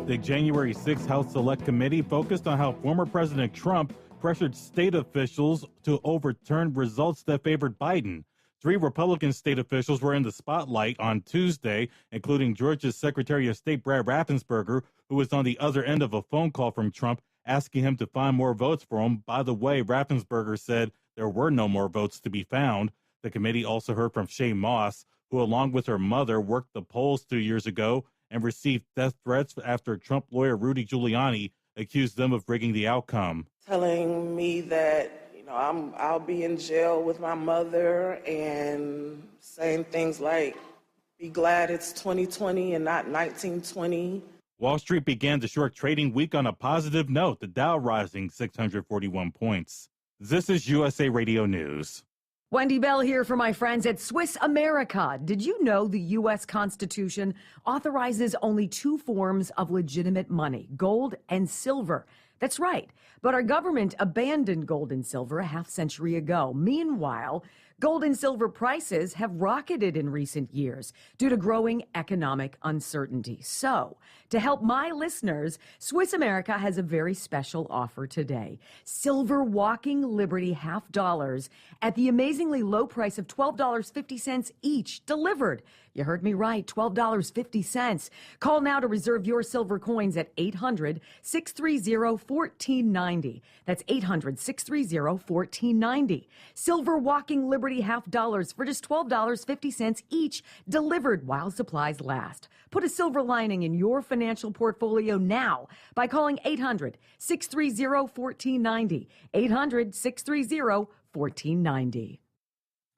The January 6th House Select Committee focused on how former President Trump pressured state officials to overturn results that favored Biden. 3 Republican state officials were in the spotlight on Tuesday, including Georgia's Secretary of State Brad Raffensperger, who was on the other end of a phone call from Trump asking him to find more votes for him. By the way, Raffensperger said there were no more votes to be found. The committee also heard from Shay Moss, who along with her mother worked the polls 2 years ago and received death threats after Trump lawyer Rudy Giuliani accused them of rigging the outcome. Telling me that, I'll be in jail with my mother and saying things like, be glad it's 2020 and not 1920. Wall Street began the short trading week on a positive note, the Dow rising 641 points. This is USA Radio News. Wendy Bell here for my friends at Swiss America. Did you know the U.S. Constitution authorizes only 2 forms of legitimate money, gold and silver? That's right. But our government abandoned gold and silver a half-century ago. Meanwhile, gold and silver prices have rocketed in recent years due to growing economic uncertainty. So, to help my listeners, Swiss America has a very special offer today. Silver Walking Liberty $half at the amazingly low price of $12.50 each, delivered. You heard me right, $12.50. Call now to reserve your silver coins at 800-630-1490. That's 800-630-1490. Silver Walking Liberty $half for just $12.50 each, delivered while supplies last. Put a silver lining in your financial portfolio now by calling 800-630-1490. 800-630-1490.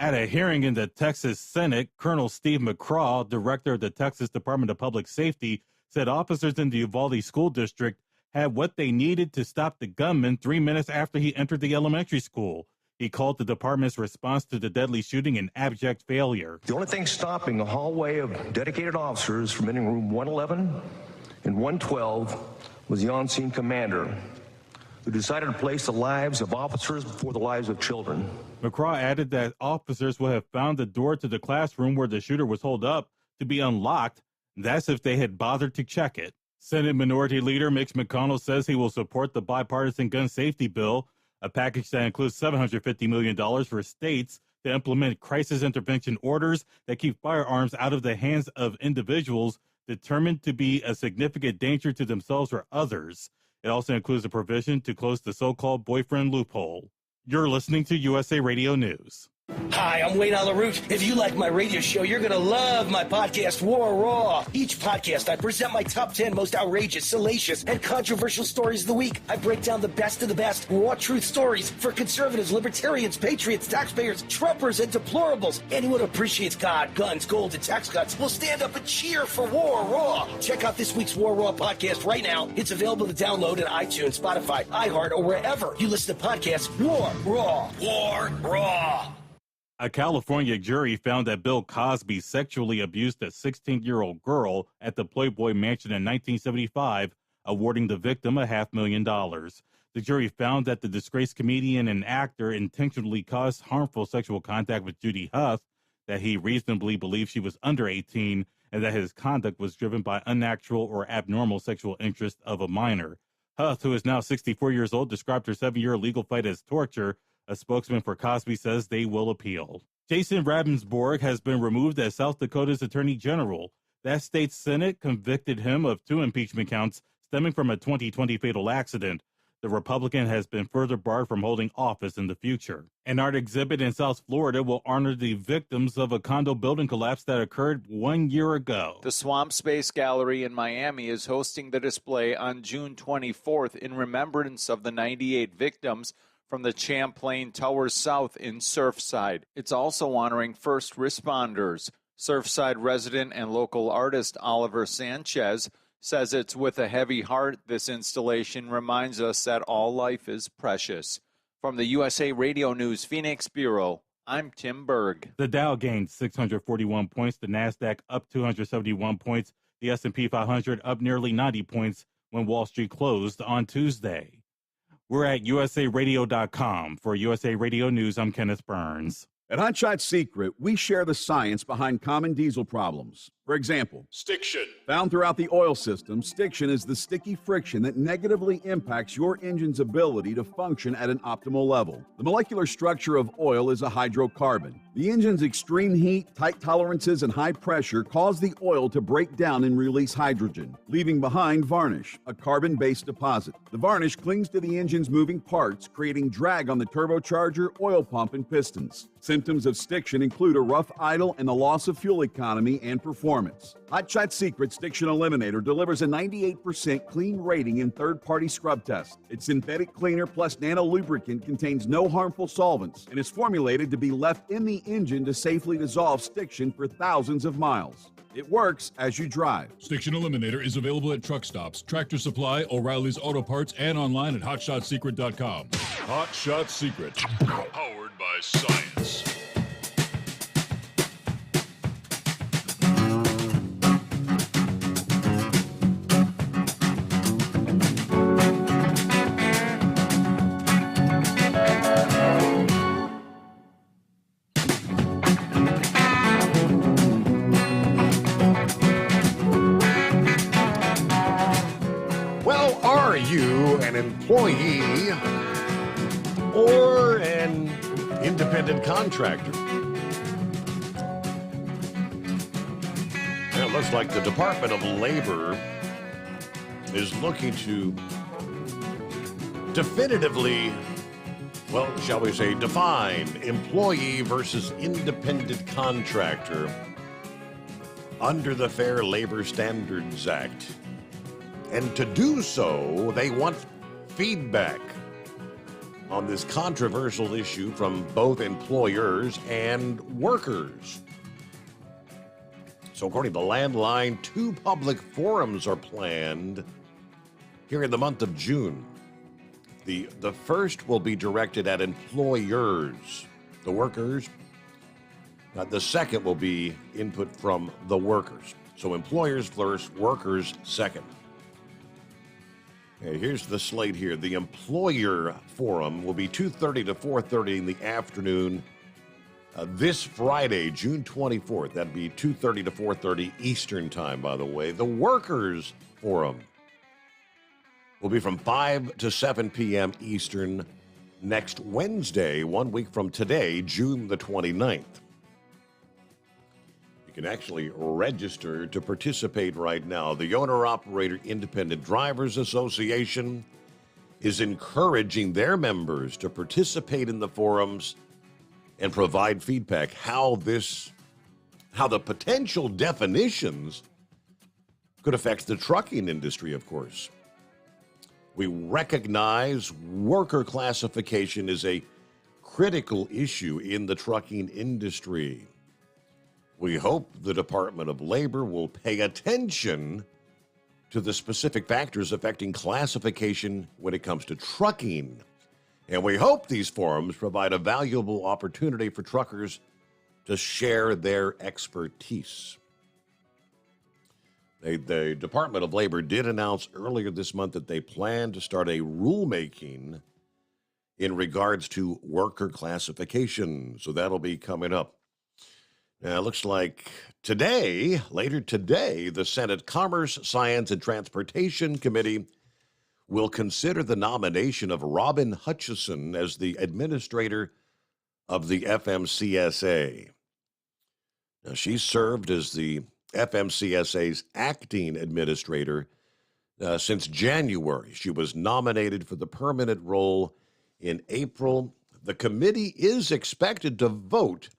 At a hearing in the Texas Senate, Colonel Steve McCraw, director of the Texas Department of Public Safety, said officers in the Uvalde School District had what they needed to stop the gunman 3 minutes after he entered the elementary school. He called the department's response to the deadly shooting an abject failure. The only thing stopping a hallway of dedicated officers from entering room 111 and 112 was the on-scene commander, who decided to place the lives of officers before the lives of children. McCraw added that officers would have found the door to the classroom where the shooter was holed up to be unlocked. That's if they had bothered to check it. Senate Minority Leader Mitch McConnell says he will support the bipartisan gun safety bill, a package that includes $750 million for states to implement crisis intervention orders that keep firearms out of the hands of individuals determined to be a significant danger to themselves or others. It also includes a provision to close the so-called boyfriend loophole. You're listening to USA Radio News. Hi, I'm Wayne LaRoute. If you like my radio show, you're going to love my podcast, War Raw. Each podcast, I present my top 10 most outrageous, salacious, and controversial stories of the week. I break down the best of the best raw truth stories for conservatives, libertarians, patriots, taxpayers, Trumpers, and deplorables. Anyone who appreciates God, guns, gold, and tax cuts will stand up and cheer for War Raw. Check out this week's War Raw podcast right now. It's available to download on iTunes, Spotify, iHeart, or wherever you listen to podcasts. War Raw. War Raw. A California jury found that Bill Cosby sexually abused a 16-year-old girl at the Playboy Mansion in 1975, awarding the victim $500,000. The jury found that the disgraced comedian and actor intentionally caused harmful sexual contact with Judy Huth, that he reasonably believed she was under 18, and that his conduct was driven by unnatural or abnormal sexual interest of a minor. Huth, who is now 64 years old, described her 7-year legal fight as torture. A spokesman for Cosby says they will appeal. Jason Ravensborg has been removed as South Dakota's Attorney General. That state's Senate convicted him of 2 impeachment counts stemming from a 2020 fatal accident. The Republican has been further barred from holding office in the future. An art exhibit in South Florida will honor the victims of a condo building collapse that occurred 1 year ago. The Swamp Space Gallery in Miami is hosting the display on June 24th in remembrance of the 98 victims from the Champlain Towers South in Surfside. It's also honoring first responders. Surfside resident and local artist Oliver Sanchez says it's with a heavy heart this installation reminds us that all life is precious. From the USA Radio News Phoenix Bureau, I'm Tim Berg. The Dow gained 641 points, the NASDAQ up 271 points, the S&P 500 up nearly 90 points when Wall Street closed on Tuesday. We're at usaradio.com. For USA Radio News, I'm Kenneth Burns. At Hotshot Secret, we share the science behind common diesel problems. For example, stiction. Found throughout the oil system, stiction is the sticky friction that negatively impacts your engine's ability to function at an optimal level. The molecular structure of oil is a hydrocarbon. The engine's extreme heat, tight tolerances, and high pressure cause the oil to break down and release hydrogen, leaving behind varnish, a carbon-based deposit. The varnish clings to the engine's moving parts, creating drag on the turbocharger, oil pump, and pistons. Symptoms of stiction include a rough idle and the loss of fuel economy and performance. Hotshot Secret Stiction Eliminator delivers a 98% clean rating in third-party scrub tests. Its synthetic cleaner plus nano lubricant contains no harmful solvents and is formulated to be left in the engine to safely dissolve stiction for thousands of miles. It works as you drive. Stiction Eliminator is available at truck stops, Tractor Supply, O'Reilly's Auto Parts, and online at HotShotSecret.com. Hot Shot Secret, powered by science. An employee or an independent contractor? It looks like the Department of Labor is looking to definitively, well, shall we say, define employee versus independent contractor under the Fair Labor Standards Act. And to do so, they want feedback on this controversial issue from both employers and workers. So according to Landline, 2 public forums are planned here in the month of June. The first will be directed at employers, the workers. The second will be input from the workers. So employers first, workers second. Okay, here's the slate here. The Employer Forum will be 2:30 to 4:30 in the afternoon this Friday, June 24th. That'd be 2:30 to 4:30 Eastern Time, by the way. The Workers Forum will be from 5 to 7 p.m. Eastern next Wednesday, 1 week from today, June the 29th. You can actually register to participate right now. The Owner-Operator Independent Drivers Association is encouraging their members to participate in the forums and provide feedback how the potential definitions could affect the trucking industry, of course. We recognize worker classification is a critical issue in the trucking industry. We hope the Department of Labor will pay attention to the specific factors affecting classification when it comes to trucking. And we hope these forums provide a valuable opportunity for truckers to share their expertise. The Department of Labor did announce earlier this month that they plan to start a rulemaking in regards to worker classification. So that'll be coming up. Now, it looks like later today, the Senate Commerce, Science, and Transportation Committee will consider the nomination of Robin Hutchison as the administrator of the FMCSA. Now, she served as the FMCSA's acting administrator since January. She was nominated for the permanent role in April. The committee is expected to vote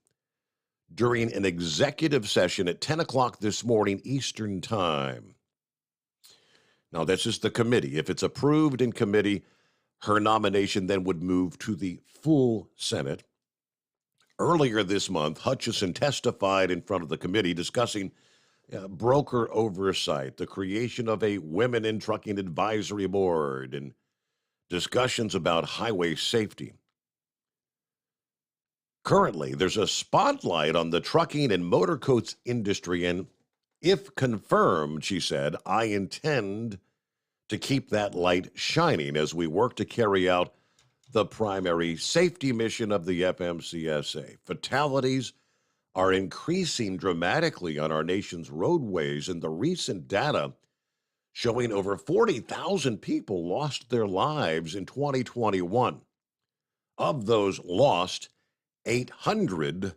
during an executive session at 10 o'clock this morning Eastern Time. Now, this is the committee. If it's approved in committee, her nomination then would move to the full Senate. Earlier this month, Hutchison testified in front of the committee discussing broker oversight, the creation of a Women in Trucking Advisory Board, and discussions about highway safety. Currently, there's a spotlight on the trucking and motor coach industry, and if confirmed, she said, I intend to keep that light shining as we work to carry out the primary safety mission of the FMCSA. Fatalities are increasing dramatically on our nation's roadways, and the recent data showing over 40,000 people lost their lives in 2021. Of those lost, 800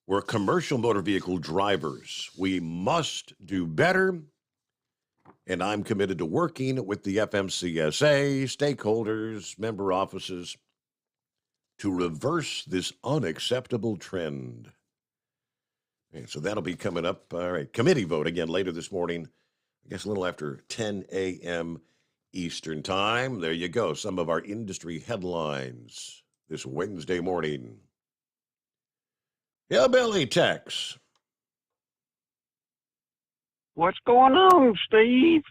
were commercial motor vehicle drivers. We must do better, and I'm committed to working with the FMCSA, stakeholders, member offices to reverse this unacceptable trend. And so that'll be coming up. All right, committee vote again later this morning, I guess a little after 10 a.m. Eastern Time. There you go, some of our industry headlines this Wednesday morning. Hillbilly Tex. What's going on, Steve?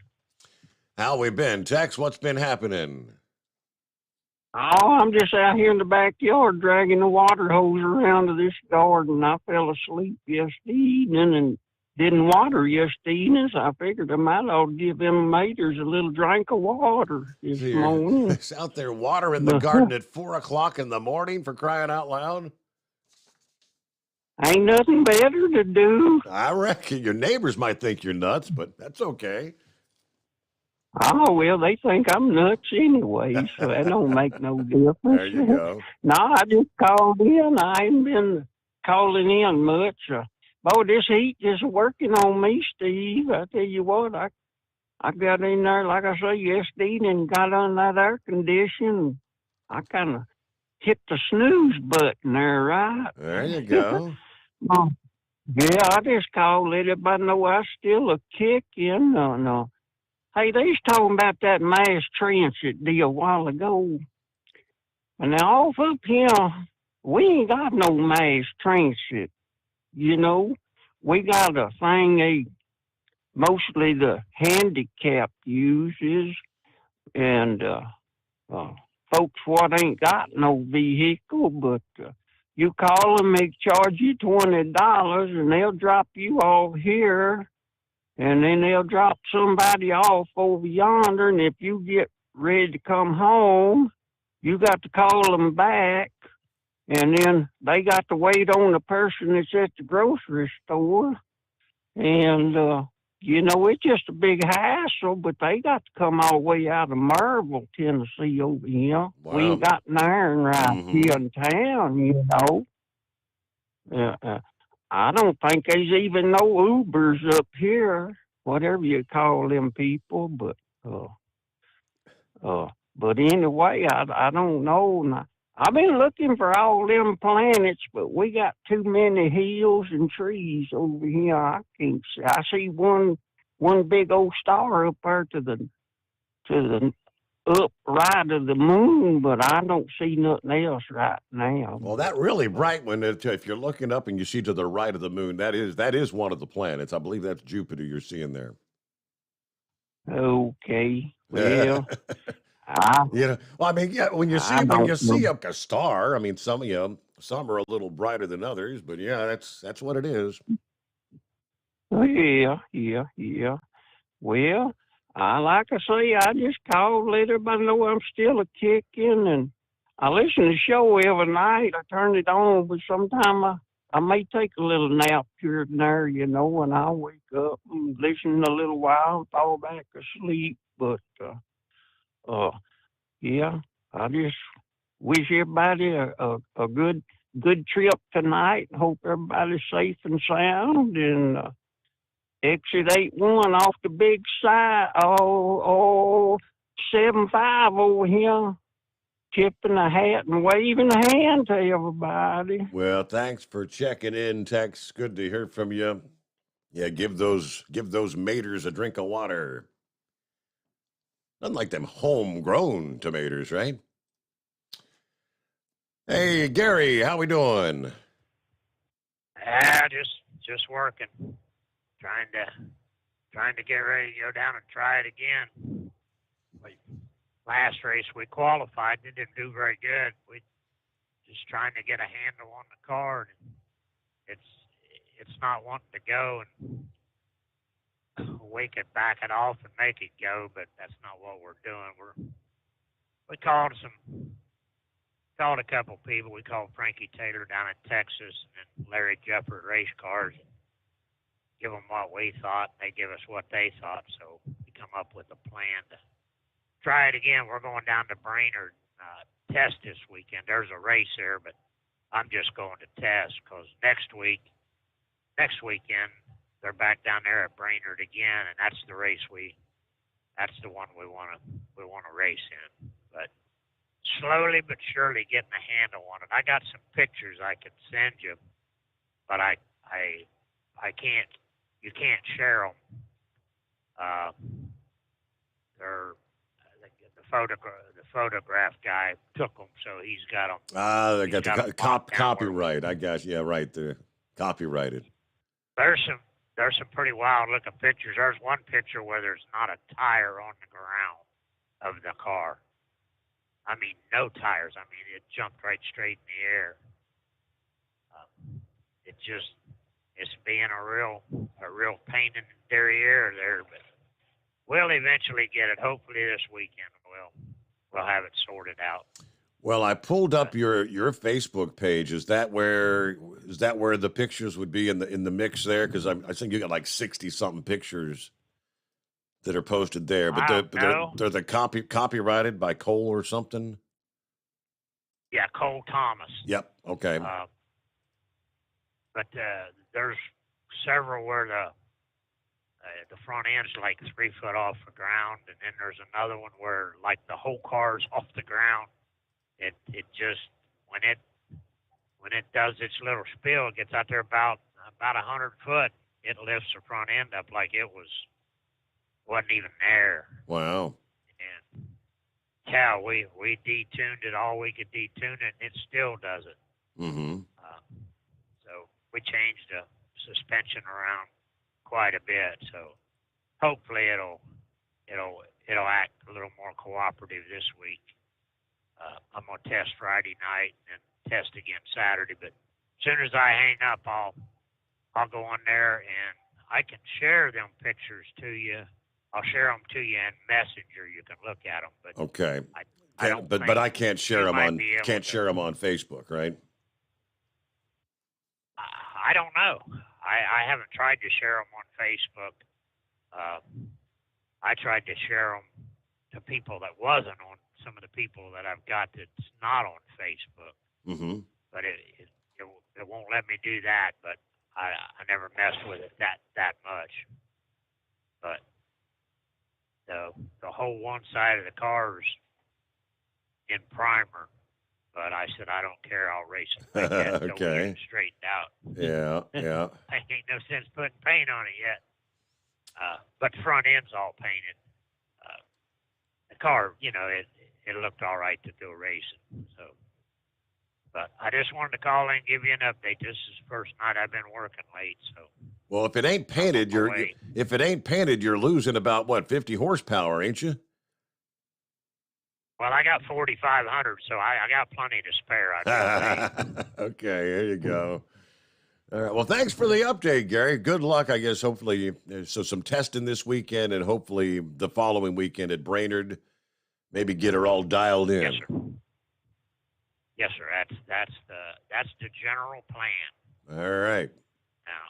How we been, Tex? What's been happening? Oh, I'm just out here in the backyard dragging the water hose around to this garden. I fell asleep yesterday evening and didn't water yesterday evening, so I figured I might ought to give them maters a little drink of water this morning. It's out there watering the garden at 4 o'clock in the morning, for crying out loud. Ain't nothing better to do. I reckon your neighbors might think you're nuts, but that's okay. Oh, well, they think I'm nuts anyway, so that don't make no difference. There you go. No, I just called in. I ain't been calling in much. Boy, this heat just working on me, Steve. I tell you what, I got in there, like I say, yesterday and got on that air condition. I kind of hit the snooze button there, right? There you go. Yeah, I just called, let everybody know I still a kicking. No. Hey, they was talking about that mass transit deal a while ago. And now off up here, we ain't got no mass transit. You know, we got a thing mostly the handicapped uses, and folks what ain't got no vehicle, but you call them, they charge you $20, and they'll drop you off here, and then they'll drop somebody off over yonder, and if you get ready to come home, you got to call them back, and then they got to wait on the person that's at the grocery store, and you know, it's just a big hassle, but they got to come all the way out of Marville, Tennessee over here. Wow. We ain't got an iron right here in town, you know. I don't think there's even no Ubers up here, whatever you call them people, but anyway, I don't know. I've been looking for all them planets, but we got too many hills and trees over here. I can't see. I see one big old star up there to the up right of the moon, but I don't see nothing else right now. Well, that really bright one, if you're looking up and you see to the right of the moon, that is one of the planets. I believe that's Jupiter you're seeing there. Okay. Well, Well, I mean, yeah, when you see a star, I mean, some are a little brighter than others, but yeah, that's what it is. Yeah. Well, like I say, I just called, let everybody know I'm still a kicking, and I listen to the show every night. I turn it on, but sometime I may take a little nap here and there, and I'll wake up and listen a little while and fall back asleep. But yeah, I just wish everybody a good trip tonight. Hope everybody's safe and sound, and exit 81 off the big side. 75 over here, tipping a hat and waving a hand to everybody. Well, thanks for checking in, Tex. Good to hear from you. Yeah, give those maters a drink of water. Unlike them homegrown tomatoes, right? Hey, Gary, how we doing? Just working. Trying to get ready to go down and try it again. Last race we qualified, it didn't do very good. We just trying to get a handle on the car. It's not wanting to go, and we could back it off and make it go, but that's not what we're doing. We called a couple people. We called Frankie Taylor down in Texas and then Larry Jefford Race Cars. Give them what we thought. They give us what they thought. So we come up with a plan to try it again. We're going down to Brainerd test this weekend. There's a race there, but I'm just going to test because next weekend they're back down there at Brainerd again, and that's the race that's the one we want to race in. But slowly but surely getting a handle on it. I got some pictures I could send you, but I can't. You can't share them. The photograph guy took them, so he's got them. They got the copyright. I guess, yeah, right. The copyrighted. There's some pretty wild looking pictures. There's one picture where there's not a tire on the ground of the car. I mean, no tires. I mean, it jumped right straight in the air. It's being a real pain in the derriere there, but we'll eventually get it. Hopefully this weekend we'll have it sorted out. Well, I pulled up your Facebook page. Is that where the pictures would be in the mix there? Because I think you got like 60-something pictures that are posted there, but they're the copyrighted by Cole or something. Yeah, Cole Thomas. Yep. Okay. But there's several where the front end's like 3 foot off the ground, and then there's another one where like the whole car's off the ground. It just when it does its little spill, it gets out there about 100 foot, it lifts the front end up like it wasn't even there. Wow. And yeah, we detuned it all we could detune it, and it still does it. Mm-hmm. So we changed the suspension around quite a bit. So hopefully it'll act a little more cooperative this week. I'm gonna test Friday night and test again Saturday. But as soon as I hang up, I'll go on there and I can share them pictures to you. I'll share them to you in Messenger. You can look at them. But okay. But I can't share them on Facebook, right? I don't know. I haven't tried to share them on Facebook. I tried to share them to people that wasn't on some of the people that I've got that's not on Facebook. Mm-hmm. But it won't let me do that. But I never messed with it that much. But the whole one side of the car's in primer, But I said, I don't care. I'll race it like that until we get Okay. it straightened out. Yeah, yeah. Ain't no sense putting paint on it yet. But the front end's all painted. The car, you know, it looked all right to go racing. So, but I just wanted to call in and give you an update. This is the first night I've been working late, so. Well, if it ain't painted, you're losing about what, 50 horsepower, ain't you? Well, I got 4,500, so I got plenty to spare. Okay, there you go. All right. Well, thanks for the update, Gary. Good luck, I guess. Hopefully, so some testing this weekend, and hopefully the following weekend at Brainerd. Maybe get her all dialed in. Yes, sir. Yes, sir. That's the general plan. All right. Now,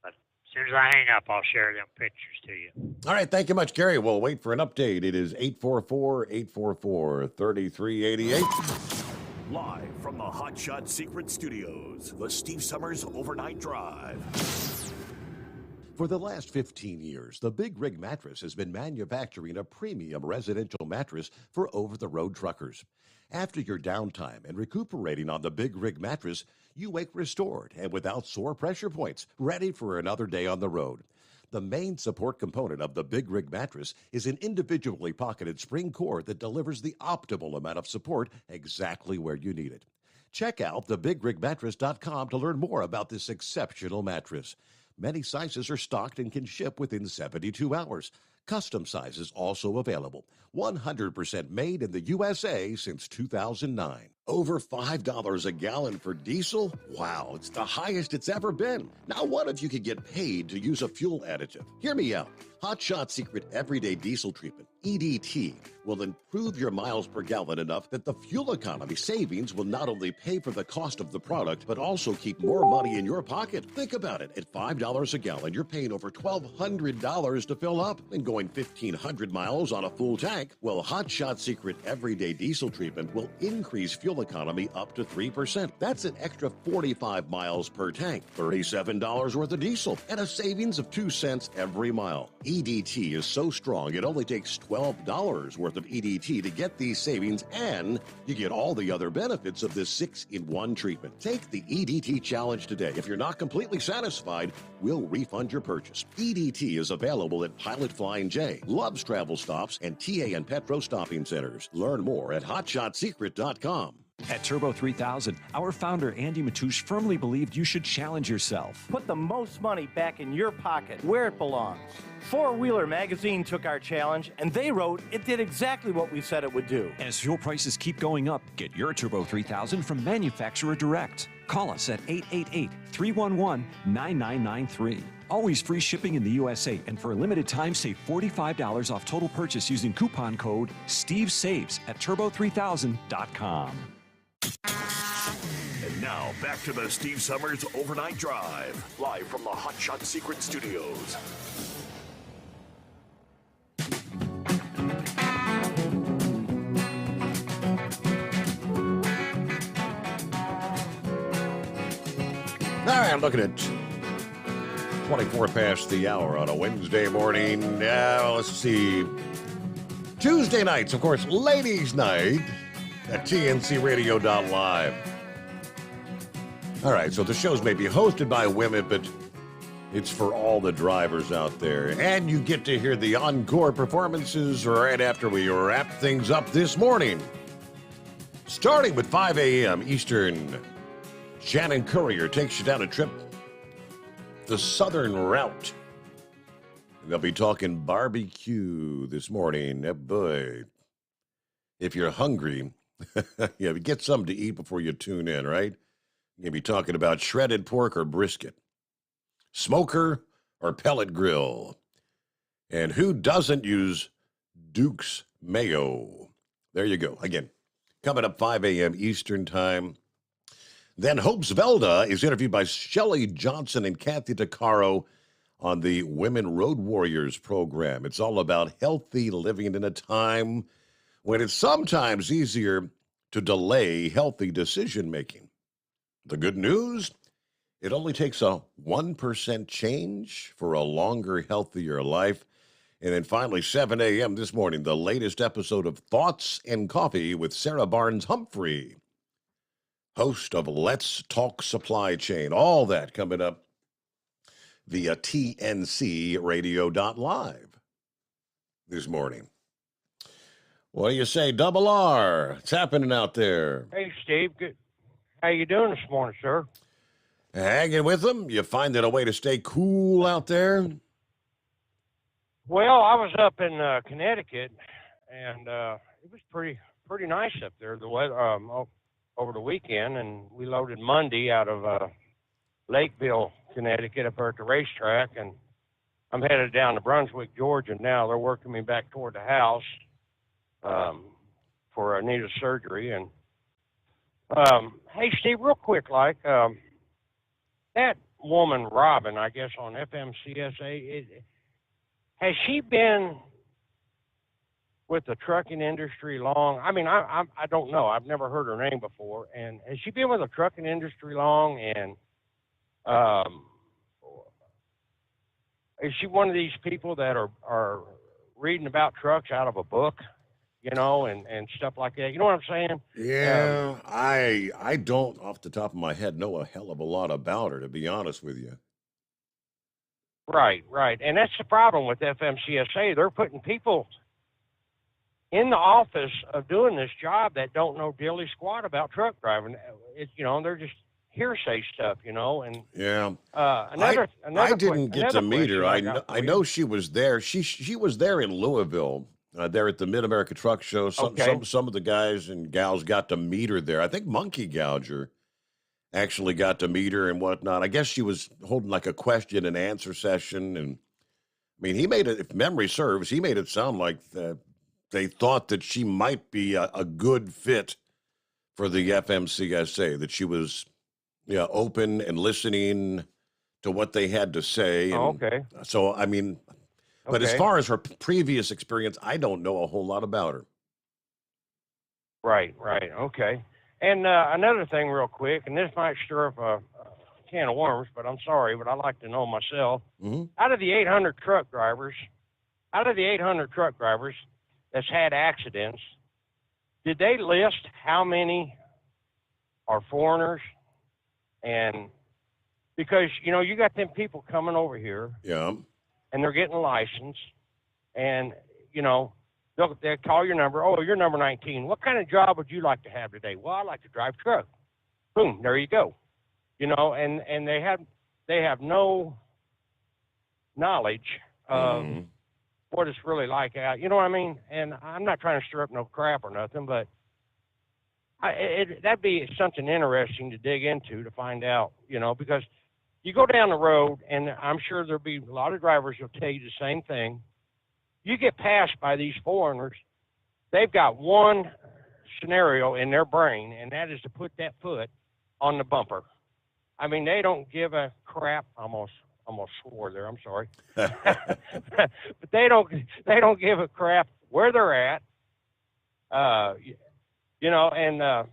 but as soon as I hang up, I'll share them pictures to you. All right. Thank you much, Gary. We'll wait for an update. It is 844-844-3388. Live from the Hot Shot Secret Studios, the Steve Summers Overnight Drive. For the last 15 years, the Big Rig Mattress has been manufacturing a premium residential mattress for over-the-road truckers. After your downtime and recuperating on the Big Rig Mattress, you wake restored and without sore pressure points, ready for another day on the road. The main support component of the Big Rig Mattress is an individually pocketed spring cord that delivers the optimal amount of support exactly where you need it. Check out thebigrigmattress.com to learn more about this exceptional mattress. Many sizes are stocked and can ship within 72 hours. Custom sizes also available. 100% made in the USA since 2009. Over $5 a gallon for diesel? Wow, it's the highest it's ever been. Now, what if you could get paid to use a fuel additive? Hear me out. Hot Shot Secret Everyday Diesel Treatment, EDT, will improve your miles per gallon enough that the fuel economy savings will not only pay for the cost of the product, but also keep more money in your pocket. Think about it. At $5 a gallon, you're paying over $1,200 to fill up and going 1,500 miles on a full tank. Well, Hot Shot Secret Everyday Diesel Treatment will increase fuel economy up to 3%. That's an extra 45 miles per tank, $37 worth of diesel, and a savings of 2 cents every mile. EDT is so strong, it only takes $12 worth of EDT to get these savings, and you get all the other benefits of this 6-in-1 treatment. Take the EDT challenge today. If you're not completely satisfied, we'll refund your purchase. EDT is available at Pilot Flying J, Love's Travel Stops, and TA and Petro Stopping Centers. Learn more at hotshotsecret.com. At Turbo 3000, our founder Andy Matouche firmly believed you should challenge yourself. Put the most money back in your pocket, where it belongs. Four Wheeler Magazine took our challenge, and they wrote it did exactly what we said it would do. As fuel prices keep going up, get your Turbo 3000 from manufacturer direct. Call us at 888-311-9993. Always free shipping in the USA, and for a limited time, save $45 off total purchase using coupon code STEVESAVES at turbo3000.com. And now, back to the Steve Summers Overnight Drive, live from the Hot Shot Secret Studios. All right, I'm looking at 24 past the hour on a Wednesday morning. Let's see. Tuesday nights, of course, ladies' night at tncradio.live. All right, so the shows may be hosted by women, but it's for all the drivers out there. And you get to hear the encore performances right after we wrap things up this morning. Starting with 5 a.m. Eastern, Shannon Courier takes you down a trip, the Southern Route. They'll be talking barbecue this morning. Boy, if you're hungry, yeah, get something to eat before you tune in, right? You'll be talking about shredded pork or brisket, smoker or pellet grill, and who doesn't use Duke's mayo? There you go. Again, coming up 5 a.m. Eastern time. Then Hope Zvelda is interviewed by Shelley Johnson and Kathy DeCaro on the Women Road Warriors program. It's all about healthy living in a time when it's sometimes easier to delay healthy decision making. The good news, it only takes a 1% change for a longer, healthier life. And then finally, 7 a.m. this morning, the latest episode of Thoughts and Coffee with Sarah Barnes Humphrey, host of Let's Talk Supply Chain. All that coming up via tncradio.live this morning. What do you say, Double R? What's happening out there? Hey, Steve. Good. How you doing this morning, sir? Hanging with them? You finding a way to stay cool out there? Well, I was up in Connecticut, and it was pretty nice up there. The weather over the weekend, and we loaded Monday out of Lakeville, Connecticut, up there at the racetrack, and I'm headed down to Brunswick, Georgia now. They're working me back toward the house for a needle surgery. And hey, Steve, real quick, like that woman Robin, I guess on FMCSA, has she been with the trucking industry long? I mean, I don't know. I've never heard her name before. And has she been with the trucking industry long? And is she one of these people that are reading about trucks out of a book, you know, and stuff like that? You know what I'm saying? Yeah, I don't, off the top of my head, know a hell of a lot about her, to be honest with you. Right. And that's the problem with FMCSA. They're putting people in the office of doing this job that don't know dilly squat about truck driving. It's, you know, they're just hearsay stuff, you know. And yeah, I didn't get to meet her. I know she was there. She was there in Louisville, there at the Mid America Truck Show. Some of the guys and gals got to meet her there. I think Monkey Gouger actually got to meet her and whatnot. I guess she was holding like a question and answer session. And I mean, he made it, if memory serves, he made it sound like they thought that she might be a good fit for the FMCSA, that she was open and listening to what they had to say. And okay. So, I mean, but as far as her previous experience, I don't know a whole lot about her. Right. Okay. And another thing real quick, and this might stir up a can of worms, but I'm sorry, but I like to know myself. Mm-hmm. Out of the 800 truck drivers that's had accidents, did they list how many are foreigners? And because, you know, you got them people coming over here. Yeah. And they're getting a license. And, you know, they'll call your number. Oh, you're number 19. What kind of job would you like to have today? Well, I like to drive truck. Boom, there you go. You know, and they have no knowledge of what it's really like out. You know what I mean? And I'm not trying to stir up no crap or nothing, but that'd be something interesting to dig into to find out, you know, because you go down the road, and I'm sure there'll be a lot of drivers who'll tell you the same thing. You get passed by these foreigners, they've got one scenario in their brain, and that is to put that foot on the bumper. I mean, they don't give a crap. Almost swore there. I'm sorry. But they don't give a crap where they're at. You know, and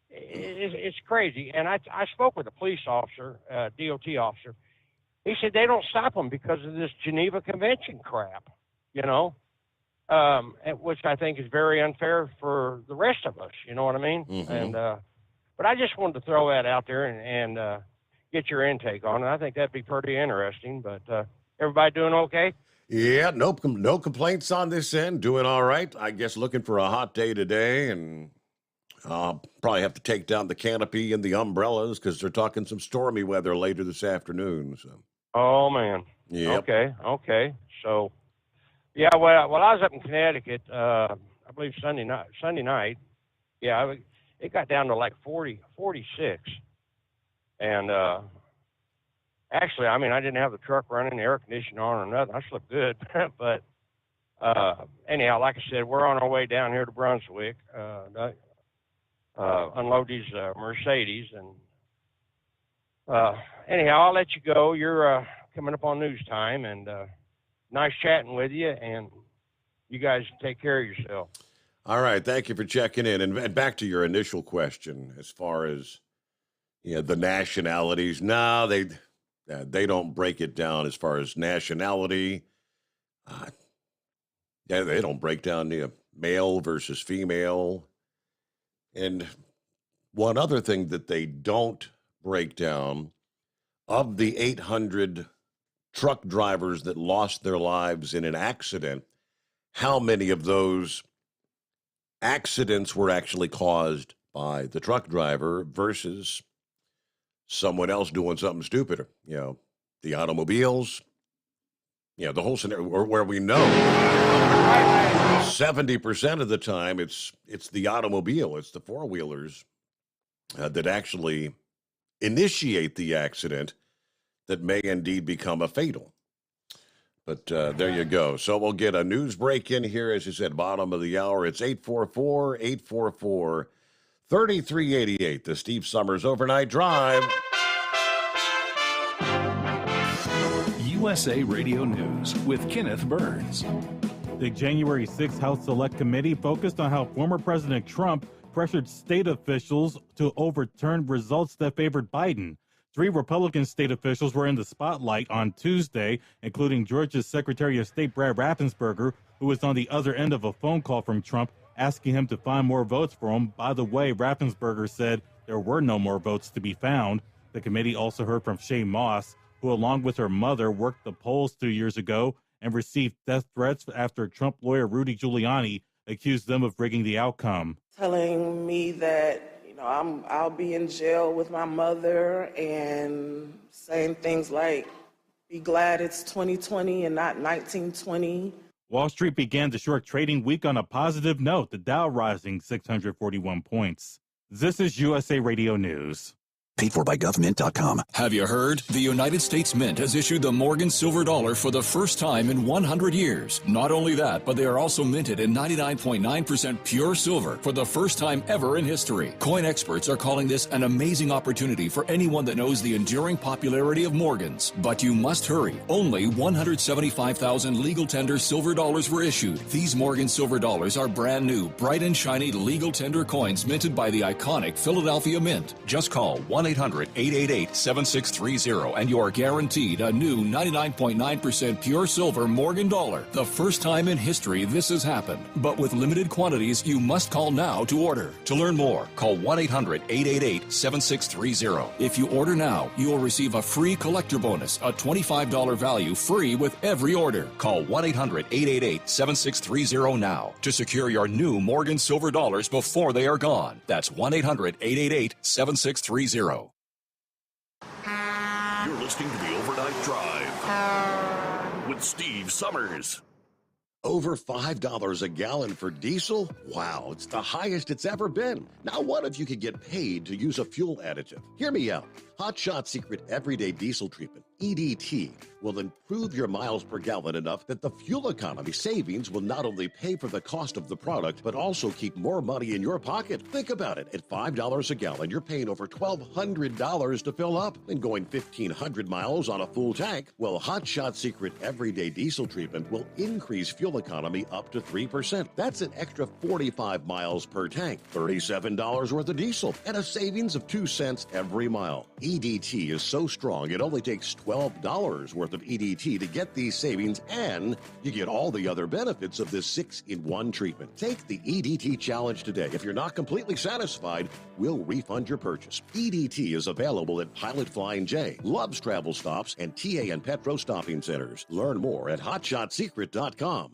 it's crazy. And I spoke with a police officer, DOT officer. He said they don't stop them because of this Geneva Convention crap, you know, which I think is very unfair for the rest of us. You know what I mean? Mm-hmm. And but I just wanted to throw that out there and get your intake on it. I think that'd be pretty interesting. But everybody doing okay? Yeah, no complaints on this end. Doing all right. I guess looking for a hot day today, and I'll probably have to take down the canopy and the umbrellas because they're talking some stormy weather later this afternoon. So. Oh man. Yeah. Okay. So, yeah. Well, I was up in Connecticut. I believe Sunday night. Yeah, it got down to like 46. And actually, I mean, I didn't have the truck running, the air conditioner on, or nothing. I slept good. But anyhow, like I said, we're on our way down here to Brunswick. Unload these Mercedes, and anyhow, I'll let you go. You're coming up on news time, and nice chatting with you, and you guys take care of yourself. All right, thank you for checking in. And back to your initial question, as far as the nationalities. No, they don't break it down as far as nationality. Yeah, they don't break down male versus female. And one other thing that they don't break down, of the 800 truck drivers that lost their lives in an accident, how many of those accidents were actually caused by the truck driver versus someone else doing something stupider? The automobiles, the whole scenario where we know 70% of the time it's the automobile, it's the four-wheelers that actually initiate the accident that may indeed become a fatal. But there you go. So we'll get a news break in here, as you said, bottom of the hour. It's 844-844-3388, the Steve Summers Overnight Drive. USA Radio News with Kenneth Burns. The January 6th House Select Committee focused on how former President Trump pressured state officials to overturn results that favored Biden. 3 Republican state officials were in the spotlight on Tuesday, including Georgia's Secretary of State Brad Raffensperger, who was on the other end of a phone call from Trump asking him to find more votes for him. By the way, Raffensperger said there were no more votes to be found. The committee also heard from Shay Moss, who along with her mother worked the polls 2 years ago and received death threats after Trump lawyer Rudy Giuliani accused them of rigging the outcome. Telling me that I'll be in jail with my mother and saying things like, be glad it's 2020 and not 1920. Wall Street began the short trading week on a positive note, the Dow rising 641 points. This is USA Radio News. Paid for by government.com. Have you heard? The United States Mint has issued the Morgan Silver Dollar for the first time in 100 years. Not only that, but they are also minted in 99.9% pure silver for the first time ever in history. Coin experts are calling this an amazing opportunity for anyone that knows the enduring popularity of Morgans. But you must hurry. Only 175,000 legal tender silver dollars were issued. These Morgan Silver Dollars are brand new, bright and shiny legal tender coins minted by the iconic Philadelphia Mint. Just call 1-800-888-7630 and you're guaranteed a new 99.9% pure silver Morgan dollar. The first time in history this has happened. But with limited quantities, you must call now to order. To learn more, call 1-800-888-7630. If you order now, you will receive a free collector bonus, a $25 value free with every order. Call 1-800-888-7630 now to secure your new Morgan Silver Dollars before they are gone. That's 1-800-888-7630. You're listening to the Overnight Drive with Steve Summers. Over $5 a gallon for diesel? Wow, it's the highest it's ever been. Now, what if you could get paid to use a fuel additive? Hear me out. Hot Shot Secret Everyday Diesel Treatment, EDT, will improve your miles per gallon enough that the fuel economy savings will not only pay for the cost of the product, but also keep more money in your pocket. Think about it. At $5 a gallon, you're paying over $1,200 to fill up and going 1,500 miles on a full tank. Well, Hot Shot Secret Everyday Diesel Treatment will increase fuel economy up to 3%. That's an extra 45 miles per tank, $37 worth of diesel, and a savings of 2 cents every mile. EDT is so strong, it only takes $12 worth of EDT to get these savings, and you get all the other benefits of this 6-in-1 treatment. Take the EDT challenge today. If you're not completely satisfied, we'll refund your purchase. EDT is available at Pilot Flying J, Love's Travel Stops, and TA and Petro Stopping Centers. Learn more at hotshotsecret.com.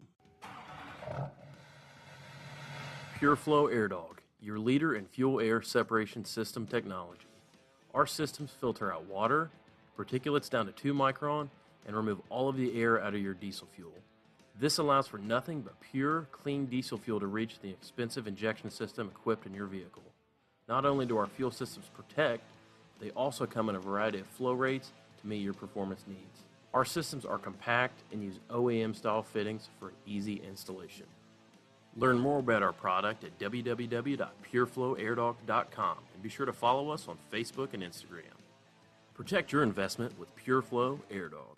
Pureflow Airdog, your leader in fuel air separation system technology. Our systems filter out water, particulates down to 2 micron, and remove all of the air out of your diesel fuel. This allows for nothing but pure, clean diesel fuel to reach the expensive injection system equipped in your vehicle. Not only do our fuel systems protect, they also come in a variety of flow rates to meet your performance needs. Our systems are compact and use OEM-style fittings for easy installation. Learn more about our product at www.pureflowairdog.com and be sure to follow us on Facebook and Instagram. Protect your investment with Pureflow Airdog.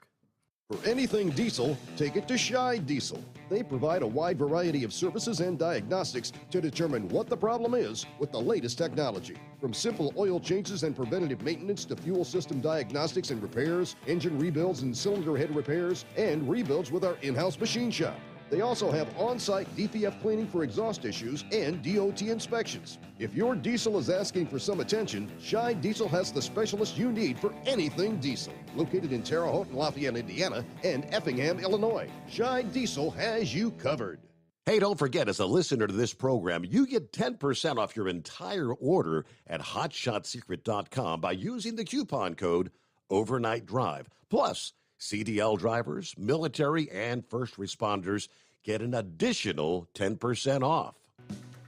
For anything diesel, take it to Shy Diesel. They provide a wide variety of services and diagnostics to determine what the problem is with the latest technology. From simple oil changes and preventative maintenance to fuel system diagnostics and repairs, engine rebuilds and cylinder head repairs, and rebuilds with our in-house machine shop. They also have on-site DPF cleaning for exhaust issues and DOT inspections. If your diesel is asking for some attention, Shy Diesel has the specialist you need for anything diesel. Located in Terre Haute and Lafayette, Indiana, and Effingham, Illinois, Shy Diesel has you covered. Hey, don't forget, as a listener to this program, you get 10% off your entire order at hotshotsecret.com by using the coupon code Overnight Drive. Plus, CDL drivers, military, and first responders get an additional 10% off.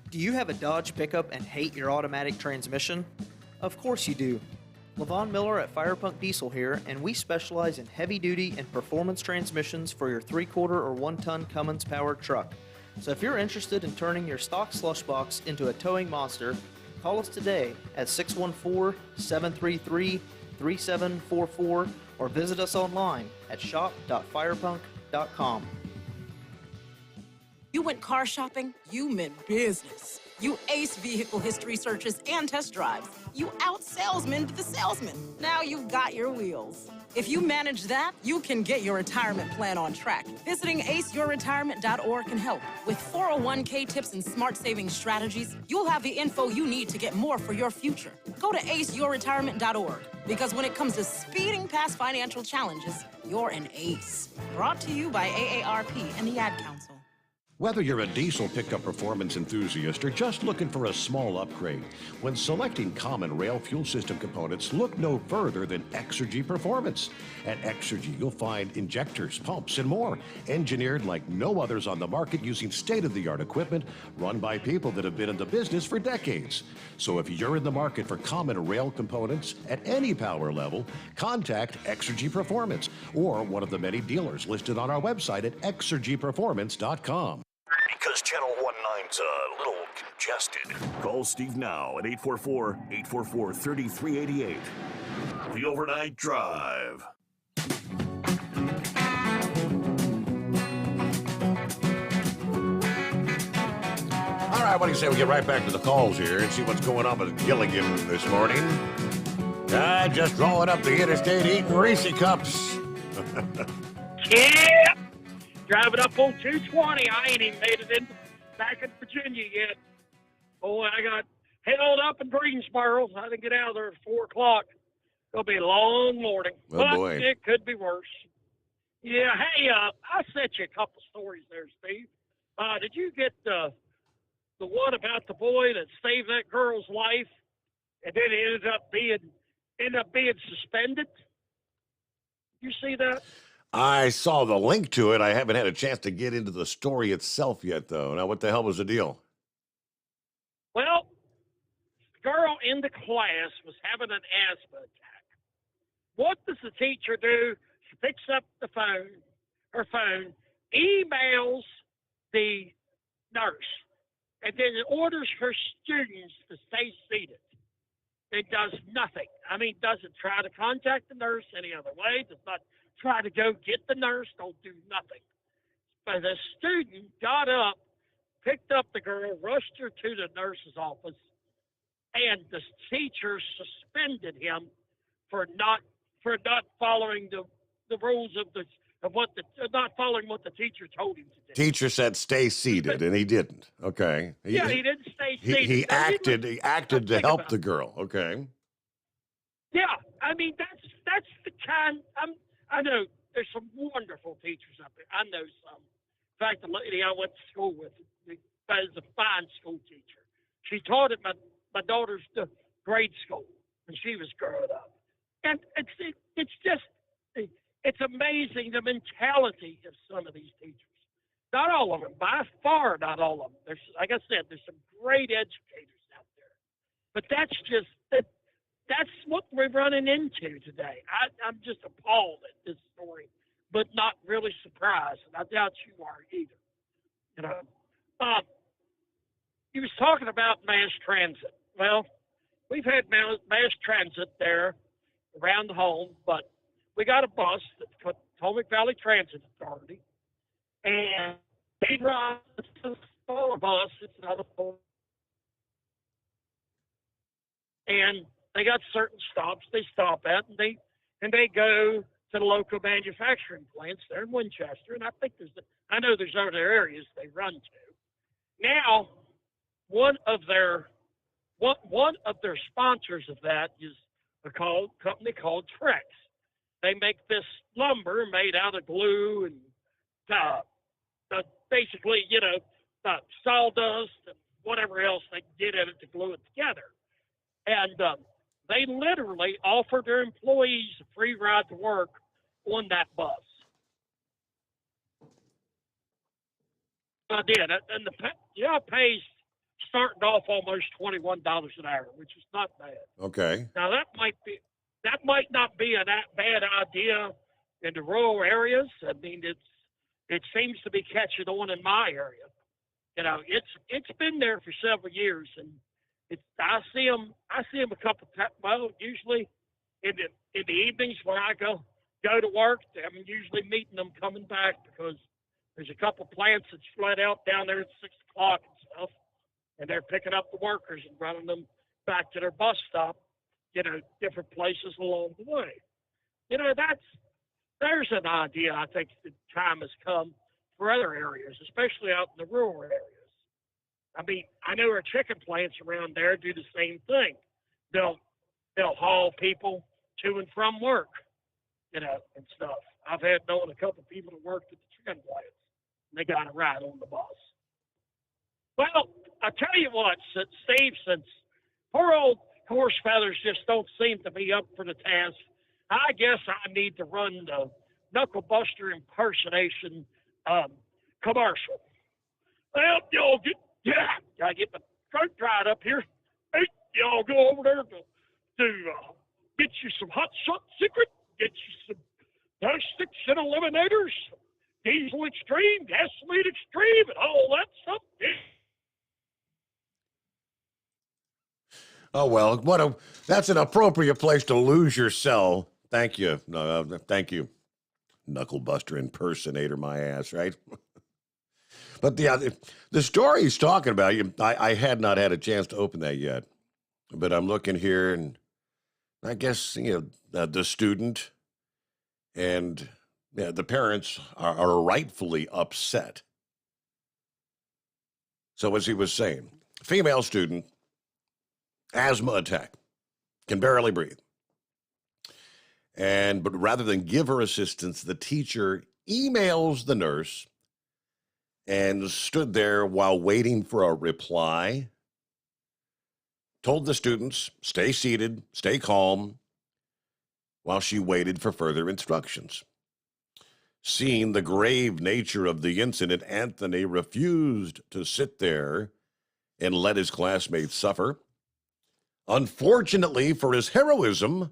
Do you have a Dodge pickup and hate your automatic transmission? Of course you do. Levon Miller at Firepunk Diesel here, and we specialize in heavy-duty and performance transmissions for your 3-quarter or 1-ton Cummins-powered truck. So if you're interested in turning your stock slush box into a towing monster, call us today at 614-733-3744 or visit us online at shop.firepunk.com. You went car shopping, you meant business. You ace vehicle history searches and test drives. You out-salesman the salesman. Now you've got your wheels. If you manage that, you can get your retirement plan on track. Visiting aceyourretirement.org can help. With 401k tips and smart saving strategies, you'll have the info you need to get more for your future. Go to aceyourretirement.org, because when it comes to speeding past financial challenges, you're an ace. Brought to you by AARP and the Ad Council. Whether you're a diesel pickup performance enthusiast or just looking for a small upgrade, when selecting common rail fuel system components, look no further than Exergy Performance. At Exergy, you'll find injectors, pumps, and more, engineered like no others on the market using state-of-the-art equipment run by people that have been in the business for decades. So if you're in the market for common rail components at any power level, contact Exergy Performance or one of the many dealers listed on our website at exergyperformance.com. Because Channel 19's a little congested. Call Steve now at 844-844-3388. The Overnight Drive. All right, what do you say we get right back to the calls here and see what's going on with Gilligan this morning? Just rolling up the interstate eating Reese Cups. Yeah! Driving up on 220. I ain't even made it back in Virginia yet. Boy, I got held up in Greensboro. I didn't get out of there at 4 o'clock. It'll be a long morning. Oh, but boy. It could be worse. Yeah, hey, I sent you a couple stories there, Steve. Did you get the one about the boy that saved that girl's life and then it ended up being suspended? You see that? I saw the link to it. I haven't had a chance to get into the story itself yet, though. Now, what the hell was the deal? Well, the girl in the class was having an asthma attack. What does the teacher do? She picks up her phone, emails the nurse, and then orders her students to stay seated. It does nothing. I mean, doesn't try to contact the nurse any other way, does not try to go get the nurse, don't do nothing. But the student got up, picked up the girl, rushed her to the nurse's office, and the teacher suspended him for not following the rules not following what the teacher told him to do. Teacher said stay seated, and he didn't. Okay. He didn't stay seated. He acted to help the girl. Okay. Yeah, I mean that's the kind. I know there's some wonderful teachers up there. I know some. In fact, the lady I went to school with is a fine school teacher. She taught at my daughter's grade school when she was growing up, and it's amazing the mentality of some of these teachers. Not all of them, by far, not all of them. There's, like I said, there's some great educators out there, but that's what we're running into today. I'm just appalled at this story, but not really surprised, and I doubt you are either. You know, he was talking about mass transit. Well, we've had mass transit there around the home, but we got a bus, the Potomac Valley Transit Authority, and they run a smaller bus. It's not a full. And they got certain stops they stop at, and they go to the local manufacturing plants there in Winchester. And I think there's I know there's other areas they run to. Now, one of their sponsors of that is a company called Trex. They make this lumber made out of glue and basically, sawdust and whatever else they get in it to glue it together. And they literally offer their employees a free ride to work on that bus. I did, and the pays starting off almost $21 an hour, which is not bad. Okay. Now that might not be a that bad idea in the rural areas. I mean, it seems to be catching on in my area. It's been there for several years, and I see them a couple times. Well, usually in the evenings when I go to work, I'm usually meeting them coming back because there's a couple plants that's flat out down there at 6 o'clock and stuff, and they're picking up the workers and running them back to their bus stop, different places along the way. There's an idea. I think the time has come for other areas, especially out in the rural areas. I mean, I know our chicken plants around there do the same thing. They'll haul people to and from work, and stuff. I've known a couple of people that worked at the chicken plants, and they got a ride on the bus. Well, I tell you what, Steve, since poor old horse feathers just don't seem to be up for the task, I guess I need to run the Knuckle Buster impersonation commercial. Well, y'all gotta get my throat dried up here. Hey, y'all go over there to get you some Hot Shot Secret, get you some Dash Sticks and Eliminators, Diesel Extreme, Gasoline Extreme, and all that stuff. Oh, well, that's an appropriate place to lose your cell. Thank you. Thank you. Knuckle Buster impersonator, my ass, right? But the story he's talking about, I had not had a chance to open that yet. But I'm looking here, and I guess, the student and the parents are rightfully upset. So as he was saying, female student, asthma attack, can barely breathe. But rather than give her assistance, the teacher emails the nurse and stood there while waiting for a reply. Told the students, stay seated, stay calm, while she waited for further instructions. Seeing the grave nature of the incident, Anthony refused to sit there and let his classmates suffer. Unfortunately for his heroism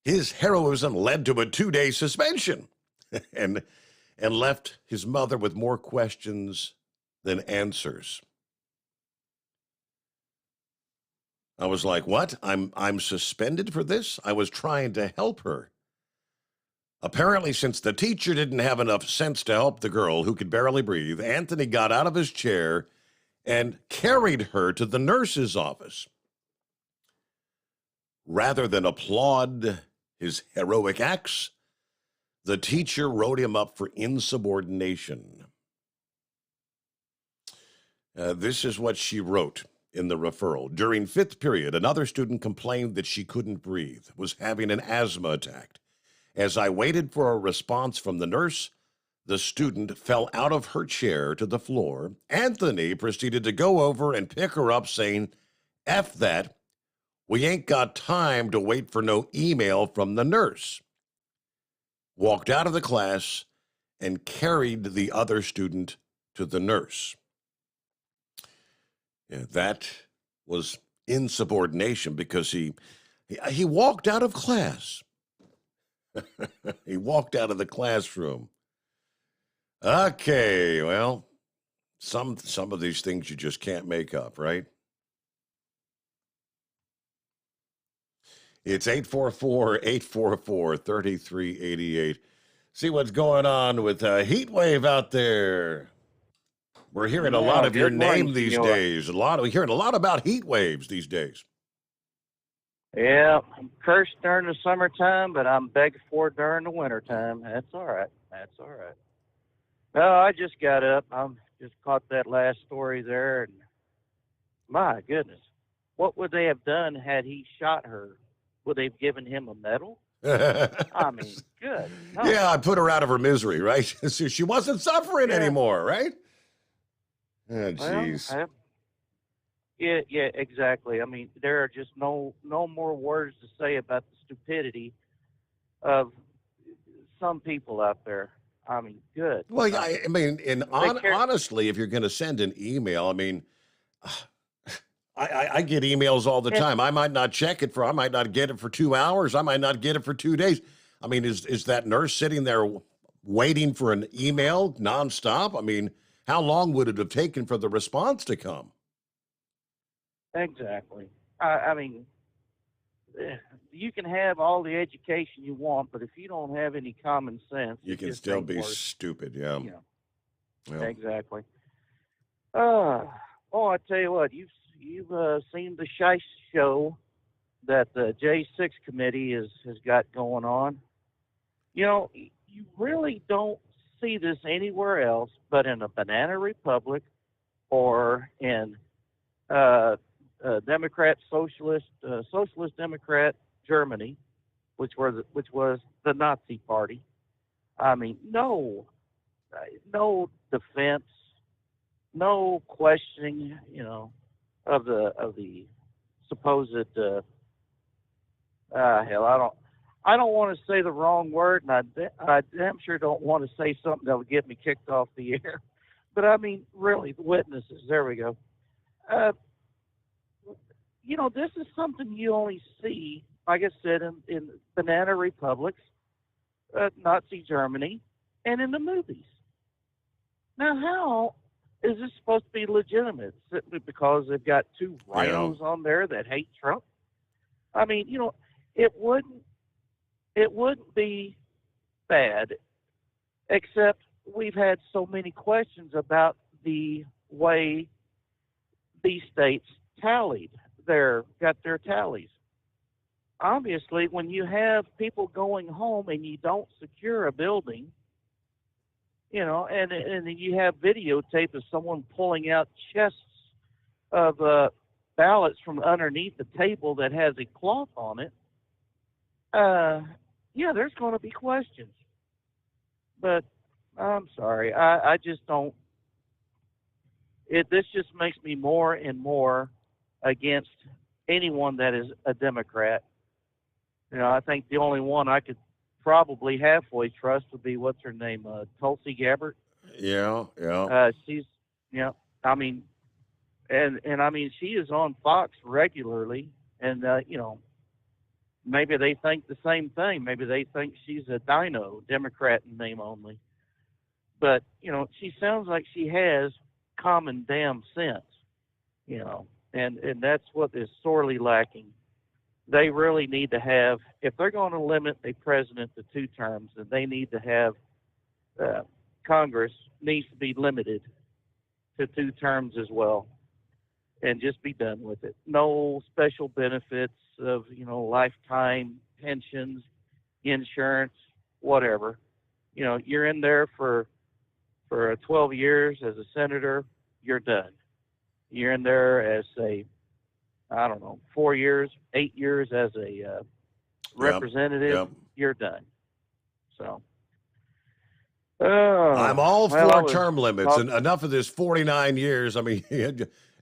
led to a 2-day suspension and left his mother with more questions than answers. I was like, what? I'm suspended for this? I was trying to help her. Apparently, since the teacher didn't have enough sense to help the girl who could barely breathe, Anthony got out of his chair and carried her to the nurse's office. Rather than applaud his heroic acts, the teacher wrote him up for insubordination. This is what she wrote in the referral. During 5th period, another student complained that she couldn't breathe, was having an asthma attack. As I waited for a response from the nurse, the student fell out of her chair to the floor. Anthony proceeded to go over and pick her up, saying, F that. We ain't got time to wait for no email from the nurse. Walked out of the class and carried the other student to the nurse. Yeah, that was insubordination because he walked out of class. He walked out of the classroom. Okay, well, some of these things you just can't make up, right? It's 844-844-3388. See what's going on with heat wave out there. We're hearing a lot of your name these days. We're hearing a lot about heat waves these days. Yeah, I'm cursed during the summertime, but I'm begged for during the wintertime. That's all right. That's all right. No, I just got up. I just caught that last story there, and my goodness, what would they have done had he shot her? Would they have given him a medal? I mean, good. No. Yeah, I put her out of her misery, right? So she wasn't suffering anymore, right? Oh, jeez. Well, yeah, exactly. I mean, there are just no more words to say about the stupidity of some people out there. I mean, good. Well, I mean, and honestly, if you're going to send an email, I mean, I get emails all the time. I might not check it I might not get it for 2 hours. I might not get it for 2 days. I mean, is that nurse sitting there waiting for an email nonstop? I mean, how long would it have taken for the response to come? Exactly. I mean, you can have all the education you want, but if you don't have any common sense, You it can just still ain't be worth- stupid, yeah. Yeah. Exactly. Oh, I tell you what, you've seen the Shice show that the J6 committee has got going on. You know, you really don't see this anywhere else but in a banana republic or in Democrat socialist Democrat Germany, which was the Nazi party. I mean, no defense, no questioning, of the supposed hell. I don't want to say the wrong word, and I damn sure don't want to say something that'll get me kicked off the air. But I mean, really, the witnesses. There we go. This is something you only see, like I said, in banana republics, Nazi Germany, and in the movies. Now, how is this supposed to be legitimate? Simply because they've got two rhinos on there that hate Trump? I mean, it wouldn't be bad, except we've had so many questions about the way these states got their tallies. Obviously, when you have people going home and you don't secure a building, and then you have videotape of someone pulling out chests of ballots from underneath the table that has a cloth on it, there's going to be questions. But I'm sorry, I just don't. This just makes me more and more against anyone that is a Democrat. I think the only one I could probably halfway trust would be what's her name, Tulsi Gabbard. Yeah. She's, I mean, and I mean, she is on Fox regularly, and maybe they think the same thing. Maybe they think she's a dino, Democrat in name only. But she sounds like she has common damn sense, and that's what is sorely lacking. They really need to have, if they're going to limit a president to 2 terms, then they need to have Congress needs to be limited to 2 terms as well, and just be done with it. No special benefits of lifetime pensions, insurance, whatever. You're in there for 12 years as a senator, you're done. You're in there as 4 years, 8 years as a representative, you're done. So I'm all for term limits, and enough of this 49 years. I mean,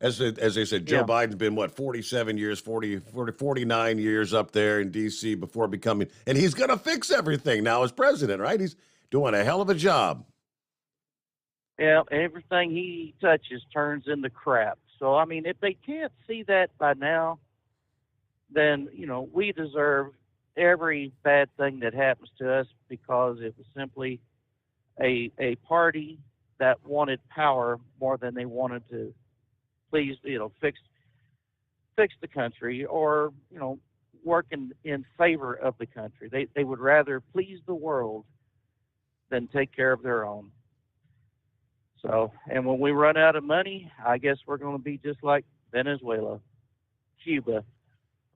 as they said, Joe Biden's been, 47 years, 49 years up there in D.C. before becoming, and he's going to fix everything now as president, right? He's doing a hell of a job. Yeah, everything he touches turns into crap. So, I mean, if they can't see that by now, then, we deserve every bad thing that happens to us because it was simply a party that wanted power more than they wanted to please, fix the country or, work in favor of the country. They would rather please the world than take care of their own. So, and when we run out of money, I guess we're going to be just like Venezuela, Cuba,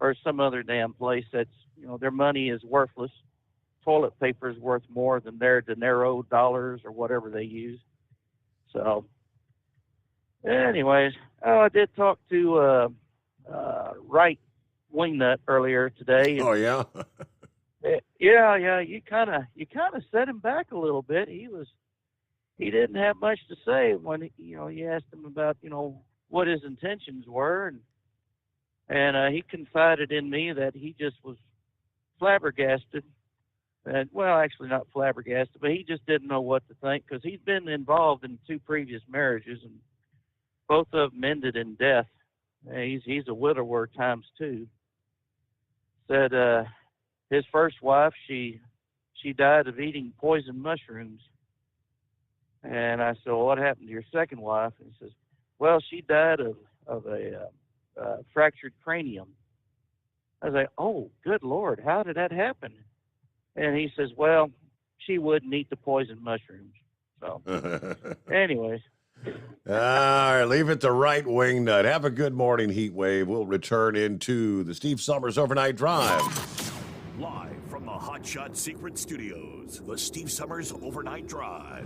or some other damn place that's, their money is worthless toilet paper is worth more than their dinero dollars or whatever they use. So, anyways, I did talk to Right Wingnut earlier today. Oh yeah. Yeah. You kind of set him back a little bit. He didn't have much to say when you asked him about what his intentions were, and he confided in me that he just was flabbergasted. And, well, actually not flabbergasted, but he just didn't know what to think because he's been involved in 2 previous marriages, and both of them ended in death. He's a widower times 2. Said his first wife, she died of eating poison mushrooms. And I said, well, what happened to your second wife? And he says, well, she died of a fractured cranium. I was like, oh, good Lord, how did that happen? And he says, well, she wouldn't eat the poison mushrooms. So, anyways. All right, leave it to Right Wingnut. Have a good morning, Heat Wave. We'll return into the Steve Sommers Overnight Drive. Live from the Hot Shot Secret Studios, the Steve Sommers Overnight Drive.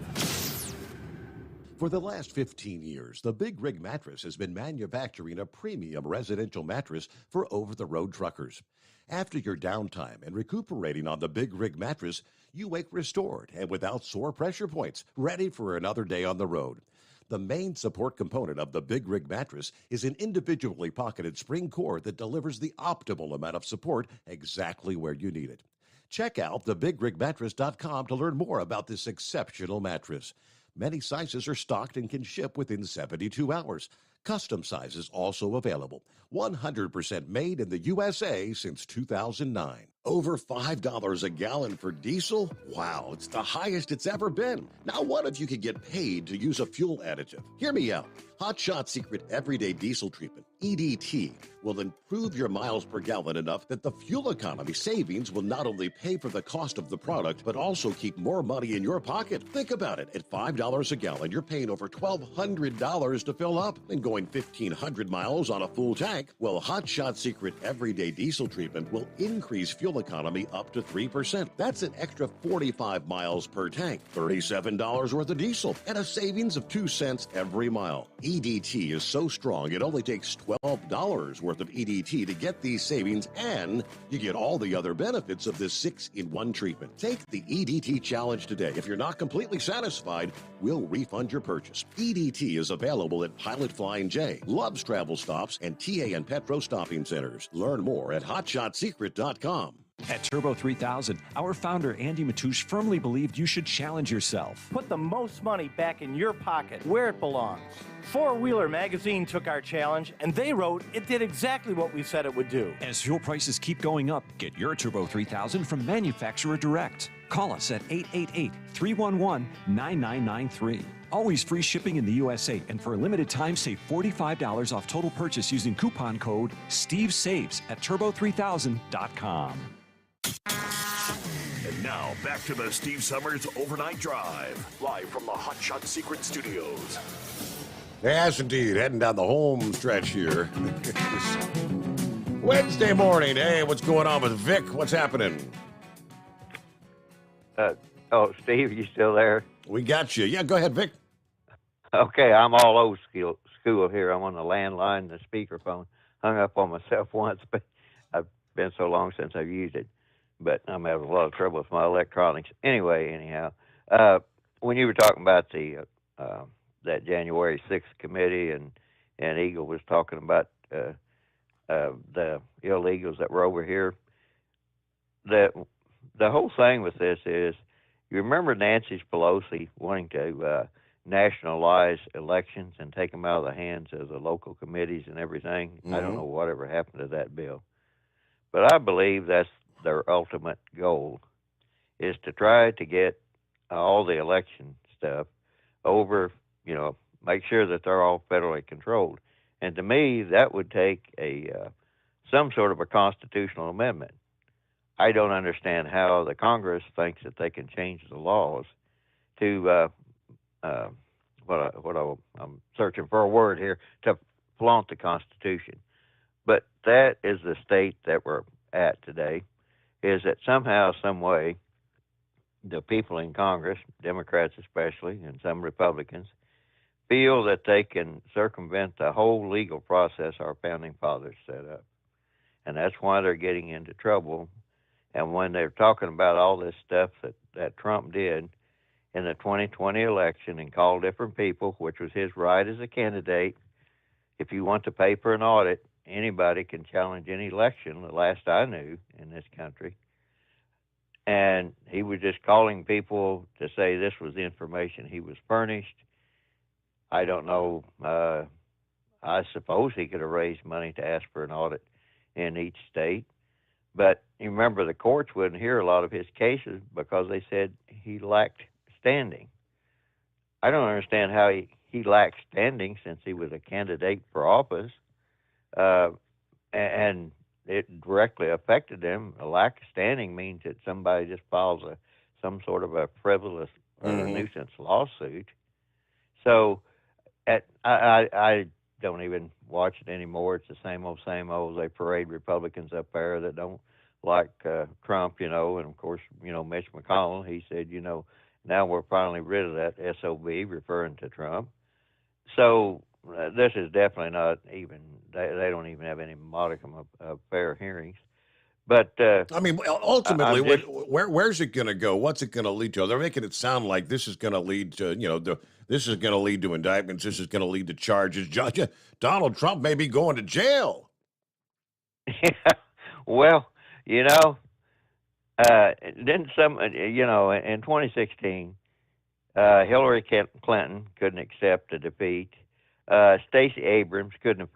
For the last 15 years, the Big Rig Mattress has been manufacturing a premium residential mattress for over-the-road truckers. After your downtime and recuperating on the Big Rig Mattress, you wake restored and without sore pressure points, ready for another day on the road. The main support component of the Big Rig Mattress is an individually pocketed spring core that delivers the optimal amount of support exactly where you need it. Check out thebigrigmattress.com to learn more about this exceptional mattress. Many sizes are stocked and can ship within 72 hours. Custom sizes also available. 100% made in the USA since 2009. Over $5 a gallon for diesel? Wow, it's the highest it's ever been. Now, what if you could get paid to use a fuel additive? Hear me out. Hot Shot Secret Everyday Diesel Treatment, EDT, will improve your miles per gallon enough that the fuel economy savings will not only pay for the cost of the product, but also keep more money in your pocket. Think about it. At $5 a gallon, you're paying over $1,200 to fill up and going 1,500 miles on a full tank. Well, Hot Shot Secret Everyday Diesel Treatment will increase fuel economy up to 3%. That's an extra 45 miles per tank, $37 worth of diesel, and a savings of 2 cents every mile. EDT is so strong, it only takes $12 worth of EDT to get these savings, and you get all the other benefits of this 6-in-1 treatment. Take the EDT challenge today. If you're not completely satisfied, we'll refund your purchase. EDT is available at Pilot Flying J, Love's Travel Stops, and TA and Petro Stopping Centers. Learn more at hotshotsecret.com. At Turbo 3000, our founder Andy Matouche firmly believed you should challenge yourself. Put the most money back in your pocket, where it belongs. Four Wheeler Magazine took our challenge, and they wrote it did exactly what we said it would do. As fuel prices keep going up, get your Turbo 3000 from manufacturer direct. Call us at 888-311-9993. Always free shipping in the USA, and for a limited time, save $45 off total purchase using coupon code STEVESAVES at turbo3000.com. And now, back to the Steve Sommers Overnight Drive, live from the Hot Shot Secret Studios. Yes, indeed. Heading down the home stretch here. Wednesday morning. Hey, what's going on with Vic? What's happening? Steve, you still there? We got you. Yeah, go ahead, Vic. Okay, I'm all old school here. I'm on the landline, the speakerphone. Hung up on myself once, but I've been so long since I've used it. But I'm having a lot of trouble with my electronics. Anyhow, when you were talking about the that January 6th committee, and Eagle was talking about the illegals that were over here, the whole thing with this is, you remember Nancy Pelosi wanting to nationalize elections and take them out of the hands of the local committees and everything? Mm-hmm. I don't know whatever happened to that bill. But I believe that's their ultimate goal, is to try to get all the election stuff over, make sure that they're all federally controlled. And to me, that would take some sort of a constitutional amendment. I don't understand how the Congress thinks that they can change the laws to I'm searching for a word here, to flaunt the Constitution. But that is the state that we're at today, is that somehow, some way, the people in Congress, Democrats especially, and some Republicans, feel that they can circumvent the whole legal process our founding fathers set up. And that's why they're getting into trouble. And when they're talking about all this stuff that Trump did in the 2020 election and called different people, which was his right as a candidate, if you want to pay for an audit, anybody can challenge any election, the last I knew in this country. And he was just calling people to say this was the information he was furnished. I don't know. I suppose he could have raised money to ask for an audit in each state. But you remember the courts wouldn't hear a lot of his cases because they said he lacked standing. I don't understand how he lacked standing since he was a candidate for office. And it directly affected him. A lack of standing means that somebody just files some sort of a frivolous nuisance lawsuit. So I don't even watch it anymore. It's the same old, same old. They parade Republicans up there that don't like Trump, and of course, Mitch McConnell, he said, now we're finally rid of that SOB, referring to Trump. So this is definitely not even, they don't even have any modicum of fair hearings. But I mean, ultimately, where's it going to go? What's it going to lead to? They're making it sound like this is going to lead to, this is going to lead to indictments. This is going to lead to charges. Donald Trump may be going to jail. Well, then some, in 2016, Hillary Clinton couldn't accept a defeat. Stacey Abrams couldn't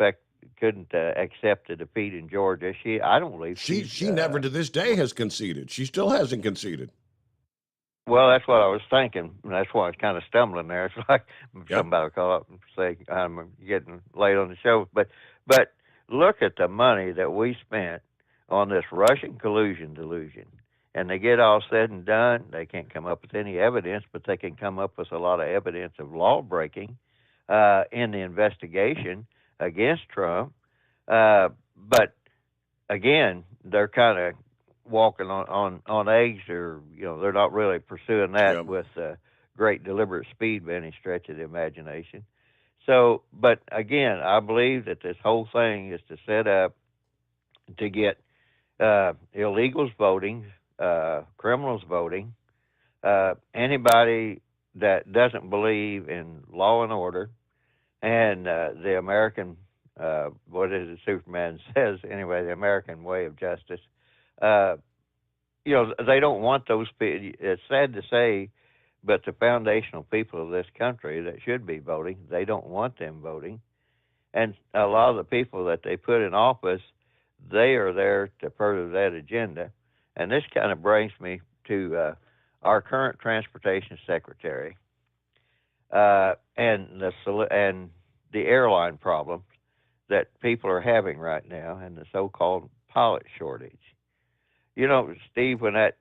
accept a defeat in Georgia. I don't believe she never to this day has conceded. She still hasn't conceded. Well, that's what I was thinking. That's why I was kind of stumbling there. It's like somebody will call up and say I'm getting late on the show. But look at the money that we spent on this Russian collusion delusion. And they get all said and done, they can't come up with any evidence, but they can come up with a lot of evidence of law breaking in the investigation against Trump. But again, they're kind of walking on eggs, or they're not really pursuing that with great deliberate speed by any stretch of the imagination. So, but again, I believe that this whole thing is to set up to get illegals voting, criminals voting, anybody that doesn't believe in law and order and the American, what is it Superman says anyway, the American way of justice. They don't want those people. It's sad to say, but the foundational people of this country that should be voting, they don't want them voting. And a lot of the people that they put in office, they are there to further that agenda. And this kind of brings me to our current transportation secretary and the airline problems that people are having right now, and the so-called pilot shortage. Steve, when that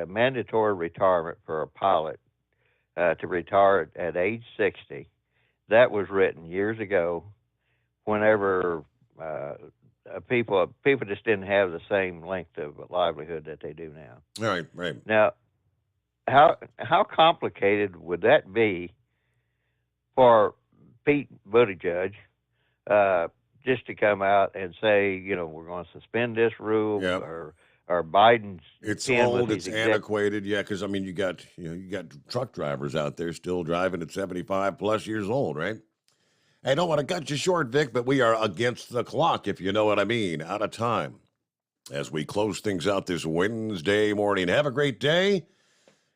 mandatory retirement for a pilot to retire at age 60, that was written years ago. Whenever people just didn't have the same length of livelihood that they do now. Right. Now, how complicated would that be for Pete Buttigieg just to come out and say, we're going to suspend this rule, or Biden's? It's old, it's antiquated, because you got truck drivers out there still driving at 75 plus years old, right? I don't want to cut you short, Vic, but we are against the clock, if you know what I mean. Out of time. As we close things out this Wednesday morning. Have a great day,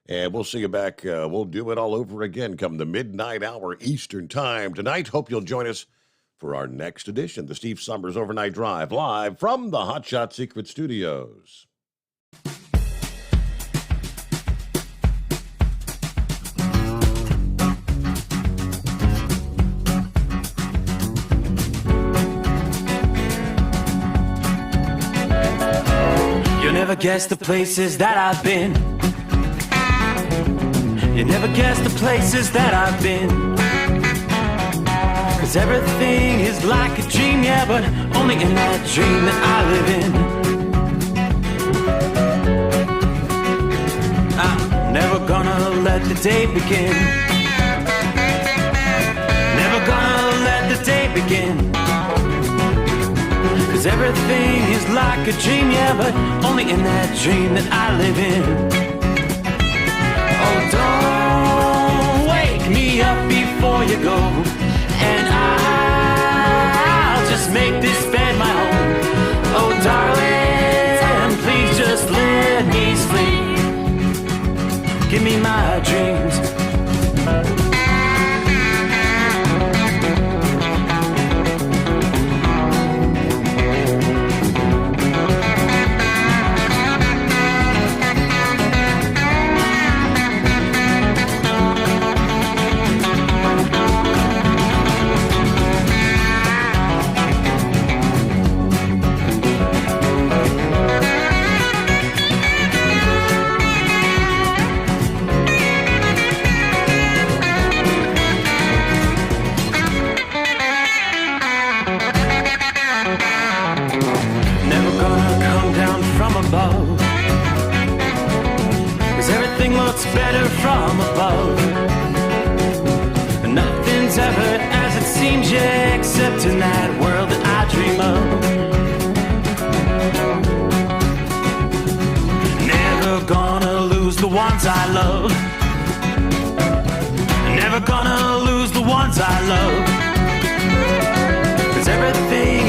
and we'll see you back. We'll do it all over again come the midnight hour Eastern time tonight. Hope you'll join us for our next edition, the Steve Sommers Overnight Drive, live from the Hot Shot Secret Studios. Never guess the places that I've been. You never guess the places that I've been. 'Cause everything is like a dream, yeah, but only in that dream that I live in. I'm never let the day begin. Never gonna let the day begin. 'Cause everything is like a dream, yeah, but only in that dream that I live in. Oh, don't wake me up before you go, and I'll just make this bed my home. Oh, darling, please just let me sleep. Give me my dreams. Above, 'cause everything looks better from above. And nothing's ever as it seems, yeah, except in that world that I dream of. Never gonna lose the ones I love. Never gonna lose the ones I love. 'Cause everything